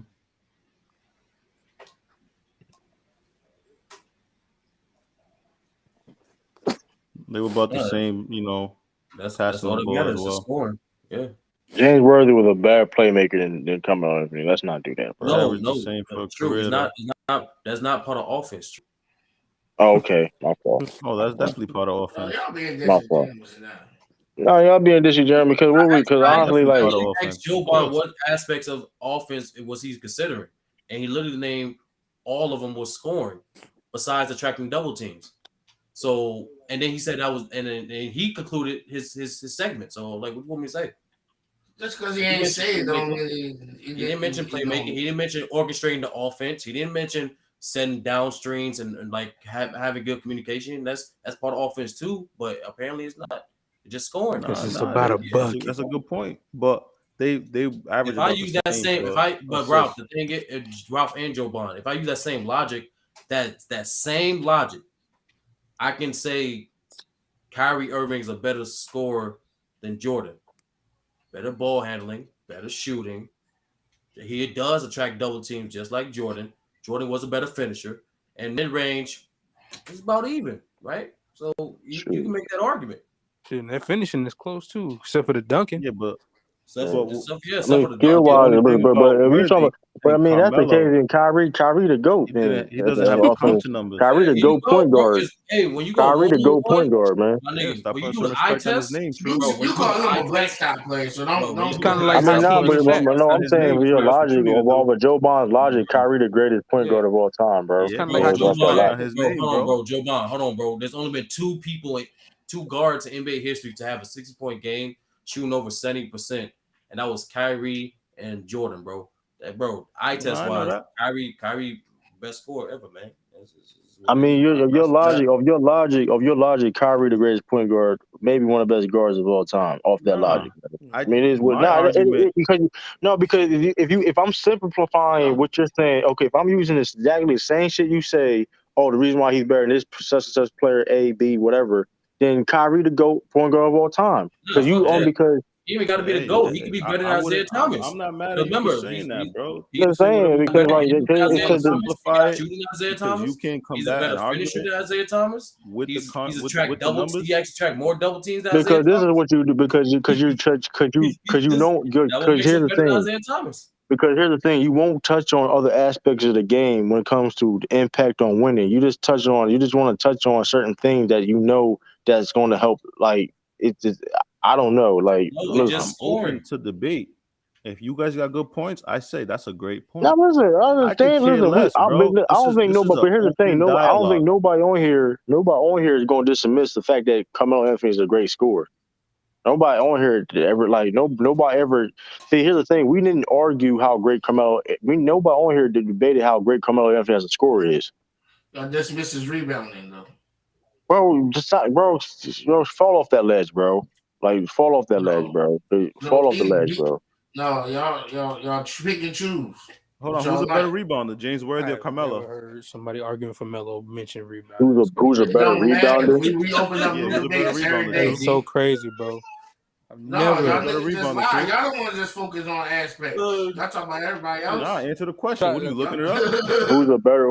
They were about the Yeah, same, you know, that's passing all the that ball as matters is well. scoring. Yeah. James Worthy was a bad playmaker than coming on me. Let's not do that, He bro. No, averaged the no. same for a True. career though. It's not. That's not part of offense. True. Oh, okay, my fault. Oh, My that's fault. definitely part of Oh, offense. y'all being My fault. disingenuous now. No, y'all being disingenuous because That's honestly, definitely like part of You asked offense, Joe of Bond course. what aspects of offense was he considering, and he literally named all of them was scoring, besides attracting double teams. So, and then he said that was, and he concluded his segment. So, like, what do you want me to say? Just because he He ain't mentioned say it don't playmaking. mean He didn't mention playmaking. He didn't mention orchestrating the offense. He didn't mention sending down screens and like having good communication. That's part of offense too. But apparently, it's not. It's just scoring. It's Nah, just nah, about a Yeah. that's bucket. a good point. But they average If I about the use that same same, if for I but Ralph, assists. the thing is, Ralph and Joe Bond. If I use that same logic, that same logic, I can say Kyrie Irving's a better scorer than Jordan. Better ball handling, better shooting. He does attract double teams just like Jordan. Jordan was a better finisher, and mid range is about even, right? So you can shoot, make that argument. Shit, and that finishing is close too, except for the dunking. Yeah, but Except but for just yeah, I except mean, for the skill the dunk, yeah. wise, only thing but about if you talking, Worthy but I and mean that's the case. Carmelo, Then Kyrie the goat. Then he as doesn't an have the offense, counter numbers. Kyrie Yeah, the here you goat go, point bro. guard. Hey, when you go Kyrie the goat 1-on-1, point guard, man. my Yeah, nigga, stop when you putting do some the eye respect on his test, name, You True. bro, when you you do call the him eye a blank test, shot player, so bro, when you It's do kind the of eye I like mean, Stop test, nah, putting Hakeem but some Stats. respect no, on I'm his saying name, for your True. That's what logic, you need to do. of Joe Bond's logic, Kyrie the greatest point guard yeah. of all time, bro. It's Yeah, kind of but like Bro, hold Joe the Hakeem That's that respect Bond, on logic. his bro, name, hold on, bro. bro, Joe Bond, hold on, bro. There's only been two people, two guards in NBA history to have a 60-point game shooting over 70%, and that was Kyrie and Jordan, bro. That bro, eye No, test I know wise, that. Kyrie, best scorer ever, man. I mean, your logic, Kyrie the greatest point guard, maybe one of the best guards of all time. Off that Nah, logic, I mean, it is what my argument. because if I'm simplifying what you're saying, okay, if I'm using this exactly the same shit you say, oh, the reason why he's better than this such and such player A, B, whatever, then Kyrie the GOAT point guard of all time. Because he even got to be the GOAT. He could be better than Isaiah Thomas. I'm not mad at you for saying that, bro. He's saying because like because simplify it shooting Isaiah because Thomas. you can't come He's a back better and finisher argue than Isaiah Thomas. With He's the tracked double. numbers. He actually tracked more double teams than Isaiah because this Thomas. is what you do because you know because here's the thing. Isaiah Thomas. Because here's the thing, you won't touch on other aspects of the game when it comes to the impact on winning. You just want to touch on certain things that you know that's going to help. Like it's just, I don't know. Like look, I'm open to debate. If you guys got good points, I say that's a great point. Now listen, I understand. I don't think nobody. But here's the thing, I don't think nobody on here is going to dismiss the fact that Carmelo Anthony is a great scorer. Nobody on here ever nobody ever see. Here's the thing: we didn't argue how great Carmelo. Nobody on here debated how great Carmelo Anthony as a scorer is. Y'all dismiss his rebounding though. Bro, fall off that ledge, bro. Like fall off that ledge, bro. Fall off the ledge, bro. No, y'all pick and choose. Hold on, who's a better rebounder, James Worthy or Carmelo? I heard somebody arguing for Melo mention rebound. Who's a better rebounder? We open up new debates every day. That's so crazy, bro. Y'all don't want to just focus on aspects. Y'all talking about everybody else. Nah, answer the question. What are you looking it up? Who's a better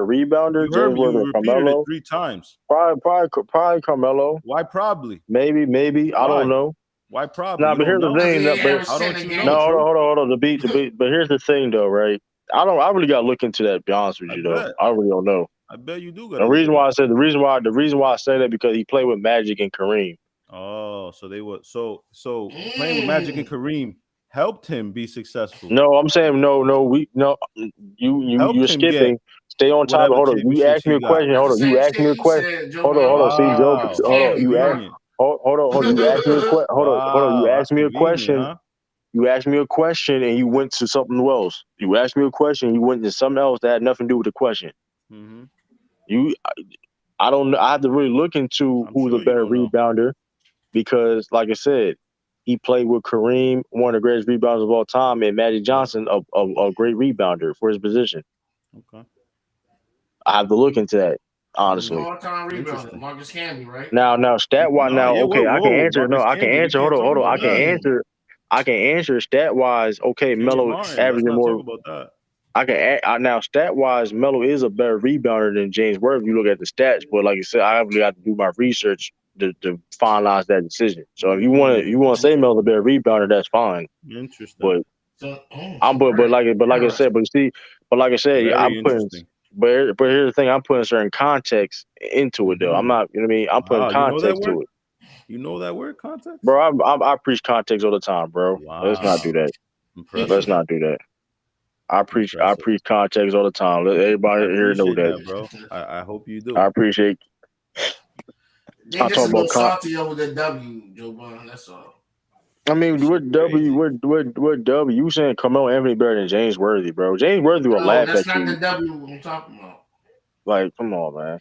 rebounder? You heard James Worthy or Carmelo? It 3 times. Probably Carmelo. Why probably? Maybe. I don't know. Why probably? Nah, but here's the thing. Hold on. The beat. But here's the thing, though, right? I really got to look into that. To be honest with you, though, I really don't know. I bet you do. The reason why I say that because he played with Magic and Kareem. Oh, so they were so playing with Magic and Kareem helped him be successful. No, I'm saying you're skipping. Stay on top. Hold on. You asked me a question. Hold on. You asked me a question. Hold on. See, Joe. Hold on. You asked. Hold on. You asked me a question. Hold on. You asked me a question. Huh? You asked me a question and you went to something else. You asked me a question. You went to something else that had nothing to do with the question. Mm-hmm. I don't know. I have to really look into who's a better rebounder because, like I said, he played with Kareem, one of the greatest rebounders of all time, and Magic Johnson, a great rebounder for his position. Okay. I have to look into that, honestly. All-time rebounder, Marcus Camby, right? Now, stat-wise, okay, I can answer. No, I can answer. Hold on. I can answer stat-wise. Okay, Melo averaging more. Now stat-wise, Melo is a better rebounder than James Worthy. You look at the stats, but like I said, I really got to do my research to finalize that decision. So if you want to say Melo's a better rebounder, that's fine. Interesting. But like I said, I'm putting. But here's the thing: I'm putting certain context into it, though. I'm not. You know what I mean? I'm putting context to it. You know that word, context, bro? I preach context all the time, bro. Wow. Let's not do that. Impressive. Let's not do that. I preach context all the time. Let everybody here know that, bro. I hope you do. I appreciate. They just a little salty over the W, Joe Biden. That's all. I mean, what W? You saying Carmelo Anthony better than James Worthy, bro? James Worthy will laugh at you. That's not the W I'm talking about. Like, come on, man.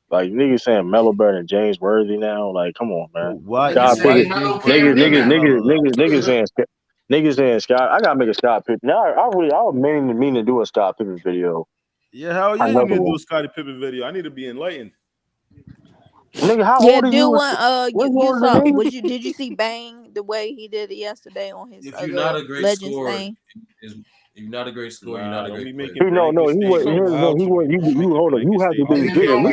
Like niggas saying Melo better than James Worthy now. Like, come on, man. Niggas saying Scott. I gotta make a Scott Pippen. Now, I was meaning to do a Scott Pippen video. Yeah, hell yeah, you need to do a Scottie Pippen video. I need to be enlightened. Nigga, how old are you? Did you see Bang the way he did it yesterday on his if you're not a great Legends scorer, thing? If you're not a great scorer, you're not a great player. No, he was. You hold on. You have to be good.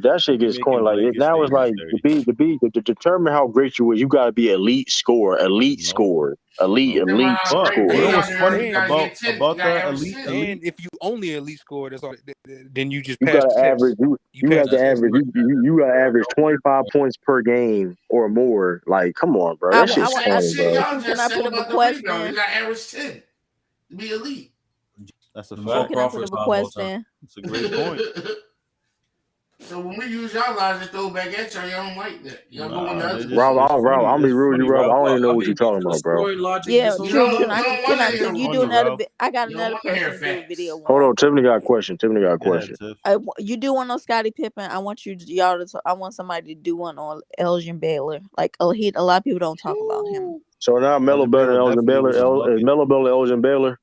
That shit gets corny. Like now it's like to determine how great you is, you gotta be elite scorer, elite scorer. You know what's funny about that elite? And if you only elite scorer, that's all. Then you just you pass gotta average. You have to average. You gotta average 25 points per game or more. Like, come on, bro. That shit's corny, bro. Can I put up a question? You got average 10 to be elite. That's a fact. Can I put up a question? It's a great point. So when we use y'all lines to throw back at y'all, y'all don't like that. Y'all go in the other. Rob, I'm be real with you, Rob. I don't even know what you're talking about, bro. Yeah, You true. don't, Can you don't want to hear you them. do another? I got You don't another want to hear person to do a video facts. Hold on. on, Tiffany got a question. Tiffany got a question. You do one on Scottie Pippen. I want y'all to. I want somebody to do one on Elgin Baylor. Like, a lot of people don't talk about him. So now Melo better than Elgin Baylor. Is Melo better than Elgin Baylor?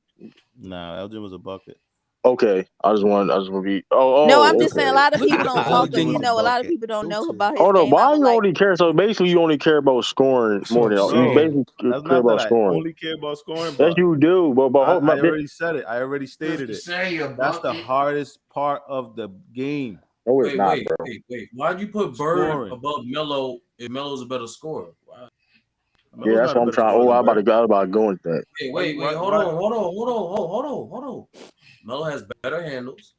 Nah, Elgin was a bucket. Okay, I just want to be. No, I'm just okay. saying a lot of people don't talk. A lot of people don't know about his Hold on, game. why you only care? So basically, you only care about scoring more than you basically That's care not about that I scoring. only care about scoring, Yes, but you do. But I already said it. I already stated You it. say you're That's the bucket. hardest part of the game. No, it's not, bro. Wait. Why'd you put Bird Scoring. above Melo if Melo's a better scorer? Why? Yeah, that's what I'm trying. Oh, I'm about to go into that. Wait. Hold on. Melo has better handles,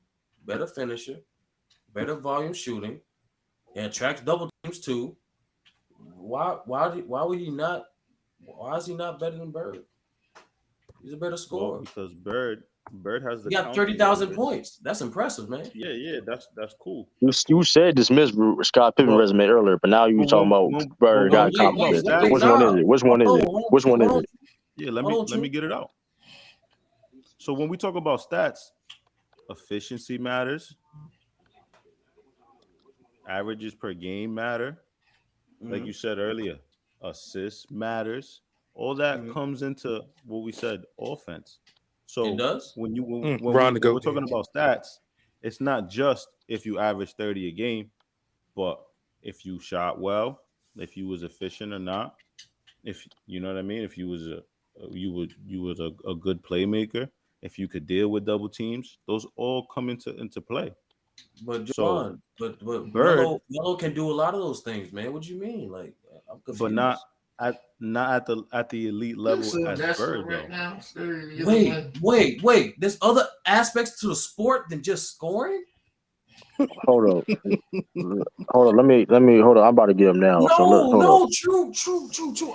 better finisher, better volume shooting, and attracts double teams too. Why would he not? Why is he not better than Bird? He's a better scorer. Well, because Bird has the. He got 30,000 points. That's impressive, man. Yeah, that's cool. You said dismiss Scott Pippen resume earlier, but now you talking about Bird got accomplishments. So which one is it? Which one is it? Which one is it? Yeah, let me get it out. So when we talk about stats, efficiency matters. Averages per game matter. Like you said earlier, assists matters. All that comes into what we said, offense. So it does. When Ron we're talking about stats, it's not just if you average 30 a game, but if you shot well, if you was efficient or not, if you know what I mean, if you was a good playmaker, if you could deal with double teams, those all come into play. But So, Javon, but Bird, Melo can do a lot of those things, man. What do you mean? Like, I'm confused. but not at the elite level as Bird though. Wait. There's other aspects to the sport than just scoring. Hold on. Let me hold on. I'm about to get him now. True.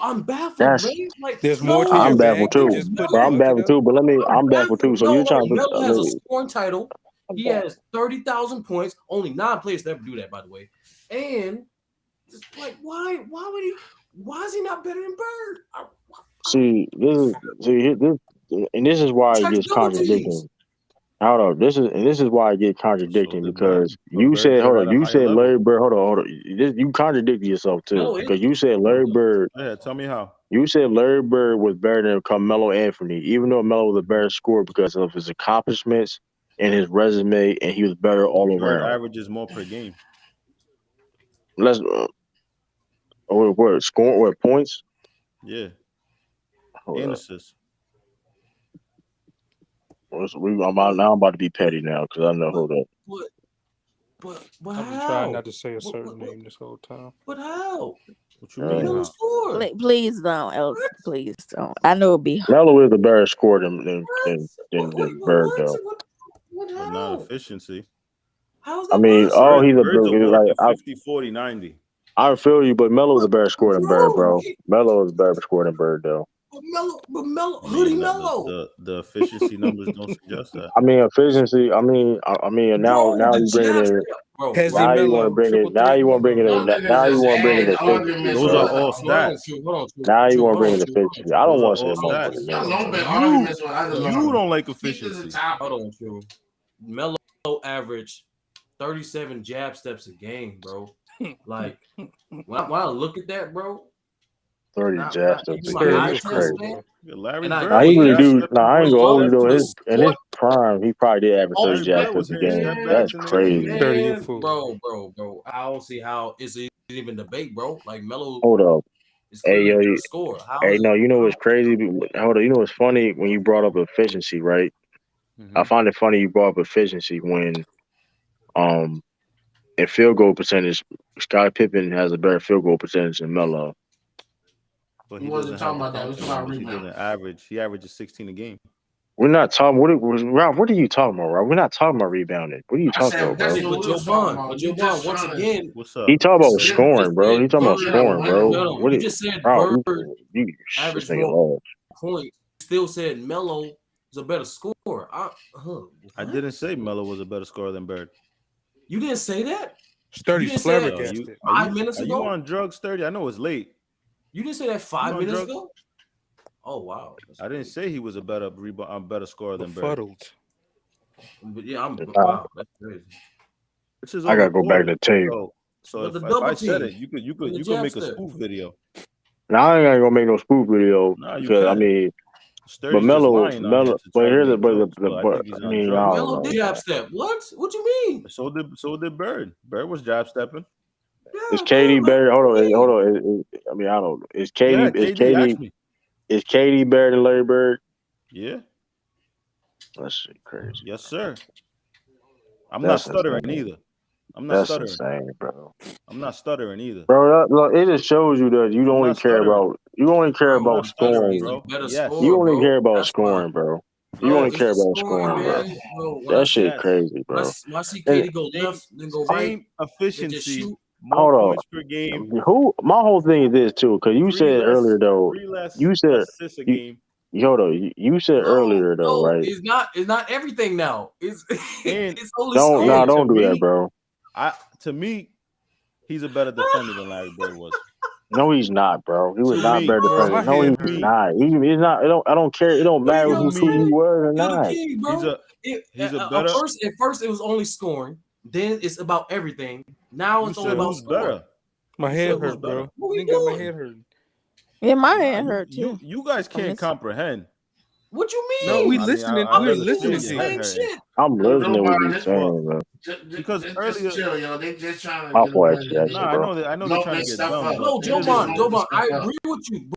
I'm baffled, That's, man. Like, there's more to your I'm baffled bag than too. just putting But the I'm bucket baffled up. too. But I'm baffled too. So you're trying to Melo has a scoring title. He has 30,000 points. Only 9 players to ever do that, by the way. And just like, why is he not better than Bird? This is why it gets contradicting. Hold on. This is why it gets contradicting because you said Larry Bird. Hold on. You contradicted yourself too because you said Larry Bird. Yeah, tell me how. You said Larry Bird was better than Carmelo Anthony, even though Melo was a better scorer because of his accomplishments and his resume, and he was better all Bird around. averages more per game. Let's what points? Yeah. Hold and up. assists. I'm about to be petty now because I know. Hold up. But I've been trying not to say a certain name this whole time. But how? What you mean? Please don't. Please don't. I know it'll be. Melo is a better scorer than Bird though. But not efficiency. How's I mean, he's Bird's a walking like 50, 40, 90. I feel you, but Melo's a better scorer than Bird, bro. Melo is a better scorer than Bird, though. Melo, Hoodie Melo. The efficiency numbers don't suggest that. I mean, efficiency. I mean, now you bring it in. Now you want to bring it. Now you want to bring it in. Now you want to bring it in efficiency. Those are all stats. Now you want to bring it in efficiency. I don't want to say motherfucking Melo. You don't like efficiency. Hold on, true. Melo averaged 37 jab steps a game, bro. Like, when I look at that, bro. 30 jab steps a game. That's crazy. Larry Nah, Bird. he really do. Nah, I ain't gonna hold you though. In his prime, he probably did average 30 jab steps a game. That's crazy. Man, bro. I don't see how it's even debate, bro. Like Melo. Hold up. Hey, yo, score. Hey, no, you know what's crazy? Hold on. You know what's funny when you brought up efficiency, right? I find it funny you brought up efficiency when, in field goal percentage, Scottie Pippen has a better field goal percentage than Melo. But he wasn't talking about that. He doesn't average. He averages 16 a game. We're not talking. Rob, what are you talking about, Rob? We're not talking about rebounding. What are you talking about, bro? But Javon, once again, what's up? He talking about scoring, bro. He talking about scoring, bro. No, you just said Bird average more points. Still said Melo is a better scorer. I didn't say Melo was a better scorer than Bird. You didn't say that? Sturdy's didn't say that flabbergasted. 5 minutes Are you ago. on drugs, 30? I know it's late. You didn't say that You 5 minutes drugs? ago. Oh wow. That's I didn't crazy. say he was a better better scorer than Bird. Befuddled. But yeah, wow. That's crazy. This is I all gotta go back to recorded. the tape. So But the if I double said team it, you and the could jab make a step. spoof video. Now I ain't gonna make no spoof video Nah, you because I can. mean, but Sturdy's just Melo, lying on here to but try to here's the make jokes, but I think he's I on mean, I drugs. don't Melo know. did jab step. What you mean? So did Bird. Bird was jab stepping. Is Yeah, Katie man, better? what you Hold mean? on. I mean, I don't know. Is Yeah, Katie? KD, ask me. Is Katie better than Larry Bird? Yeah. That's shit crazy. Yes, sir. I'm That's not stuttering insane. either. I'm not That's stuttering. insane, bro. I'm not stuttering either. Bro, look, it just shows you that you I'm only not care stuttering. about I'm not stuttering, scoring. He's a bro. better Yes. scorer, You only bro. care about That's scoring, why. bro. You Bro, only it's care the about scoring, scoring, bro. man. Bro, when I That see shit crazy, when bro. I see And Katie go left, then go right, Same they just efficiency, shoot. more hold points per game, on. My whole thing is this too, because you said earlier though. three less You said assists a you game. hold on. You said earlier though, No, right? it's not everything now. It's And it's only Don't scoring. don't do that, bro. To me, he's a better defender than Larry Bird was. No, he's not, bro. He was To not me, better Bro, defender. my No, head he's hurt. not. He's not. I don't care. It don't What are you matter gonna who he say? was or You're the not. king, bro. he's a better. At first it was only scoring. Then it's about everything. Now You it's only said about who's scoring. better? My You head said who's hurt, better? bro. What we Nigga got my doing? head hurting. Yeah, my Nah, head hurt too. you guys can't comprehend. What you No, mean? we I mean, listening. I We're I'm understand listening doing the to your head you. same hurting. shit. I'm Don't listening to what mind you're this fault. saying, man. Because Just earlier, chill, yo. They just trying to My get fault, money. actually, nah, I bro. know they're trying to get dumb, but No, it is what it is. Joban, I agree with you,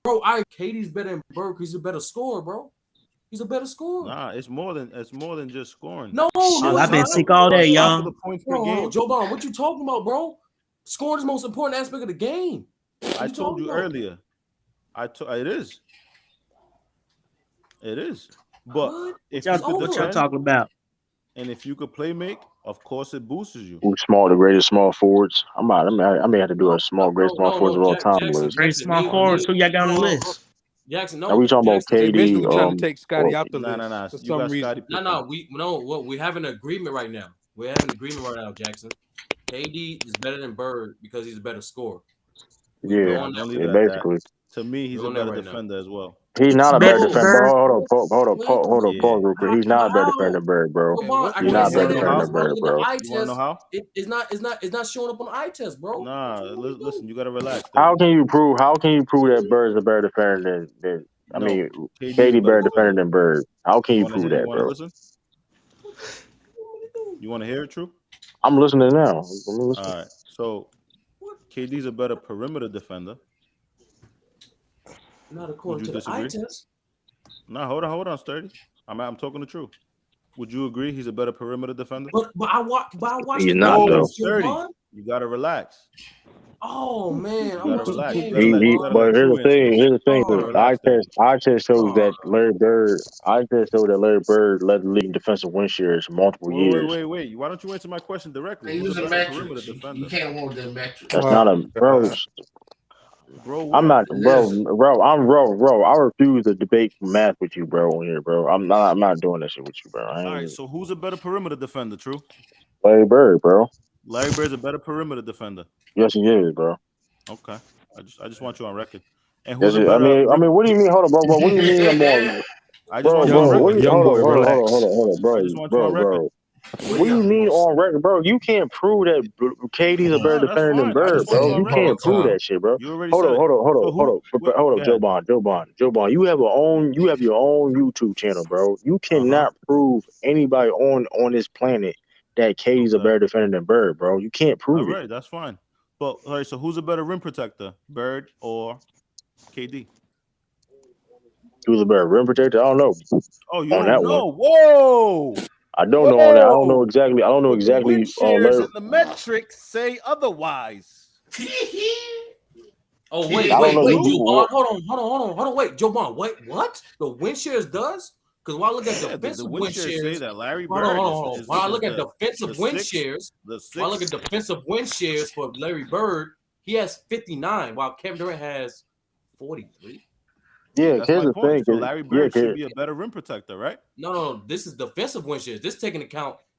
bro. Katie's better than Burke. He's a better scorer, bro. He's a better scorer. Nah, it's more than just scoring. No, I've it's been not. sick all day, On top y'all. of the points per Hold on, game, Joban, what you talking about, bro? Scoring is the most important aspect of the game. I told you earlier. It is. It is. But What? if Y'all, you could what y'all defend talking about? and if you could play make, of course it boosts you. Who's the greatest small forwards? I may have to do a greatest small forwards of all time list. Great small forwards. Who y'all got on the list? Jackson, Now we talking about They basically KD. trying to take Scotty out the Nah. list for You got some Scotty reason. Pippen. we have an agreement right now. We have an agreement right now, Jackson. KD is better than Bird because he's a better scorer. Yeah, Don't leave it at basically. that. To me, he's a better defender as well. He's not a better defender. Bird. Hold on, pause real quick. He's not a better defender than Bird, bro. He's not a better defender than Bird, bro. You want to know how? It's not showing up on the eye test, bro. Nah, listen, you gotta relax. How can you prove that Bird's a better defender than KD's KD a better better defender than Bird? How can you prove that, You want to bro? listen? You want to hear it, True? I'm listening now. All right. So KD's a better perimeter defender. Not according to the eye test. Nah, hold on, Sturdy. I'm talking the truth. Would you agree he's a better perimeter defender? But I watched He's not, though. Sturdy. You gotta relax. Oh man, You gotta relax. But here's the thing. Eye test shows that Larry Bird led the league in defensive win shares multiple years. Wait. Why don't you answer my question directly? They Who's use a a better perimeter metric. defender? You can't want the metric. That's not a bro. Bro, I'm not, Listen. bro. I refuse to debate math with you, bro. On here, bro. I'm not doing that shit with you, bro. All right. So who's a better perimeter defender? True. Larry Bird, bro. Larry Bird's a better perimeter defender. Yes, he is, bro. Okay. I just want you on record. And Yes, who's a better? what do you mean? Hold on, bro. What do you mean? I'm on. I just want you Bro, on record. Young boy, relax. Hold on, bro. I just want you on record. What do you mean on record, bro? You can't prove that KD's a better No, that's defender than fine. I Bird, just want bro. you on You record. can't prove that shit, bro. You already Hold said on, it. hold on, Joe Bond. You have your own YouTube channel, bro. You cannot prove anybody on this planet that KD's a better defender than Bird, bro. You can't prove All it. right, that's fine. But all right, so who's a better rim protector, Bird or KD? Who's a better rim protector? I don't know. Oh, you on don't that know? one. Whoa! I don't know on that. I don't know exactly. But the win shares Larry. and the metrics say otherwise. Oh wait, I don't know. Joe Bond. Hold on. Wait, Joe Bond. Wait, what? The win shares does? Because when I look at defensive the win shares, say that Larry Bird hold on. When I look at defensive win sixth, shares, when I look at defensive win shares for Larry Bird, he has 59, while Kevin Durant has 43. Yeah, that's my point. So Larry Bird yeah, should be a better rim protector, right? No. This is defensive win shares. This taking account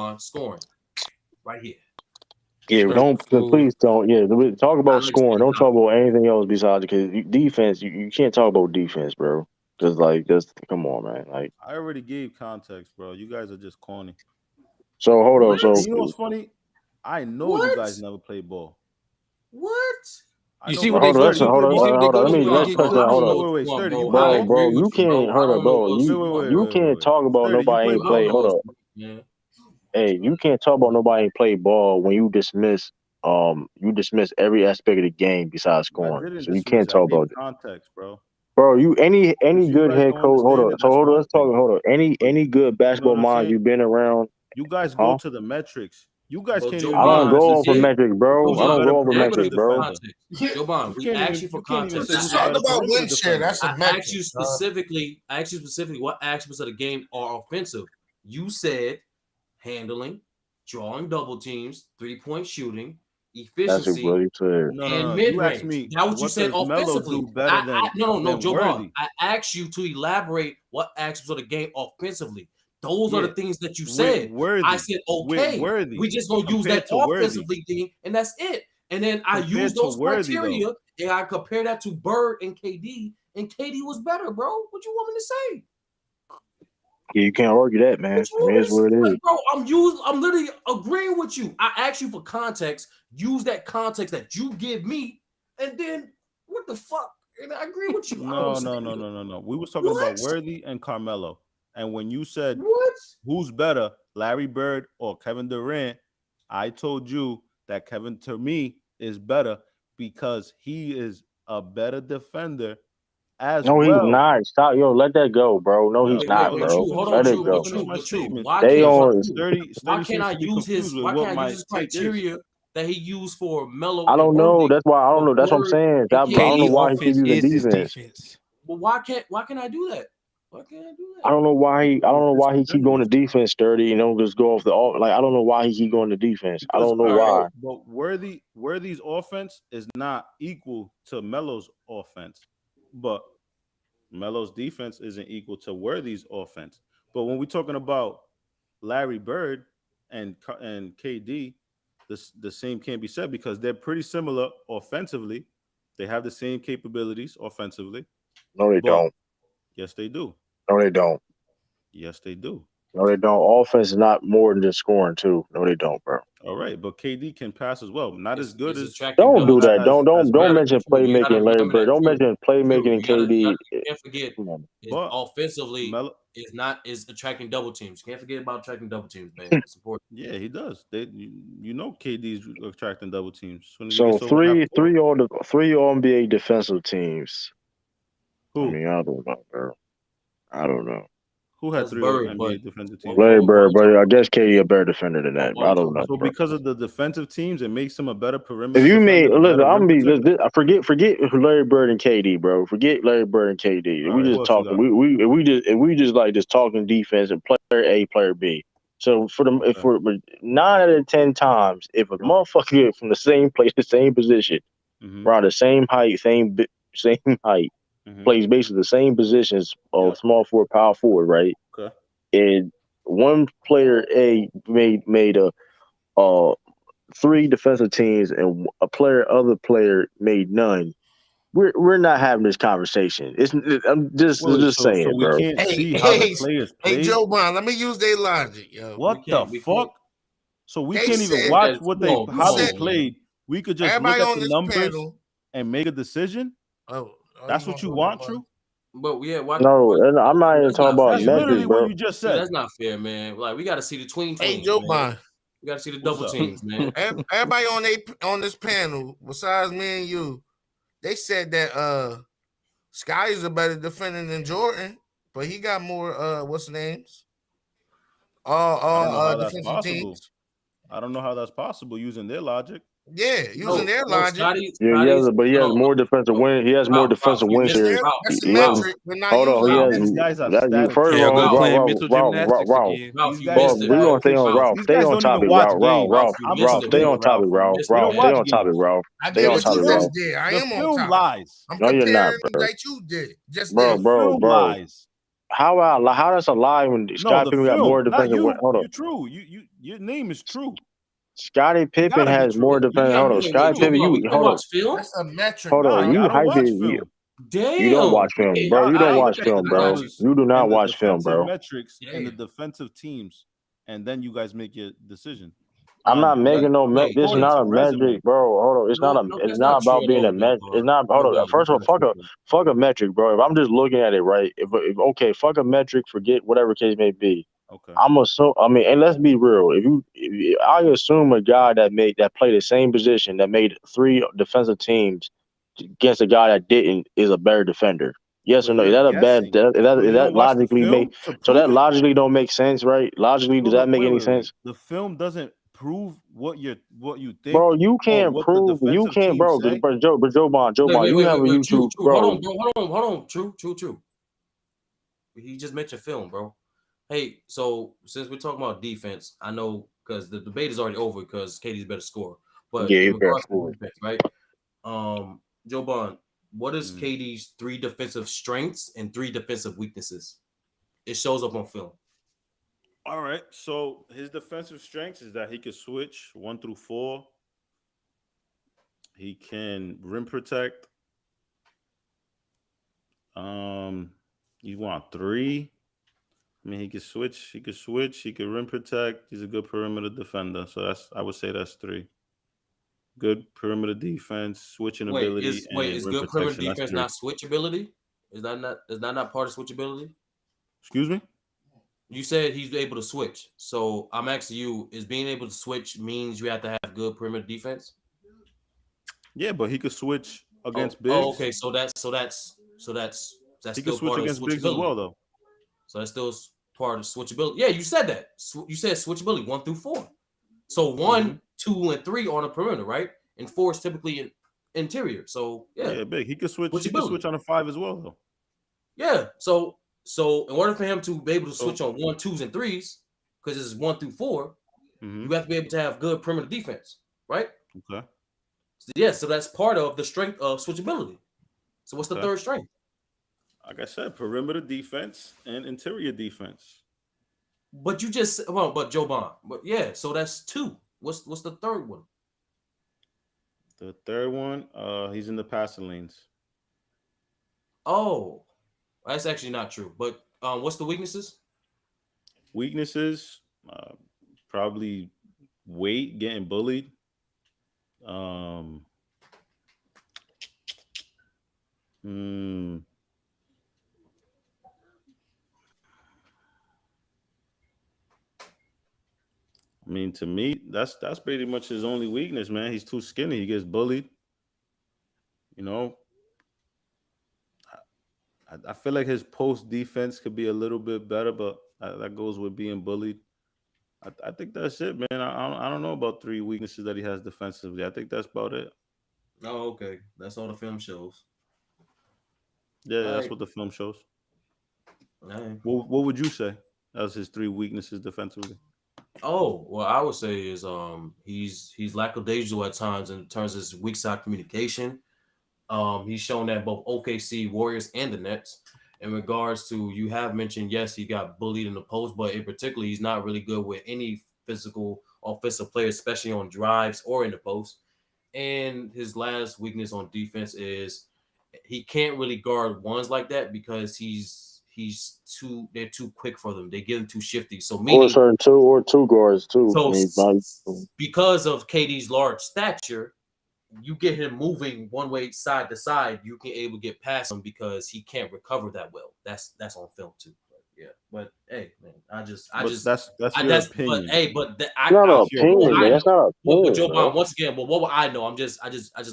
rebound, scoring. Right here. Yeah, please don't. Yeah, talk about Alex scoring. Don't talk Pittman. about anything else besides because defense. You can't talk about defense, bro. Because like, just come on, man. Like, I already gave context, bro. You guys are just corny. so hold on. What? So You know what's funny? I know you What? guys never played ball. What? I You know see for what a they hold on. go fact Listen, to? you hold play on. You see ball. what they Hold on. go to Let's to get touch that. I clicks? Hold don't know on, what Wait, you want, Sturdy, bro. you play I ball? agree bro. with You you, can't bro. hold up, bro. You Wait. can't talk about Sturdy, you nobody play ain't ball? play. Hold up. Man. Hey, you can't talk about nobody ain't play ball when you dismiss every aspect of the game besides I scoring. didn't So you dismiss. can't I talk gave about context, bro. bro, you any If you good guys head don't coach. Hold understand on. it, So that's hold on. one Let's talk. thing. Hold on. But Any good you know basketball what I'm mind saying? you've been around, You guys go huh? to the metrics. You guys But can't Joe even I name don't a Bond, go we off of position. did. metrics, Joe bro. Who's I a don't Bond, better go we off of asked perimeter metrics, you for bro. defender? context. Joe Bond, we asked you for You can't even context. say He's who's a talking better about perimeter win share. defender. That's a I asked metric. you specifically. I asked you specifically what aspects of the game are offensive. You said handling, drawing double teams, 3-point shooting, That's what efficiency, he said. and No. mid You asked range. me That's what you what said does Melo offensively. do better than No, Joe Bond. Worthy? I asked you to elaborate what aspects of the game offensively. Those are Yeah, the things that you with said. I Worthy, said, with okay, Worthy we just gonna use that compared to Worthy, offensively thing, and that's it. And then I used compared to those Worthy though. criteria and I compared that to Bird and KD, and KD was better, bro. What you want me to say? Yeah, you can't argue that, What man. you I mean, want me it's to say? what it is. Like, bro, I'm literally agreeing with you. I asked you for context. Use that context that you give me, and then what the fuck? And I agree with you. I don't No. understand it. We was talking What? about Worthy and Carmelo, and when you said What? who's better, Larry Bird or Kevin Durant, I told you that Kevin to me is better because he is a better defender as No, he's well. not. Stop, let that go, bro. No, he's Wait, not, but bro. true. Hold on, Let it true, but go. Finish true, my but true. statement. Why They can't Because on. true? Why Sturdy can't seems I to be use confused his? with Why what can't I my use his take is. criteria that he used for Melo I and don't know. Worthy That's why I don't for know. That's what I'm Bird saying. and I don't know KD KD? why he keep offense using is his defense. defense. But why can't I do that? Why can't I do I that? don't know why he. I Because don't know it's why he keep going to disingenuous. defense, sturdy. Just go off the all. Like I don't know why he keep going to defense. I Because don't know all All right, right. why. but Worthy's offense is not equal to Melo's offense, but Melo's defense isn't equal to Worthy's offense. But when we're talking about Larry Bird and KD, the same can't be said because they're pretty similar offensively. They have the same capabilities offensively, No, they but don't. yes, they do. No, they don't. Yes, they do. No, they don't. Offense is not more than just scoring too. No, they don't, bro. All right, but KD can pass as well. Not as good Is as attracting Don't double do that. teams. as Don't Bird, mention You gotta playmaking, Larry remember Bird. that Don't mention playmaking and KD. you can't forget Come on. is but offensively Melo, is attracting double teams. You can't forget about attracting double teams, man. It's important. yeah, he does. You know, KD's attracting double teams as soon as he So gets over half court. three all NBA defensive teams. I Who mean, I don't know, bro. I don't know. who had That's three All Bird, but NBA defensive teams? Larry but Bird, but I guess KD a better defender than that. I don't Joe, know, So bro. because of the defensive teams, it makes him a better If perimeter you defender, made a listen, better I'm rim be protector. forget Larry Bird and KD, bro. Forget Larry Bird and KD. All We right, who just else you talking. got? We just like just talking defense and player A, player B. So Okay. for 9 out of 10 times, if a motherfucker from the same place, the same position, Mm-hmm. around the same height, same height, Mm-hmm. plays basically the same positions of Yep. small forward, power forward, right? Okay. And one player A made a 3 defensive teams and other player made none. We're not having this conversation. I'm just So saying, we bro. can't Hey, see how the hey, players hey, played. Joe Bond, let me use their logic, yo. What the we can't. fuck? So we They can't even said, watch you how they said, played. We could just look everybody at on the this numbers panel. and make a decision. Oh, That's what you want, True? But yeah, No, and I'm not even that's talking not about That's fair, metrics, literally man. what bro. you just Yeah, said. that's not fair, man. Like we got to see the Hey, tweens, Joe man. Bond. We got to see the What's double up? teams, man. Everybody on this panel, besides me and you, they said that Sky is a better defender than Jordan, but he got more what's the names? I don't know how that's Defensive possible. teams. I don't know how that's possible using their logic. Yeah, using their No, logic. Yeah, but he has more defensive win. He has more Ralph, defensive you win missed shares. That's a He has. metric. We're not Hold on, he using has. it. These guys have That, static first of There coefficients. go all, playing mental gymnastics again. Ralph, you Guys, missed Ralph, it, we're man. gonna stay on coefficients. Ralph. Ralph, These Stay guys on don't even topic, watch Ralph. games. Ralph, you missed I'm Ralph, it, stay with man. it, on Ralph. topic, Ralph. You missed it, We don't Ralph, stay watch man. on topic, games. Ralph. I Stay did on The what you topic, just Ralph. film, did. I the am on film topic. lies. I'm No, you're not, comparing bro. like you did just Bro, then. The bro, film bro. lies. How that's a lie when No, Scott the Pippen got more film, not defensive win? you. Hold on. You true. Your name is True. Scottie Pippen gotta be has more true. You defense. can't Hold on, wait, Scottie Joe Pippen. Ball, You you can hold on, watch film. That's a metric, hold on. bro. Nah, You I don't watch hyping. film. You don't Damn. watch film, bro. You I don't watch look at the film, bro. numbers You do not and the watch film, defensive bro. metrics and the Damn. defensive teams, and then you guys make your decision. I'm not making no. Wait, This is According not to a resume. metric, bro. Hold on. It's not a. no, It's that's not not true about at being a all, Joe metric. It's Ball. not. Joe Hold on. Ball, First of all, that's not true. fuck a metric, bro. If I'm just looking at it, right? If okay, fuck a metric. Forget whatever case may be. Okay. I'm assuming. I mean, and let's be real. I assume a guy that played the same position that made 3 defensive teams against a guy that didn't is a better defender. Yes or But no? Is you're that a bad? guessing. So you That don't watch the logically make? film to So prove that it? logically don't make sense, right? Logically, does that make any sense? The film doesn't prove what you think Bro, you or can't what the prove you defensive can't, teams bro. say. But Joe Bond, you have a Wait. True. YouTube, Hold bro. on, bro. Hold on. True. He just mentioned film, bro. Hey, so since we're talking about defense, I know because the debate is already over because Katie's better scorer. But Yeah, in you better regards to score. defense, right? Joe Bond, what is Mm. KD's 3 defensive strengths and 3 defensive weaknesses? It shows up on film. All right. So his defensive strengths is that he can switch 1 through 4. He can rim protect. You want 3. I mean, he can switch. He can rim protect. He's a good perimeter defender. So I would say that's 3. Good perimeter defense, switching ability, and Is rim good perimeter protection. That's defense 3. not switchability? Is that not part of switchability? Excuse me? You said he's able to switch. So I'm asking you, is being able to switch means you have to have good perimeter defense? Yeah, but he could switch against Oh, bigs. okay. So that's He could still switch part of against bigs as switchability. well, though. So that's still part of switchability. Yeah, you said that. You said switchability 1 through 4. So 1, 2, and 3 on the perimeter, right? And 4 is typically interior. So yeah, big. He could switch. He could switchability. switch on a 5 as well, though. Yeah. So in order for him to be able to switch on 1, 2s, and 3s, because it's 1 through 4, you have to be able to have good perimeter defense, right? Okay. So, yeah. So that's part of the strength of switchability. So what's the Okay. third strength? Like I said, perimeter defense and interior defense. But you just but Joe Bond. But yeah, so that's 2. What's the third one? The third one, he's in the passing lanes. Oh, that's actually not true. But what's the weaknesses? Weaknesses, probably weight, getting bullied. I mean, to me, that's pretty much his only weakness, man. He's too skinny. He gets bullied. You know, I feel like his post defense could be a little bit better, but that goes with being bullied. I think that's it, man. I don't know about 3 weaknesses that he has defensively. I think that's about it. Oh, okay. That's all the film shows. Yeah, that's what the film shows. All right. What would you say as his 3 weaknesses defensively? Oh, well, I would say is he's lackadaisical at times in terms of his weak side communication. He's shown that both OKC Warriors and the Nets. In regards to, you have mentioned, yes, he got bullied in the post, but in particular, he's not really good with any physical offensive players, especially on drives or in the post. And his last weakness on defense is he can't really guard ones like that because they're too quick for them. They get him too shifty. So meaning two guards too. So because of KD's large stature, you get him moving one way side to side, you can able to get past him because he can't recover that well. That's on film too. But yeah, but hey, man, that's your opinion. But hey, but that's not an opinion, man. That's not an opinion. But Joe Bond, once again, but what would I know? I just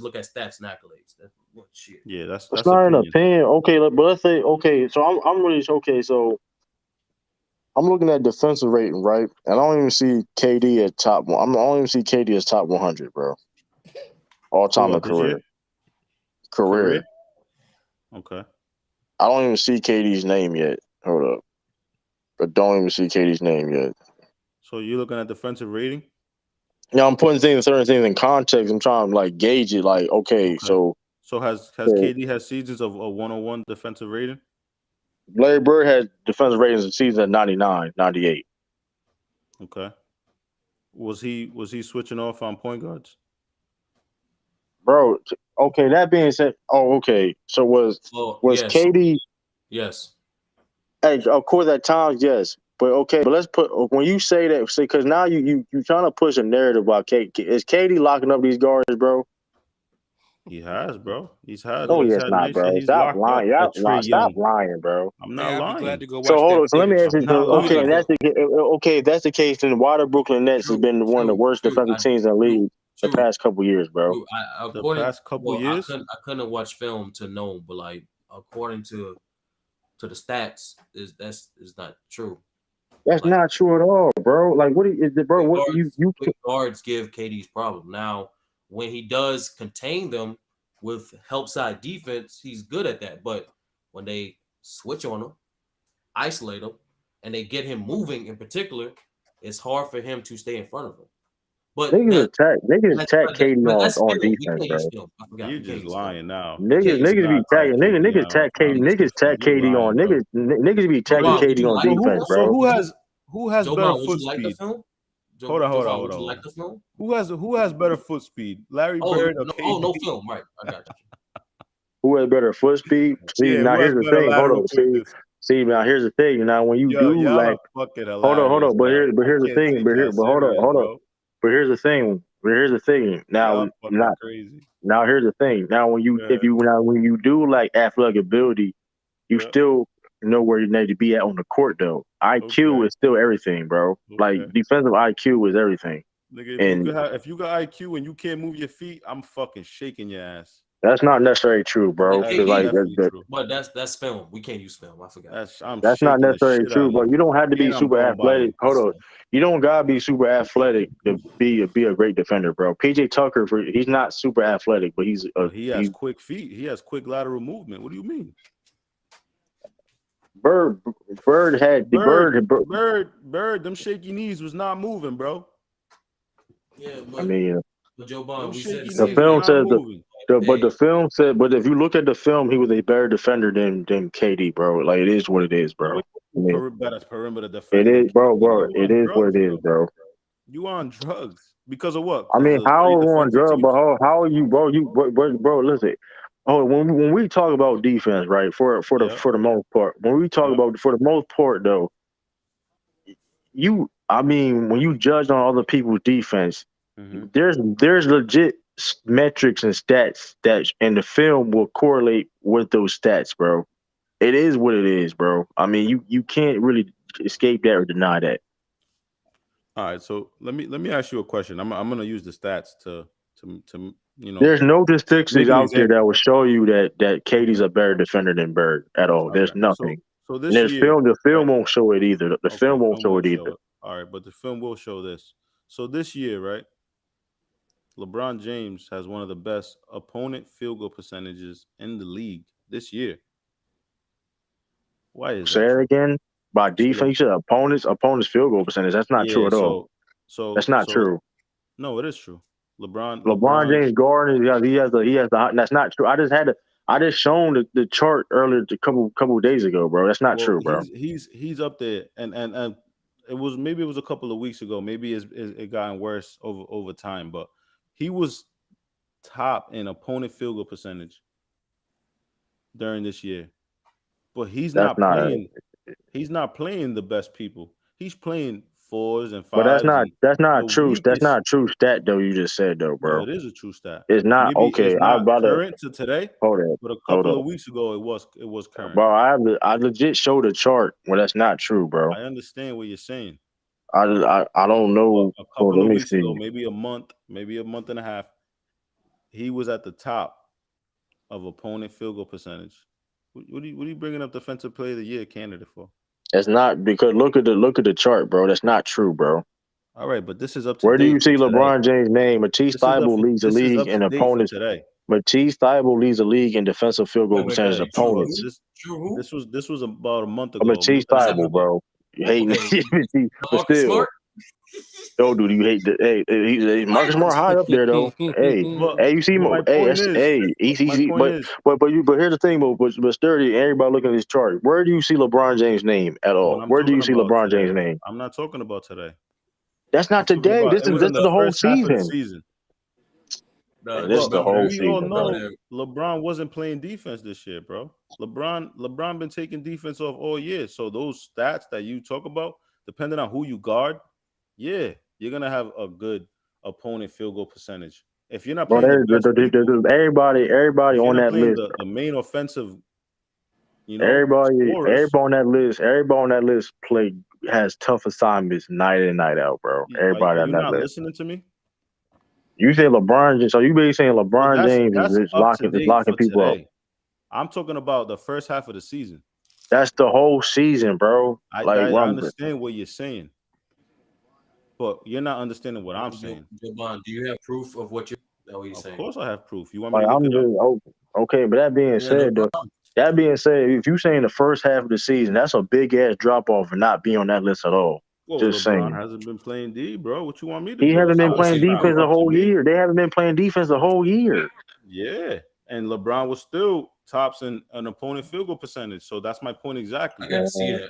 look at stats and accolades. That's what shit. Yeah, that's not an opinion. Okay, but let's say so I'm really okay. So I'm looking at defensive rating, right? And I don't even see KD at top 1. I don't even see KD as top 100, bro. All time in career. Career. Okay. I don't even see KD's name yet. Hold up. I don't even see KD's name yet. So you're looking at defensive rating? Yeah, I'm putting certain things in context. I'm trying to like gauge it. Like, okay. So has KD has seasons of a 101 defensive rating? Larry Bird had defensive ratings in season at 99, 98. Okay. Was he switching off on point guards? Bro, okay, that being said, okay. So was yes. KD? Yes. Hey, of course, at times, yes. But okay, but let's put when you say that, because now you trying to push a narrative about KD. Is KD locking up these guards, bro? He has, bro. He's had No, he's yes, had not, nights that bro. he's Stop locked up lying. a Trey Stop Young. lying, bro. I'm Hey, not I'd be glad lying. to go So watch hold that on. So let me footage. ask you. I'm not Okay, lying. and if that's the case, then why the Brooklyn Nets has been one of the worst defensive teams in the league the past couple years, bro? The past couple years, I couldn't watch film to know, but like according to the stats, that's not true. That's not true at all, bro. Like, what is it, bro? What quick guards give KD's problem. Now, when he does contain them with help side defense, he's good at that. But when they switch on him, isolate him, and they get him moving in particular, it's hard for him to stay in front of him. But niggas attack KD that's on film. We defense, can't bro. use film. I forgot. you're we can't just use lying film. now. Niggas be tagging niggas tag KD. Niggas tag KD on niggas be tagging Jovan, would KD you on like the defense, So bro. who has Jovan, better would foot you like the speed? film? Hold on. Would you like the film? Who has better foot speed? Larry Oh, Bird or no, KD? no film. Right, I got you. Who has better foot speed? See, Yeah, now who has here's the better thing. Hold lateral on. quickness? See, now here's the thing. Now when you Yo, do y'all like, are fucking hold hilarious. on. But Yo. here's the I can't thing. take y'all But hold serious, on. bro. But here's the thing. Now, Y'all fucking crazy. now here's the thing. Now when you when you do like athletic ability, you still know where you need to be at on the court though. IQ is still everything, bro. Like defensive IQ is everything. Nigga, And if you got IQ and you can't move your feet, I'm fucking shaking your ass. that's not necessarily true, bro. That is Because like definitely true. But that's film. We can't use film. I forgot. That's not shaking the necessarily shit true, out of but you. you don't have to be And I'm super going by athletic. you. Hold on. You don't gotta be super athletic to be a great defender, bro. PJ Tucker, he's not super athletic, but he has quick feet. He has quick lateral movement. What do you mean? Bird had the Bird. Them shaky knees was not moving, bro. Yeah, I mean, but Joe Bond, we said the film says but the film said, but if you look at the film, he was a better defender than KD, bro. Like it is what it is, bro. I mean, Better perimeter it defender. is, bro. It is what it is, bro. You on drugs because of what? I mean, how are you on drugs? But how are you, bro? Bro, listen. Oh, when we talk about defense, right? For the most part, when we talk about for the most part, though, I mean, when you judge on other people's defense, there's legit metrics and stats and the film will correlate with those stats, bro. It is what it is, bro. I mean, you can't really escape that or deny that. All right, so let me ask you a question. I'm gonna use the stats to you know. There's no statistics out there that will show you that Katie's a better defender than Bird at all. There's nothing. So this year, the film won't show it either. The film won't show it either. All right, but the film will show this. So this year, right? LeBron James has one of the best opponent field goal percentages in the league this year. Why is that? Say it again. By defense, you said opponents field goal percentage. That's not true at all. So that's not true. No, it is true. LeBron James Garden, he has the. That's not true. I just shown the chart earlier a couple of days ago, bro. That's not true, bro. He's up there, and it was a couple of weeks ago. Maybe it gotten worse over time, but he was top in opponent field goal percentage during this year. But he's not playing the best people. He's playing 4s and 5s. But that's not true. That's not true stat though. You just said though, bro. No, it is a true stat. It's not. Maybe okay. It's not current to today. Hold on. But a couple of weeks ago, it was current. Bro, I legit showed a chart. Well, that's not true, bro. I understand what you're saying. I don't know. A couple of weeks ago, maybe a month and a half, he was at the top of opponent field goal percentage. What are you bringing up defensive player of the year candidate for? It's not because look at the chart, bro. That's not true, bro. All right, but this is up to where do you see LeBron James' name? Matisse Thybulle leads the league in opponents. Matisse Thybulle leads the league in defensive field goal percentage opponents. This was about a month ago. Matisse Thybulle, bro. You hate Matisse, but still. Yo, dude, you hate that? Hey, Marcus Smart high up there though. Hey, you see, but here's the thing, but Sturdy, everybody looking at this chart. Where do you see LeBron James' name at all? Where do you see LeBron James' name? I'm not talking about today. That's I'm not talking today. about This it is was in the the whole first half of the season. season. Man, this is But the whole we all season, bro. know LeBron wasn't playing defense this year, bro. LeBron been taking defense off all year. So those stats that you talk about, depending on who you guard, yeah, you're gonna have a good opponent field goal percentage. If you're not Bro, playing the best people, everybody if you're on not that playing list, the main offensive, everybody scorers, on that list has tough assignments night in and night out, bro. Everybody are on you that not list. listening to me? You say LeBron James, so you basically saying Well, LeBron James that's is up to date locking for people up. today. I'm talking about the first half of the season. That's the whole season, bro. I Like, understand what you're saying, but you're not understanding what I'm saying. Jovan, do you have proof of what you're Of saying? course, I have proof. You want me to look I'm it up? just okay. But that being said, though, if you saying the first half of the season, that's a big ass drop off and not be on that list at all. Well, Just LeBron saying. hasn't been playing D, bro. What you want me to He do? hasn't been So playing it's defense not the up to whole me. year. They haven't been playing defense the whole year. Yeah, and LeBron was still tops in an opponent field goal percentage. So that's my point exactly. I gotta see that.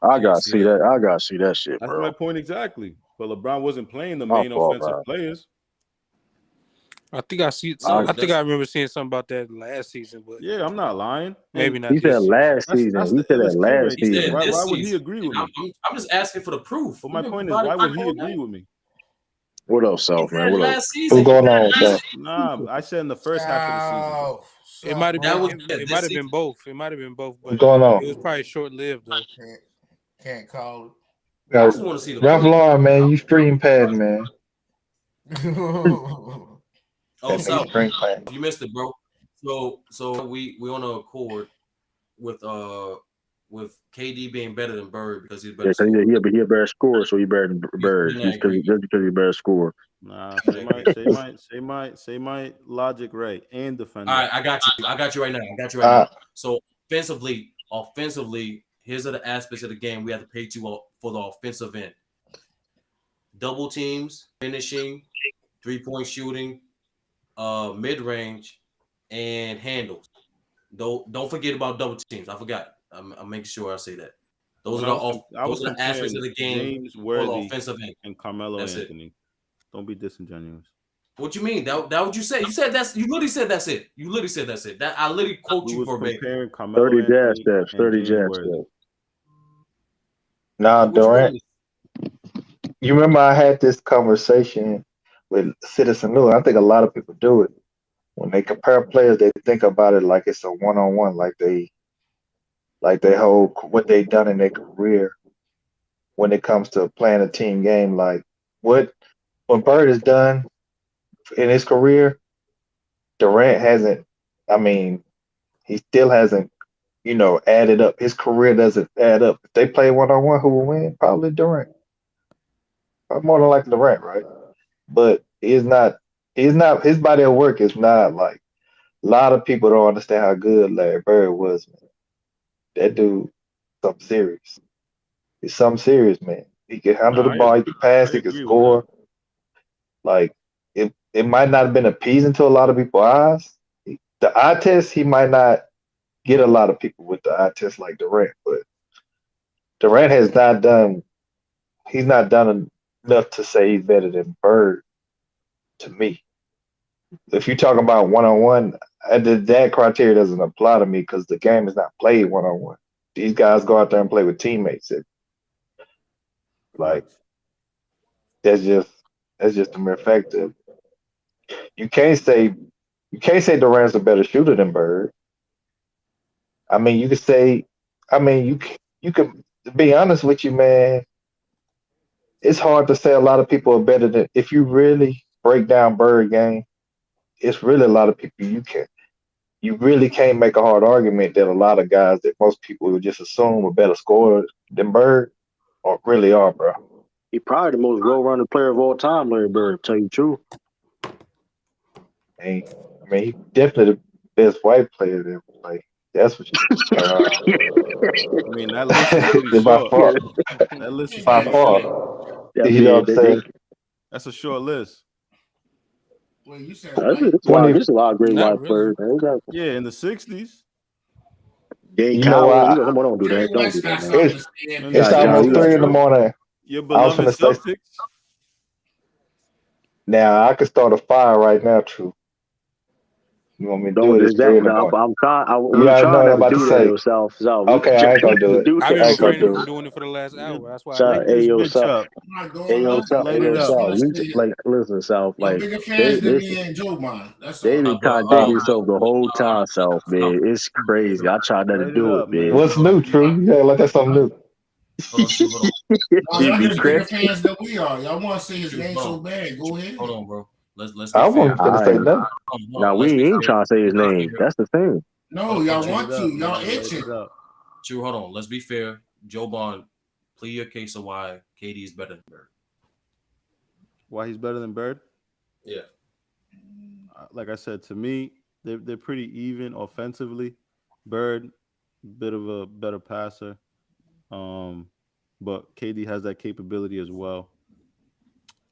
I gotta see that. I gotta see that shit, That's bro. my point exactly. But LeBron wasn't playing the My main fault, offensive bro. players. I think I see. I think I remember seeing something about that last season, but Yeah, I'm not lying. maybe And not He said this season. last season. That's He the said that illest thing last right He there. said season. Why this would he season. agree with me? I'm just asking for the proof. But my point is, why would he agree with me? What up, Self, man? What up? Last season. What's going on with that? Nah, I said in the first half of the season. It might have That been. was It might have been both. It might have been both, What's but going on? it was probably short lived though. Can't call I just want to see the Ralph proof. Lauren, man, you stream pad, man. it. Oh, That so nigga stream pad. you missed it, bro. So we on a accord with KD being better than Bird because he's better. Yeah, he a better scorer, so he better than Bird. Just because he better score. Nah, say my logic right and defend. All right, I got you right now. So offensively, here's are the aspects of the game we have to pay to for the offensive end. Double teams, finishing, 3-point shooting, mid-range, and handles. Don't forget about double teams. I forgot. I'm making sure I say that. Those are the aspects of the game James for the Worthy offensive end. and Carmelo That's Anthony. Don't be disingenuous. What you mean? That what you said? You said you literally said that's it. You literally said that's it. That I literally quote you verbatim. 30 jab steps. 30 jab steps. Nah, Durant. You remember I had this conversation with Citizen Lewis. I think a lot of people do it. When they compare players, they think about it like it's a one-on-one, like they hold what they've done in their career when it comes to playing a team game. Like what Bird has done in his career, Durant hasn't. I mean, he still hasn't, added up. His career doesn't add up. If they play one-on-one, who will win? Probably Durant. Probably more than likely Durant, right? But his body of work is not like a lot of people don't understand how good Larry Bird was, man. That dude, something serious. He's something serious, man. He can handle the ball, he can pass, he can score. Like it might not have been appeasing to a lot of people's eyes. The eye test, he might not get a lot of people with the eye test like Durant, but Durant has not done. He's not done enough to say he's better than Bird. To me, if you're talking about one-on-one, that criteria doesn't apply to me because the game is not played one-on-one. These guys go out there and play with teammates. That's just a mere fact of you can't say Durant's a better shooter than Bird. I mean, you could say, you could be honest with you, man. It's hard to say a lot of people are better than if you really break down Bird game. It's really a lot of people you really can't make a hard argument that a lot of guys that most people would just assume are better scorers than Bird or really are, bro. He probably the most well-rounded player of all time, Larry Bird, to tell you the truth. I mean, he's definitely the best white player that ever played. That's what you I mean, that list is pretty by short. far. That list is By pretty far. short. You know what I'm saying? That's a short list. Well, you said there's a lot of great white players. Yeah, in the 60s. Dave Cowell, don't do that. Don't do that, man. It's almost 3 in the morning. Your beloved Celtics. Now I could start a fire right now, True. You want me to do Don't it? do It's that. 3 in the Now, morning. we I know trying what I'm not to about to do that, say. yo, South. We Okay, I ain't gonna do it. do I've that been I ain't gonna shit, refraining do from it. yo. doing it for the last hour. That's why I South, did Light it. hey, this yo, bitch South. up. I'm not Hey, doing yo, nothing. South. Hey, Light it yo, up. South. Honestly, Listen, South. you're Like, bigger fans than they me and Joe Bond. That's they all. been But contradicting yourself the whole time, South, man. It's crazy. I tried not to Light it do it, up, man. man. What's new, True? Yeah, like that's something new. hold on, True. Hold on. No, Let's You y'all be be just fair. bigger crazy. fans than we are. Y'all want to say his True. name Hold so on. bad. Go ahead. Hold on, bro. Let's be I fair. wasn't gonna All say right. nothing. Now, Let's we be ain't fair. trying to say his Let's be name. fair. That's the thing. No, Hold y'all on, Light it want to. up, Y'all man. Light itching. it up. True. Hold on. Let's be fair. Joe Bond, plead your case of why KD is better than Bird. Why he's better than Bird? Yeah. Like I said, to me, they're pretty even offensively. Bird, bit of a better passer. But KD has that capability as well.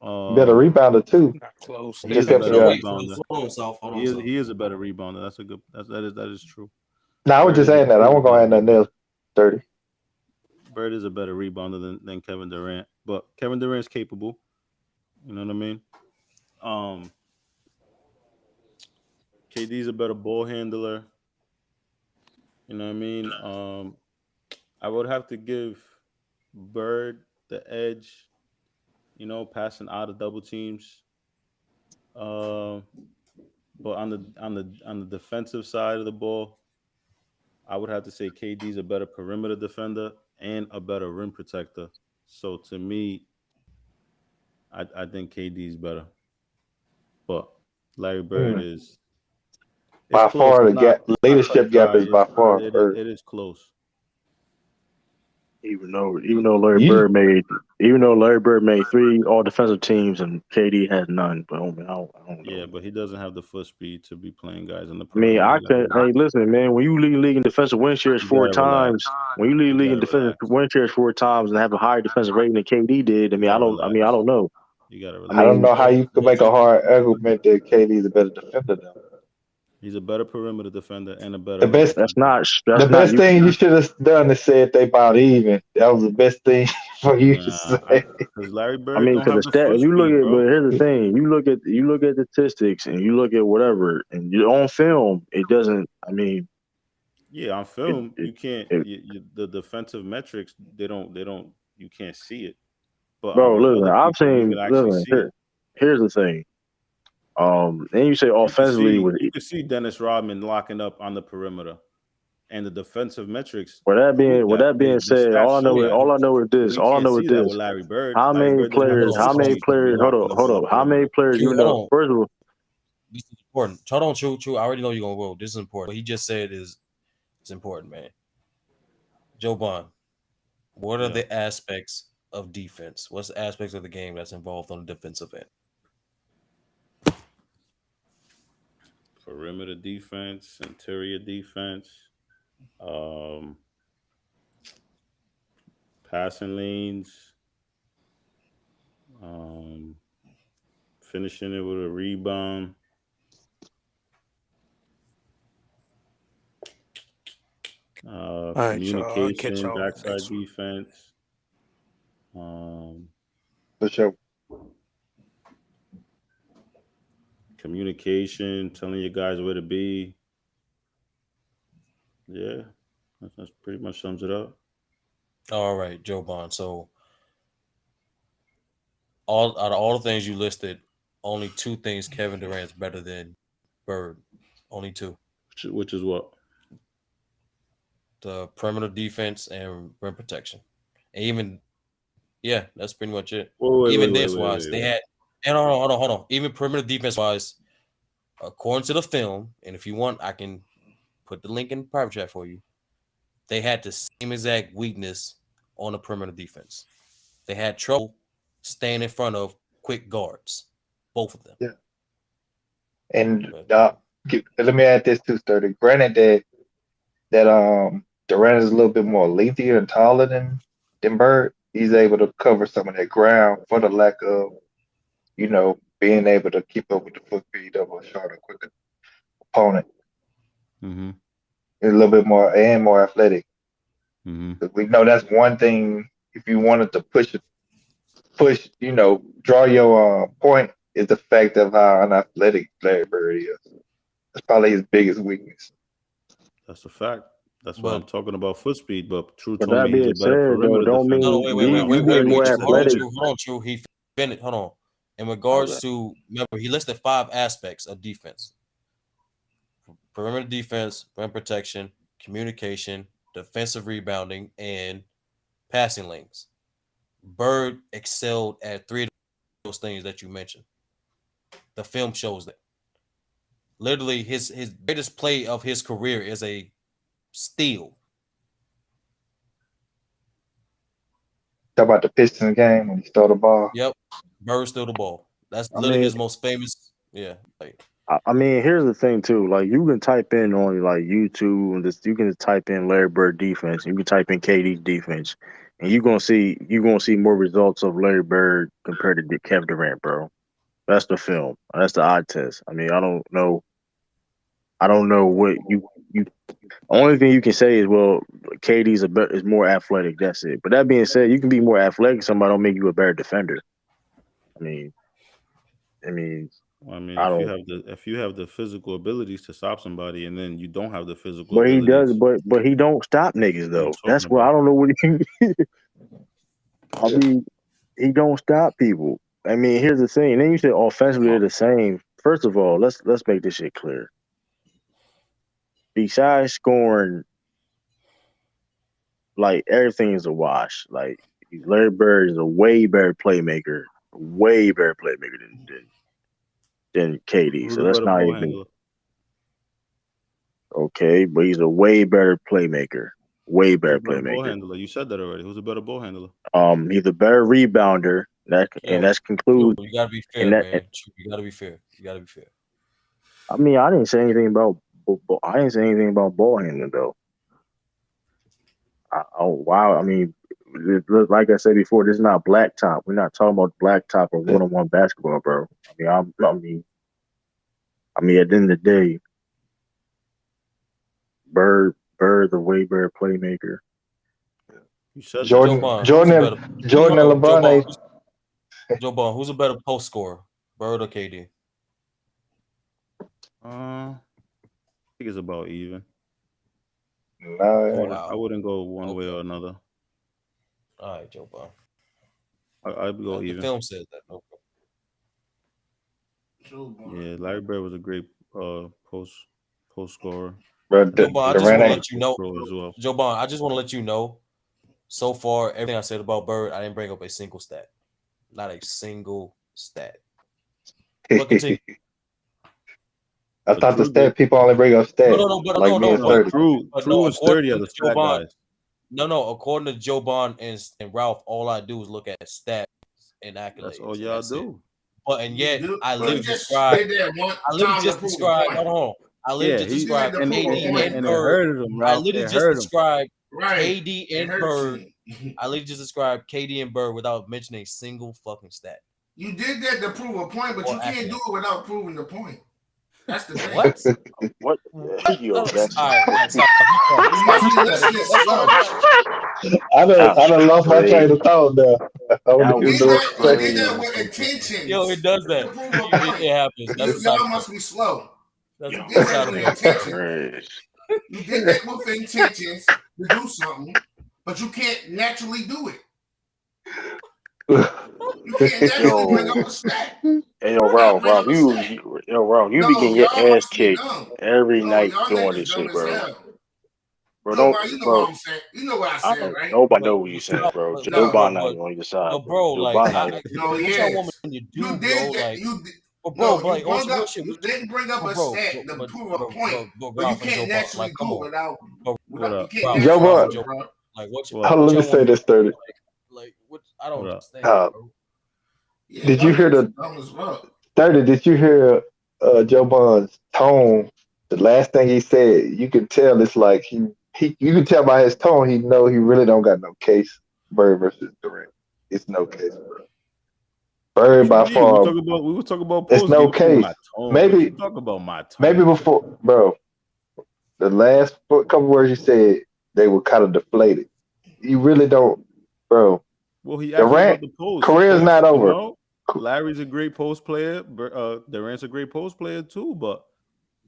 Better rebounder too. Not close. It He They is just a both helps better you No, out. wait. rebounder. Hold on, South. Hold on, He is South. he is a better rebounder. That is true. No, I was Bird just is saying that. I wasn't gonna add nothing else. 30. Bird is a better rebounder than Kevin Durant. But Kevin Durant's capable. You know what I mean? Um, KD's a better ball handler. You know what I mean? I would have to give Bird the edge, passing out of double teams. Um, but on the defensive side of the ball, I would have to say KD's a better perimeter defender and a better rim protector. So to me, I think KD's better. But Larry Bird Mm. is it's By close. far, It's the not gap, it's not cut and leadership gap dry. is by far Bird. It is close. Even though Larry You, Bird made 3 all defensive teams and KD has none. But I don't Yeah, know. but he doesn't have the foot speed to be playing guys on the I mean, perimeter. hey, listen, man. When you lead in defensive win shares You four gotta relax. times, when you lead You in gotta defensive relax. win shares 4 times and have a higher defensive rating than KD did, You gotta relax. I don't know. You gotta I I relax. don't mean, know how you could make a hard argument that KD is a better defender than him. He's a better perimeter defender and a better The rim best, that's protector. not the that's not best you. thing you should have done is said they about even. That was the best thing for you to Nah, say. because Larry I Bird mean, don't because the have the stat, foot you look speed, at, but bro. here's the thing: you look at the statistics and you look at whatever, and you on film, it doesn't. I mean, Yeah, on it, film, it, you can't. it The defensive metrics, they don't. You can't see it. But bro. with Listen, other I've people, you can seen. actually Listen, see it. here's the thing. And you say offensively with You can see Dennis Rodman locking up on the perimeter, and the defensive metrics prove with that. that being The said, stats show that. all I know is But this. we All I can't know is see that with this. Larry Bird. How Larry many Bird doesn't have the players? foot speed to be locking up Hold on the up. How many perimeter. players True. you Hold know? on. First of all, This is important. Hold on, True. I already know you're gonna go. This is important. What he just said is it's important, man. Joe Bond, what are Yeah, the aspects of defense? What's the aspects of the game that's involved on the defensive end? perimeter defense, interior defense, um, passing lanes, um, finishing it with a rebound. All right, y'all. I'll catch Communication, y'all backside next week. defense, um, For sure. communication, telling you guys where to be. Yeah, that's pretty much sums it up. All right, Joe Bond. So all out of all the things you listed, only 2 things Kevin Durant's better than Bird. Only 2. Which is what? The perimeter defense and rim protection. And even yeah, that's pretty much it. Even this wise, they Wait. had and hold on. Even perimeter defense wise, according to the film, and if you want, I can put the link in the private chat for you. They had the same exact weakness on the perimeter defense. They had trouble staying in front of quick guards, both of them. Yeah. And But let me add this too, Sturdy. Granted that Durant is a little bit more lengthier and taller than Bird. He's able to cover some of that ground for the lack of, being able to keep up with the foot speed of a shorter, quicker opponent. Mm-hmm. He's a little bit more athletic. Mm-hmm. Because we know that's one thing. If you wanted to push, draw your point. is the fact of how unathletic Larry Bird is. That's probably his biggest weakness. That's a fact. That's why I'm But talking about foot speed. But True But told that me he's a being better said, though, perimeter don't defender. no, mean wait, you being more True, hold on, athletic. True, hold on, True. He finished. Hold on. In Okay. regards to, remember, he listed 5 aspects of defense: perimeter defense, rim protection, communication, defensive rebounding, and passing lanes. Bird excelled at 3 of those things that you mentioned. The film shows that. Literally, his greatest play of his career is a steal. Talk about the Pistons game when he stole the ball. Yep, Bird stole the ball. That's I literally mean, his most famous. Yeah, like I mean, here's the thing too. Like, you can type in on like YouTube and just you can just type in Larry Bird defense. You can type in KD's defense, and you're gonna see more results of Larry Bird compared to Kevin Durant, bro. That's the film. That's the eye test. I mean, I don't know. I don't know what you. Only thing you can say is, well, KD's is more athletic. That's it. But that being said, you can be more athletic. Somebody don't make you a better defender. I mean, I mean, I mean, I if you don't. have the physical abilities to stop somebody, and then you don't have the physical But he does. abilities, But he don't stop niggas what are you though. talking That's what I about? don't know what he. I mean, he don't stop people. I mean, here's the thing. And then you said offensively they're the same. First of all, let's make this shit clear. Besides scoring, like, everything is a wash. Like, Larry Bird is a way better playmaker than KD. Who's So a that's better not ball even handler? okay. But he's a way better playmaker. Way Who's better a better ball playmaker. handler? You said that already. Who's a better ball handler? He's a better rebounder. And True, that's conclude. you gotta be And fair, that man. True, you gotta be fair. You gotta be fair. I mean, I didn't say anything about. I didn't say anything about ball handling though. Oh wow! I mean, like I said before, this is not blacktop. We're not talking about blacktop or one-on-one basketball, bro. I mean, at the end of the day, Bird, the way better playmaker. You said that. Joe Jordan, Bond, who's a better? Jordan, Jordan and Hold on, Joe LeBron Bond. ain't Joe Bond, who's a better post scorer, Bird or KD? I think it's about even. I no. wouldn't. I Wow. wouldn't go one way Okay. or another. All right, Joe Bond. I'd go The even. film says that. Okay. Yeah, Larry Bird was a great post scorer. Bro, Joe Bond, I just Durant want to ain't. let you know. Thrower as well. Joe Bond, I just want to let you know. So far, everything I said about Bird, I didn't bring up a single stat. Not a single stat. But continue. I But thought the True did. stat people only bring up No, stats no, like me no, and No, but, 30. True no, and Sturdy are according the to Joe stat Bond, guys. no, according to Joe Bond and Ralph, all I do is look at stats and That's all accolades, and y'all that's it. do. But and You yet, do, I but you literally just described. did that one I literally time to just prove the described. point. Hold on. I literally Yeah, just You did it described to prove a KD point, and and it bro. Bird. hurted him, I Ralph. literally It just hurt him. described Right. KD It and hurts Bird. you. I literally just described KD and Bird without mentioning a single fucking stat You did that to prove a point, but or you can't do accolade. it without proving the point. That's the thing. What? What? What? Yo, that's All right, stop. You must be listening slow. that I was done lost my train crazy. of thought now. I want to That You keep was did doing that. You did that construction. with crazy. Yo, intentions it does to that. prove a point. It happens. That's a side Y'all must effect. be slow. That's You a did that side with effect. intentions. Crazy. You did that with intentions to do something, but you can't naturally do it. You can't naturally bring up Yo, a stat. hey, You gotta bring up a stat. Ralph, you No, be getting your y'all ass must be kicked dumb. every No, night y'all doing niggas this dumb shit, as bro. hell. Bro, Joe don't, Biden, you know bro. what I'm saying. You know what I I said, don't. right? Nobody know But what you saying, bro. Joe No. Biden not even on your side, But bro. bro, Joe like, Biden not even. No, what he y'all want is. me to You do, bro? did that. Like, You did. but bro, No, but you like on brought some real up. shit. You didn't bring up a Bro, stat to prove a point, but you Ralph and can't Joe Bond, like, naturally come do it on, without. What You up? can't Joe naturally Ralph do and Bud, it, Joe, bro. like, what What? hold on, let me y'all want say me to this 30. like? What? I don't What up? understand, bro. Yeah, Did y'all you hear niggas the dumb as fuck. 30? Did you hear Joe Bud's tone? The last thing he said, you could tell it's like he you can tell by his tone he know he really don't got no case. Bird versus Durant. It's no case, bro. Bird What you by mean? far. We were talking about It's post game. no You talking case. my tone? What you Maybe talking about my maybe tone? before, bro. The last couple words you said, they were kind of deflated. You really don't, bro. Well, he asked me about Durant the post. career's not You over. know? Larry's a great post player. Durant's a great post player too, but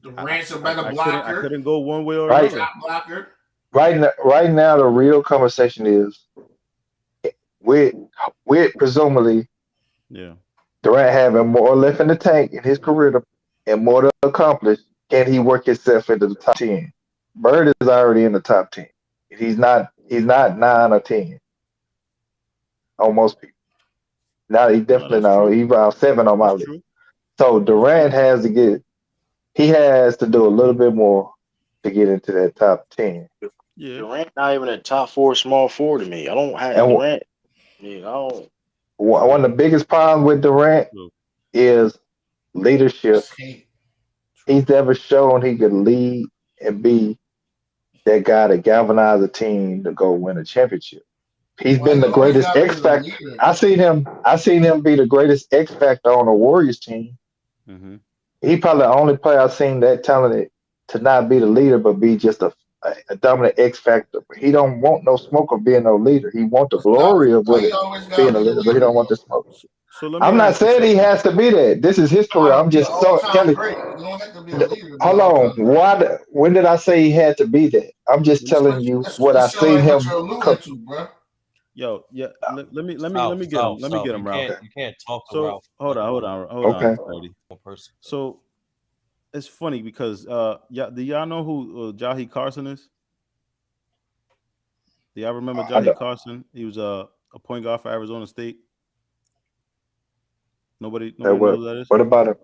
Durant's a better I blocker. couldn't go one way or Right. another. Shot blocker. Right now, the real conversation is with presumably Yeah. Durant having more left in the tank in his career and more to accomplish. Can he work himself into the top 10? Bird is already in the top 10. He's not 9 or 10 on most people. Now he No, definitely that's now true. he's around 7 on my That's list. true. So Durant has to do a little bit more to get into that top 10. Yeah. Durant not even a top 4 small forward to me. I don't have And Durant. I don't. one of the biggest problems with Durant True. is leadership. True. He's never shown he could lead and be that guy to galvanize a team to go win a championship. He's Well, been you the always greatest gotta X be the factor. leader. I seen him be the greatest X factor on the Warriors team. Mm-hmm. He probably the only player I've seen that talented to not be the leader, but be just a dominant X factor. He don't want no smoke of being no leader. He want the glory of He always gotta being a be the leader, but he leader, don't want the though. smoke. So let me I'm not ask you saying he something. has to be that. This is his career. I'm Be an just all-time telling. great. You don't have to be a leader. To be Hold an on. all-time great. When did I say he had to be that? I'm just telling you what I That's seen like what him. you're alluding to, bro. Yo, yeah. Let me South, get him. South, Let me South. get You him, Ralph. can't talk to So Ralph hold like on, Okay. 30. one person. So it's funny because yeah, do y'all know who Jahi Carson is? Do y'all remember I Jahi don't. Carson? He was a point guard for Arizona State. Nobody knows who that is. What about him?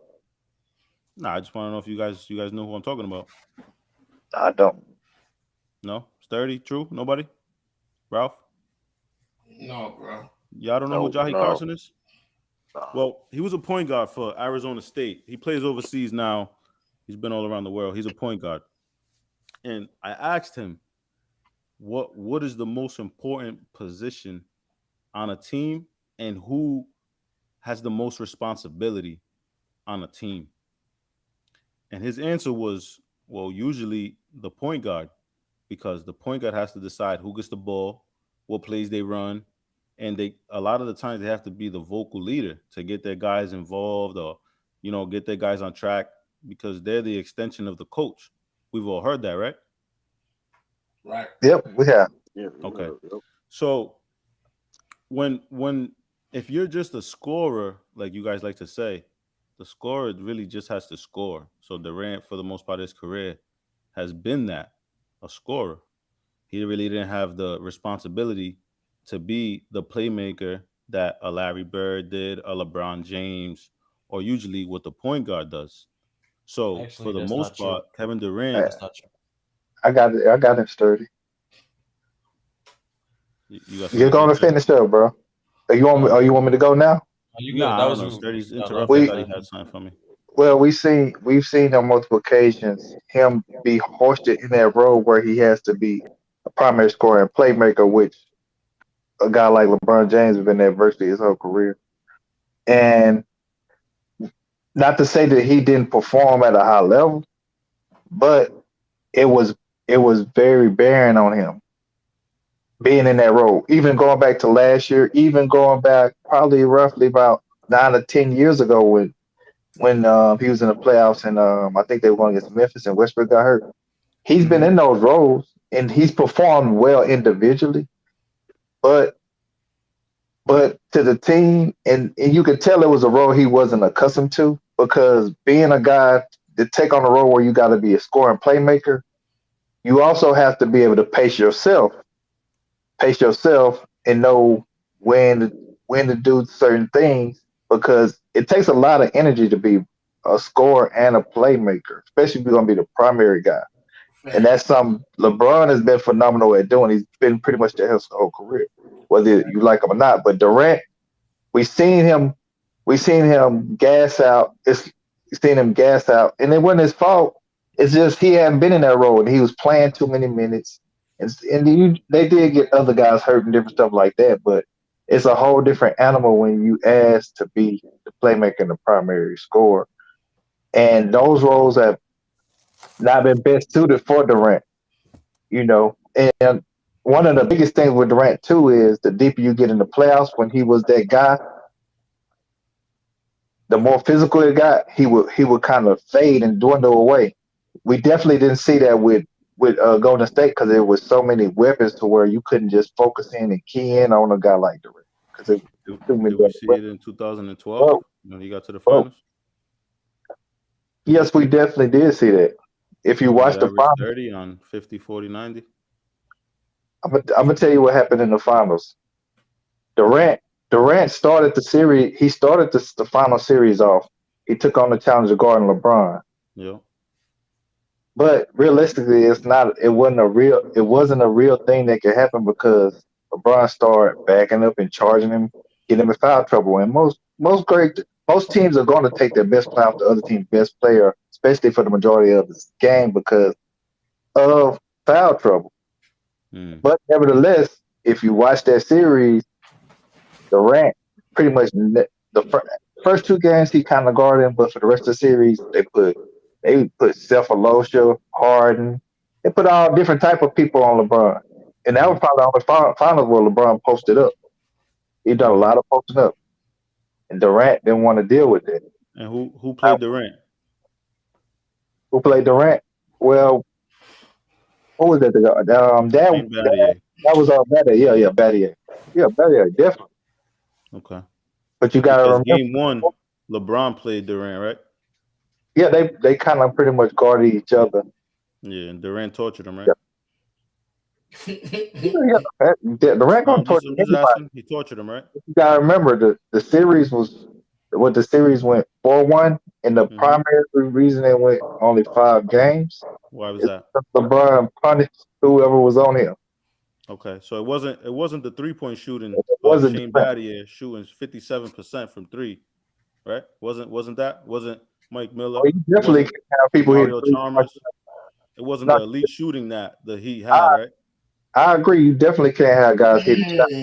Nah, I just want to know if you guys know who I'm talking about. I don't. No, Sturdy, true. Nobody. Ralph, No, bro. y'all don't know who Jahi No. Carson is? Well, he was a point guard for Arizona State. He plays overseas now. He's been all around the world. He's a point guard. And I asked him, what is the most important position on a team and who has the most responsibility on a team? And his answer was, well, usually the point guard, because the point guard has to decide who gets the ball, what plays they run, and a lot of the times they have to be the vocal leader to get their guys involved or get their guys on track because they're the extension of the coach. We've all heard that, right? Right. Yep, we have. Yeah. Okay. So if you're just a scorer, like you guys like to say, the scorer really just has to score. So Durant, for the most part of his career, has been that, a scorer. He really didn't have the responsibility to be the playmaker that a Larry Bird did, a LeBron James, or usually what the point guard does. So Actually, for the that's most not true. part, Kevin Durant, That's not true. I got him Sturdy. you got You're something going to to say? finish up, bro. You want me to go now? Oh, you good? Nah, That I was don't know. rude. Sturdy's No, no, interrupted. I We thought he had something for me. well, we've seen on multiple occasions him be hoisted in that role where he has to be a primary scorer and playmaker, which a guy like LeBron James has been there virtually his whole career. And not to say that he didn't perform at a high level, but it was very barren on him being in that role. Even going back to last year, even going back probably roughly about 9 or 10 years ago when he was in the playoffs and I think they were going against Memphis and Westbrook got hurt. He's been in those roles and he's performed well individually, but to the team and you could tell it was a role he wasn't accustomed to because being a guy to take on a role where you got to be a scoring playmaker, you also have to be able to pace yourself and know when to do certain things because it takes a lot of energy to be a scorer and a playmaker, especially if you're going to be the primary guy. And that's something LeBron has been phenomenal at doing. He's been pretty much there his whole career, whether you like him or not. But Durant, we seen him gas out. We seen him gas out, and it wasn't his fault. It's just he hadn't been in that role, and he was playing too many minutes. They did get other guys hurt and different stuff like that, but it's a whole different animal when you ask to be the playmaker and the primary scorer. And those roles have not been best suited for Durant, And one of the biggest things with Durant too is the deeper you get in the playoffs when he was that guy, the more physical it got, he would kind of fade and dwindle away. We definitely didn't see that with Golden State because there was so many weapons to where you couldn't just focus in and key in on a guy like Durant because it was too many Did we other see it weapons. in 2012 Well, when he got to the well, finals? yes, we definitely did see that. If you When he watch the averaged finals, 30 on 50, 40, 90? I'm gonna tell you what happened in the finals. Durant Durant started the series. He started the final series off. He took on the challenge of guarding LeBron. Yeah. But realistically, it's not. It wasn't a real. It wasn't a real thing that could happen because LeBron started backing up and charging him, getting him in foul trouble. And most teams are going to take their best player off the other team's best player, especially for the majority of this game because of foul trouble. Mm. But nevertheless, if you watch that series, Durant pretty much first two games he kind of guarded him, but for the rest of the series they put Cephalosha, Harden, they put all different type of people on LeBron, and that was probably on the finals where LeBron posted up. He done a lot of posting up, and Durant didn't want to deal with it. And who Now, played Durant? who played Durant? Well, what was that? Wayne Battier. That was Battier. Yeah, Battier. Yeah, Battier, definitely. Okay. But you got to Because remember, game one, LeBron played Durant, right? yeah, they kind of pretty much guarded each other. Yeah, and Durant tortured him, right? Yeah. Durant No, gonna torture I'm just anybody. asking. He tortured him, right? You gotta remember the series was what the series went 4-1, and the Mm-hmm. primary reason it went only 5 games Why was is that? because LeBron punished whoever was on him. Okay, so it wasn't the 3-point shooting It of wasn't Shane Durant. Battier shooting 57% from three, right? Wasn't Mike Miller? Oh, you It definitely wasn't can have people hit Mario three points. Chalmers. It wasn't No, the elite shooting that the Heat I, had, right? I agree. You definitely can't have guys hitting shots.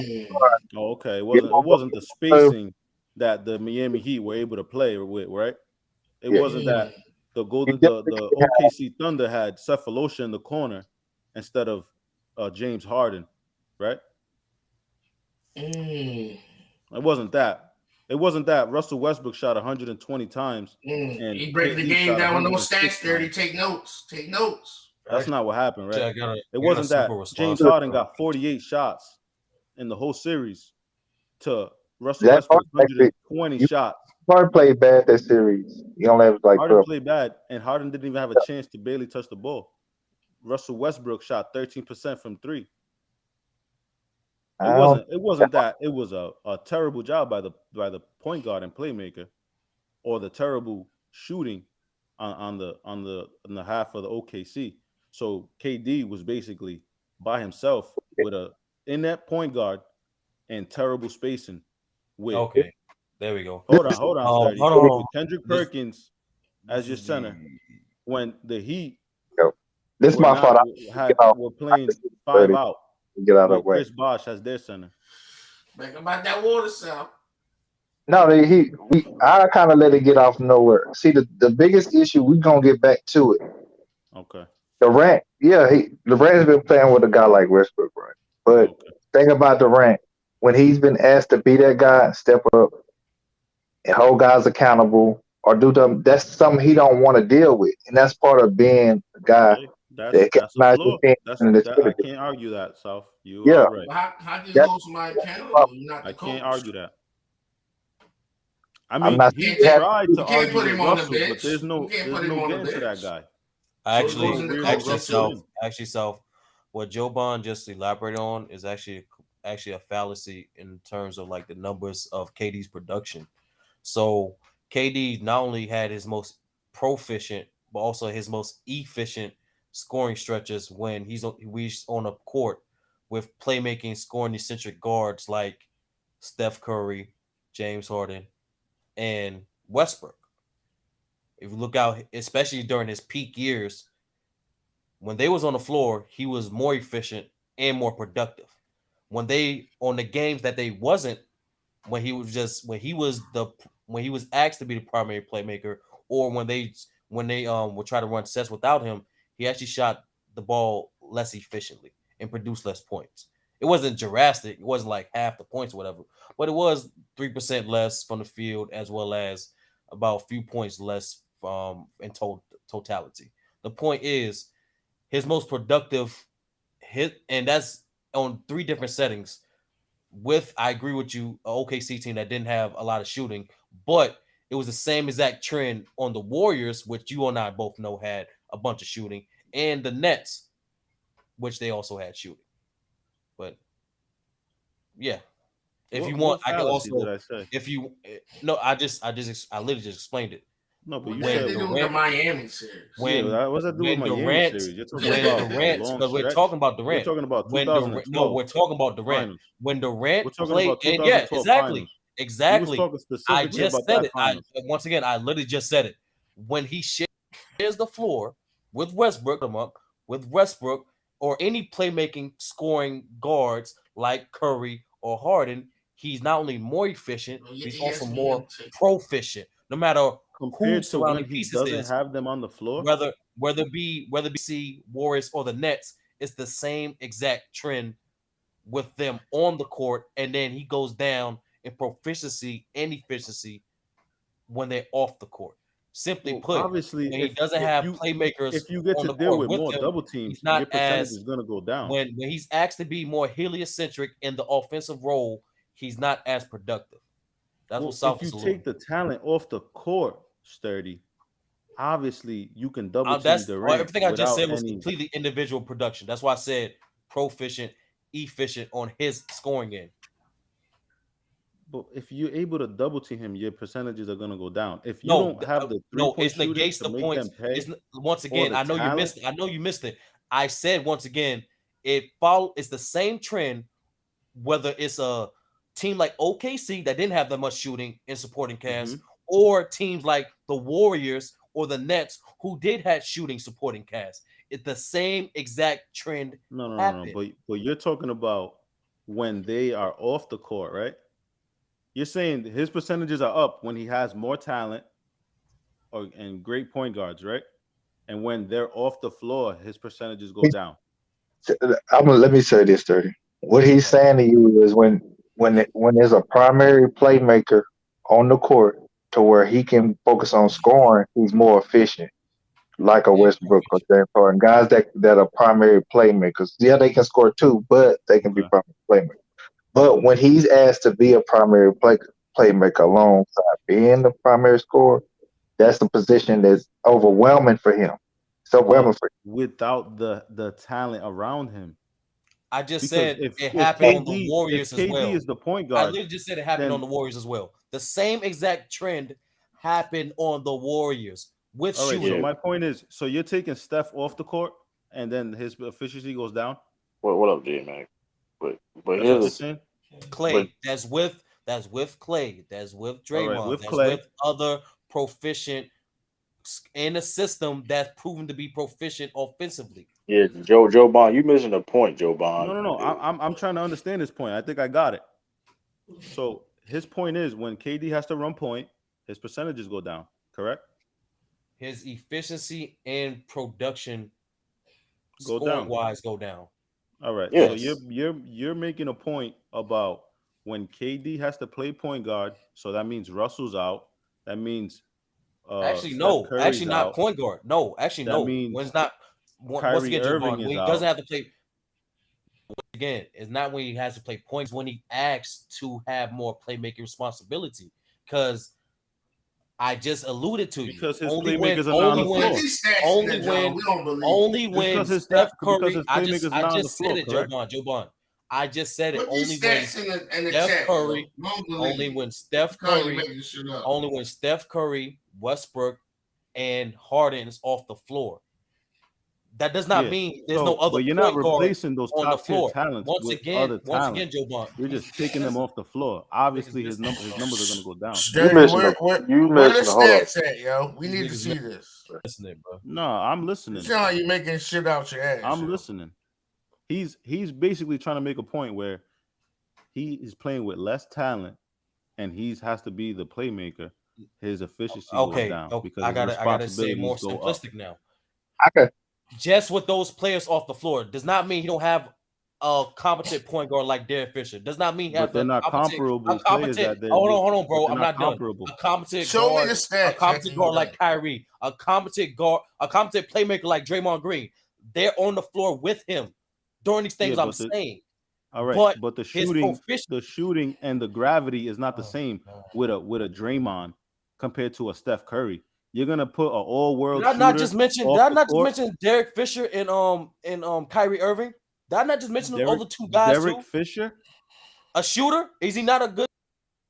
Oh, okay. It You wasn't the know, spacing that the Miami Heat were able to play with, right? It yeah, wasn't that the you the definitely can't have. OKC Thunder had Cephalosha in the corner instead of James Harden, right? It wasn't that. It wasn't that Russell Westbrook shot 120 times and He breaking the KD game shot down with no 106 stats there. times. Take notes. Take notes. That's not what happened, right? I gotta It wasn't super that James responsible. Harden got 48 shots in the whole series to Russell That part Westbrook's actually, 120 you shots. Harden played bad that series. He only had like Harden 12. played bad, and Harden didn't even have a chance to barely touch the ball. Russell Westbrook shot 13% from three. I don't. It wasn't that. It was a terrible job by the point guard and playmaker, or the terrible shooting on the half of the OKC. So KD was basically by himself with a in-net point guard and terrible spacing. Okay, there we go. Hold on, Sturdy. Hold on. With Kendrick Perkins as your center, when the Heat This is my fault. were playing 5 30. out Get out of the with way. Chris Bosh as their center. Think about that water cell. No, I kind of let it get off nowhere. See, the biggest issue, we're going to get back to it. Okay. Durant, Durant's been playing with a guy like Westbrook, right? But think about Durant. When he's been asked to be that guy, step up and hold guys accountable or do them, that's something he don't want to deal with. And that's part of being a guy that can That's a manage flaw. your team. I can't argue that, South. You Yeah. are right. How can you That's hold somebody accountable? You're not the I coach. can't argue that. I I'm mean, not he saying tried to you can't argue put with him on the Russell, but bench. there's You no can't put him on the getting to that bench. guy. What Joe Bond just elaborated on is actually a fallacy in terms of like the numbers of KD's production. So KD not only had his most proficient, but also his most efficient scoring stretches when he's on a court with playmaking, scoring eccentric guards like Steph Curry, James Harden, and Westbrook. If you look out, especially during his peak years, when they was on the floor, he was more efficient and more productive. When they on the games that they wasn't, when he was asked to be the primary playmaker, or when they would try to run sets without him, he actually shot the ball less efficiently and produced less points. It wasn't drastic. It wasn't like half the points or whatever, but it was 3% less from the field, as well as about a few points less in totality. The point is his most productive hit, and that's on 3 different settings. I agree with you, a OKC team that didn't have a lot of shooting, but it was the same exact trend on the Warriors, which you and I both know had a bunch of shooting, and the Nets, which they also had shooting. But yeah, if you want, I can fallacy also. did I say? If you no, I literally just explained it. No, but you What said did they do with the Miami series? what's that do with Miami series? You're talking about a long because we're stretch. talking about Durant. We're talking about When 2012. we're talking about Durant. Finals. When Durant We're talking played, about and yeah, 2012 exactly, finals. exactly. We was talking I specifically just about said that it. finals. Once again, I literally just said it. When he shares the floor with Westbrook, or any playmaking scoring guards like Curry or Harden, he's not only more efficient, he's also more proficient. No matter who Compared to when surrounding he pieces doesn't is, have them on the floor, whether it be Warriors or the Nets, it's the same exact trend with them on the court, and then he goes down in proficiency and efficiency when they're off the court. Simply put, obviously, when he doesn't have playmakers if you get on to the deal court with with more him, double teams, he's not your percentage as is going to go down. when he's asked to be more heliocentric in the offensive role, he's not as productive. That's what South if you is alluding. take the talent off the court, Sturdy, obviously you can double team Durant. Everything I just said was any... completely individual production. That's why I said proficient, efficient on his scoring end. But if you're able to double team him, your percentages are going to go down. If you don't have the 3-point it shooting negates to the make points. them pay, Once or again, the I know you talent, missed it. I know you missed it. I said once again, it's the same trend, whether it's a team like OKC that didn't have that much shooting in supporting cast, or teams like the Warriors or the Nets who did have shooting supporting cast. It's the same exact trend. No. But you're talking about when they are off the court, right? You're saying his percentages are up when he has more talent and great point guards, right? And when they're off the floor, his percentages go down. Let me say this, 30. What he's saying to you is when there's a primary playmaker on the court to where he can focus on scoring, he's more efficient, like a Westbrook or James Harden. Guys that are primary playmakers, yeah, they can score too, but they can be primary playmakers. But when he's asked to be a primary playmaker alongside being the primary scorer, that's the position that's overwhelming for him. It's overwhelming for him. Without the talent around him. I just because said it happened on the Warriors if as KD well. is the point I guard, literally just said it happened on the Warriors as well. The same exact trend happened on the Warriors with shooting. So my point is, so you're taking Steph off the court, and then his efficiency goes down. What up, J man? But that's here's what you're saying. Clay, that's with Clay, that's with Draymond, that's with other proficient in a system that's proven to be proficient offensively. Yeah, Joe Bond, you missing a point, Joe Bond. No. I'm trying to understand his point. I think I got it. So his point is when KD has to run point, his percentages go down. Correct. His efficiency and production go down. Go down. All right. Yes. So you're making a point about when KD has to play point guard. So that means Russell's out. That means actually no. Curry's actually not out. point guard. No. Actually that no. Means when it's not. Once again, Joe Bond, when he doesn't have to play. Again, it's not when he has to play points. When he asks to have more playmaking responsibility, because I just alluded to because you. His playmakers are not on the floor. Only when Steph Curry. I just said it, Joe Bond. I just said it. Only when Steph Curry. Only when Steph Curry. Only when Steph Curry, Westbrook, and Harden is off the floor. That does not mean there's no other. But you're not replacing those on top tier talents once with again, other talent. Joe Bond. You're just taking them off the floor. Obviously, his numbers are going to go down. Where the stats at, yo? We need to see this. Listening, bro. No, I'm listening. You sound like you're making shit out your ass. I'm listening. He's basically trying to make a point where he is playing with less talent, and he has to be the playmaker. His efficiency goes down because I gotta say more simplistic now. Okay. Just with those players off the floor does not mean he don't have a competent point guard like Derek Fisher. Does not mean he has But they're not comparable players. That hold on, bro. they're I'm not not done. comparable. A competent Show me guard, the stats. a competent guard like Kyrie, a competent playmaker like Draymond Green. They're on the floor with him during these things. I'm saying. All right, but the shooting, proficiency and the gravity is not the same with a Draymond compared to a Steph Curry. You're gonna put an all-world shooter. Did I not just mention Derek Fisher and Kyrie Irving? Did I not just mention those other two guys Derek Fisher, a shooter? Is he not a good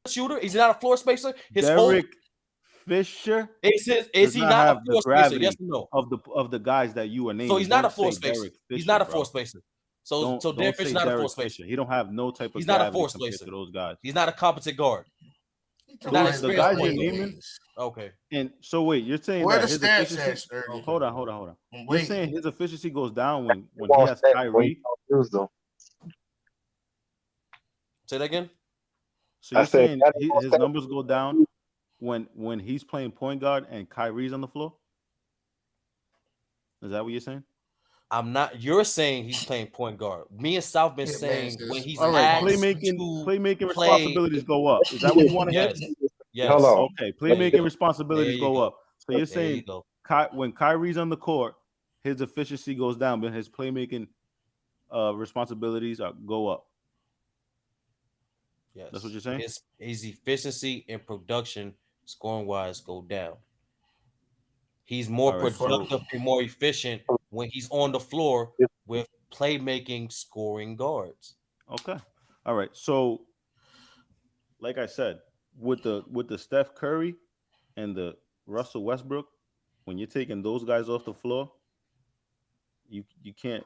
shooter? Is he not a floor spacer? Derek Fisher is he not a floor spacer? Yes or no? Of the guys that you were naming. So he's not a floor spacer. He's not a floor spacer. So Derek Fisher's not a floor spacer. He don't have no type of. He's not a floor spacer. To those guys. He's not a competent guard. The guys you're naming. Okay. And so wait, you're saying where that the his stats efficiency? at? Hold on. You're saying his efficiency goes down when he has Kyrie. Say that again. So you're saying his numbers go down when he's playing point guard and Kyrie's on the floor? Is that what you're saying? I'm not. You're saying he's playing point guard. Me and South been saying when he's all right. Playmaking responsibilities go up. Is that what you want to hear? Yes. Okay. Playmaking responsibilities go up. So you're saying when Kyrie's on the court, his efficiency goes down, but his playmaking responsibilities go up. Yes. That's what you're saying? His efficiency and production scoring wise go down. He's more productive and more efficient when he's on the floor with playmaking scoring guards. Okay. All right. So like I said, with the Steph Curry and the Russell Westbrook, when you're taking those guys off the floor, you can't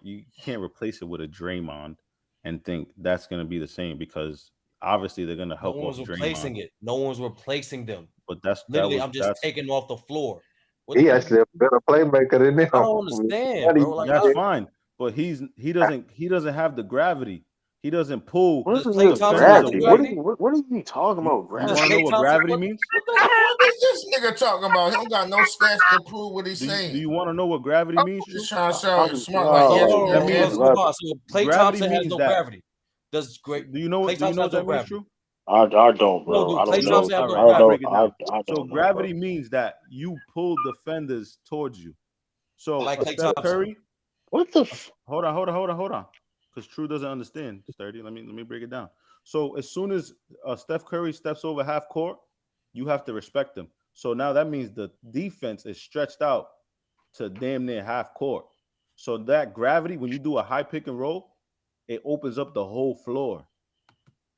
replace it with a Draymond and think that's going to be the same, because obviously they're going to help. No one's replacing it. No one's replacing them. But I'm just taking off the floor. He actually a better playmaker than them. I don't understand, bro. Like, that's fine, but he doesn't have the gravity. He doesn't pull. What is gravity? What are you talking about? Gravity? You want to know what gravity means? What is this nigga talking about? He don't got no stats to prove what he's saying. Do you want to know what gravity means? Just trying to sound smart like that means Klay Thompson has no gravity. Do you know what that means, True? I don't, bro. I don't know. So gravity means that you pull defenders towards you. So like Steph Curry. What the? Hold on. Because True doesn't understand. Sturdy. Let me break it down. So as soon as Steph Curry steps over half court, you have to respect him. So now that means the defense is stretched out to damn near half court. So that gravity, when you do a high pick and roll, it opens up the whole floor.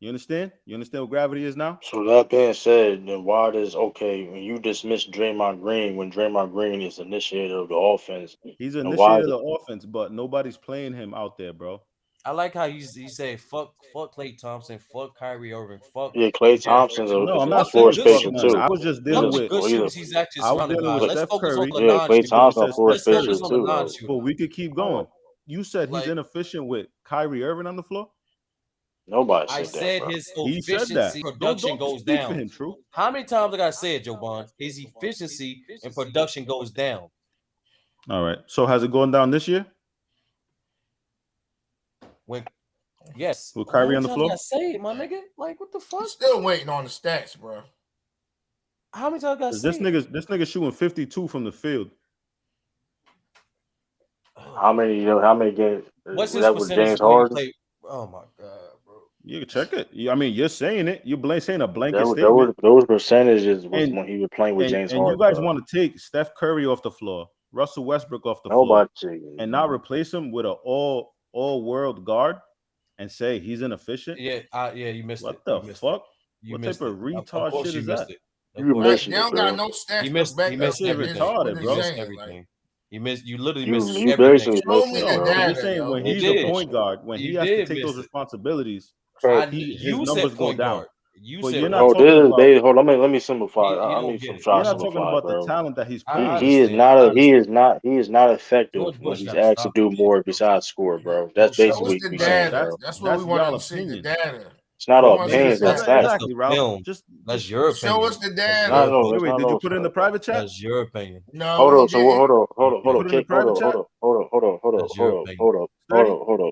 You understand? You understand what gravity is now? So that being said, then why does when you dismiss Draymond Green when Draymond Green is initiator of the offense? He's initiator of the offense, but nobody's playing him out there, bro. I like how he said fuck Klay Thompson, fuck Kyrie Irving, fuck Klay Thompson's a floor spacer too. I was just dealing with he's actually surrounded by. Let's Steph focus Curry. on the Klay Thompson floor spacer too. But we could keep going. You said he's inefficient with Kyrie Irving on the floor? Nobody said I that, said bro. his efficiency production goes down. Him, True. How many times I gotta say it, Joe Bond? His efficiency and production goes down. All right. So has it gone down this year? Yes. With Kyrie on the floor? I say it, my nigga. Like, what the fuck? I'm still waiting on the stats, bro. How many times I gotta say it? This nigga shooting 52 from the field. How many games? What's his percentage James Harden? Oh my god, bro! You can check it. You're saying it. You're saying a blanket statement. Those percentages was when he was playing with James Harden. And you guys want to take Steph Curry off the floor, Russell Westbrook off the floor, and not replace him with an all world guard and say he's inefficient? Yeah, you missed it. What the fuck? What type of retard shit is that? You missed it. They don't got no stats. You missed retarded, bro. Everything. You literally missed everything. You're saying when he's a point guard, when he has to take those responsibilities, his numbers go down. But you're not talking about. Hold on, let me simplify. You're not talking about the talent that he's playing. He is not effective when he's asked to do more besides score, bro. That's basically what he's saying, bro. That's what we want to see, the data. It's not all opinions. That's exactly, Ralph. That's your opinion. Show us the data. Wait, did you put it in the private chat? That's your opinion. No. Hold on.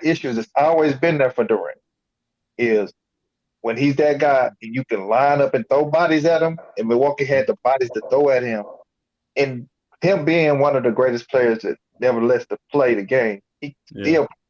Durant issues that's always been there for Durant is when he's that guy and you can line up and throw bodies at him, and Milwaukee had the bodies to throw at him. And him being one of the greatest players that nevertheless to play the game, he still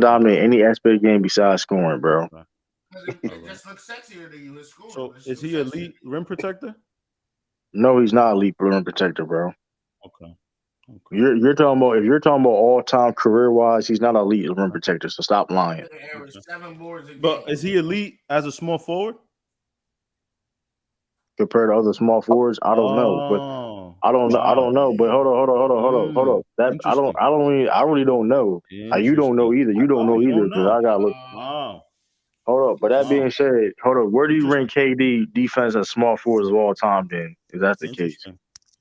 dominate any aspect of the game besides scoring, bro. It just looks sexier to you. His score. So is he elite rim protector? No, he's not elite rim protector, bro. Okay. You're talking about if you're talking about all time career wise, he's not elite rim protector. So stop lying. Average 7 boards a game. But is he elite as a small forward? Compared to other small forwards, I don't know, but I don't know. But hold on. That I really don't know. You don't know either. You don't know either because I got look. Wow. Hold up. But that being said, hold up. Where do you rank KD defense as small forwards of all time? Then, if that's the case,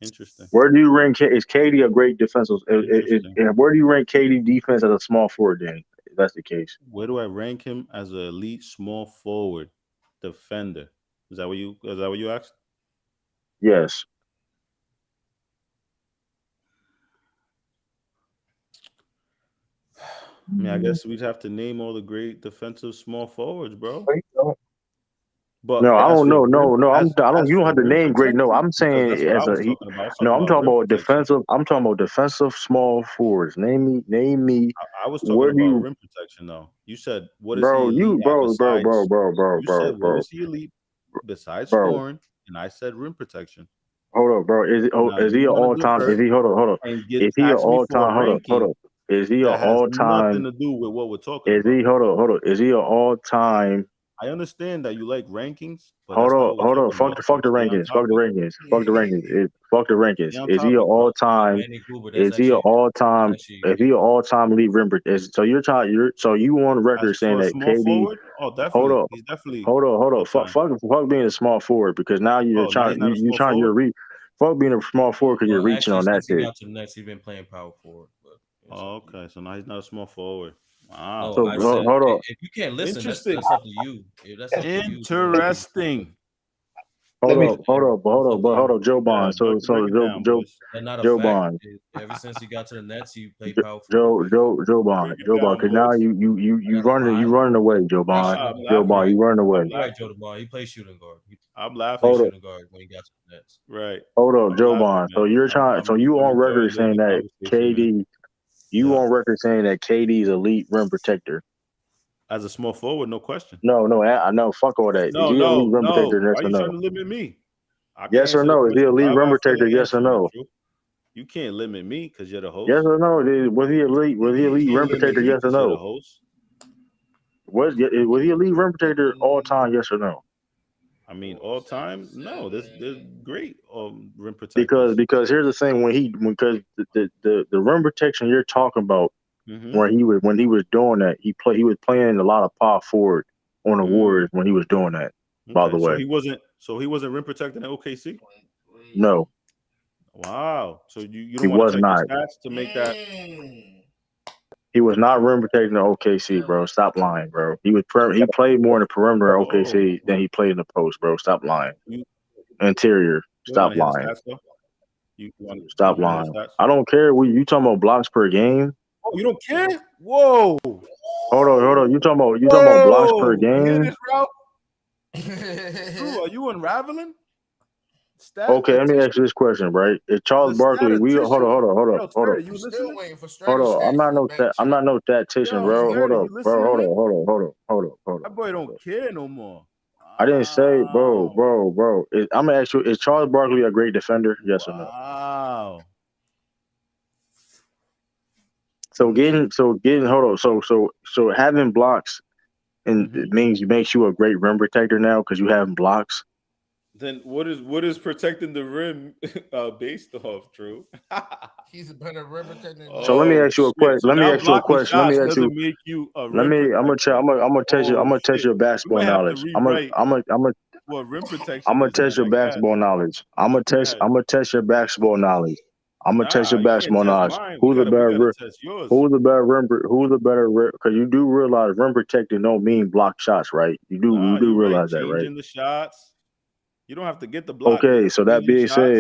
Interesting. where do you rank? Is KD a great defensive? Where do you rank KD defense as a small forward? Then, if that's the case, Where do I rank him as an elite small forward defender? Is that what you asked? yes. I mean, I guess we'd have to name all the great defensive small forwards, bro. But No, I don't know. No, I don't. You don't have to rim name great. No, protection, I'm because saying that's what as I a. was talking about. No, I'm talking rim about protection. defensive. I'm talking about defensive small forwards. Name me. I was Where talking do about you, rim protection, though. You said what is he bro? elite at besides? You said what Bro. is he elite besides Bro, scoring, and I said rim protection. hold up, bro. Now Is he you an want to all time? divert Is he hold up? and Is he an ask me all for a time? Hold ranking up. Is he an that has all nothing time? to do with what we're talking Is he about. hold up? Is he an all time? I understand that you like rankings, but that's not what we're Hold talking up. about. Fuck the So stay on rankings. Fuck the topic. rankings. Fuck the rankings. Fuck the rankings. Stay on Is he an topic, bro. all time? Manny Cooper, Is he an all time? actually Is he an all time elite rim? So you on record As saying for a that small KD. forward, oh, Hold definitely. up. He's definitely Hold all up. Fuck time. being a small forward because now you're Oh, now he's trying not a small you're forward? fuck being a small forward because you're Well, reaching actually, on that since he shit. got to the Nets, he's been playing power forward. But Oh, okay. So now he's not a small forward. Wow. no, I said Hold up. if you can't listen, that's Interesting. up to you. If that's up to you. Interesting. Hold up, Joe Yeah, Bond. So break it down, boys. That's not a Joe fact. Bond. Ever since he got to the Nets, he played power forward. Joe Bond. Break it down, Cause now boys. you running away, Joe Bond. I'm Joe Bond, laughing. you running away. You're right, Joe DeMar. He plays shooting guard. He I'm played laughing. shooting guard when he got to the Nets. Right. Hold up, I'm Joe laughing, Bond. So man. you're trying. So you I'm on record enjoying saying the that conversation, man. KD. You on record saying that KD's elite rim protector. As a small forward, no question. No, I know. Fuck all that. Is he elite rim protector? Yes Why are or you trying no? to limit me? I can Yes or answer the no? Is he question elite however rim I feel protector? like Yes or answering it, no? Drew. You can't limit me because you're the host. Yes or no? Was he elite? Was he You elite can't rim limit protector? me Yes or because you're the no? host. Was he elite rim protector all time? Yes or no? I mean, all time? No, there's great rim protectors. Because here's the thing: because the rim protection you're talking about, when he was doing that, he was playing a lot of power forward on the Warriors when he was doing that. By the Okay, way, so he wasn't rim protecting at OKC. no, Wow. So you he don't want was to check your not. stats to make that? He was not rim protecting the OKC, bro. Stop lying, bro. He played more in the perimeter of OKC than he played in the post, bro. Stop lying. You Interior, don't want stop to hear the lying. stats though. You want Stop you know lying. the stats? I don't care. You talking about blocks per game? Oh, you don't care? Whoa. Hold on. You talking about blocks per Whoa. You hear game? this, bro? Drew, are you unraveling? Okay, let me ask you Statistician? this question, right? If Charles The Barkley, hold statistician? on. Yo, Trey, are you listening? Waiting for Hold on. stats from the back I'm not no statistician, Yo, bro. Hold Sturdy, up, you bro. listening, man? Hold That boy on. don't care no more. I didn't say, bro. Wow. I'm gonna ask you: is Charles Barkley a great defender? Yes or no? Wow. So getting, hold on. So having blocks and it makes you a great rim protector now because you have blocks. Then what is protecting the rim based off, Drew? He's a better rim protector than So let me Oh ask you a shit! question. So now blocking shots doesn't make you a rim I'm protector. gonna test you. Oh I'm gonna test shit! your We basketball might have to knowledge. rewrite what rim I'm protection gonna is. test Then your I guess. basketball knowledge. I'm Go ahead. gonna test your basketball knowledge. I'm gonna test Nah, your you can't basketball test knowledge. mine. Who's the We gotta better? test yours. Who's the better rim? Who's the better? Because you do realize rim protecting don't mean block shots, right? You Nah, do you're right. realize that, right? Changing the shots. You don't have to get the block. Okay, Just so that changing being shots.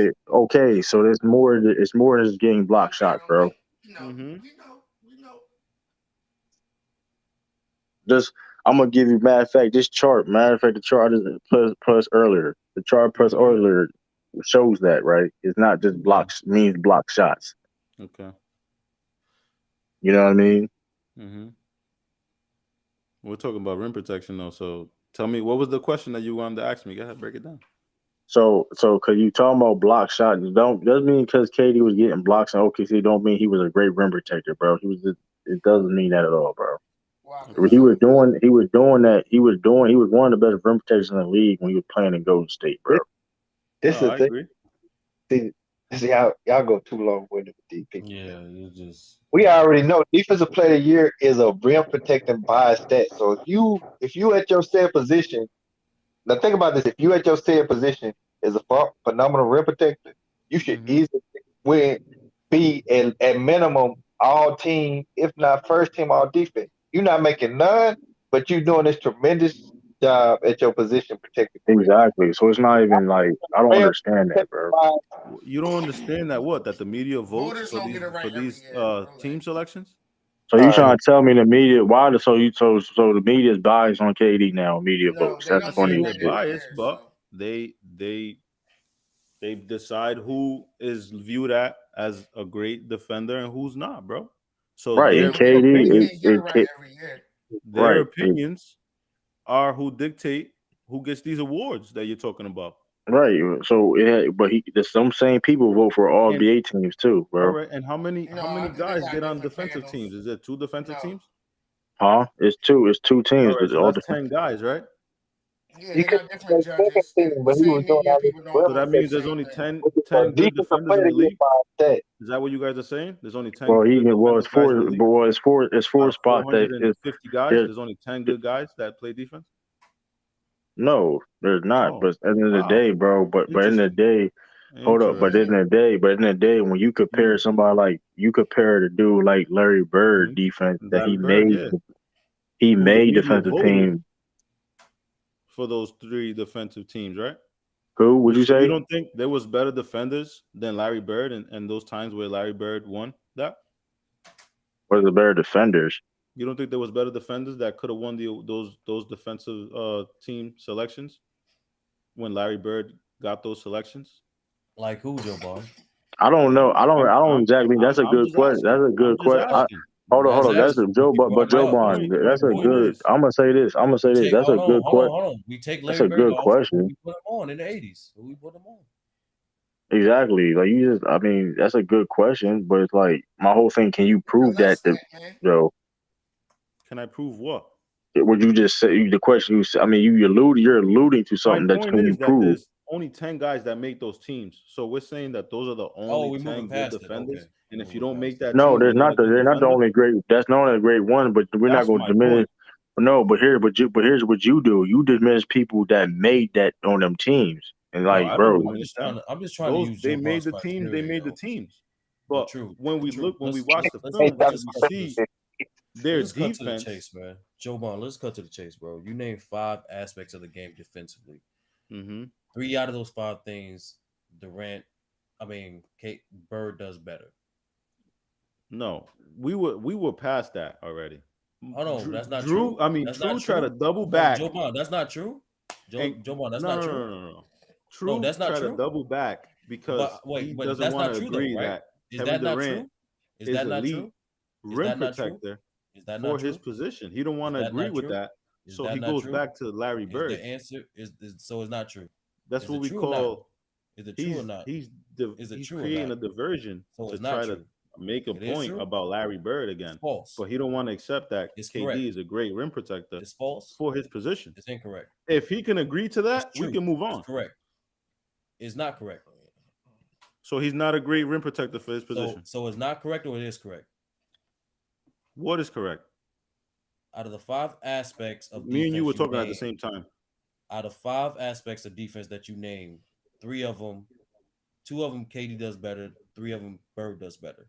said, so there's more. It's more than just getting block shots, bro. We know. Just I'm gonna give you matter of fact this chart. Matter of fact, the chart is plus earlier. The chart plus earlier shows that, right? It's not just blocks means block shots. Okay. You know what I mean? We're talking about rim protection though. So tell me, what was the question that you wanted to ask me? Go ahead, break it down. So, cause you talking about block shots, don't doesn't mean because KD was getting blocks in OKC don't mean he was a great rim protector, bro. He was. It doesn't mean that at all, bro. Okay. He was one of the best rim protectors in the league when he was playing in Golden State, bro. This is No, the I thing. agree. See y'all go too long winded with DP. Yeah, you just We already know defensive player of the year is a rim protecting bias stat. So if you at your said position, now think about this: if you at your said position is a phenomenal rim protector, you should Mm-hmm. easily be at minimum all team, if not first team all defense. You're not making none, but you're doing this tremendous job at your position protecting the rim. Exactly. So it's not even like I don't Rim understand that, protecting bro. bias. You don't understand that what? That the media votes Voters don't get it right for every these year. Relax. team selections? So All you right. trying to tell me the media why the so the media is biased on KD now, media No, votes. they I'm That's not don't get saying it funny they're as right shit. every biased, year. but So they decide who is viewed as a great defender and who's not, bro. So Right. And yeah, but they KD can't get it right every year. their right. opinions are who dictate who gets these awards that you're talking about. Right. So but there's some same people vote for all And NBA teams too, all bro. right, and how many No, I think they guys got get on different defensive panels. teams? Is it two defensive No. teams? Huh? It's two All teams, right, but so all that's different. 10 guys, right? Yeah, You they could got different say second judges. team, The but he was same doing media all this people don't So rim that vote for the means there's protection. same only thing. 10 good Defensive defenders player in the to get league. biased stat. Is that what you guys are saying? There's only 10 Well, good defensive guys in the league it's out four of spots that is 450 guys. there's There's only 10 good guys that play defense. no, there's not. Oh, But at the end of the wow, day, bro. But in the interesting, day, hold up. But in interesting. the day, when you compare Hmm. somebody like you compare the dude like Larry Bird defense that Larry Bird, yeah, he who the made media defensive voted team. for those three defensive teams, right? Who would you So you say don't think there was better defenders than Larry Bird and those times where Larry Bird won that? was the better defenders? You don't think there was better defenders that could have won those defensive team selections when Larry Bird got those selections? like who, Joe Bar? I don't know. I'm I don't I'm exactly. That's a I'm good just question. asking. That's a I'm good just question. asking. Hold That's on. That's a actually Joe, you but brought Joe that up. My Bond. my That's a point good. is, I'm gonna say this. We take That's a good question. hold on. We take That's Larry a Bird good off. Who question. we put him on in the '80s? Who we put him on? Exactly. Like you just. I mean, that's a good question, but it's like my whole thing. Can you Because prove that? that's it, man. Joe, can I prove what? would you just say the question? I mean, you're alluding to My something that point can you is that prove? there's only 10 guys that make those teams. So we're saying that those are the Oh, only we moving 10 good past it. Okay, defenders. And we if you moving don't make past it. that No, team, there's you're not not. a good They're not the defender. only great. That's not a great one. But we're not That's going to my diminish. point. No, but here's what you do. You diminish people that made that on them teams, and No, like, I don't bro, diminish them. I'm just trying to Those use they Joe made Bar's the teams, they criteria made the though. teams. But But true, when we true. look, when we watch the Hey, film, that's and we what see let's their just cut to the defense, chase, man. Joe Bond, let's cut to the chase, bro. You name 5 aspects of the game defensively. hmm 3 out of those 5 things, Kate Bird does better. no, we were past that already. Oh no, that's not true. That's not True tried to true. double No, back Joe Bond, that's not true. and Joe Bond, that's no, not no, true. no, no, no. No, True that's not tried to true. double back because But he wait, but doesn't that's want not to true though, agree right? that Is Kevin that not Durant true? Is is that not elite true? Is rim that not true? protector Is that not for his true? position. He don't want Is to that agree not with true? that, Is so that he not goes true? back to Larry Is the Bird. answer is so it's not true. That's Is what it we true or not? call Is it true or not? Is it he's true or creating not? a diversion So to it's not try to true. make a It is point true. about Larry Bird It's again, false. but he don't want to accept that It's KD correct. is a great rim protector It's false. for his position. It's incorrect. If he can agree to It's that, we true. can move It's on. correct. It's not correct. So he's not a great rim protector for his position. So it's not correct or it is correct. What is correct? Out of the 5 aspects of Me and you defense were you talking at the named, same time. out of 5 aspects of defense that you named, 3 of them, 2 of them KD does better, 3 of them Bird does better.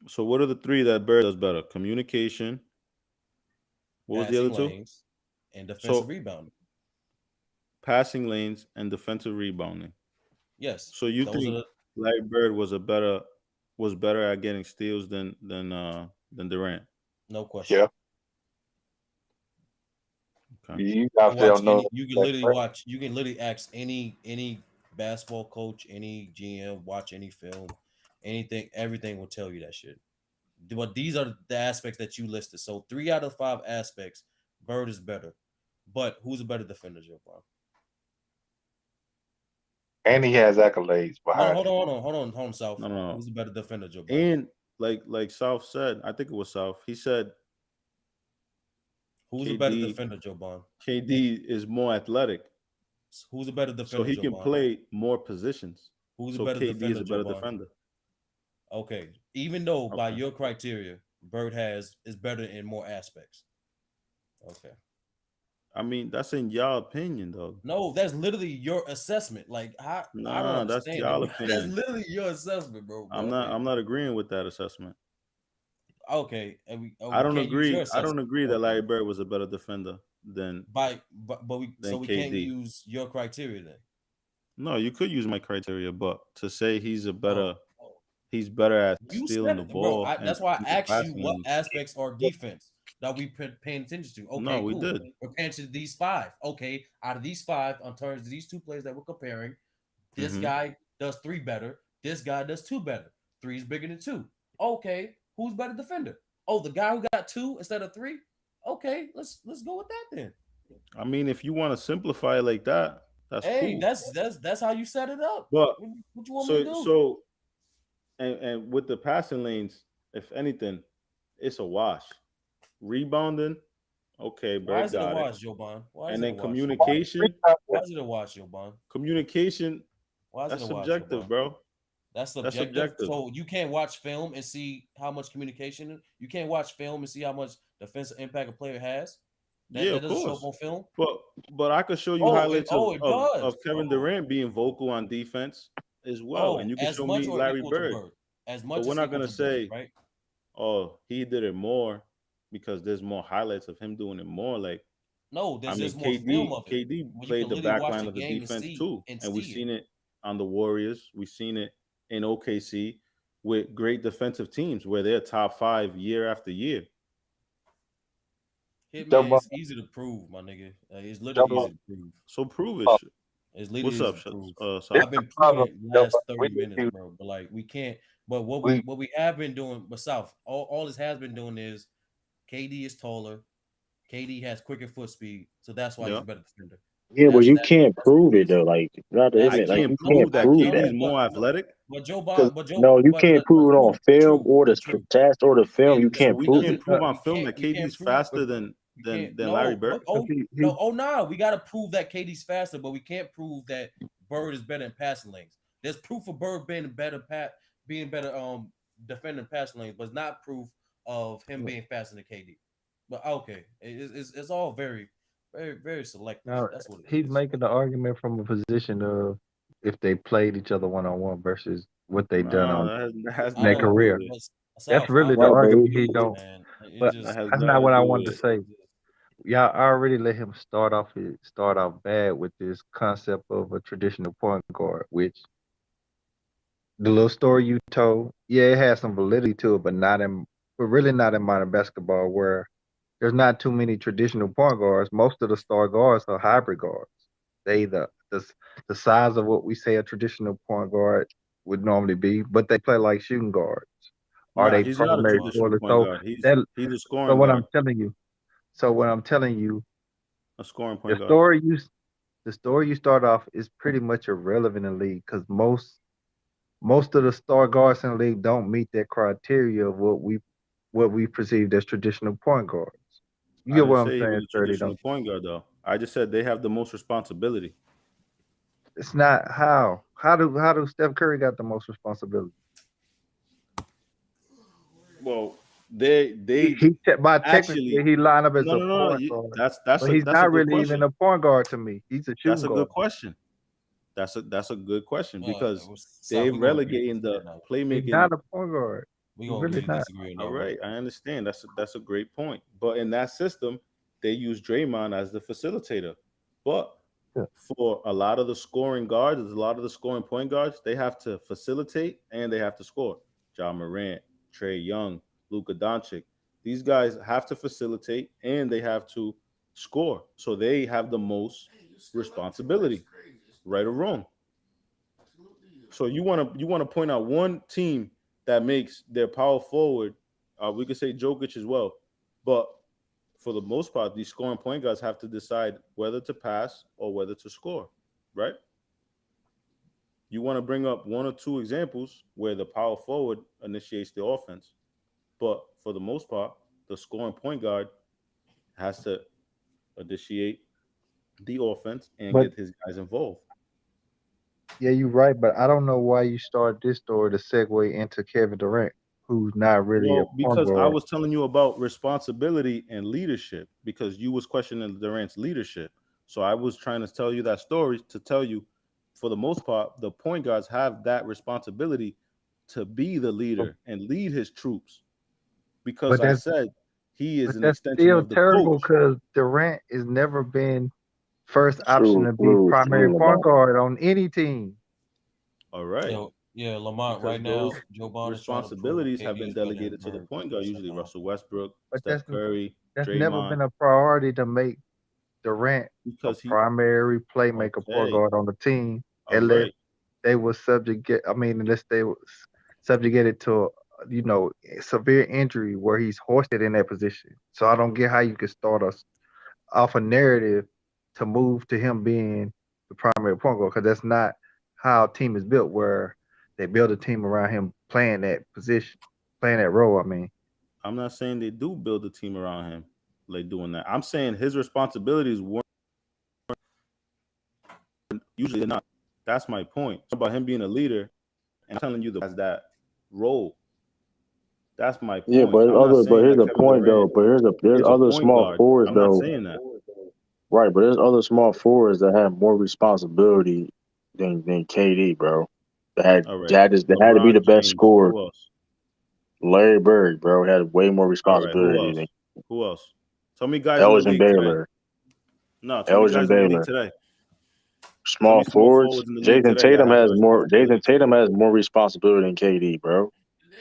So what are the 3 that Bird does better? Communication. What was the other Passing 2? lanes and defensive So rebounding. passing lanes and defensive rebounding. Yes. So you Those are think the Larry Bird was better at getting steals than Durant? no question. Yeah. Okay. You You can obviously watch don't know. you can literally watch, you can literally ask any basketball coach, any GM, watch any film, anything, everything will tell you that shit. But these are the aspects that you listed. So 3 out of 5 aspects Bird is better. But who's a better defender, Joe Brown? And he has accolades No, behind him. hold on, South. No. Who's a better defender, Joe Brown? And like South said, I think it was South. He said Who's a better defender, Joe Brown? KD is more athletic. Who's a better defender, So he Joe can Brown? play more positions. Who's so a better KD defender, is a better Joe Brown? defender. Okay. Even though by your criteria, Bird is better in more aspects. Okay. I mean, that's in y'all opinion, though. No, that's literally your assessment. Like, I don't understand. That's y'all That's opinion. literally your assessment, bro. I'm not agreeing with that assessment. Okay, I don't agree. I don't agree that Okay. Larry Bird was a better defender than we KD. can't use your criteria then. No, you could use my criteria, but to say he's better at You stealing said the it, bro. ball. That's why I asked you passing what lanes. aspects are defense that we paying attention to. Okay, No, we cool. did. We're paying attention to these 5. Okay, out of these 5, on terms of these 2 players that we're comparing, this guy does 3 better. This guy does 2 better. 3 is bigger than 2. Okay, who's better defender? Oh, the guy who got 2 instead of 3. Okay, let's go with that then. I mean, if you want to simplify it like that, that's Hey, cool. that's how you set it up. But what you want me to do? So and with the passing lanes, if anything, it's a wash. Rebounding, okay, Bird Why is it a got wash, Joe Bond? Why is and it then a wash? communication. Why is it a wash, Joe Bond? Communication. Why is That's it a wash, subjective, bro. That's subjective. So you can't watch film and see how much communication. You can't watch film and see how much defensive impact a player has. That of doesn't show course. up on film. But I could show you highlights does. of Kevin Durant being vocal on defense as well, and you can show me Larry Bird. As much, but we're not gonna say, right? Oh, he did it more because there's more highlights of him doing it more. Like, no, there's more KD, film of it. KD played the back line of the defense too, and we've seen it on the Warriors. We've seen it in OKC with great defensive teams where they're top 5 year after year. Man, it's easy to prove, my nigga. It's literally easy to prove. So prove it. It's literally What's easy up, to prove. I've been proving it the last 30 minutes, bro. But like we can't. But what we have been doing, but South, all this has been doing is KD is taller, KD has quicker foot speed, so that's why he's a better defender. Yeah, but you can't prove it though. Like, not to admit, like you can't prove that. He's more athletic. But Joe Bond, no, you can't prove it on film or the test or the film. You can't prove can't it. prove on film that KD's faster than Larry Bird. No, we got to prove that KD's faster, but we can't prove that Bird is better in passing lanes. There's proof of Bird being better defending passing lanes, but it's not proof of him being faster than KD. But okay, it's all very, very, very selective. Now, That's what it he's is. making the argument from a position of if they played each other one-on-one versus what they done on their career. That's really the argument he don't. But that's not what I wanted to say. Y'all already let him start off bad with this concept of a traditional point guard, which the little story you told, yeah, it has some validity to it, but really not in modern basketball where there's not too many traditional point guards. Most of the star guards are hybrid guards. They the size of what we say a traditional point guard would normally be, but they play like shooting guards. He's not a traditional point guard. He's a scoring what guard. What I'm telling you, a scoring point guard. The story you start off is pretty much irrelevant in the league because most of the star guards in the league don't meet that criteria of what we perceive as traditional point guards. You get what I'm saying? He was a traditional point guard, though. I just said they have the most responsibility. It's not how. How do Steph Curry got the most responsibility? Well, they technically he lined up as a point guard. But he's not really even a point guard to me. He's a shooting guard. That's a good question. That's a good question because they're relegating the playmaking. He's not a point guard. We gonna really not. All right, I understand. That's a great point. But in that system, they use Draymond as the facilitator. But for a lot of the scoring guards, a lot of the scoring point guards, they have to facilitate and they have to score. Ja Morant, Trae Young, Luka Doncic. These guys have to facilitate and they have to score. So they have the most responsibility, right or wrong. So you want to point out one team that makes their power forward, we could say Jokic as well, but for the most part, these scoring point guards have to decide whether to pass or whether to score, right? You want to bring up one or two examples where the power forward initiates the offense, but for the most part, the scoring point guard has to initiate the offense and But get his guys involved. yeah, you're right. But I don't know why you start this story to segue into Kevin Durant, who's not really a Well, point because I guard. was telling you about responsibility and leadership because you was questioning Durant's leadership. So I was trying to tell you that story to tell you, for the most part, the point guards have that responsibility to be the leader and lead his troops. Because But I that's said he is but an that's extension still of the terrible coach. because Durant has never been first option True, to be true, primary true, point Lamar. guard on any team. All right. Yeah, Lamont. Because Right now, those Joe Bond is trying to prove responsibilities have KD been is better than delegated to the Bird point for guard, the usually second round. Russell Westbrook, But Steph Curry, that's never Draymond, been a priority to make Durant a because he primary playmaker point okay. guard on the team All unless right. they were unless they were subjugated to severe injury where he's hoisted in that position. So I don't get how you could start us off a narrative to move to him being the primary point guard because that's not how a team is built where they build a team around him playing that position, playing that role. I mean, I'm not saying they do build a team around him, like doing that. I'm saying his responsibilities weren't usually they're not. That's my point. It's about him being a leader and telling you has that role. That's my Yeah, point. I'm not but saying here's that the Kevin point though. Durant But there's is a other point small guard. forwards I'm not though. saying that. Right, but there's other small forwards that have more responsibility than KD, bro. All right. That had to be the LeBron best James. scorer. Who else? Larry Bird, bro, had way more All right. Who responsibility than else? Who else? Tell me guys in the Elgin league today. Baylor. No, tell me Elgin guys in the league Baylor. today. Tell Small me small forwards. forwards in the league Jason today that Tatum have has more more. responsibility Jason than Tatum KD. has more responsibility than KD, bro.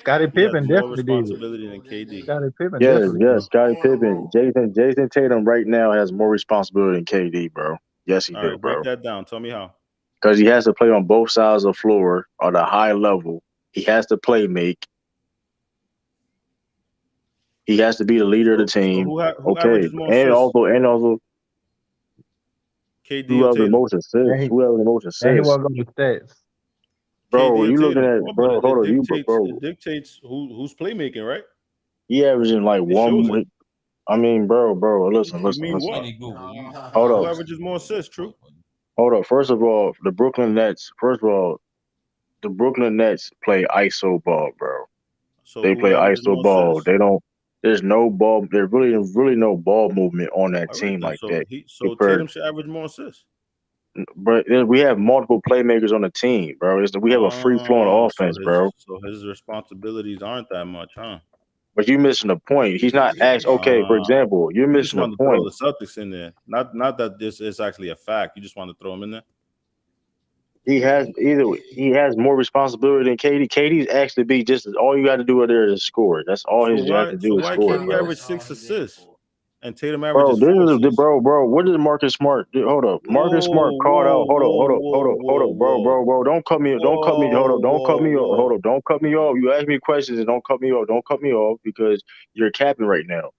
Scottie He has Pippen more definitely did. responsibility than KD. Scottie Pippen Yes, definitely did. yes. Scottie Pippen. Jason Tatum right now has more responsibility than KD, bro. Yes, he All do, right, break bro. that down. Tell me how. Because he has to play on both sides of the floor at a high level. He has to play make. He has to be the leader of the So team. who Okay, averages more and assists, also KD who or has the Tatum? most assists? Who has the most And he assists? wasn't going to stats. Bro, KD or you looking Tatum? at Oh, but bro? Hold on, it bro. dictates who's playmaking, right? He averaging like It shows it. one. I mean, bro. Listen. You mean what? Any Google, you Hold Who up, averages more assists? True. hold up. First of all, the Brooklyn Nets. First of all, the Brooklyn Nets play ISO ball, bro. So They who play averages ISO more ball. assists? They don't. There's no ball. There's really no ball movement on that All right team then. like that. So Compared, Tatum should average more assists. but we have multiple playmakers on the team, bro. We have a free flowing offense, bro. So his responsibilities aren't that much, huh? But you missing the point. He's not asked. Okay, for example, you're You just missing the want to throw point. the Celtics in there. Not that this is actually a fact. You just want to throw them in there. He has more responsibility than KD. KD's actually be just all you got to do there is score. That's all So his job why to so do is why score, KD bro. average 6 assists and Tatum Bro, averages this 4 is the assists? bro. What did Marcus Smart do? Hold up, Marcus Smart called out. Hold up, bro. Don't cut me. Don't cut me. Hold up. Don't cut me off. Hold up. Don't cut me off. You ask me questions and don't cut me off. Don't cut me off because you're capping right now.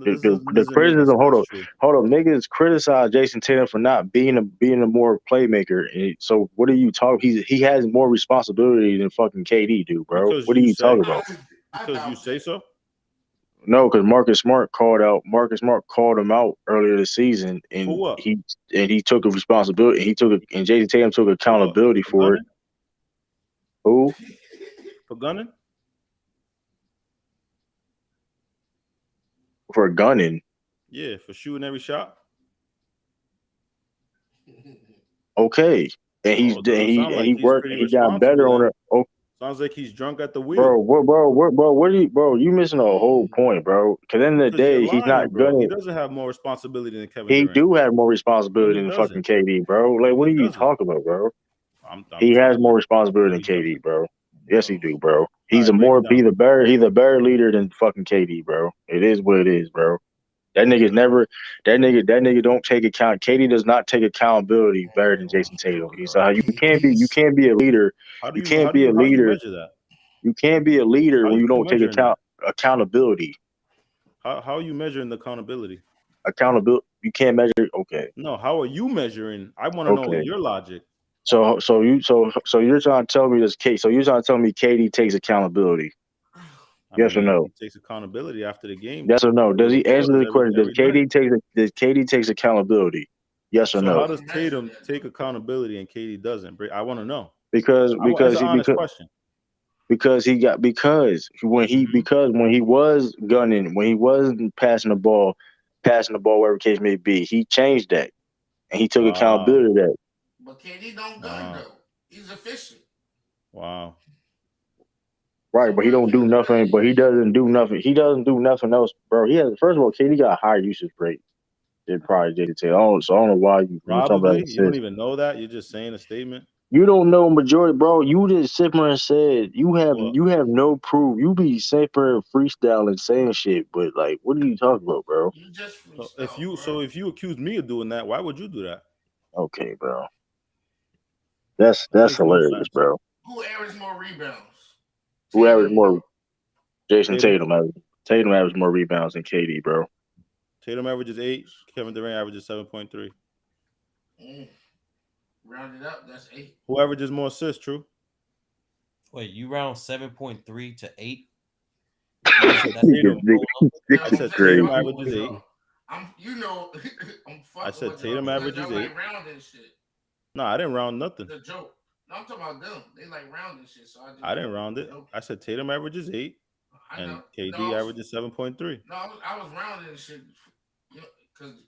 This The doesn't make criticism. sense, true. Hold up. Niggas criticize Jason Tatum for not being a more playmaker. And so what are you talking? He has more responsibility than fucking KD do, bro. Because What are you you say talking about? because you say so. No, because Marcus Smart called him out earlier this season, For and what? he took a responsibility. And Jason Tatum took For what? accountability For for it. gunning? Who? For gunning? For gunning. Yeah, for shooting every shot. Okay, and Oh, it doesn't sound like he he's worked pretty and he got better responsible on then. it. Oh, Sounds like he's drunk at the wheel. bro, you missing a whole point, bro. Because in the Because you're day, he's lying, not bro. He gunning. doesn't have more responsibility than Kevin He Durant. do have more No, responsibility he than fucking doesn't. KD, bro. Like, No, what he are you doesn't. talking about, bro? I'm He has telling more you. responsibility No, than he doesn't. KD, bro. Yes, he do, bro. All He's right, break it down. he's a better leader than fucking KD, bro. It is what it is, bro. That nigga's Okay. never that nigga don't take account. KD does not take accountability better than Jason Tatum. So how you can't be a leader. You can't be a How do you leader. measure that? You can't be a leader How when you you don't take measuring that? accountability. How are you measuring the accountability? accountability. You can't measure. Okay. No, how are you measuring? I want to know Okay. your logic. So you're trying to tell me this case. So you're trying to tell me KD takes accountability? Yes or no? He takes accountability after the game. Yes or no? Does he answer the question? Does every day. KD takes accountability? Yes or So no? how does Tatum take accountability and KD doesn't? I want to know. Because It's an honest question. Because when he was gunning, when he wasn't passing the ball, whatever the case may be, he changed that and he took accountability of that. But KD don't gun though. He's efficient. Wow. Right, but he don't do nothing. But he doesn't do nothing. He doesn't do nothing else, bro. First of all, KD got a higher usage rate than probably Jason Tatum. So I don't know why you talking about Probably. assists. You don't even know that. You're just saying a statement. You don't know majority, bro. You just sit there and said you have no proof. You be sitting there freestyling saying shit, but like, what are you talking about, bro? You just If you accuse me of doing that, why would you do that? Okay, bro. That's makes no hilarious, sense. bro. Who averaged more rebounds? Who averaged more? Jason Tatum. Tatum averaged more rebounds than KD, bro. Tatum averages 8. Kevin Durant averages 7.3. Rounded up, that's 8. Who averages more assists? True. Wait, you round 7.3 to 8? I said Tatum averages 8. I said Tatum averages 8. No, I didn't round nothing. The joke. No, I'm talking about them. They like rounding shit. So I didn't round it. I said Tatum averages 8 and KD averages 7.3. No, I was rounding shit.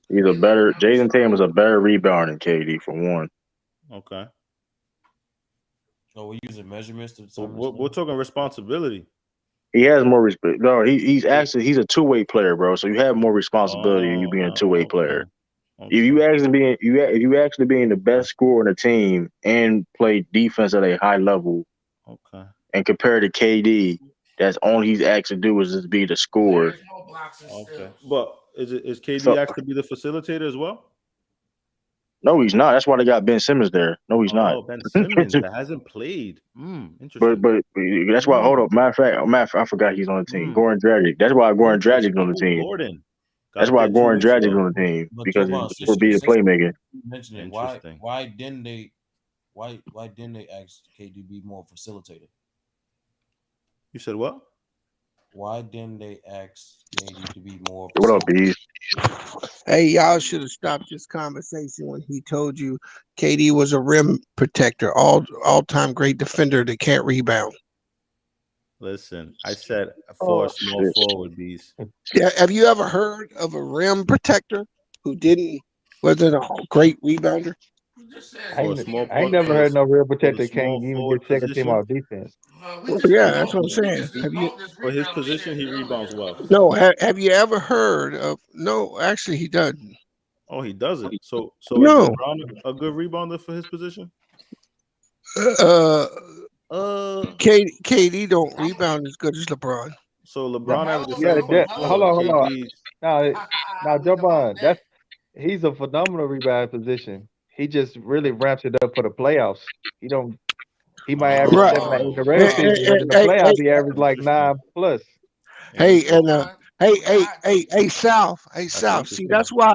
He's a better. Jason Tatum is a better rebounder than KD for one. Okay. Oh, we're using measurements to So we're talking responsibility. He has more respect. No, he's a two-way player, bro. So you have more responsibility in you being a two-way player. Okay. If you actually being the best scorer on the team and play defense at a high level, okay, and compared to KD, that's all he's asked to do is just be the scorer. Okay, but is KD asked to be the facilitator as well? No, he's not. That's why they got Ben Simmons there. No, he's not. Oh, Ben Simmons that hasn't played. Interesting. But that's why. Hold up. Matter of fact, I forgot he's on the team. Goran Dragic. That's why Goran Dragic's on the team. Gordon. That's why Goran Dragic's on the team because he's for being a playmaker. Mentioning why didn't they ask KD to be more facilitator? You said what? Why didn't they ask KD to be more? What up, Bees? Hey, y'all should have stopped this conversation when he told you KD was a rim protector, all-time great defender that can't rebound. Listen, I said for a small forward, Bees. Yeah, have you ever heard of a rim protector who wasn't a great rebounder? I ain't never heard no real protector can't even get second team off defense. Yeah, that's what I'm saying. For his position, he rebounds well. No, have you ever heard of? No, actually, he doesn't. Oh, he doesn't. So no. Is LeBron a good rebounder for his position? KD don't rebound as good as LeBron. So LeBron averages hold on. Now, Joe Bond, he's a phenomenal rebound position. He just really ramps it up for the playoffs. He might average 7 or 8 in the regular season, but in the playoffs he averaged like 9+. Hey, and hey, South. See, that's why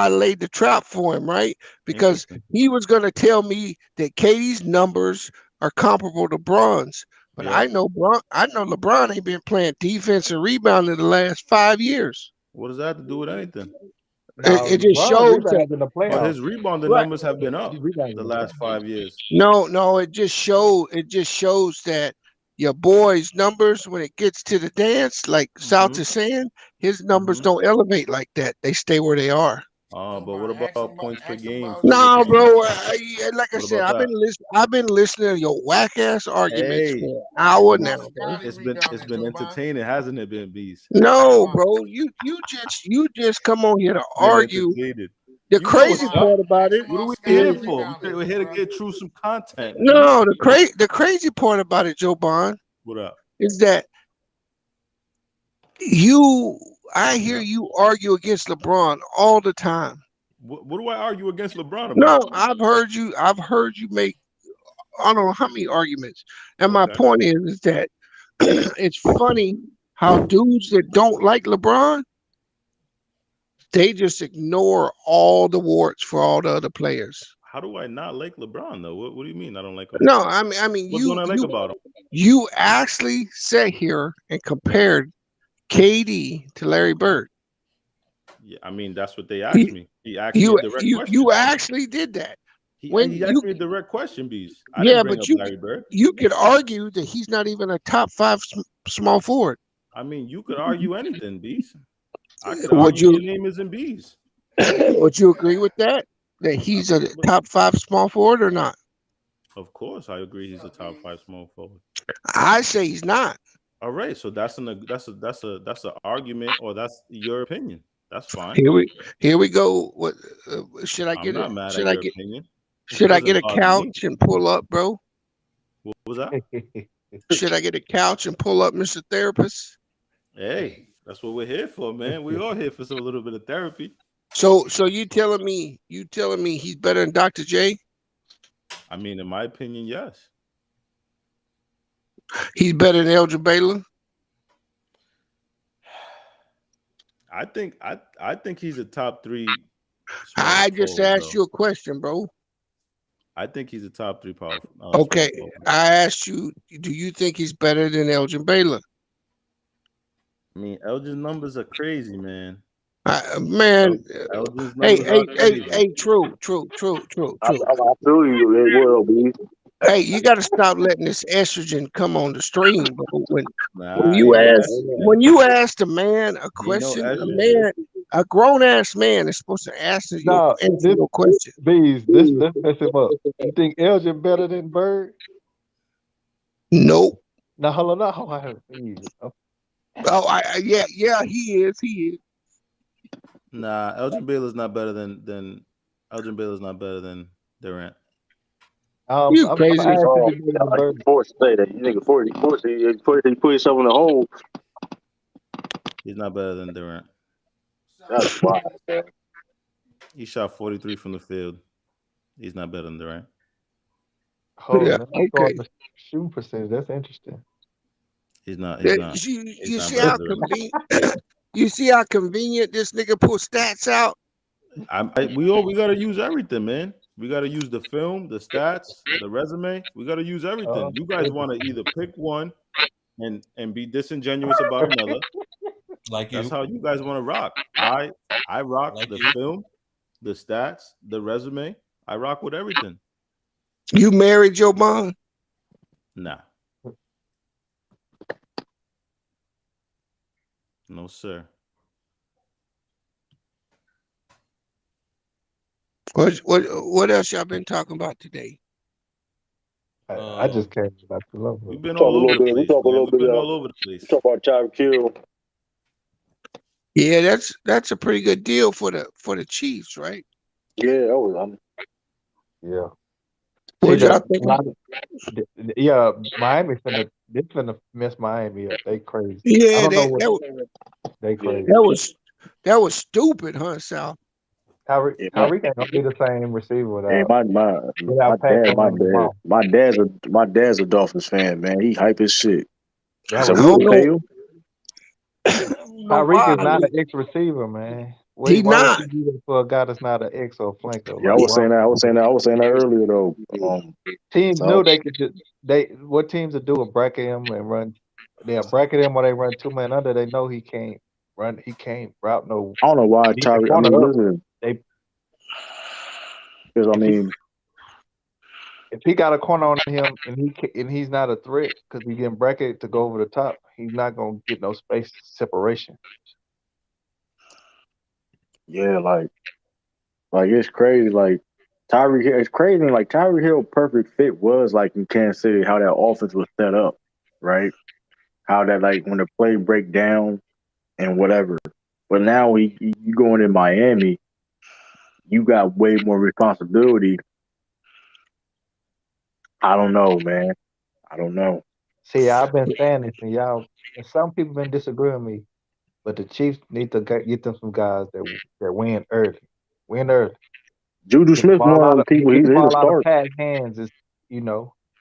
I laid the trap for him, right? Because he was gonna tell me that KD's numbers are comparable to Bron's, but I know LeBron ain't been playing defense and rebound in the last 5 years. What does that have to do with anything? It just shows that in the playoffs. But his rebounding numbers have been up the last 5 years. No, it just shows that your boy's numbers, when it gets to the dance, like South is saying, his numbers don't elevate like that. They stay where they are. Oh, but what about points per game? No, bro. Like I said, I've been listening to your whack ass arguments for an hour now, bro. It's been entertaining, hasn't it been, Beast? No, bro. You just come on here to argue. The crazy part about it. What are we here for? We're here to get through some content. No, the crazy part about it, Joe Bond. What up? Is that I hear you argue against LeBron all the time. What do I argue against LeBron about? No, I've heard you make I don't know how many arguments. And my point is that it's funny how dudes that don't like LeBron They just ignore all the warts for all the other players. How do I not like LeBron though? What do you mean I don't like him? No, I mean, What don't I like about him? you actually sat here and compared KD to Larry Bird. Yeah, I mean that's what they asked me. He asked me a direct question. You actually did that. He asked me a direct question, Bees. I Yeah, didn't bring but up Larry Bird. you could argue that he's not even a top 5 small forward. I mean, you could argue anything, Bees. I could Would argue you- your name isn't Bees. Would you agree with that? That he's a top 5 small forward or not? Of course, I agree. He's a top 5 small forward. I say he's not. All right, so that's an argument, or that's your opinion. That's fine. Here we go. What should I get? I'm not mad at your opinion. Should I get a couch and pull up, bro? What was that? Should I get a couch and pull up, Mr. Therapist? Hey, that's what we're here for, man. We all here for a little bit of therapy. So you telling me he's better than Dr. J? I mean, in my opinion, yes. He's better than Elgin Baylor? I think he's a top 3. I just asked you a question, bro. I think he's a top 3 power. Okay, I asked you, do you think he's better than Elgin Baylor? I mean, Elgin's numbers are crazy, man. Man, hey, true. I feel you. It will be. Hey, you got to stop letting this estrogen come on the stream, bro. When you ask a man a question, a grown ass man is supposed to answer your question. Bees, let's mess him up. You think Elgin better than Bird? Nope. No, hold on. Yeah, he is. Nah, Elgin Baylor's not better than Durant. You crazy? Force say that you nigga force he put himself in the hole. He's not better than Durant. That's wild, man. He shot 43 from the field. He's not better than Durant. Okay. Shoot percentage. That's interesting. He's not. You see how convenient? You see how convenient this nigga put stats out? We gotta use everything, man. We gotta use the film, the stats, the resume. We gotta use everything. You guys want to either pick one and be disingenuous about another. That's how you guys want to rock. I rock the film, the stats, the resume. I rock with everything. You married Joe Bond? Nah. No, sir. What else y'all been talking about today? I just came about to love it. We've been all over the place. We've been all over the place. Talk about Tyreek Hill. Yeah, that's a pretty good deal for the Chiefs, right? Yeah, that was yeah. What y'all think? Yeah, Miami finna mess Miami up. They crazy. Yeah, they crazy. That was stupid, huh, Sal? Tyreek ain't gonna be the same receiver without. Hey, my dad's a Dolphins fan, man. He hype as shit. So we don't will pay him. Tyreek is not an X receiver, man. He's not. Would you do that for a guy that's not an X or flanker? Yeah, I was saying that earlier though. Teams knew they could what teams would do is bracket him and run. They'll bracket him when they run 2 men under. They know he can't run. He can't route no. I don't know why Tyreek. I mean, listen. If he got a corner on him and he's not a threat because he getting bracketed to go over the top, he's not gonna get no space separation. Yeah, like it's crazy. Like Tyreek Hill, it's crazy. Like Tyreek Hill, perfect fit was like in Kansas City, how that offense was set up, right? How that like when the play break down and whatever. But now you going in Miami, you got way more responsibility. I don't know, man. I don't know. See, I've been saying this, and some people been disagreeing with me, but the Chiefs need to get them some guys that win early. Win early. Juju Smith, one of the people. He's a starter. Pat hands is,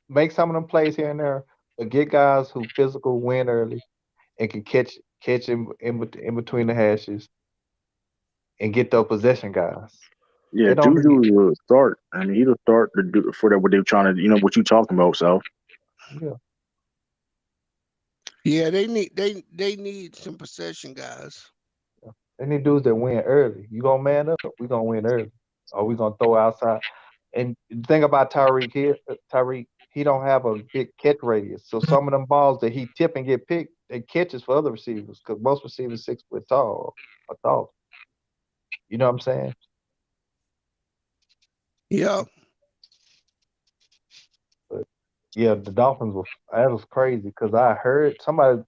make some of them plays here and there, but get guys who physical win early and can catch him in between the hashes. and get those possession guys. Yeah, They don't Juju do will start. I mean, he'll start to do for that what they're trying to. What you talking about, Sal? yeah. Yeah, they need some possession guys. They need dudes that win early. You gonna man up, we gonna win early. Or we gonna throw outside. And the thing about Tyreek here, Tyreek, he don't have a big catch radius. So some of them balls that he tip and get picked, they catches for other receivers because most receivers 6 foot tall or tall. You know what I'm saying? Yeah. But yeah, the Dolphins were that was crazy because I heard somebody.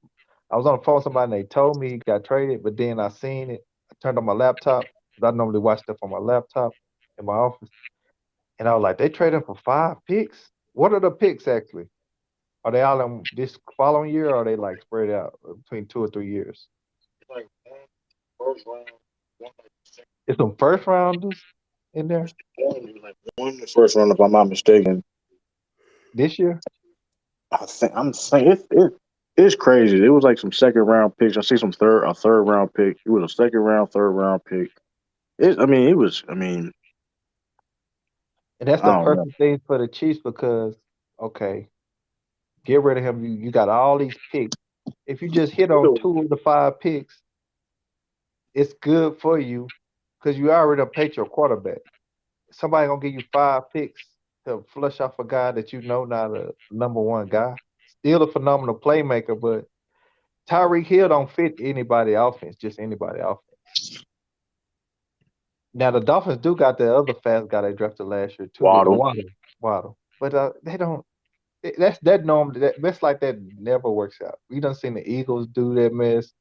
I was on the phone with somebody and they told me he got traded, but then I seen it. I turned on my laptop because I normally watch stuff on my laptop in my office, and I was like, they traded him for 5 picks. What are the picks actually? Are they all in this following year, or are they like spread out between 2 or 3 years? Like first round, one It's some first rounders in there one first round, if I'm not mistaken. this year. I'm saying it's crazy. It was like some second round picks. I see a third round pick. It was a second round, third round pick. I mean, it was. I mean, And that's I the don't know. perfect thing for the Chiefs because okay, get rid of him. You got all these picks. If you just hit on 2 of the 5 picks, it's good for you because you already done paid your quarterback. Somebody gonna give you 5 picks to flush off a guy that you know not a number 1 guy. Still a phenomenal playmaker, but Tyreek Hill don't fit anybody offense, just anybody offense. Now the Dolphins do got the other fast guy they drafted last year too, Waddle. Waddle. But they don't. That's that norm. That's like that never works out. We done seen the Eagles do that mess.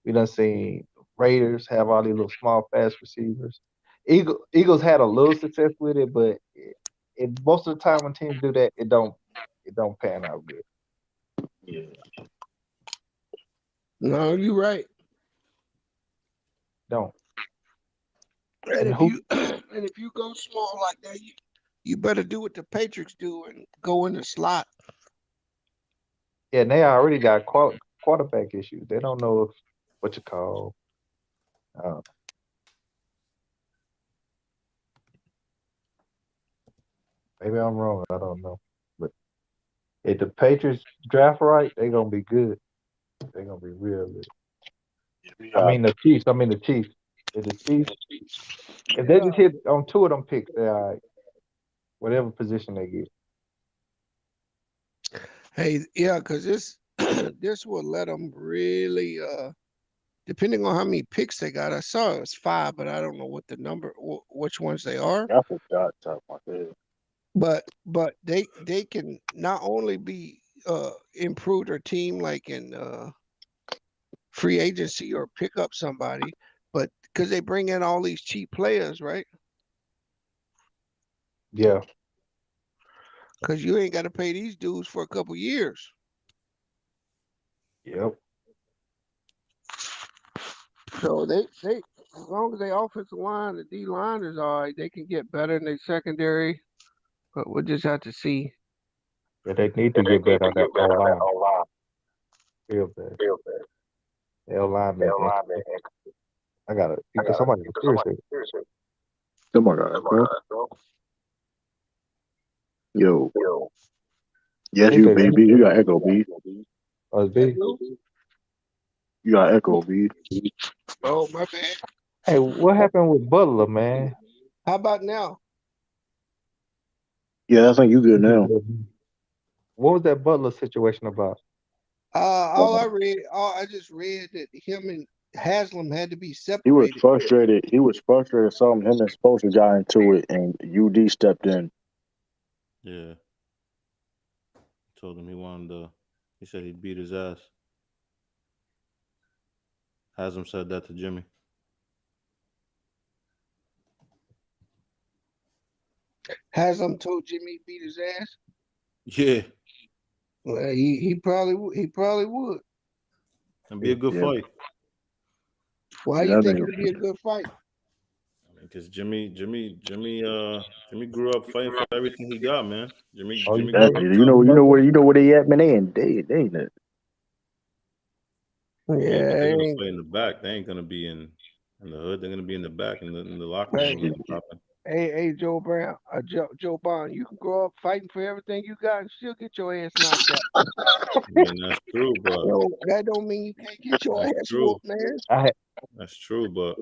We done seen Raiders have all these little small fast receivers. Eagles had a little success with it, but most of the time when teams do that, it don't pan out good. Yeah. No, you're right. Don't. And And if who? you and if you go small like that, you better do what the Patriots do and go in the slot. Yeah, and they already got quarterback issues. They don't know if what you call. Uh, maybe I'm wrong. I don't know. But if the Patriots draft right, they're gonna be good. They're gonna be real good. We I got mean the Chiefs. I mean the Chiefs. If the Chiefs, if they just hit on 2 of them picks, they're all right. Whatever position they get. Hey, yeah, because this this will let them really depending on how many picks they got. I saw it was 5, but I don't know what the number, which ones they are. I forgot top of my head. But they can not only be improve their team like in free agency or pick up somebody, but because they bring in all these cheap players, right? Yeah. Because you ain't got to pay these dudes for a couple years. Yep. So they as long as they offensive line, the D line is all right, they can get better in their secondary. But we'll just have to see. Yeah, they need to get better on that O line. Real bad. The O line been inconsistent. I gotta get somebody to seriously. Come on, guys, bro. Yo. Yes, Who's you that? baby. You got echo, B. Oh, it's B. You got echo, B. Oh, my bad. Hey, what happened with Butler, man? How about now? Yeah, I think you good now. What was that Butler situation about? I just read that him and Haslam had to be He was separated. frustrated. He was frustrated. Something him and Spoelstra got into it, and UD stepped in. Yeah. Told him he wanted to. He said he'd beat his ass. Haslam said that to Jimmy. Haslam told Jimmy he beat his ass. Yeah. Well, he probably would. And be a good Yeah. fight. Why Yeah, you think it'd be a good fight? Because Jimmy grew up fighting for everything he got, man. Jimmy grew Exactly. up You tough. know where they at, man. They ain't it. Yeah, but they're gonna Yeah, fight in the back. They ain't gonna be in In the hood, they're gonna be in the back in the locker Hey, room. Dropping. hey, Joe Brown, Joe Bond, you can grow up fighting for everything you got and still get your ass knocked out. I mean, that's true, but That don't mean you can't get your that's ass true. whooped, man. That's true, but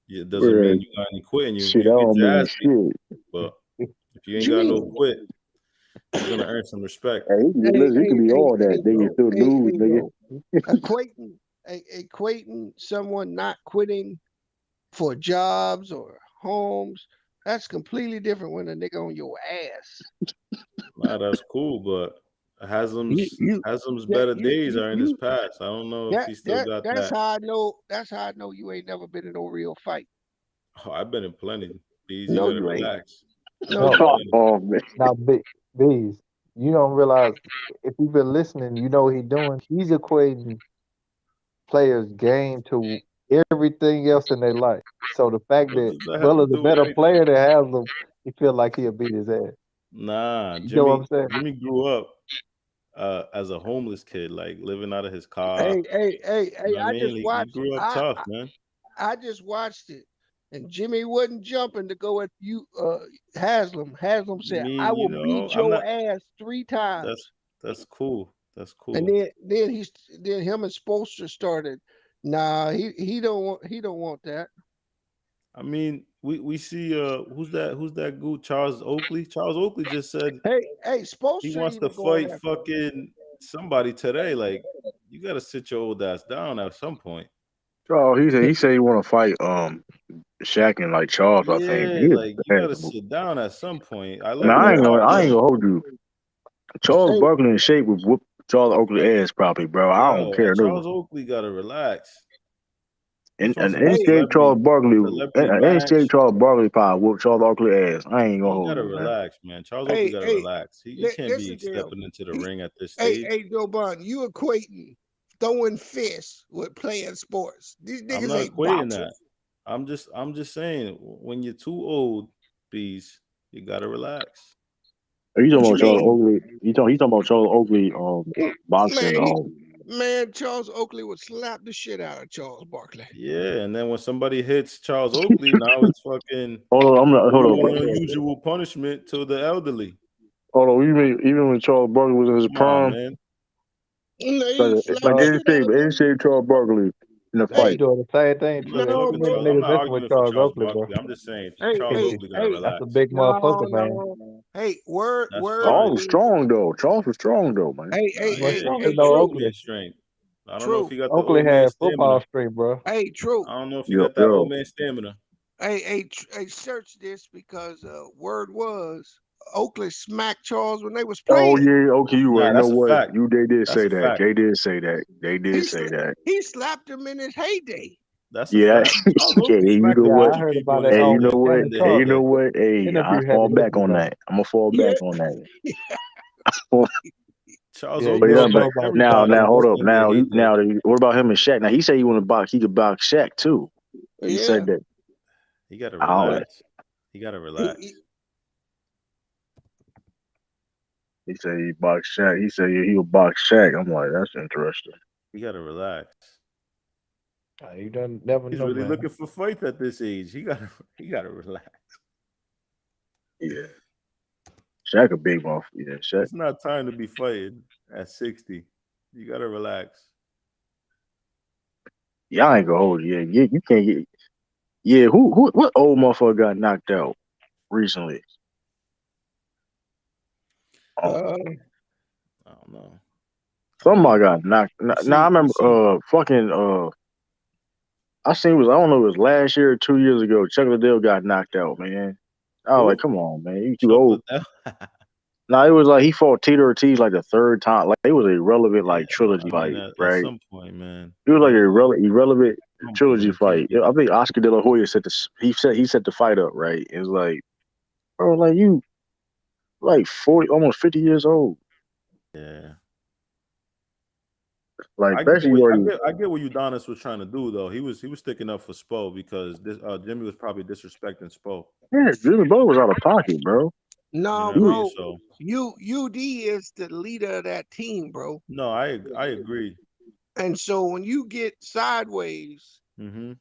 it doesn't mean Bruh, you got any quitting. You shit, I get don't your mean ass beat, shit. but if you ain't got Jimmy, no quit, you're gonna earn some respect. Hey, listen, you can be all that, nigga. You Joe, still lose, nigga. Joe, equating someone not quitting for jobs or homes, that's completely different when a nigga on your ass. Nah, that's cool, but Haslam's You Haslam's that better days are in his you past. I don't know if he still got that's that. how I know. That's how I know you ain't never been in no real fight. Oh, I've been in plenty. Bees, you No, gotta you ain't. relax. No, I've No, been in you plenty. ain't. Oh man. now, Bees, you don't realize if you've been listening, you know what he's doing. He's equating players' game to everything else in their life. So the fact What that does that have to Buller's a do with better anything? player than Haslam, he feel like he'll beat his ass. Nah, You know what I'm saying? Jimmy grew up as a homeless kid, like living out of his car. You Hey! know what I I mean? just He watched. grew up tough, man. I just watched it, and Jimmy wasn't jumping to go at you, Haslam. Haslam I said, "I mean, will beat I'm your not. ass 3 times." That's cool. That's And cool. then him and Spolster started. Nah, he don't want that. I mean, we see who's that dude, Charles Oakley? Charles Oakley just said Hey, he Spolster wants to even going fight after him. fucking somebody today. Like, you gotta sit your old ass down at some point. Oh, he said he want to fight Shaq and like Charles. I think. Yeah, He is like you gotta terrible. sit down at some point. I Now like that I idea. ain't gonna hold you. Charles Hey, Barkley in shape would whoop Charles Oakley ass probably, bro. I don't Yo, care. No, Charles Oakley gotta relax. He and from an some hey, NCAA Charles Barkley, celebrity an NCAA match. Charles Barkley probably whoop Charles Oakley ass. I ain't gonna He hold gotta you, man. relax, man. Charles Oakley gotta hey, relax. He can't be listen to him. stepping into the He, ring at this stage. Joe Bond, you equating throwing fists with playing sports. These I'm niggas not ain't equating that. boxers. I'm just saying when you're too old, bees, you gotta relax. Are you talking What you about Charles mean? Oakley? He talking about Charles Oakley boxing Man, man, Charles Oakley would slap the shit out of Charles Barkley. Yeah, and then when somebody hits Charles Oakley, now it's fucking Hold on, I'm not hold cruel on. and unusual punishment to the elderly. Hold on, even when Charles Barkley was in his Come on, prime, man. No, like he slapped like the in shit out shape, of in him. shape Charles Barkley in the Hey, he Hey, fight. doing the same thing I'm not too. no, Too talking many no. Charles. I'm niggas not messing with arguing for Charles Charles Oakley, bro. Barkley. I'm just saying Hey, Charles hey, Oakley gotta hey, That's a relax. big motherfucker, man. no. Hey, word, That's word Charles fine. was is, strong though. Charles was strong though, man. Nah, He wasn't yeah, strong he as got hey, the no old true, man Oakley. strength. I don't know if true. he got the Oakley old man had football stamina. strength, bro. Hey, true. I don't know if he Yo, got that old yo. man stamina. Hey, search this because word was Oakley smacked Charles when they was Oh playing. yeah, okay, you right. Nah, You know that's a what? fact. They did That's say a that. fact. They did say that. They did He say sla- that. he slapped him in his heyday. That's a Yeah, fact. Charles yeah. Oakley You smacked know a Yeah, what? bunch I of heard people about in that his Hey, you know on what? in Shannon the Hey, Sharp you know heyday. what? Hey, I interview. Had to fall back listen on to. that. I'm gonna fall Yeah, back on that. Charles Yeah, But you Oakley yeah, don't but know smacked about now, everybody Charles hold up. in Oakley. their Now, heyday. what about him and Shaq? Now he said he want to box. He could box Shaq too. He yeah. said that. He gotta I don't. relax. He gotta He, relax. He said he box Shaq. He said he would box Shaq. I'm like, that's interesting. He gotta relax. You don't never He's know, really man. looking for fights at this age. He gotta relax. Yeah, Shaq a big motherfucker. Yeah, Shaq. It's not time to be fighting at 60. You gotta relax. Yeah, I ain't gonna hold you. Yeah, you can't get. Yeah, what old motherfucker got knocked out recently? Oh, uh, I don't know. I mean, somebody got knocked. Now I you remember. see. Fucking. I seen it was. I don't know. It was last year or 2 years ago. Chuck Liddell got knocked out. Man, I was like, Who? come on, man, you too old. Chocolate. Yeah, Nah, it was like he fought Tito Ortiz like the third time. Like it was a irrelevant like trilogy I mean, fight, at right? some point, man, It was you like gotta. a irrelevant Come on, trilogy man. Can't fight. be. I think Oscar De La Hoya set the he set the fight up, right? It was like, bro, like you like 40, almost 50 years old. Yeah. Like I get basically what you I already. get. I get what Udonis was trying to do, though. He was sticking up for Spo because this Jimmy was probably disrespecting Spo. Yeah, Jimmy Butler was out of pocket, bro. You no, know what I mean? bro. So UD is the leader of that team, bro. no, I agree. And so when you get sideways, Mm-hmm.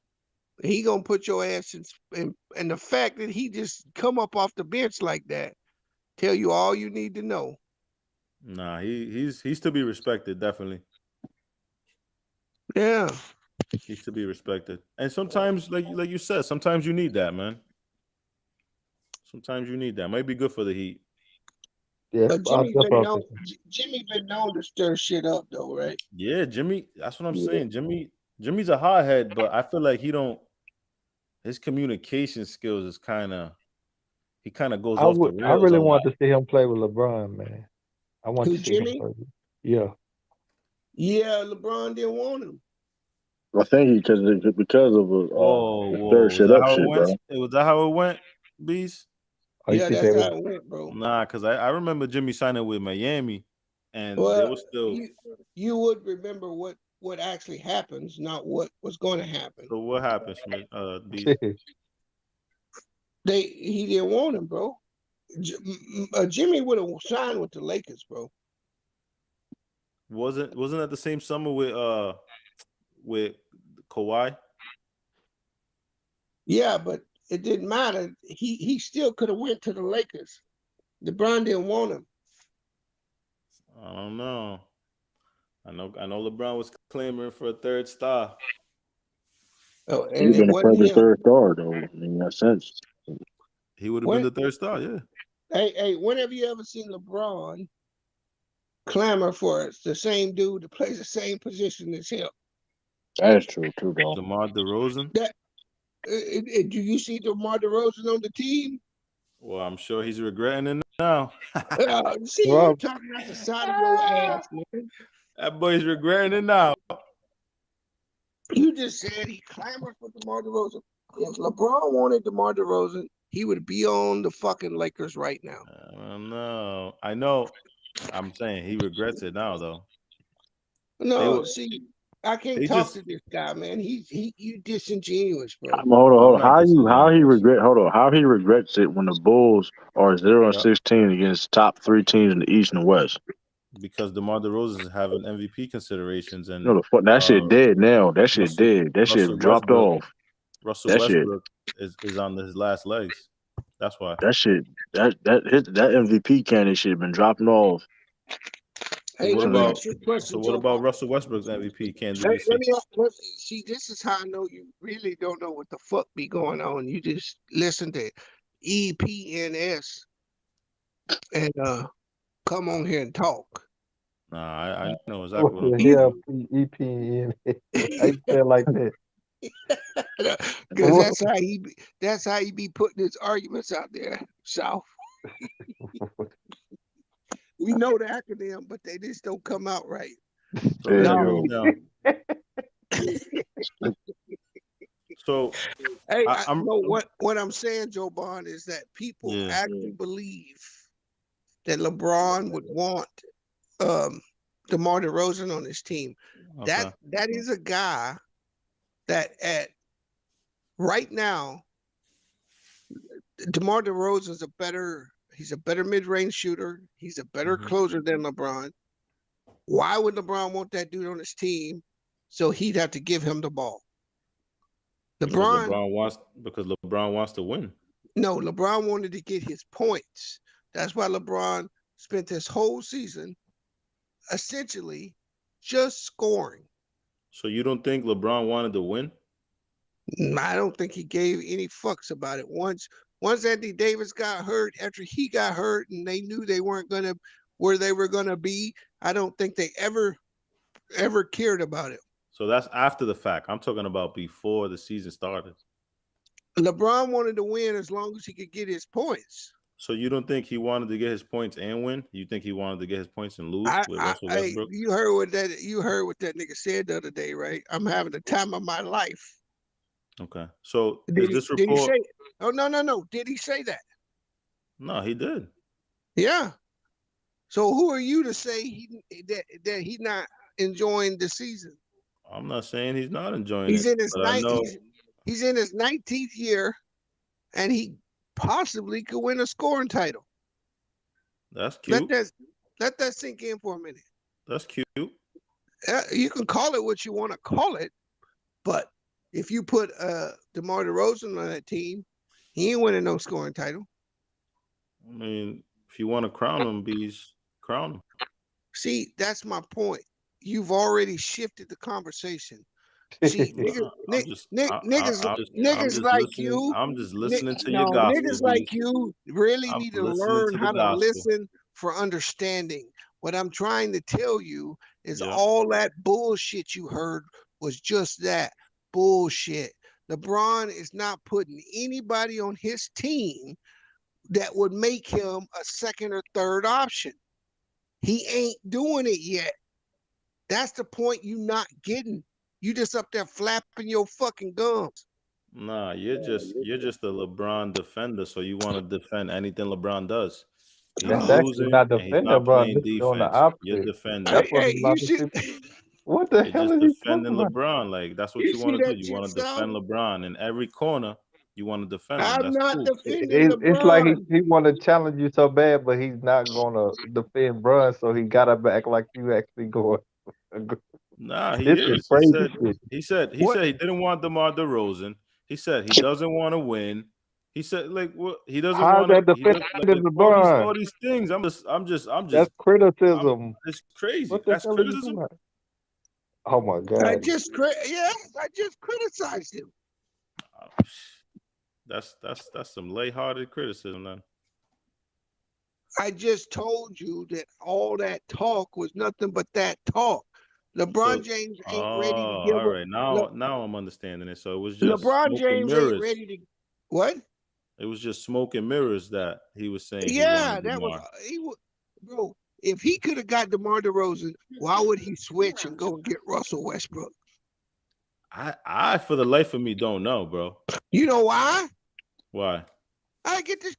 He gonna put your ass in, and the fact that he just come up off the bench like that tell you all you need to know. Nah, he's to be respected, definitely. Yeah. He's to be respected. And sometimes, like you said, sometimes you need that, man. Sometimes you need that. Might be good for the Heat. Yeah, But that's what I'm thinking. Jimmy been known to stir shit up though, right? Yeah, Jimmy. That's what I'm Yeah. saying. Jimmy's a hothead, but I feel like he don't. His communication skills is he kind of goes off the I rails a really lot. want to see him play with LeBron, man. I want Who, to see him Jimmy? play with. Yeah. Yeah, LeBron didn't want him. I think because of Oh, stir whoa! Was shit that up how it shit, went? bro. Was that how it went, Beast? Oh, you Yeah, think that's they how was? it went, bro. Nah, because I remember Jimmy signing with Miami, and there Well, was still. you would remember what actually happens, not what was going to happen. So what happened, Smith? Beast. He didn't want him, bro. Jimmy would have signed with the Lakers, bro. Wasn't that the same summer with Kawhi? Yeah, but it didn't matter. He still could have went to the Lakers. LeBron didn't want him. I don't know. I know LeBron was clamoring for a third star. Oh, and He'd it been a wasn't perfect him. third star though, in that sense. He would have been the third star, yeah. Hey, when have you ever seen LeBron clamor for the same dude that plays the same position as him? That is true too, though. DeMar DeRozan. Do you see DeMar DeRozan on the team? Well, I'm sure he's regretting it now. See, you're talking out the side of your ass, man. That boy's regretting it now. You just said he clamored for DeMar DeRozan. If LeBron wanted DeMar DeRozan, he would be on the fucking Lakers right now. I know. I'm saying he regrets it now, though. No, see, I can't talk to this guy, man. You disingenuous, bro. Hold on. How he regrets it when the Bulls are 0-16 against top 3 teams in the East and West? Because DeMar DeRozan is having MVP considerations, and No, the fuck that shit dead now. That shit dead. That shit Russell dropped Westbrook- off. Russell That shit. Westbrook is on his last legs. That's why. That shit. That MVP candidate shit been dropping off. Hey, What let me about ask you a question, so what Joe. about Russell Westbrook's MVP candidacy? See, this is how I know you really don't know what the fuck be going on. You just listen to EPNS and come on here and talk. Nah, I know exactly what I'm Yeah, EPN. I feel like that. Because that's how he be putting his arguments out there, South. We know the acronym, but they just don't come out right. So hey, what I'm saying, Joe Bond, is that people actually believe that LeBron would want DeMar DeRozan on his team. Okay. That is a guy that right now, DeMar DeRozan is he's a better mid-range shooter. He's a better closer than LeBron. Why would LeBron want that dude on his team? So he'd have to give him the ball. Because LeBron wants to win. No, LeBron wanted to get his points. That's why LeBron spent this whole season essentially just scoring. So you don't think LeBron wanted to win? I don't think he gave any fucks about it. Once Anthony Davis got hurt, after he got hurt, and they knew they weren't gonna where they were gonna be, I don't think they ever cared about it. So that's after the fact. I'm talking about before the season started. LeBron wanted to win as long as he could get his points. So you don't think he wanted to get his points and win? You think he wanted to get his points and lose with Russell Westbrook? You heard what that nigga said the other day, right? I'm having the time of my life. Okay. So Did this he report? say? Oh no! Did he say that? No, he did. Yeah. So who are you to say that he's not enjoying the season? I'm not saying he's not enjoying He's it. in his he's in his 19th year, and he possibly could win a scoring title. That's cute. Let that sink in for a minute. That's cute. You can call it what you want to call it, but If you put DeMar DeRozan on that team, he ain't winning no scoring title. I mean, if you want to crown him, Bees, crown him. See, that's my point. You've already shifted the conversation. See, niggas like you. I'm just listening to your No, gospel, niggas like Bees. you really I'm need to listening learn to the how to gospel. listen for understanding. What I'm trying to tell you is Yeah. all that bullshit you heard was just that bullshit. LeBron is not putting anybody on his team that would make him a second or third option. He ain't doing it yet. That's the point you not getting. You just up there flapping your fucking gums. Nah, you're just a LeBron defender, so you want to defend anything LeBron does. He's That's actually losing not and he's defending, not bro. playing This is doing the defense. You're opposite. defending. That's what a Hey, lot of people. What the You're hell just is he defending talking about? LeBron. Like that's what you you see want to do. that You shit, want to Sal? defend LeBron in every corner. You want to defend him. I'm That's not cool. defending It's like LeBron. he want to challenge you so bad, but he's not gonna defend Brun, so he gotta act like you actually going. Nah, he This is is. crazy shit. He said What? he didn't want DeMar DeRozan. He said he doesn't want to win. He said like what he doesn't How is want to. that He does defending like LeBron? all these things. That's criticism. It's crazy. What the That's hell are you talking criticism. about? Oh my I god! just criticized him. That's some lighthearted criticism then. I just told you that all that talk was nothing but that talk. LeBron James ain't ready to give All up. right. Now I'm understanding it. So it was just LeBron smoke and James ain't mirrors. ready to what? It was just smoke and mirrors that he was saying he Yeah, wanted that was DeMar. he was bro. If he could have got DeMar DeRozan, why would he switch and go and get Russell Westbrook? I for the life of me don't know, bro. You know why? Why? I get to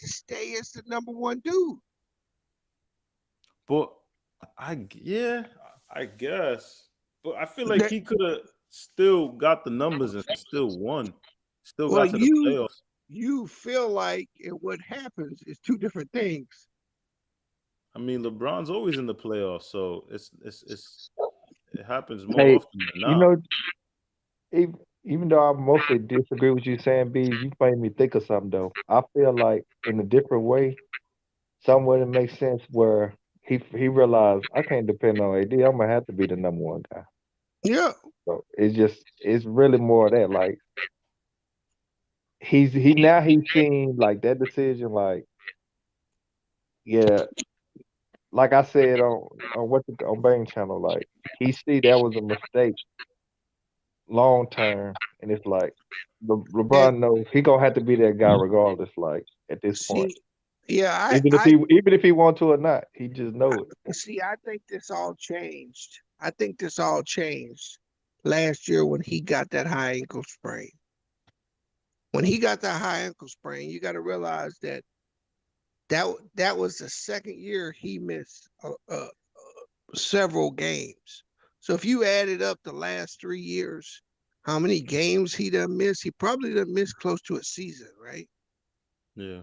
stay as the number one dude. But I guess. But I feel like he could have still got the numbers and still won. Still got to the playoffs. You feel like what happens is two different things. I mean, LeBron's always in the playoffs, so it happens more Hey, often than not. you know, even though I mostly disagree with you saying, B, you made me think of something though. I feel like in a different way, somewhere it makes sense where he realized I can't depend on AD. I'm gonna have to be the number one guy. Yeah. So it's really more of that. Like he's seen like that decision. Like yeah, like I said on Bang Channel, like he see that was a mistake long term, and it's like LeBron knows he gonna have to be that guy regardless. Like at this point, yeah, even if he want to or not, he just know it. See, I think this all changed. I think this all changed last year when he got that high ankle sprain. When he got that high ankle sprain, you got to realize that was the second year he missed several games. So if you added up the last 3 years, how many games he done missed? He probably done missed close to a season, right? Yeah.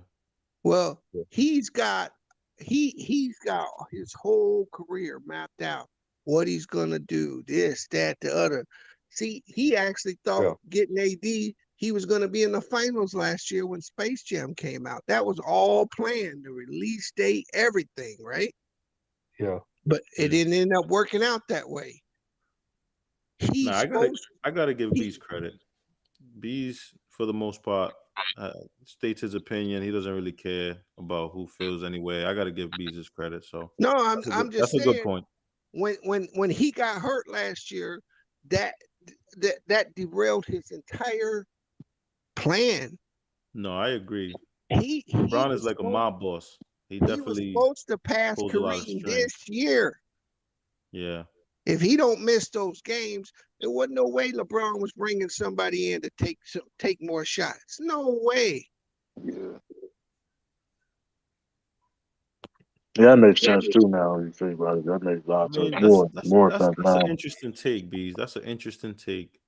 Well, he's got his whole career mapped out. What he's gonna do, this, that, the other. See, he actually thought getting AD, he was gonna be in the finals last year when Space Jam came out. That was all planned, the release date, everything, right? Yeah. But it didn't end up working out that way. I gotta give Bees credit. Bees, for the most part, states his opinion. He doesn't really care about who feels anyway. I gotta give Bees his credit. So no, I'm just saying, that's a good point. When he got hurt last year, that derailed his entire plan. No, I agree. LeBron is like a mob boss. He definitely was supposed to pass Kareem this year. Yeah. If he don't miss those games, there wasn't no way LeBron was bringing somebody in to take more shots. No way. Yeah. Yeah, that makes sense too. Now you think about it, that makes a lot of sense. More sense now. That's an interesting take, Bees. That's an interesting take.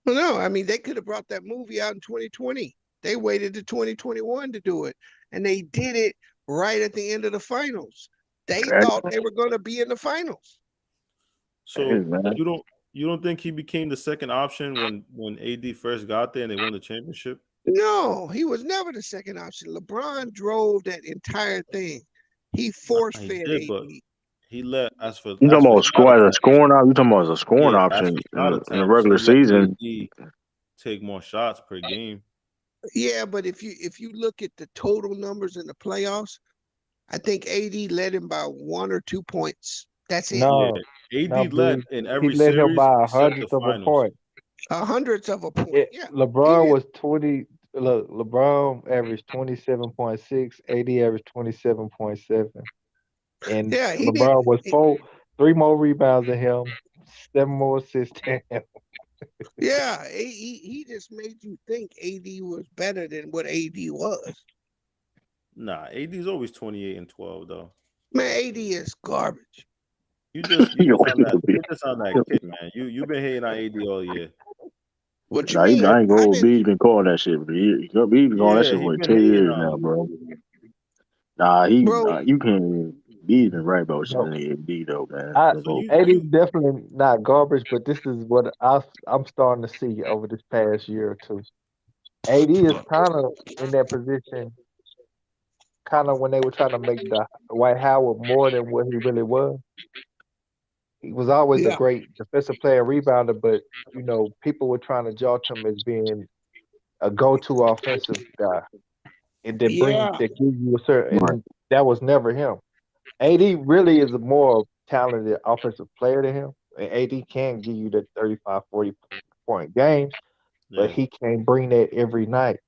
Well, no, I mean they could have brought that movie out in 2020. They waited to 2021 to do it, and they did it right at the end of the finals. They thought they were going to be in the finals. So You don't think he became the second option when AD first got there and they won the championship? No, he was never the second option. LeBron drove that entire thing. He force He fed did, but AD. he let as for You talking about shot as a attempts. scoring out? You talking about as a scoring Yeah, as option for shot in the attempts, regular he let season? AD take more shots per game. Yeah, but if you look at the total numbers in the playoffs, I think AD led him by 1 or 2 points. That's it. Yeah, No, no, AD led B. in He every led him series by a except the hundredth of a finals. point. Hundredths of a point. Yeah, he LeBron did. was 20. Look, LeBron averaged 27.6. AD averaged 27.7. And Yeah, he did. LeBron was 3 more rebounds than him, 7 more assists than him. Yeah, he just made you think AD was better than what AD was. Nah, AD's always 28 and 12 though. Man, AD is garbage. You just on that kick, man. You've been hating on AD all year. What you Nah, mean? I ain't I've going. been B been calling that shit. But he been calling that Yeah, shit he for like been 2 years hating on now, him. bro. Nah, bro. you can't. Even, B been right about No, something AD though, man. So you AD is definitely not garbage, but this is what I'm starting to see over this past year or two. AD is kind of in that position, kind of when they were trying to make the Dwight Howard more than what he really was. He was always a Yeah, great defensive player, rebounder, but people were trying to judge him as being a go-to offensive guy, and yeah, that give you a certain, Right. and that was never him. AD really is a more talented offensive player than him, and AD can give you the 35, 40 point games, but yeah. he can't bring that every night.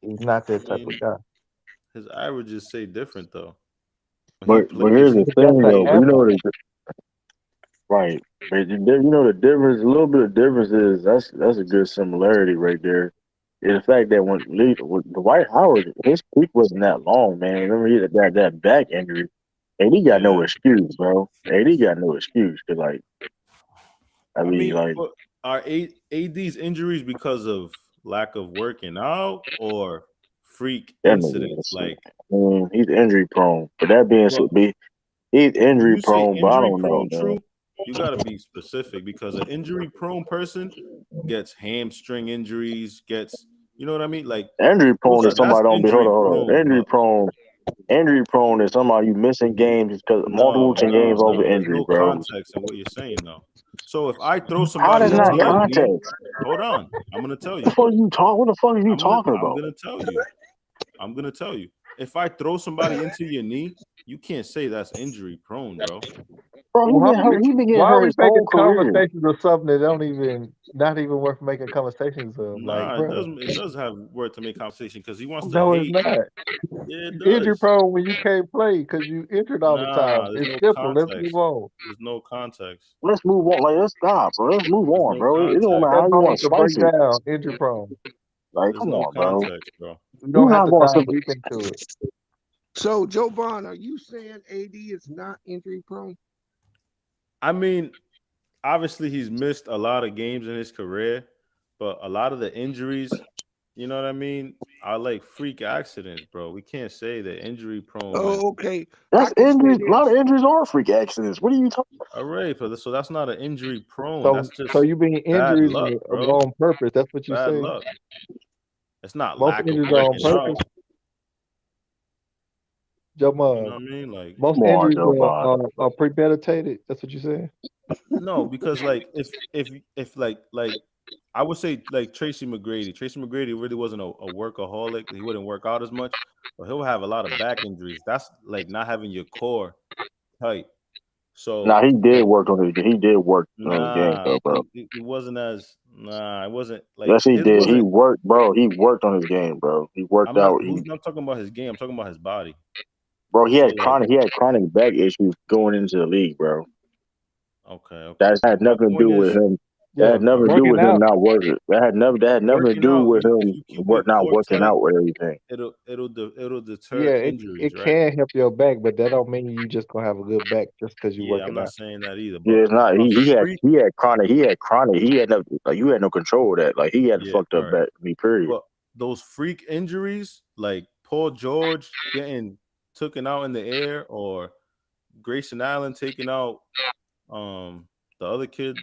He's not I that type of mean, guy. his averages say different though. When he But plays, here's the he But that's thing an though. You average. know right. But the difference. A little bit of difference is that's a good similarity right there. Is the fact that when Dwight Howard, his peak wasn't that long, man. Remember he had that back injury, and he got no yeah. excuse, bro. And he got no excuse because I mean, like but are AD's injuries because of lack of working out or freak that nigga. incidents? Like, He's injury prone. But that being said, well, he's when injury you say prone. But I injury don't know, prone, man. true, you got to be specific because an injury prone person gets hamstring injuries, gets, you know what I mean? Like, Injury prone is that's somebody don't be hold injury on, hold on. prone, but Injury prone is somebody you missing games because multiple games over no. There's injury, no bro. context in what you're saying, though. So if I throw How somebody does into not your no. knee, context? hold on, I'm gonna tell The you. fuck you talk? What the fuck are you talking I'm about, gonna tell you. I'm gonna tell you. If I throw somebody into your knee, you can't say that's injury prone, bro. bro? He Why been are we, hurt. He been getting why are hurt we his whole making career. conversations of something that don't even not even worth making conversations of? Like, Nah, bro, it does have word to make conversation because he wants to no, it's hate. not. Yeah, it Injury does. prone when you can't play because you injured all the time. Nah, there's It's no simple. Let's move context. on. There's no context. Let's move on. Like, let's stop, bro. Let's move There's on, no bro. It don't matter context. how That's you hard want to to break slice it. down. Injury prone. Like, There's come no on, bro. context, bro. You don't You're have not to going dive to. deep into it. So Joe Bond, are you saying AD is not injury prone? I mean, obviously he's missed a lot of games in his career, but a lot of the injuries, you know what I mean, are like freak accidents, bro. We can't say that injury prone when Oh, okay. I That's can say injuries. A lot of this. injuries are freak accidents. What are you talking? all right, so that's not an injury prone. That's So just you being bad injuries luck, are bro. on purpose. That's what you Bad say. luck. It's not Most lack of injuries are on working out. purpose. Joe You know Mug. what I mean? Like, Most Come on, injuries Joe Biden. are premeditated. That's what you say. no, because like if like I would say like Tracy McGrady. Tracy McGrady really wasn't a workaholic. He wouldn't work out as much, but he'll have a lot of back injuries. That's like not having your core tight. Now So he did work on his. He did work on his game nah, though, bro. it wasn't as nah. It wasn't like Yes, he his did. He wasn't. worked, bro. He worked on his game, bro. He worked out. I'm not talking about his game. I'm talking about his body. Bro. So like, He had chronic back issues going into the league, bro. okay. That had My nothing to point do with is, him. That Yeah, had nothing to do working with him out. not working. That had nothing to working do out. with If him you keep your not core working tight, out with everything. it'll deter Yeah, injuries, it right? can help your back, but that don't mean you just gonna have a good back just because you're Yeah, I'm working not out. saying that either. Yeah, But it's not. a freak, He had chronic. He had no. Like, you had no control of that. Like, he had a yeah, fucked all up right. back. Me, period. But those freak injuries, like Paul George getting taken out in the air, or Grayson Allen taking out the other kid,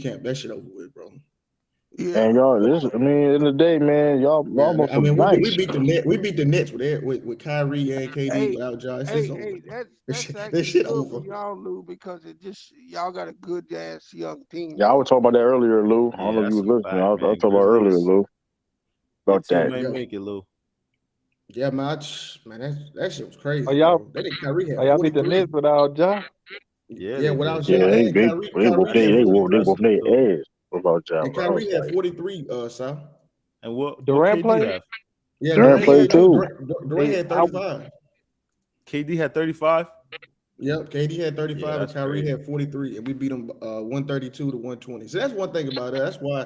camp. That shit over with, bro. Yeah. And y'all, I mean, in the day, man, y'all Yeah, almost I look mean, we nice. beat the net. We beat the Nets with Kyrie and KD Hey, without Josh. It's hey, over. hey, that's That actually shit good for over. y'all, Lou, because it just y'all got a good ass young team Yeah, I right was talking about that earlier, Lou. I don't know Yeah, if you that's was a listening. fact, I was man. talking about earlier, Grizzlies, Lou, your about team that. ain't Yeah, make it, Lou. yeah, man. Man, that shit was Oh crazy, y'all, bro. That nigga Kyrie oh had y'all beat the 43. Nets without Ja. Yeah, Yeah, they without did. Yeah, Ja and they whoop Kyrie had That's they 43. whoop impressive too. their ass about y'all. And I was Kyrie had like, 43, Sal. And what Durant KD played. have? Yeah, Durant Durant Hey, played played too. too. Durant hey, had I 35. KD had 35. Yep, KD had Yeah, 35 and that's Kyrie crazy. had 43, and we beat them 132 to 120. So that's one thing about it. That's why,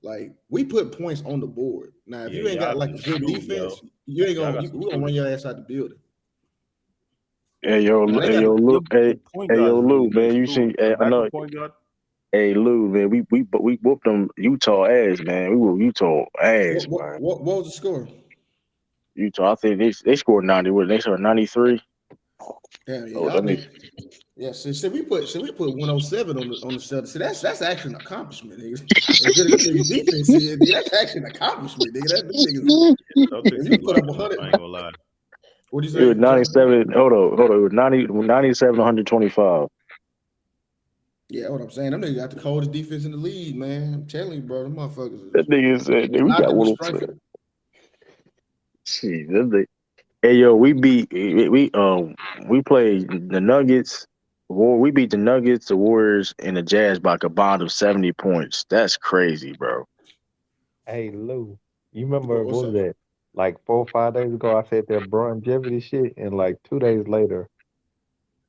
like, we put points on the board. Now, if Yeah, you ain't got y'all like can a good shoot, yo. defense, you ain't Y'all gonna got some we're gonna run shooters. your ass out the building. Hey Now they got yo, Lou, Your point hey guard yo, is Lou, really good man, you too. see, The I know. backup point guard. Hey Lou, man, we whooped them Utah ass, man. We whooped Utah ass, man. What was the score? Utah, I think they scored 90. What they scored 93. Yeah, Oh, y'all that makes niggas. Yeah, so we put 107 on the Celtics. See, that's actually an accomplishment, niggas. As good as them niggas defense is, nigga, that's actually an accomplishment, nigga. Them niggas. Celtics If is you put up locking up. 100, I ain't gonna lie. what do you it was say, Jay? 97. Hold on. It was 97 125. Yeah, what I'm saying, them niggas got the coldest defense in the league, man. I'm telling you, bro, them motherfuckers That nigga said, is we got knocking the 107. striker. Shit, that nigga. Hey yo, we played the Nuggets. We beat the Nuggets, the Warriors, and the Jazz by a combined of 70 points. That's crazy, bro. Hey Lou, you remember What's what up? was that? Like 4 or 5 days ago, I said that longevity shit, and like 2 days later,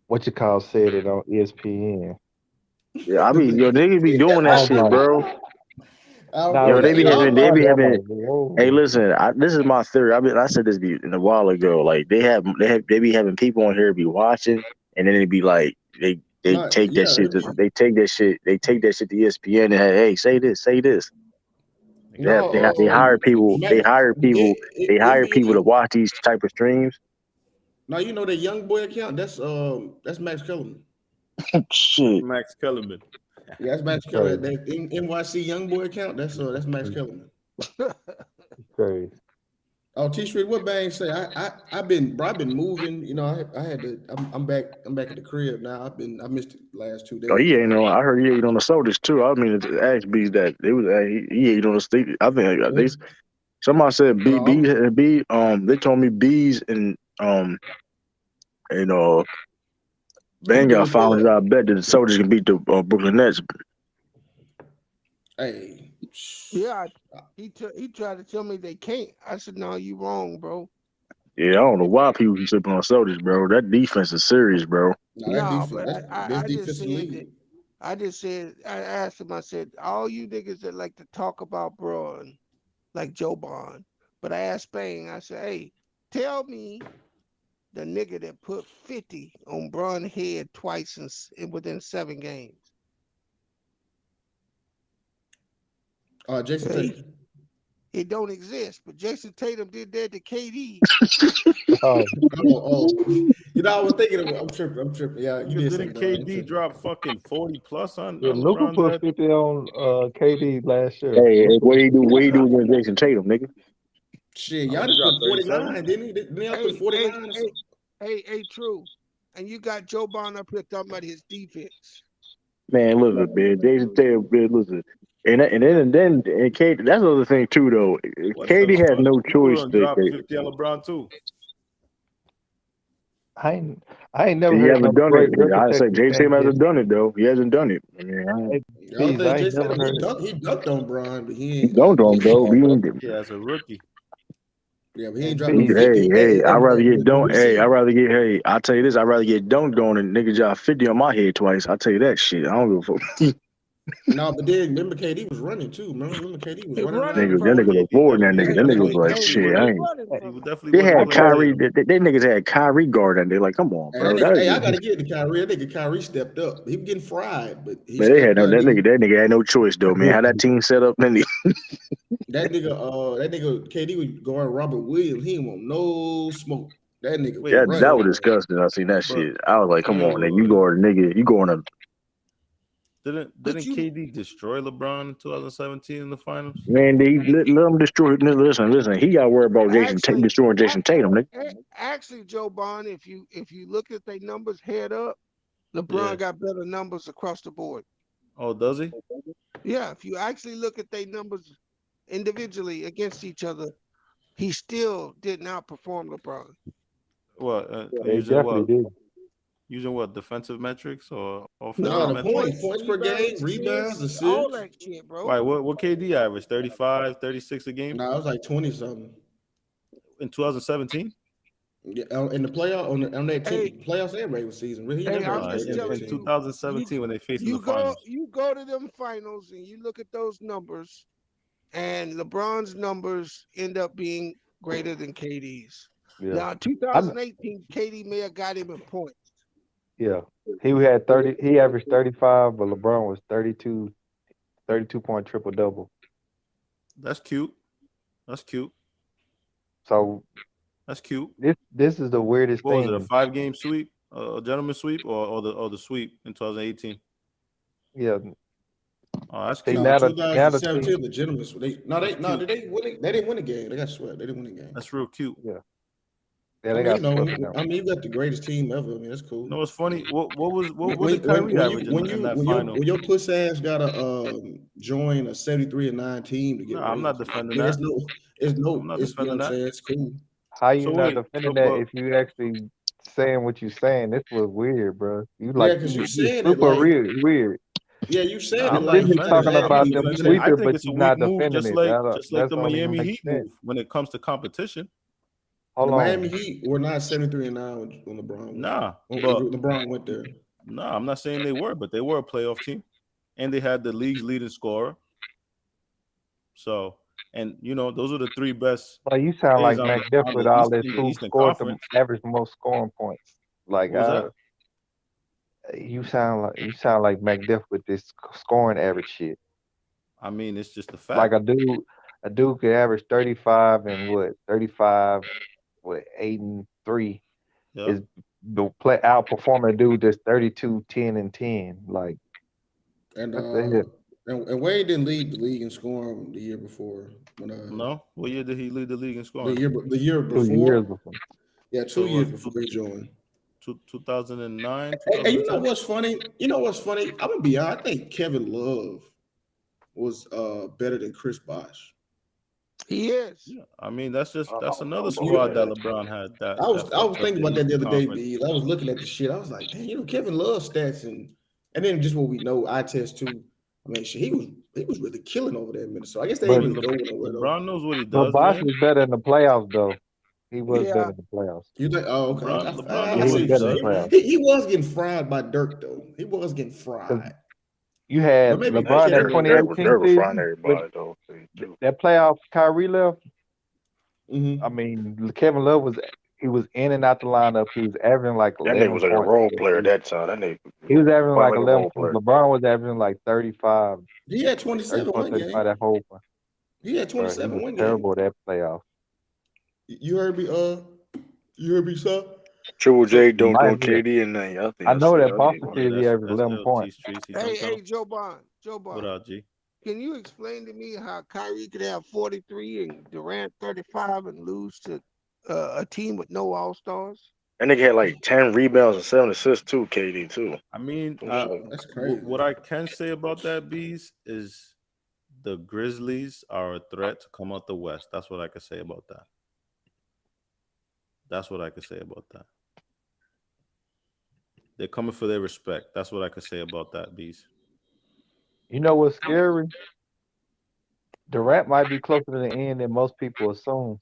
what you call said it on ESPN. Yeah, I mean, yo, niggas be doing I that was shit, like, bro. now Yo, you You know, I'm they like, be funny. I'm having. like, Hey, whoa. listen, this is my theory. I said this a while ago. Like they be having people on here be watching, and then they be like they not, take that yeah, shit. They take that shit to ESPN and hey, say this, say this. no, They hire people. Mac, They hire people to NBA. watch these type of streams. Now you know that young boy account. That's Max Kellerman. That's Shit. Max Kellerman. Yeah, that's Max Kellerman. Crazy. That NYC young boy account. That's Max Kellerman. Crazy. Oh, T Street, what Bang say? I've been moving. You know, I had to. I'm back. I'm back at the crib now. I missed the last two Oh, he days, ain't man. on. I heard he ain't on the soldiers too. I mean, to ask Bees that it was he ain't on the state. I think they somebody said No, They told me Bees and you know I'm gonna Bang do got a pull found up. out. I bet that the soldiers can beat the Brooklyn Nets. Hey, Yeah, he tried to tell me they can't. I said, no, you wrong, bro. Yeah, I don't know why people keep sleeping on soldiers, bro. That defense is serious, bro. no, that No, defense. but That's best I just defense in the said that. league. I just said I asked him. I said, all you niggas that like to talk about Braun, like Joe Bond. But I asked Spain. I said, hey, tell me the nigga that put 50 on Braun head twice within 7 games. Jason Hey, Tatum. it don't exist. But Jason Tatum did that to KD. Oh, You know, I was thinking of. I'm tripping. I'm tripping. Yeah, you Nigga, did say didn't Brian. I'm KD tripping. drop fucking 40 plus on yeah, Luca LeBron's put head? 50 on KD last year. Hey, Luca what put he do? 50 What he on do him. against Jason Tatum, nigga? Shit, I think he Giannis dropped put 37. 49, didn't he? Didn't y'all put Hey, hey, 49 or hey, something? hey, true. And you got Joe Bond up here talking about his defense. Man, listen, man. Jason Tatum, man, listen. And Katie, that's another thing too, though. What the Katie has fuck? no Luka choice. done dropped 50 on LeBron too. I ain't never He heard hasn't no done it. great I say reputation Jason came Tatum against. hasn't done it though. He hasn't done it. I mean, Hey, I don't Bees, think I ain't Jason never Tatum, heard. he dunked on Bron, but he he ain't don't like do go him, so though. hard. Yeah, as a rookie. Yeah, but he Hey, ain't dropped no Bees, 50. I'd rather But, get but we see. I'll tell you this, I'd rather get dunked on than nigga drop 50 on my head twice. I'll tell you that shit. I don't give a fuck. No, but then remember KD was running too. Remember KD was He running running around. That from nigga him. was KD avoiding that definitely nigga. Hey, That wasn't nigga hey, was playing like, hey, KD he shit, well. I was ain't. running He from him. definitely They wasn't had playing Kyrie. well. They niggas had Kyrie guarding. They like, come on, And bro. That, I gotta give it to Kyrie. That nigga Kyrie stepped up. He was getting fried, but he man, they had stepped no up. that nigga had no choice though, man. How that team set up, then That nigga KD was going Robert Williams. He didn't want no smoke. That nigga was Wait, that running. was disgusting. I seen that but shit. I was like, come on, so nigga, you going a Didn't KD destroy LeBron in 2017 in the finals? Man, let him destroy. Listen. He got to worry about destroying Jason Tatum. Actually, Joe Bond, if you look at their numbers head up, LeBron got better numbers across the board. Oh, does he? Yeah, if you actually look at their numbers individually against each other, he still did not outperform LeBron. What? They definitely did. Using what, defensive metrics or offensive No, metrics? Points per game, rebounds, assists, all that shit, bro. Right, what KD average? 35, 36 a game? No, it was like 20 something. In 2017? Yeah, in the playoff on that team, playoffs and regular season. Really, I'm just telling in 2017 when they faced the finals. You go to them finals and you look at those numbers, and LeBron's numbers end up being greater than KD's. Yeah. Now, 2018, KD may have got him in points. Yeah. He had 30. He averaged 35, but LeBron was 32 point triple double. That's cute. So that's cute. This is the weirdest thing. Was it, a 5-game sweep, a gentleman sweep, or the sweep in 2018? Yeah. Oh, that's cute. cute. 2017, the gentlemen sweep. They didn't win the game. They got swept. They didn't win the game. That's real cute. Yeah. Yeah, they got you got the greatest team ever. I mean, that's cool. No, it's funny. What did Kyrie average in that final? When your puss ass gotta join a 73-9 team to get I'm not defending that. I'm not defending that. It's cool. How you not defending that if you actually saying what you saying? This was weird, bro. You like you saying super it like, weird. Yeah, you said it like you talking about them sweeper, but it's a you're not weak move, defending just like the Miami Heat move when it comes to competition. The Miami Heat were not 73-9 when LeBron. Nah, but LeBron went there. Nah, I'm not saying they were, but they were a playoff team, and they had the league's leading scorer. So, and those are the three best. Well, you sound like McDuff with all this who scored the average most scoring points. Like you sound like McDuff with this scoring average shit. I mean, it's just a fact. Like a dude could average 35 and 35 with 8 and 3 is the outperforming a dude that's 32, 10 and 10. Like, and Wade didn't lead the league in scoring the year before. No, what year did he lead the league in scoring? The year before. 2 years before. Yeah, 2 years before he joined. 2009. Hey, you know what's funny? I'm gonna be honest. I think Kevin Love was better than Chris Bosh. He is. Yeah, I mean that's another squad that LeBron had. I was thinking about that the other day, B. I was looking at the shit. I was like, dang, Kevin Love stats and then just what we know, eye test too. I mean, shit, he was really killing over there in Minnesota. I guess they didn't go nowhere. LeBron knows what he does. But Bosh was better in the playoffs, though. He was better in the playoffs. You think? Oh, okay. LeBron he was getting fried by Dirk, though. He was getting fried. You had LeBron that 2018 season. That playoff Kyrie left. Mm-hmm. I mean, Kevin Love was in and out the lineup. He was averaging like 11 that nigga was like a role player at that time. That nigga. He was averaging like 11 points. LeBron was averaging like 35. He had 27 one game. That whole one. He had 27 one game. Terrible that playoff. You heard me, You heard me, sir? Triple J don't know KD and then I know that Boston series he averaged 11 points. Hey, Joe Bond. What up, G? Can you explain to me how Kyrie could have 43 and Durant 35 and lose to a team with no All-Stars? And nigga had like 10 rebounds and 7 assists too, KD too. I mean, that's crazy. What I can say about that, Bees, is the Grizzlies are a threat to come out the West. That's what I can say about that. They're coming for their respect. That's what I could say about that, Bees. You know what's scary? Durant might be closer to the end than most people assume.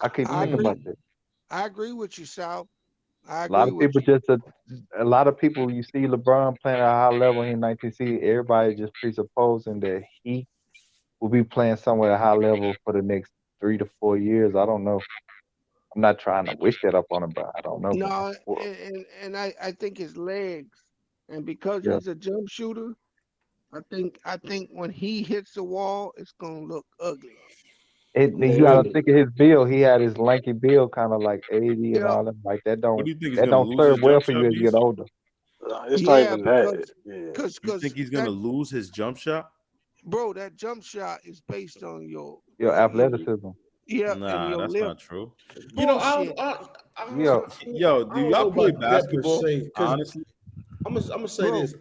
I keep thinking about this. I agree with you, Sal. A lot of people you see LeBron playing at a high level in 19C, everybody just presupposing that he will be playing somewhere at a high level for the next 3 to 4 years. I don't know. I'm not trying to wish that up on him, but I don't know. No, and I think his legs, and because he's a jump shooter, I think when he hits the wall, it's gonna look ugly. You gotta think of his build. He had his lanky build, kind of like 80 and all that. Like that don't serve well for you as you get older. It's not Yeah, even that. because Yeah. You think he's gonna that lose his jump shot? bro, that jump shot is based on your Your athleticism. yeah, and Nah, your that's lift. not true. You know, Bullshit. Yeah. Yo, I do don't y'all know play about that per basketball? se. Because Honestly, I'm gonna say Bro, this.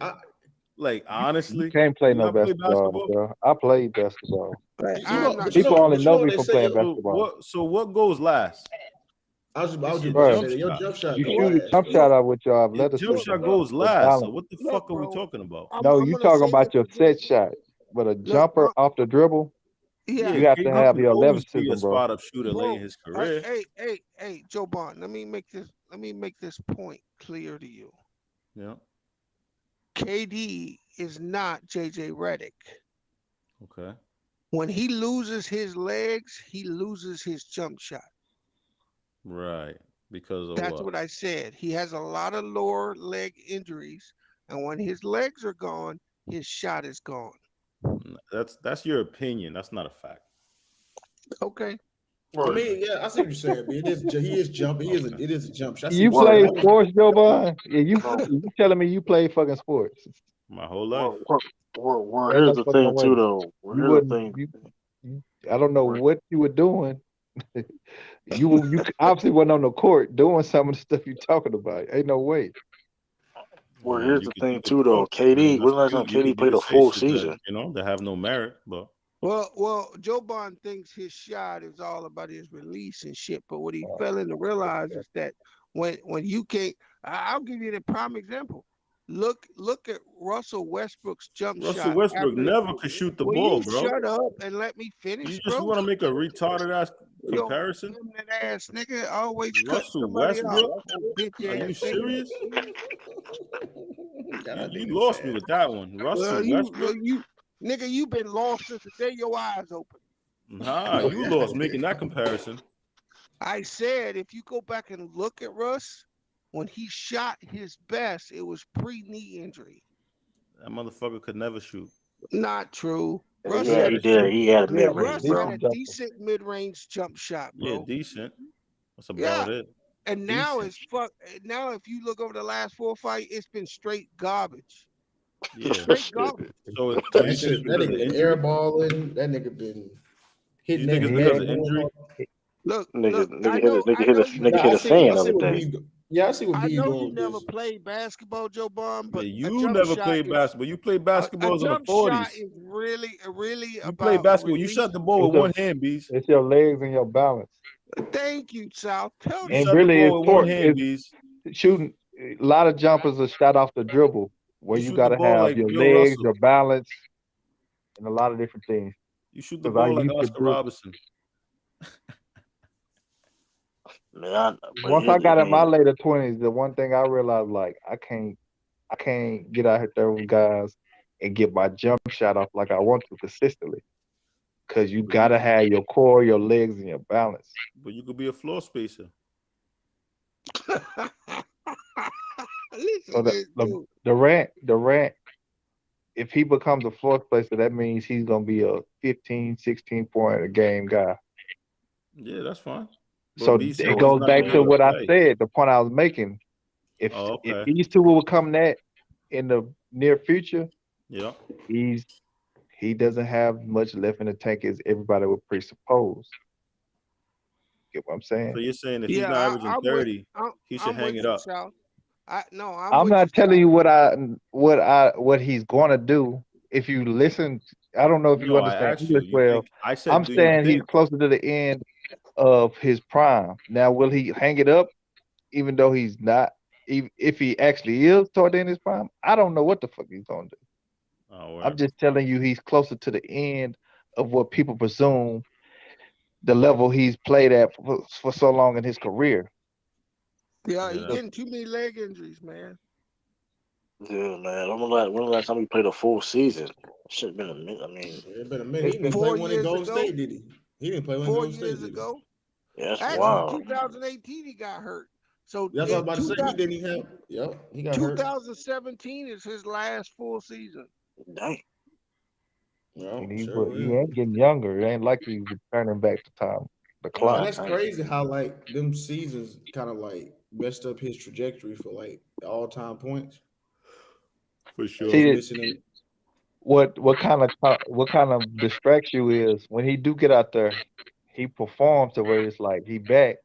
like You honestly, can't play do no y'all play basketball, basketball? bro. I played basketball. I'm not People only but you know know what me they from say. playing basketball. So what goes last? I was It's just your about to Bro, say jump that your shot. jump shot you go shoot a last, jump bro. shot out with your Your jump athleticism, shot goes your last. So balance. what the look, fuck are we bro. talking about? No, I'm you gonna talking say about this your again. set shot. But a Look, jumper off the dribble, Yeah, you yeah, have to KD have can your always be a athleticism, bro. spot up shooter late in bro. his career. Hey, Joe Bond. Let me make this point clear to you. Yeah. KD is not JJ Redick. Okay. When he loses his legs, he loses his jump shot. Right. Because of That's what? what I said. He has a lot of lower leg injuries, and when his legs are gone, his shot is gone. That's your opinion. That's not a fact. Okay. I mean, yeah, I see what you're saying. But he is jump. Okay. It is a jump shot. I see You what you're saying. play I was, sports, Joe Bond? Yeah, you telling me you play fucking sports? My whole life. Ain't Here's no the fucking thing too, way. though. You Here's the wouldn't. thing. You I don't know what you were doing. You obviously wasn't on the court doing some of the stuff you're talking about. Ain't no way. Well, Man, here's you the could thing you could too, though. talk. I mean, KD. that's When's the last time you KD could played a say full shit that season? they have no merit, but Well, Joe Bond thinks his shot is all about his release and shit. But what he failing to realize is that when you can't, I'll give you the prime example. Look at Russell Westbrook's jump Russell shot Westbrook after. never could shoot the Will ball, you bro. shut up and let me You finish, just bro? want to make a retarded ass Yo, comparison. that ass nigga always cut Russell somebody off. Westbrook? Bitch Are ass you nigga. serious? God You damn, lost me sad. with that one. Russell Well, Westbrook? nigga, you been lost since the day your eyes open. Nah, you lost making that comparison. I said if you go back and look at Russ, when he shot his best, it was pre-knee injury. That motherfucker could never shoot. Not true. He Russ had had a a did. He had a mid range, Russ had bro. a jumper. decent mid-range jump shot, Yeah, bro. decent. That's Yeah. about it. And now Decent. it's fuck. Now if you look over the last 4 fights, it's been straight garbage. Yeah. Straight garbage. So you That think it's shit, that because of nigga been injury? airballing. That nigga been You hitting think that it's He because net of had going injury? hard. Look, Nigga, I know you nigga Nah, hit I a see. fan I the see other what day. B. Yeah, I see what I B know doing you with never this. played basketball, Joe Bum, Yeah, but a you jump never shot played is basketball. You played a basketballs in the jump shot 40s. is really You played about basketball. You release. shot the ball it's with one hand, Bees. your legs and your balance. Thank you, Sal. Tell You the And shot the truth. really, ball with one hand, Bees. it's shooting. A lot of jumpers are shot off the dribble, where You you shoot got the to ball have like your Bill legs, Russell. your balance, and a lot of different things. You shoot the Because I ball like used to Oscar do. Robertson. Man, but Once I here's, I got in my mean, later 20s, the one thing I realized, like, I can't get out here there with guys and get my jump shot off like I want to consistently. Because you But you gotta have your core, your legs, and your balance. but you could be a floor spacer. Listen So to this dude. Durant, if he becomes a fourth placer, that means he's gonna be a 15, 16 point a game guy. Yeah, that's fine. But So B said it so he's goes not gonna back be to able to what I play. said, the point I was making. Oh, If okay. these two will become that in the near future, Yeah. he doesn't have much left in the tank as everybody would presuppose. Get what I'm So saying? you're saying if he's Yeah, not averaging 30, he should I'm hang with it you, up. Sal. I'm I'm with you, not telling Sal. you what he's gonna do. If you listen, I don't know if you No, I understand asked you. English You well. think I said I'm do you saying he's think closer to the end of his prime. Now, will he hang it up even though he's not? If he actually is toward the end of his prime, I don't know what the fuck he's gonna do. oh I'm word. just telling you he's closer to the end of what people presume the level he's played at for so long in his career. Yeah, Yeah, he that's getting too many leg injuries, man. yeah, man. When the last time we played a full season? Should have been a minute. I mean, It been a minute. He It's didn't been play Four one in years Golden ago, State, did he? He didn't play one in four Golden State, years did he? ago. yeah, that's Actually, wild. 2018 he got hurt. So That's what I in was about to say. He didn't even have. Yep, he got hurt. 2017 is his last full season. Dang. and Yep, he sure he will. ain't getting younger. It ain't like he's returning back to time the And God clock. that's dang. crazy how like them seasons kind of like messed up his trajectory for like all time points. For He's sure. See, missing him. what kind of distracts you is when he do get out there, he performs to where it's like he back,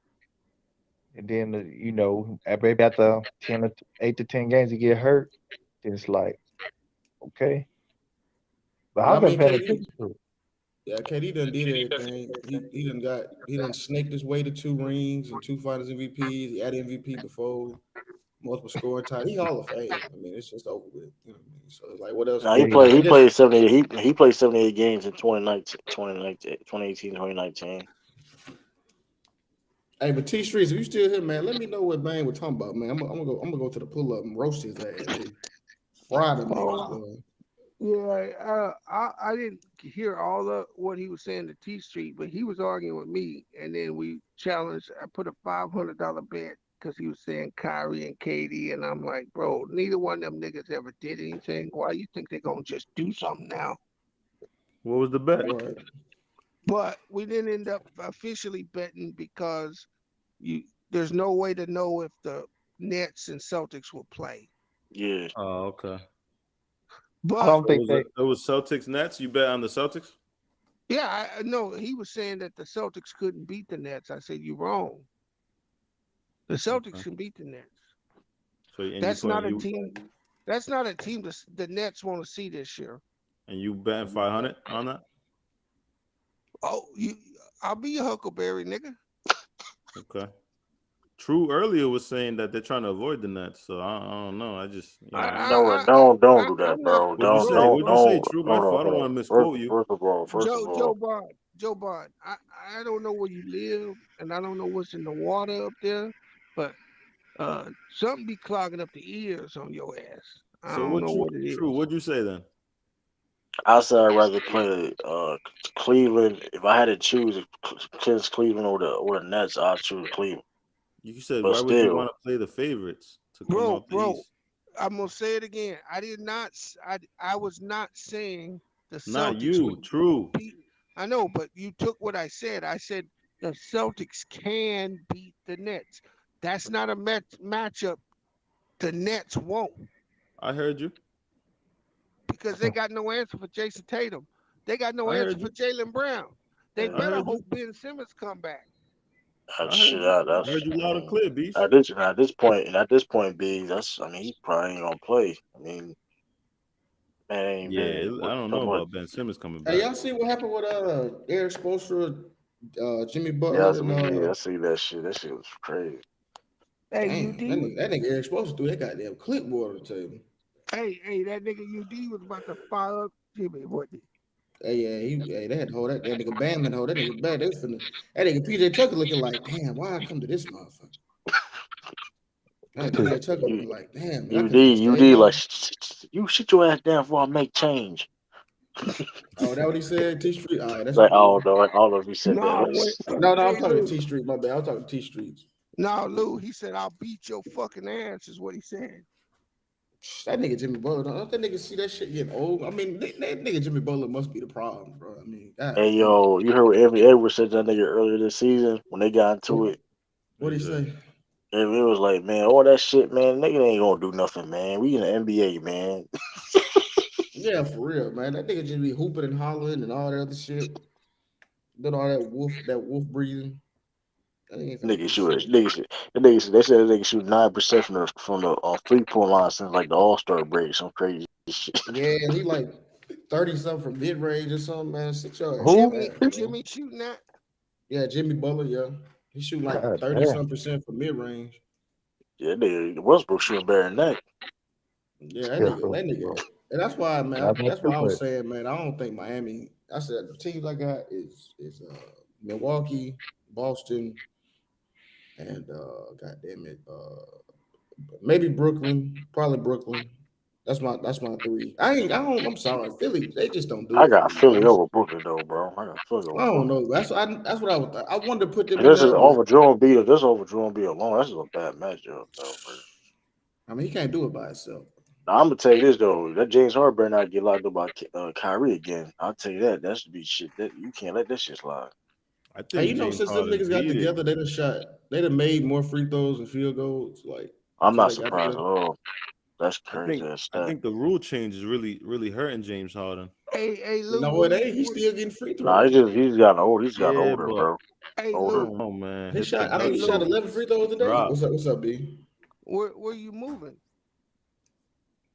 and then maybe after 8 to 10 games he get hurt, then it's like okay, but But I I've been mean, paying KD, attention to it. yeah, KD done did everything. He done snaked his way to 2 rings and 2 Finals MVPs. He had MVP before, multiple scoring time. He Hall of Fame. I mean, it's just over with. You know what I mean? So it's like, what else? Now Yeah, he played 78. He played 78 games in 2018, 2019. Hey, but T Streets, if you still here, man, let me know what Bang was talking about, man. I'm gonna go to the pull up and roast his ass, man. Fry them niggas, boy. Yeah, I didn't hear all of what he was saying to T Street, but he was arguing with me, and then we challenged. I put a $500 bet because he was saying Kyrie and Katie, and I'm like, bro, neither one of them niggas ever did anything. Why you think they're gonna just do something now? What was the bet? Right. But we didn't end up officially betting because there's no way to know if the Nets and Celtics will play. Yeah. Oh, okay. But I don't think it was Celtics Nets. You bet on the Celtics? yeah, I no, he was saying that the Celtics couldn't beat the Nets. I said you're wrong. The Celtics can beat the Nets. So and That's you not put a team. That's not a team the Nets want to see this year. and you betting 500 on that? Oh, I'll be your Huckleberry, nigga. Okay. True earlier was saying that they're trying to avoid the Nets, so I don't know. I just Don't do that, bro. What'd you say? What'd you say, True? My fault. I don't want to misquote you. First of all, Joe Bond, I don't know where you live, and I don't know what's in the water up there, but something be clogging up the ears on your ass. I So don't know what it is. True? What'd you say then? I said I'd rather play Cleveland. If I had to choose against Cleveland or the Nets, I'd choose Cleveland. You said, But why would you still, want to play the favorites to come out the East? I'm gonna say it again. I did not. I was not saying the Celtics. Not you, True. I know, but you took what I said. I said the Celtics can beat the Nets. That's not a matchup the Nets won't. I heard you. Because they got no answer for Jason Tatum. They got no answer for Jaylen Brown. They better hope Ben Simmons come back. I heard you loud and clear, Beast. At this point, B, he probably ain't gonna play. I mean, man, I don't know about Ben Simmons coming back. Hey, y'all see what happened with Eric Spoelstra, Jimmy Yeah, Butler? I see that shit. That shit was crazy. Hey, damn, that nigga Eric Spoelstra threw that goddamn clipboard on the table. Hey, that nigga UD was about to fire up Jimmy, wasn't he? Hey, they had to hold that nigga Bam and hold that nigga back. That nigga PJ Tucker looking like, damn, why I come to this motherfucker? That nigga PJ Tucker looking like, damn, UD like, you sit your ass down before I make change. Oh, that what he said? T Street. All right, that's like, cool. I don't know if he said No, that. No, I'm talking to T Street. My bad. I'm talking to T Streets. No, Lou, he said, I'll beat your fucking ass, is what he said. That nigga Jimmy Butler, don't that nigga see that shit getting old? I mean, that nigga Jimmy Butler must be the problem, bro. I mean, God. Hey, yo, you heard what Anthony Edwards said to that nigga earlier this season when they got into it? What'd he say? It was like, man, all that shit, man, nigga ain't gonna do nothing, man. We in the NBA, man. Yeah, for real, man. That nigga just be hooping and hollering and all that other shit. Doing all that wolf breathing. Nigga shoot. They said the nigga shoot 9% from the 3-point line since like the All-Star break, some crazy shit. Yeah, he like 30 something from mid range or something, man. 6 yards. Jimmy shooting that? Yeah, Jimmy Butler, yeah. He shooting like 30 something percent from mid range. Yeah, nigga Westbrook shooting better than that. Yeah, that nigga. And that's why, man. That's why I was saying, man, I don't think Miami. I said the teams I got is Milwaukee, Boston, and goddamn it, maybe Brooklyn, probably Brooklyn. That's my 3. I'm sorry, Philly. They just don't do it. I got Philly over Brooklyn though, bro. I got Philly over. I don't know. That's what I was. I wanted to put them. This is over Drew Embiid. This over Drew Embiid alone. This is a bad matchup, though, bro. I mean, he can't do it by himself. Now, I'm gonna tell you this though. That James Harden better not get locked up by Kyrie again. I'll tell you that. That should be shit. That you can't let that shit slide. I think since them niggas got together, they done made more free throws and field goals. Like I'm not surprised at all. That's I crazy. think That's I that. think the rule change is really hurting James Harden. Hey, Lou, No, what it do ain't. He's you, still getting free Nah, throws. he's gotten old. He's gotten Yeah, older, but bro. hey, I Older. Lou, don't know, man. He His shot. I hey, think he shot production Lou, 11 free throws today. dropped. What's up, B? where you moving?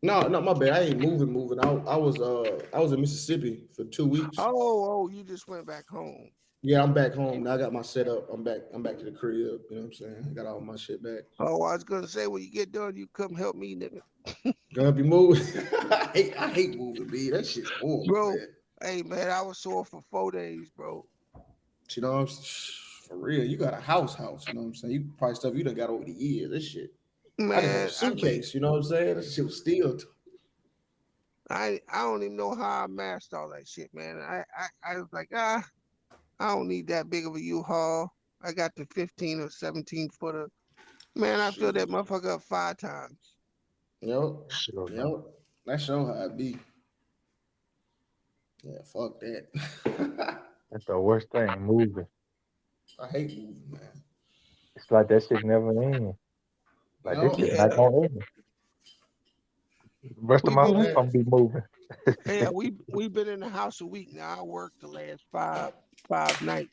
No, my bad. I ain't moving. I was in Mississippi for 2 weeks. Oh, you just went back home. Yeah, I'm back home now. I got my setup. I'm back to the crib. You know what I'm saying? I got all my shit back. Oh, I was gonna say when you get done, you come help me, nigga. Gonna be moving. I hate moving, B. That shit horrible, Bro, man. hey man, I was sore for 4 days, bro. You know, for real. You got a house. You know what I'm saying? You probably stuff you done got over the years. This shit. I just had a Man, suitcase. You know what I'm saying? That shit was still. I don't even know how I mastered all that shit, man. I was like, I don't need that big of a U-Haul. I got the 15 or 17 footer. Man, I filled that motherfucker up 5 times. Yep. Sure, Yep. That's sure how it be. Yeah, fuck that. That's the worst thing, moving. I hate moving, man. It's like that shit never ends. Like this Yep. shit not gonna end. The rest of We my been life in, I'm gonna be moving. yeah, we've been in the house a week now. I worked the last five nights.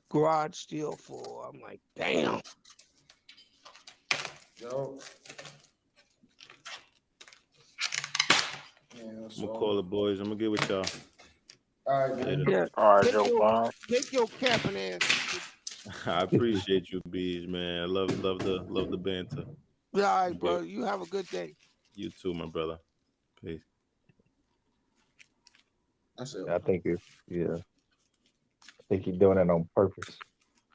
Garage still full. I'm like, damn. Yo. Yeah, I'm so. gonna call it, boys. I'm gonna get with y'all. All right, man. Later. Yeah. All right, Take Joe your Bomb. take your capping ass. I appreciate you, bees, man. I love the banter. All right, Great. bro. You have a good day. You too, my brother. Peace. That's it. I think I think he's doing it on purpose.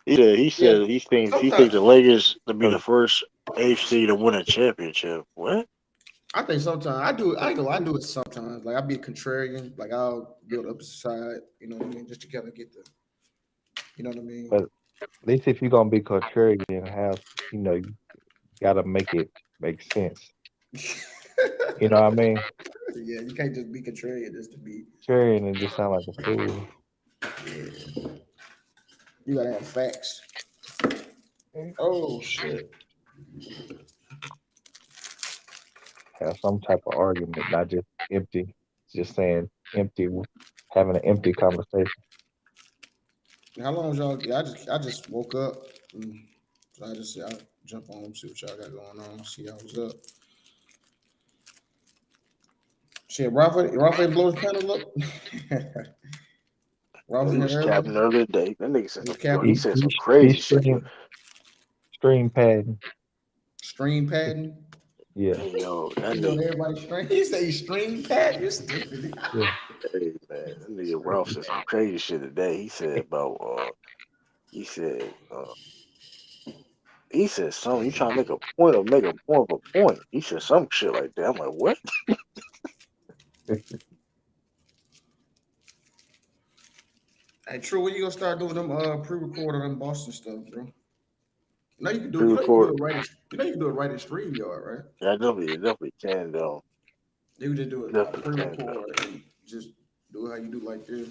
Yeah, he Yeah. said he thinks Sometimes the Lakers to be the Cause first AFC to win a championship. What? I think sometimes I do it. I do it sometimes. Like I be a contrarian. Like I'll build up the side. You know what I mean? Just to kind of get the. You know what I mean? but at least if you're gonna be contrarian, have you gotta make it make sense. You know what I mean? Yeah, you can't just be contrarian just to be. Contrarian and just sound like a fool. Yeah. You gotta have facts. Oh shit. Have some type of argument, not just empty, just saying empty, having an empty conversation. How long was y'all? Yeah, I just woke up. So I'll jump on see what y'all got going on. See y'all was up. Shit, Ralph ain't blow his panel up. Ralph Yo, was he in here was early. capping the other day. That nigga said He was some. Yo, he capping. said some He crazy shit. stream padding. Stream padding. Yeah, Hey, yo, that He doing nigga. everybody stream. He say stream pad. You stupid. yeah. Hey, man, that nigga Ralph said some crazy shit today. He said something. You trying to make a point of a point. He said some shit like that. I'm like, what? Hey, True, when you gonna start doing them pre-recorded them Boston stuff, bro? Now you can do. You know you can do Pre-record. it right. You know you can do it right in StreamYard, right? Yeah, definitely can though. You can just do it Definitely can though. pre-record and just do it how you do like this.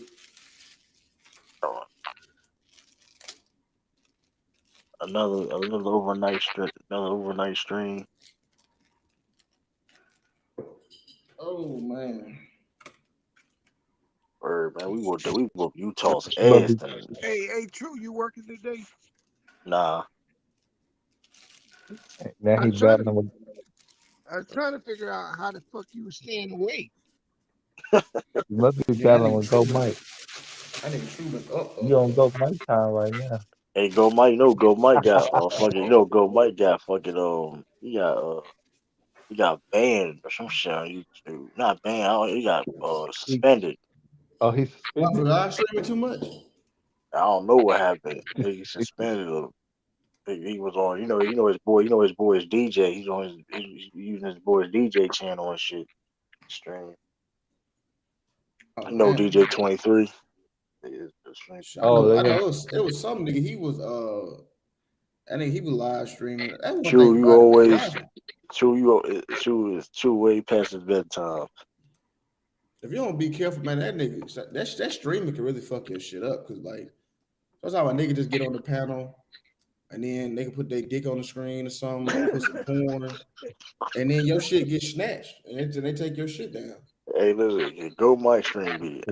Another overnight stream. Oh man. Or man, we whoop Utah's But ass tonight. Hey, True, you working today? Nah. now I he was trying to battling with I was trying to figure out how the fuck you was staying awake. you must be Yeah, battling with Go Mike. I need True been up. You on Go Mike time right now. Hey, Go Mike, Go Mike got fucking Go Mike got fucking he got banned or some shit on YouTube. Not banned, he got suspended. He's Why for suspended. live streaming too much? I don't know what happened. He suspended him. He was on, his boy is DJ. He's on he's using his boy's DJ channel and shit. Stream. Oh damn. DJ 23. I Oh, know. they I didn't. know. It was some nigga. He was. I think he was live streaming. That's one thing True, you about it. Man. always true way past his bedtime. If you don't be careful, man, that nigga, that streaming can really fuck your shit up. Cause like, that's how a nigga just get on the panel and then they can put their dick on the screen or something, or put some porn, and then your shit gets snatched, and they take your shit down. Hey, listen, go my stream be.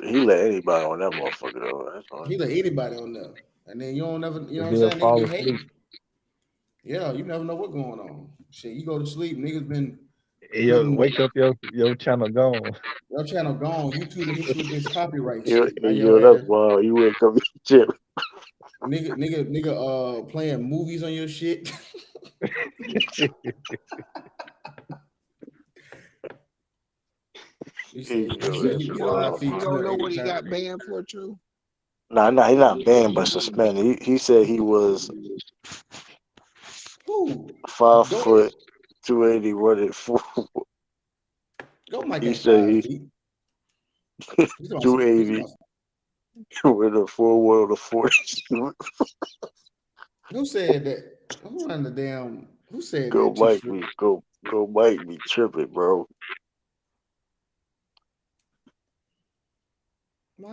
He let anybody on that motherfucker though. That's fine. He let anybody on there, and then you don't never, you know what I'm They'll saying? Niggas fall be asleep. hating. Yeah, you never know what's going on. Shit, you go to sleep, niggas been You'll putting wake up, your channel gone. your channel gone. YouTube to hit you with this copyright Yo, shit. Now yo, your that's ass, wild. You wake up, chip. nigga, playing movies on your shit. He said he was You don't 5 feet you two don't at know the what he got time. banned for, True? Nah, he's not banned, but suspended. He said he was Who? 5 foot 280. What it for? Go Mike He ain't said 5 feet. He's talking some, 280 with a 4 to 40. who said that? Who ran the damn? Who said Go that? T Mike, shirt. go Mike, be tripping, bro.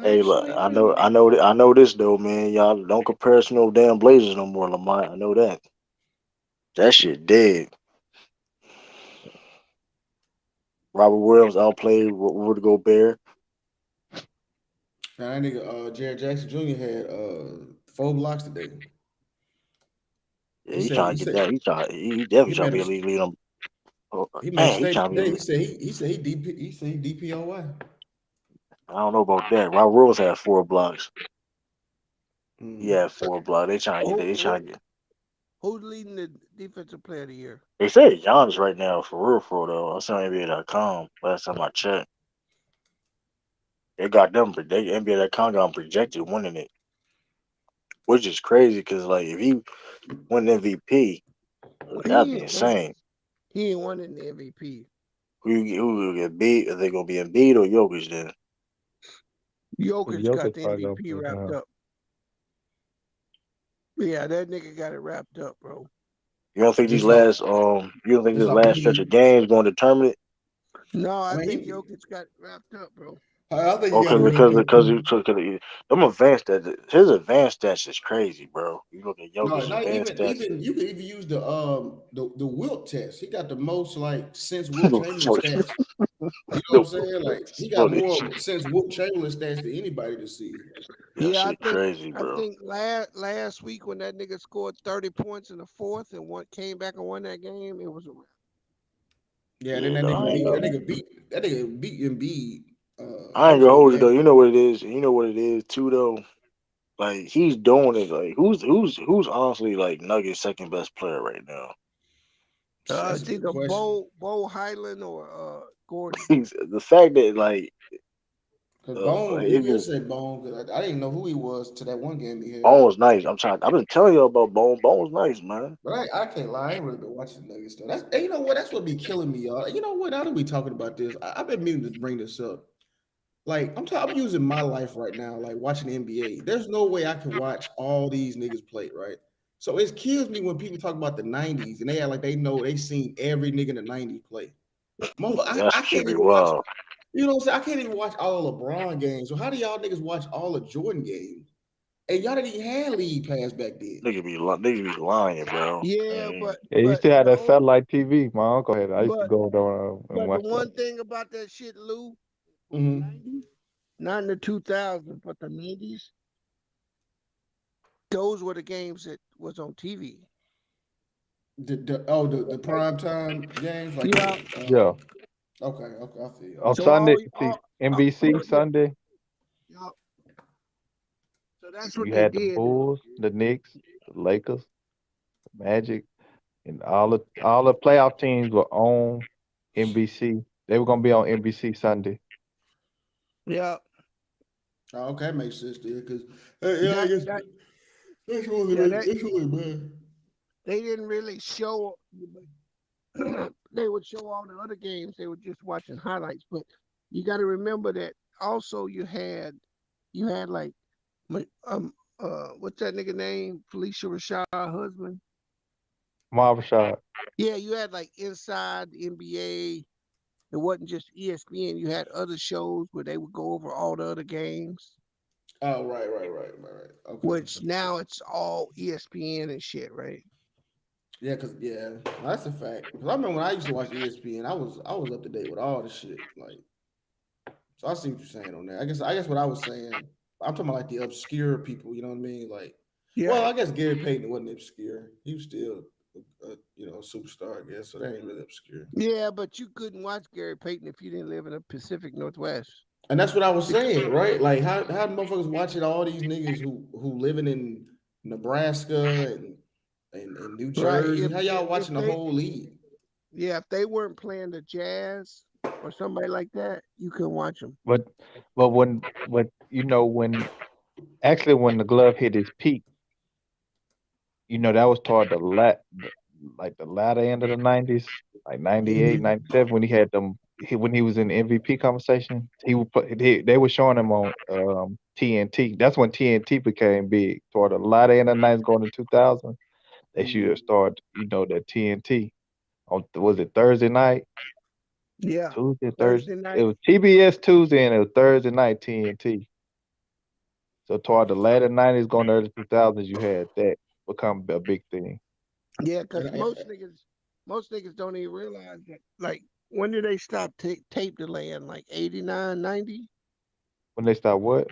Hey, look, I know this though, man. Y'all don't compare us to no damn Blazers no more, Lamont. I know that. That shit dead. Robert Williams outplayed Rudy Gobert. Now that nigga Jared Jackson Jr. had 4 blocks today. Yeah, he trying to get that. He definitely trying to be a lead him. Oh, He made a dang, he statement trying to be. today. He said he DPOY. I don't know about that. Robert Williams had 4 blocks. Mm. He had 4 blocks. They trying to get. They trying to get. Who's leading the defensive player of the year? They say Giannis right now for real though. I saw NBA.com last time I checked. They got them. They NBA.com got them projected winning it, which is crazy because like if he win MVP, that'd be insane. He ain't winning the MVP. Who will get beat? Are they gonna be Embiid or Jokic then? Jokic got the probably MVP wrapped up. Yeah, that nigga got it wrapped up, bro. You don't think Just this last stretch of games going to determine it? No, I think Jokic got it wrapped up, bro. I think Okay, because he took it. Them advanced stats. His advanced stats is crazy, bro. You look at No, Jokic's not advanced stats. even you can even use the Wilt test. He got the most like since Wilt Chamberlain stats. You know what I'm saying? Like he got more since Wilt Chamberlain stats than anybody to see. Yeah, I think crazy, bro. I think last week when that nigga scored 30 points in the fourth and came back and won that game, it was a wrap. Yeah, and then that nigga beat Embiid. I ain't gonna hold you though. You know what it is. You know what it is too though. Like he's doing it. Like who's honestly like Nuggets' second best player right now? It's either Bo Highland or Gordon. The fact that like. Because Bone, you can say Bone. Cause I didn't know who he was to that one game he had. Bone was nice. I've been telling you about Bone. Bone was nice, man. But I can't lie. I ain't really been watching Nuggets stuff. Hey, you know what? That's what be killing me, y'all. You know what? Now that we talking about this, I've been meaning to bring this up. Like I'm using my life right now, like watching the NBA. There's no way I can watch all these niggas play, right? So it kills me when people talk about the '90s and they act like they know they seen every nigga in the '90s play. I can't even watch. You know what I'm saying? I can't even watch all of LeBron games. So how do y'all niggas watch all of Jordan games? And y'all didn't even have league pass back then. Niggas be lying, bro. Yeah, but you used to have that satellite TV. My uncle had. I used to go down and watch the one thing about that shit, Lou, mm-hmm. 90s, not in the 2000s, but the 90s, those were the games that was on TV. The prime time games, like yeah. Okay, I feel you. On Sunday, NBC Sunday. Yep. So that's what You they had the did. Bulls, the Knicks, the Lakers, the Magic, and all the playoff teams were on NBC. They were gonna be on NBC Sunday. Yeah. Oh, okay, makes sense, dude. Because I guess that's really bad. They didn't really show. They would show all the other games. They were just watching highlights. But you got to remember that also you had like what's that nigga name? Felicia Rashad husband. Marv Rashad. Yeah, you had like Inside the NBA. It wasn't just ESPN. You had other shows where they would go over all the other games. Oh, right. which now it's all ESPN and shit, right? Yeah, that's a fact. Because I remember when I used to watch ESPN, I was up to date with all the shit. Like, so I see what you're saying on that. I guess what I was saying, I'm talking about like the obscure people. You know what I mean? Like, well, Yeah. I guess Gary Payton wasn't obscure. He was still a superstar, I guess. So that ain't really obscure. Yeah, but you couldn't watch Gary Payton if you didn't live in the Pacific Northwest. And that's what I was Because saying, right? Like how motherfuckers watching all these niggas who living in Nebraska and New right, Jersey. How y'all if watching the they whole league? yeah, if they weren't playing the Jazz or somebody like that, you couldn't watch them. But when you know when actually when the glove hit its peak, that was toward like the latter end of the 90s, like 98, Mm-hmm. 97, when he had when he was in the MVP conversation. They were showing him on TNT. That's when TNT became big toward the latter end of the 90s going to 2000. They should have started, that TNT on, was it Thursday night, Yeah, Tuesday, Thursday? Thursday It night. was TBS Tuesday and it was Thursday night TNT. So toward the later 90s going to early 2000s, you had that become a big thing. Yeah, And because most niggas don't even realize that. Like, when did they stop tape delaying? Like 89, 90. When they start what?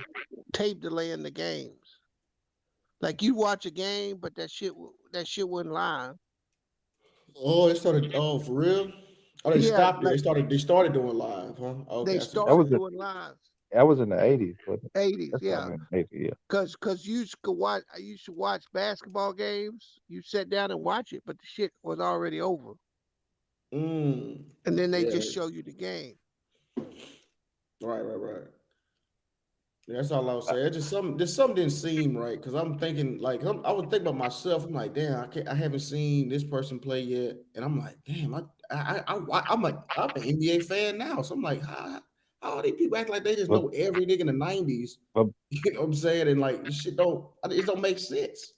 Tape delaying the games. Like you watch a game, but that shit wasn't live. Oh, it started. Oh, for real? Oh, they Yeah, stopped it. They like started doing live, huh? they Okay, I see what That you're was started saying. doing live. that was in the 80s, wasn't it? 80s, That's yeah. something in the 80s, yeah. Cause you could watch. I used to watch basketball games. You sat down and watch it, but the shit was already over, Mm. and then they Yeah. just show you the game. Right. Yeah, that's all I was saying. It's just something didn't seem right because I'm thinking like I was thinking about myself. I'm like, damn, I haven't seen this person play yet, and I'm like, damn, I'm an NBA fan now, so I'm like, how all these people act like they just But know every nigga in the '90s? but You know what I'm saying? And like, this shit it don't make sense.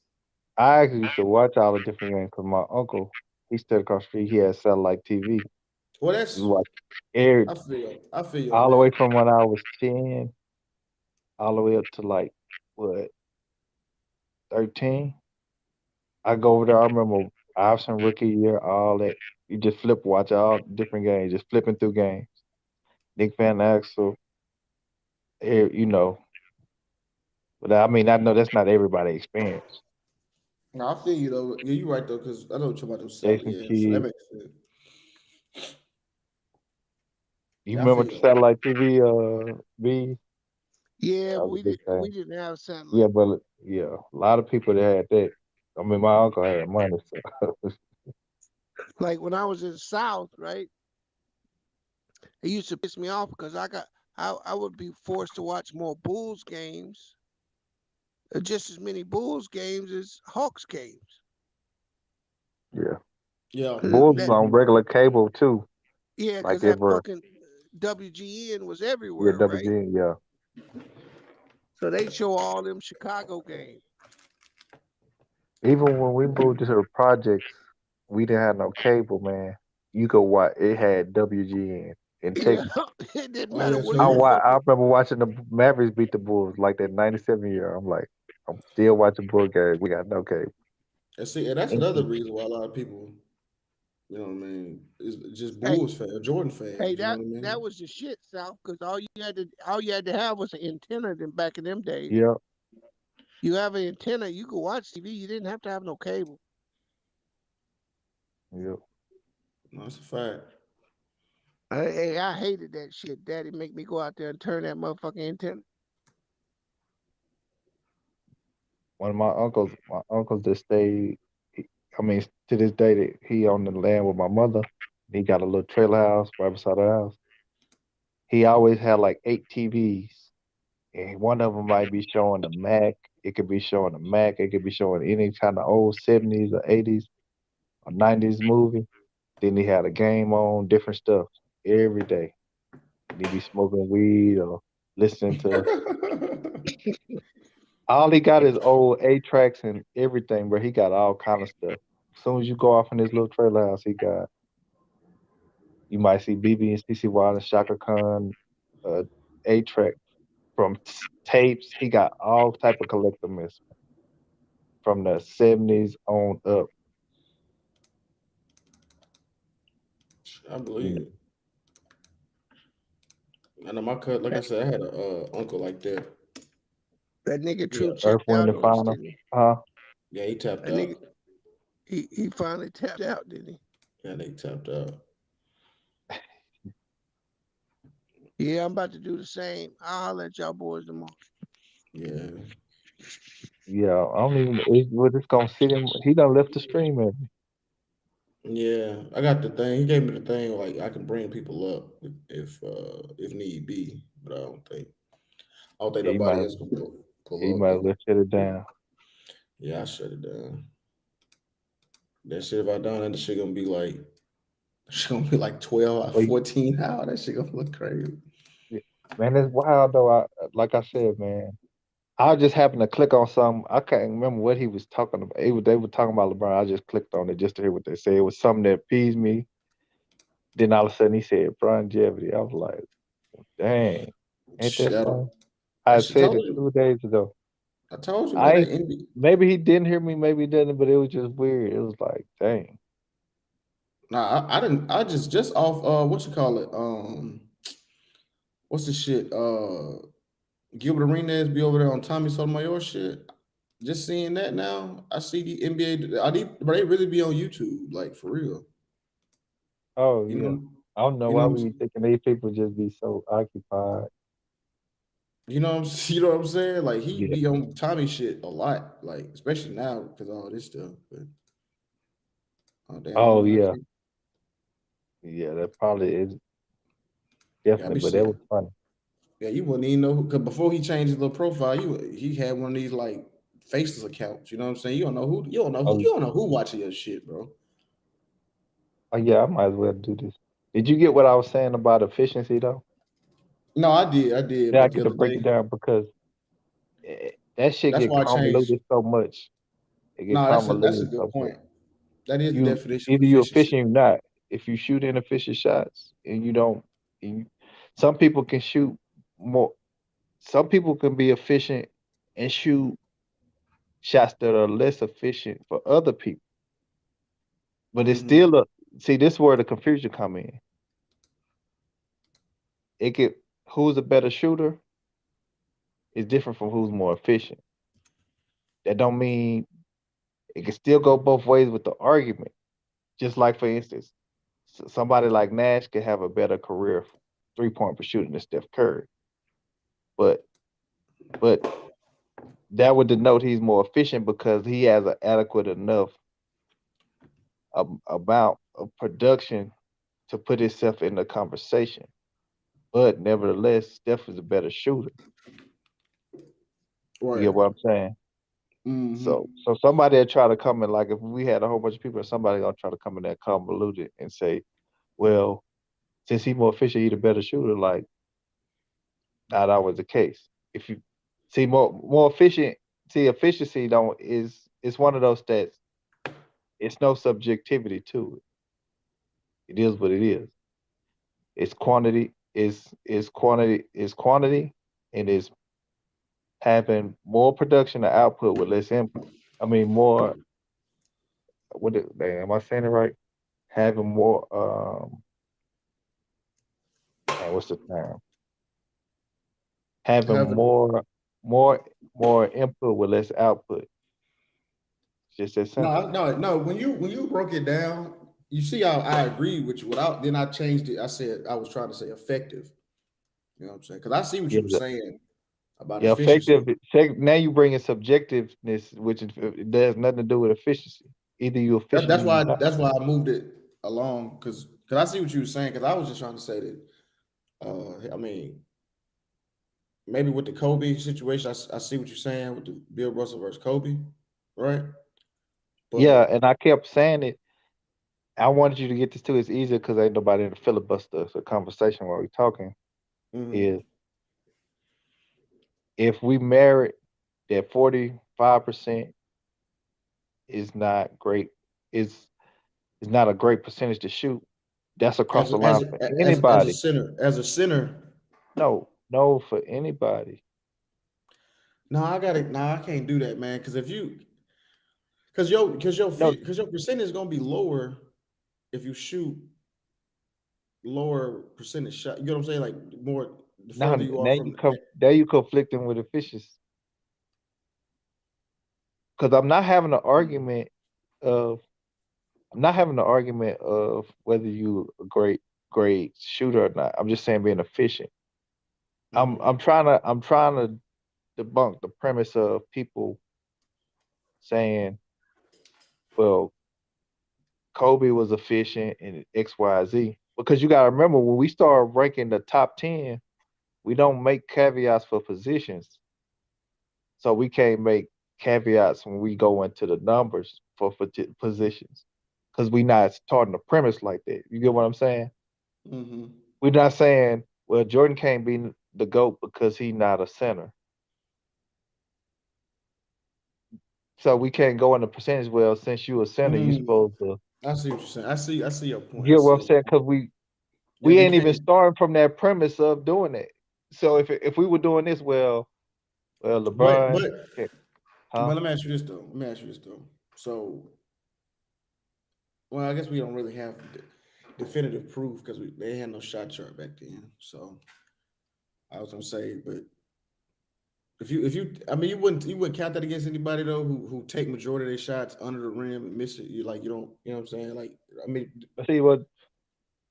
I actually used to watch all the different games because my uncle, he stayed across the street. He had satellite TV. Well, We that's watched every I feel you on all the way that. from when I was 10 all the way up to like what 13. I go over there. I remember Iverson rookie year, all that. You just watch all different games, just flipping through games. Nick Van Axel, you know. But I mean, I know that's not everybody's experience. No, I feel you though. Yeah, you're right though, because I know what you're talking about them satellite. Jason Yeah, so that Kidd. makes sense. You Yeah, I remember feel the you on that. satellite TV? B. Yeah, That but was a big we thing. didn't have Yeah, satellite. but yeah, a lot of people that had that. I mean, my uncle had money, so Like when I was in the South, right? It used to piss me off because I would be forced to watch more Bulls games, just as many Bulls games as Hawks games. yeah. Yeah. Bulls was That on regular cable too, yeah, like because that ever. fucking WGN was Yeah, everywhere, right? WG. Yeah. So they show all them Chicago games. Even when we moved to the projects, we didn't have no cable, man. You could watch. It had WGN and Yeah, take. it didn't Oh matter yeah, where so I you you wa- from. I remember watching the Mavericks beat the Bulls like that '97 year. I'm like, I'm still watching Bull games. We got no cable. and see, and that's another Mm-mm. reason why a lot of people, you know what I mean, is just Hey, Bulls fans, Jordan hey, fans. You know that what I that mean? was the shit, South. Because all you had to have was an antenna. Then back in them days, Yeah. you have an antenna, you could watch TV. You didn't have to have no cable. Yeah. No, that's a fact. I hated that shit. Daddy make me go out there and turn that motherfucking antenna. One of my uncles that stayed. I mean, to this day, that he on the land with my mother. He got a little trailer house right beside the house. He always had like 8 TVs, and one of them might be showing the Mac. It could be showing the Mac. It could be showing any kind of old '70s or '80s or '90s movie. Then he had a game on, different stuff every day. And he be smoking weed or listening to. All he got is old 8 tracks and everything, where he got all kind of stuff. As soon as you go off in his little trailer house, he got. You might see BB and CC Wild and Shaka Khan, uh, 8 track from tapes. He got all type of collectibles from the 70s on up. I believe it. I know my cut. Like I said, I had a uncle like that. That nigga Yeah, True Earth, checked Wind, out and on us, Fire. didn't he? Yeah, he tapped That out. nigga, he finally tapped out, didn't he? Yeah, they tapped out. Yeah, I'm about to do the same. I'll let y'all boys tomorrow. Yeah. Yeah, I don't even. We're just gonna sit him. He done left the stream. Yeah, I got the thing. He gave me the thing like I can bring people up if need be, but I don't think He nobody might. else can He pull up might though. have shut it down. Yeah, I shut it down. That shit if I done that shit gonna be like shit gonna be like 12 But 14 hours. That shit gonna look crazy. yeah, man, it's wild though. Like I said, man. I just happened to click on something. I can't remember what he was talking about. They were talking about LeBron. I just clicked on it just to hear what they say. It was something that appeased me. Then all of a sudden he said longevity. I was like, dang, ain't that That, something? I that shit said told it you. 2 days ago. I told you, man, I that ain't, NBA. maybe he didn't hear me, maybe he didn't, but it was just weird. It was like, dang. Nah, I didn't. I just off. What you call it? What's the shit? Gilbert Arenas be over there on Tommy Sotomayor shit. Just seeing that now, I see the NBA. But they really be on YouTube, like for real. Oh You yeah. know, I don't know you know, why what we I'm, thinking these people just be so occupied. you know what I'm saying? Like he Yeah. be on Tommy shit a lot, like especially now because all this stuff. But oh damn, I don't Oh know how yeah. to. Yeah, that probably is Yeah, I definitely, be but that seeing. was funny. Yeah, you wouldn't even know because before he changed his little profile, he had one of these like faceless accounts. You know what I'm saying? Oh, You don't know who watching your shit, bro. oh yeah, I might as well do this. Did you get what I was saying about efficiency though? No, I did, Yeah, I but the get to other break it day, down because that shit that's get why I changed. convoluted so much. It get No, that's a convoluted good so much. point. That is the You definition of either you efficiency. efficient or not. If you shoot inefficient shots and you don't, you, some people can shoot more. Some people can be efficient and shoot shots that are less efficient for other people. But it's Hmm. still a see. This is where the confusion come in. It could who's a better shooter is different from who's more efficient. That don't mean it can still go both ways with the argument. Just like for instance, somebody like Nash could have a better career 3-point per shooting than Steph Curry, but but that would denote he's more efficient because he has an adequate enough amount of production to put himself in the conversation. But nevertheless, Steph is a better shooter. You Right. get what I'm saying? Hmm. So somebody that try to come in like if we had a whole bunch of people, somebody gonna try to come in there convoluted and say, well, since he's more efficient, he's a better shooter. Like not always the case. If you see more efficient, see efficiency don't is it's one of those stats. It's no subjectivity to it. It is what it is. It's quantity. Is quantity is quantity, and is having more production or output with less input. I mean more. Am I saying it right? Having more. Man, what's the term? Having Having more, more input with less output. It's just that simple. no. When you broke it down, you see how I agree with you. Without then I changed it. I said I was trying to say effective. You know what I'm saying? Because I see what Yeah, you were saying about yeah, efficiency. effective. Now you bring in subjectiveness, which it has nothing to do with efficiency. Either you're That, efficient or that's you're why not. that's why I moved it along because I see what you were saying because I was just trying to say that I mean maybe with the Kobe situation I see what you're saying with the Bill Russell versus Kobe, right? Yeah, But and I kept saying it. I wanted you to get this too. It's easier because ain't nobody in the filibuster. It's a conversation while we talking. mhm. Is if we merit that 45% is not great, is not a great percentage to shoot. That's across as the a, as line for a, as as a anybody. center No, no, for anybody. No, I got it. No, I can't do that, man. Because No, your percentage is gonna be lower if you shoot lower percentage shot. You know what I'm saying? Like more the now further you are now you from. come there you conflicting with efficiency because of I'm not having an argument of whether you a great shooter or not. I'm just saying being efficient. I'm trying to debunk the premise of people saying, well, Kobe was efficient in XYZ. Because you gotta remember when we start ranking the top 10, we don't make caveats for positions. So we can't make caveats when we go into the numbers for positions. Because we not starting the premise like that. You get what I'm saying? Mm-hmm. We're not saying, well, Jordan can't be the GOAT because he's not a center. So we can't go in the percentage. Well, since you a center, you supposed to I see what you're saying. I see your point. I get what see I'm your saying point. because Yeah, we we ain't even can't. starting from that premise of doing it. So if we were doing this, well, But LeBron, but okay, huh? but let me ask you this though. Let me ask you this though. So, well, I guess we don't really have definitive proof because they had no shot chart back then. So I was gonna say, but if you, I mean, you wouldn't count that against anybody though who take majority of their shots under the rim and miss it. You like you don't, you know what I'm saying? Like, I mean, See what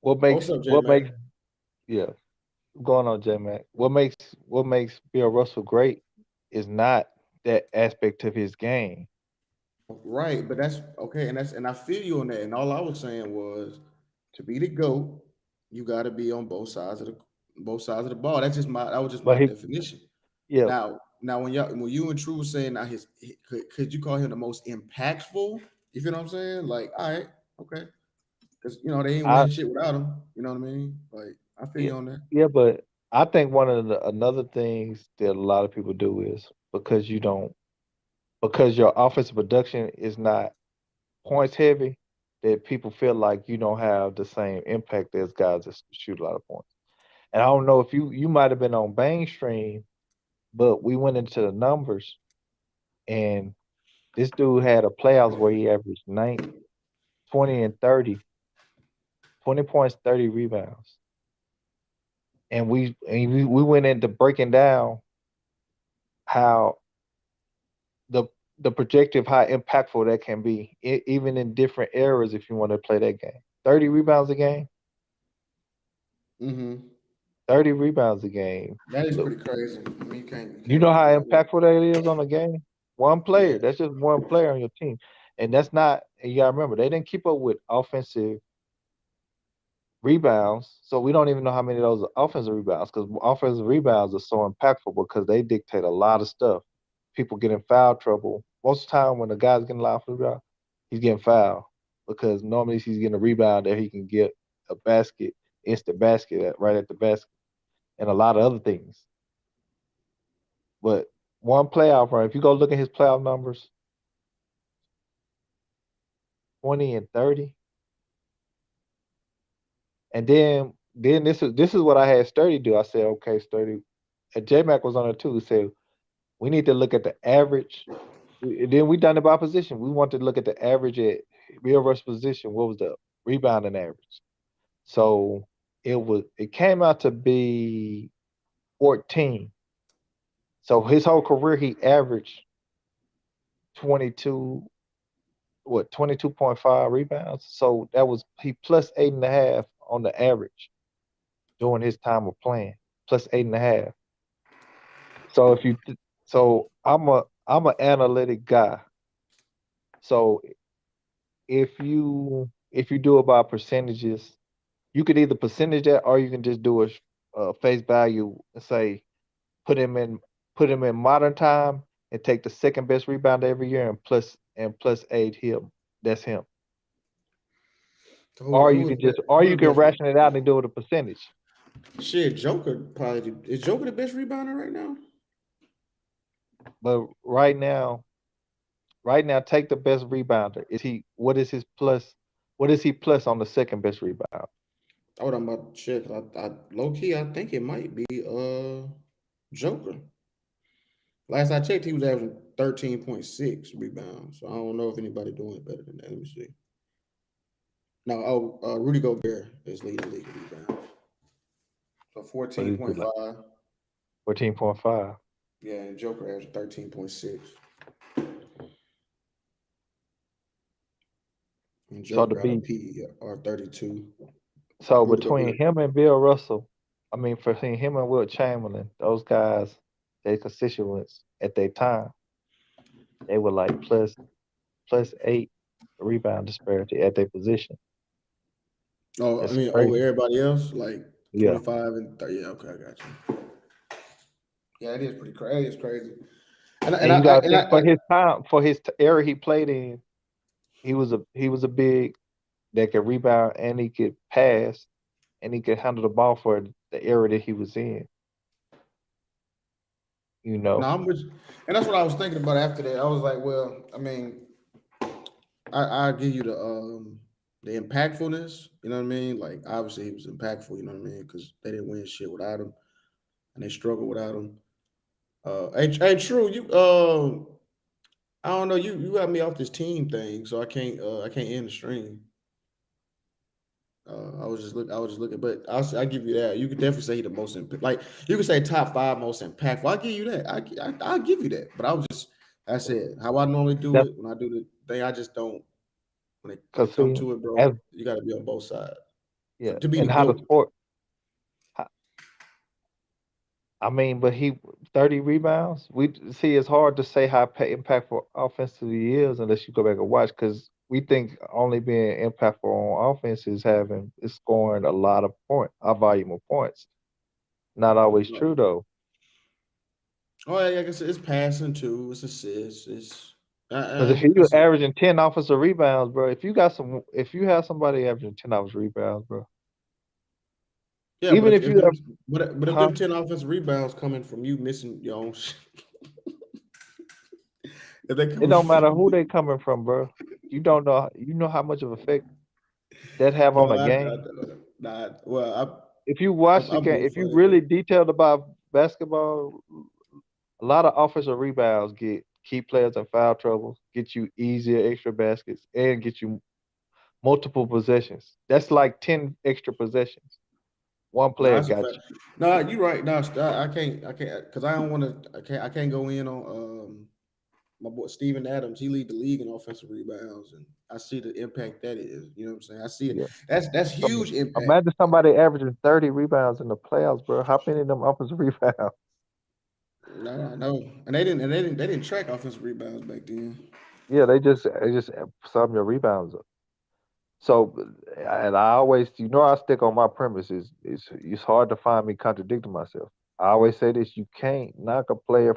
what's makes up, J what Mac? makes yeah going on, J Mac. What makes Bill Russell great is not that aspect of his game. Right, but that's okay, and I feel you on that. And all I was saying was to be the GOAT, you got to be on both sides of the ball. That was just But my he definition. yeah, Now when you and True was saying now could you call him the most impactful? You feel what I'm saying? Like, all right, okay, because they ain't I win shit without him. You know what I mean? Like, I feel yeah, you on that. yeah, but I think one of the another things that a lot of people do is because your offensive production is not points heavy, that people feel like you don't have the same impact as guys that shoot a lot of points. And I don't know if you might have been on Bang Stream, but we went into the numbers and this dude had a playoffs where he averaged 20 and 30, 20 points, 30 rebounds. And we went into breaking down how the the projective how impactful that can be, even in different eras if you want to play that game. 30 rebounds a game, Mm-hmm. 30 rebounds a game. That is Look, pretty crazy. I mean, you you can't know really how deny that. impactful that is on a game? One Yeah. player. That's just one player on your team. And that's not, and you gotta remember, they didn't keep up with offensive rebounds. So we don't even know how many of those are offensive rebounds because offensive rebounds are so impactful because they dictate a lot of stuff. People get in foul trouble. Most of the time when a guy's getting a lot of rebound, he's getting fouled because normally he's getting a rebound that he can get a basket, instant basket right at the basket, and a lot of other things. But one playoff run, if you go look at his playoff numbers, 20 and 30, and then this is what I had Sturdy do. I said, okay, Sturdy, and J Mac was on it too. He said we need to look at the average. Then we done it by position. We want to look at the average at real versus position. What was the rebounding average? So it came out to be 14. So his whole career he averaged 22, 22.5 rebounds. So that was he plus 8.5 on the average during his time of playing. Plus 8.5. So so I'm an analytic guy. So if you do it by percentages, you could either percentage that or you can just do a face value and say put him in put him in modern time and take the second best rebounder every year and plus 8 him. That's him. So Or you can or who you the can best? ration it out and do it a percentage. Shit, Joker probably is Joker the best rebounder right now? But right now, take the best rebounder. What is his plus? What is he plus on the second best rebound? I would I'm about to check. I low key I think it might be Joker. Last I checked, he was averaging 13.6 rebounds. So I don't know if anybody doing it better than that. Let me see. No, Rudy Gobert is leading the league in rebounds. So What did he do? 14.5. 14.5. Yeah, and Joker averaged 13.6. And So Joker to got a be PER 32. so Rudy between Gobert. him and Bill Russell, I mean, between him and Will Chamberlain, those guys, their constituents at their time, they were like plus 8 rebound disparity at their position. Oh, I That's mean, over crazy. everybody else, like Yeah. 25 and 30. Yeah, okay, I got you. Yeah, it is pretty crazy. It's crazy. And you gotta think for his time, for his era he played in, he was a big that could rebound and he could pass and he could handle the ball for the era that he was in. You No, know, I'm with you. And that's what I was thinking about after that. I was like, well, I mean, I give you the impactfulness, you know what I mean? Like obviously he was impactful, you know what I mean? Because they didn't win shit without him and they struggled without him. Hey, true, you I don't know, you got me off this team thing, so I can't end the stream. I was just looking, but I give you that. You could definitely say he the most like you could say top 5 most impactful. I'll give you that. I'll give you that. But I was just I said how I normally do that's it when I do the thing. I just don't when because it come see, to it, as bro. You got to be on both sides yeah, to be the and how the goat. sport. I mean, but he 30 rebounds. We see it's hard to say how impactful offensively he is unless you go back and watch because we think only being impactful on offense is scoring a lot of a volume of points. Not always true though. Oh yeah, I guess it's passing too. It's assists. It's Because if you're that's it. averaging 10 offensive rebounds, bro, if you have somebody averaging 10 offensive rebounds, bro, Yeah, but even if if you them have, but if huh? them 10 offensive rebounds coming from you missing your own if they It coming don't matter from who they coming from, bro. You don't know. You know how much of effect that have on no, a I game. not well. If you watch the I'm game, with if you Flavor. really detailed about basketball, a lot of offensive rebounds keep players in foul trouble, get you easier extra baskets, and get you multiple possessions. That's like 10 extra possessions. One No, player that's a got fact. No, you're right. No, I can't because I don't want to. I can't go in on my boy Steven Adams. He lead the league in offensive rebounds, and I see the impact that is. You know what I'm saying? I see it. you. That's So huge impact. imagine somebody averaging 30 rebounds in the playoffs, bro. How many of them offensive rebounds? No, and they didn't track offensive rebounds back then. Yeah, they just sum your rebounds up. So, and I always, I stick on my premises. It's hard to find me contradicting myself. I always say this: you can't knock a player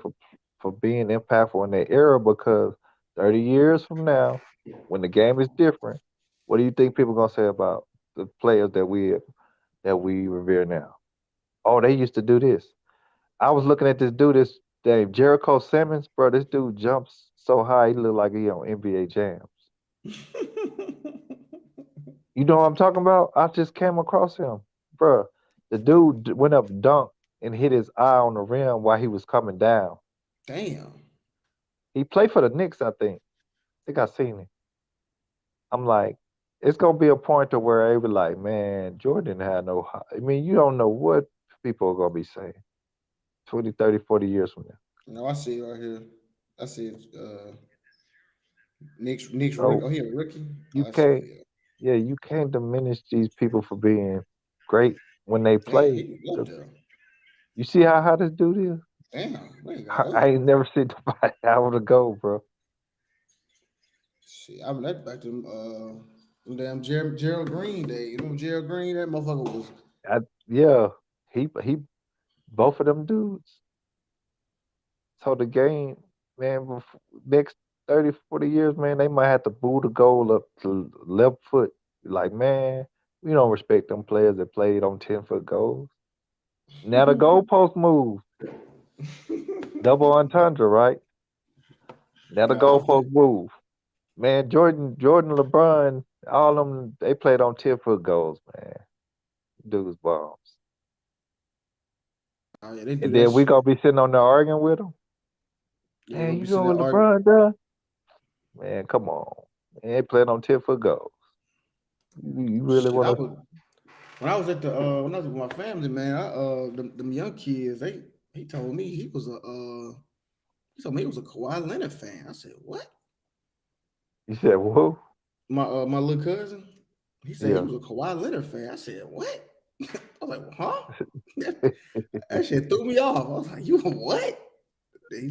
for being impactful in their era because 30 years from now, when the game is different, what do you think people gonna say about the players that we revere now? Oh, they used to do this. I was looking at this dude, this named Jericho Simmons, bro. This dude jumps so high, he look like he on NBA Jams. You know what I'm talking about? I just came across him, bro. The dude went up dunk and hit his eye on the rim while he was coming down. Damn. He played for the Knicks, I think. I think I seen it. I'm like, it's gonna be a point to where they be like, man, Jordan had no. I mean, you don't know what people are gonna be saying 20, 30, 40 years from now. No, I see it right here. I see it. Nick's rookie. So Oh, he a rookie. you I see can't, it. yeah, you can't diminish these people for being great when they Yeah, play. he was up 'Cause there. you see how high this dude is? Damn, man got I up. ain't never seen nobody out to go, bro. Shit, I mean that back to them damn Gerald Green day. You know Gerald Green? That motherfucker was Yeah, he both of them dudes. So the game, man, next 30, 40 years, man, they might have to boo the goal up to left foot. Like, man, we don't respect them players that played on 10-foot goals. Now the goalpost move, double entendre, right? Now the nah, I feel goalpost move. Man, Jordan, LeBron, all them they played on 10-foot goals, man. Dudes bombs. oh yeah, they do And that then we shit. gonna be sitting on there arguing with them. Man, you know what LeBron does? Man, come on. Man, they playing on 10-foot goals. You really want to? When I was at the when I was with my family, man, them young kids, he told me he was a Kawhi Leonard fan. I said, what? You said who? My little cousin. He said he Yeah. was a Kawhi Leonard fan. I said, what? I was like, huh? That shit threw me off. I was like, you a what?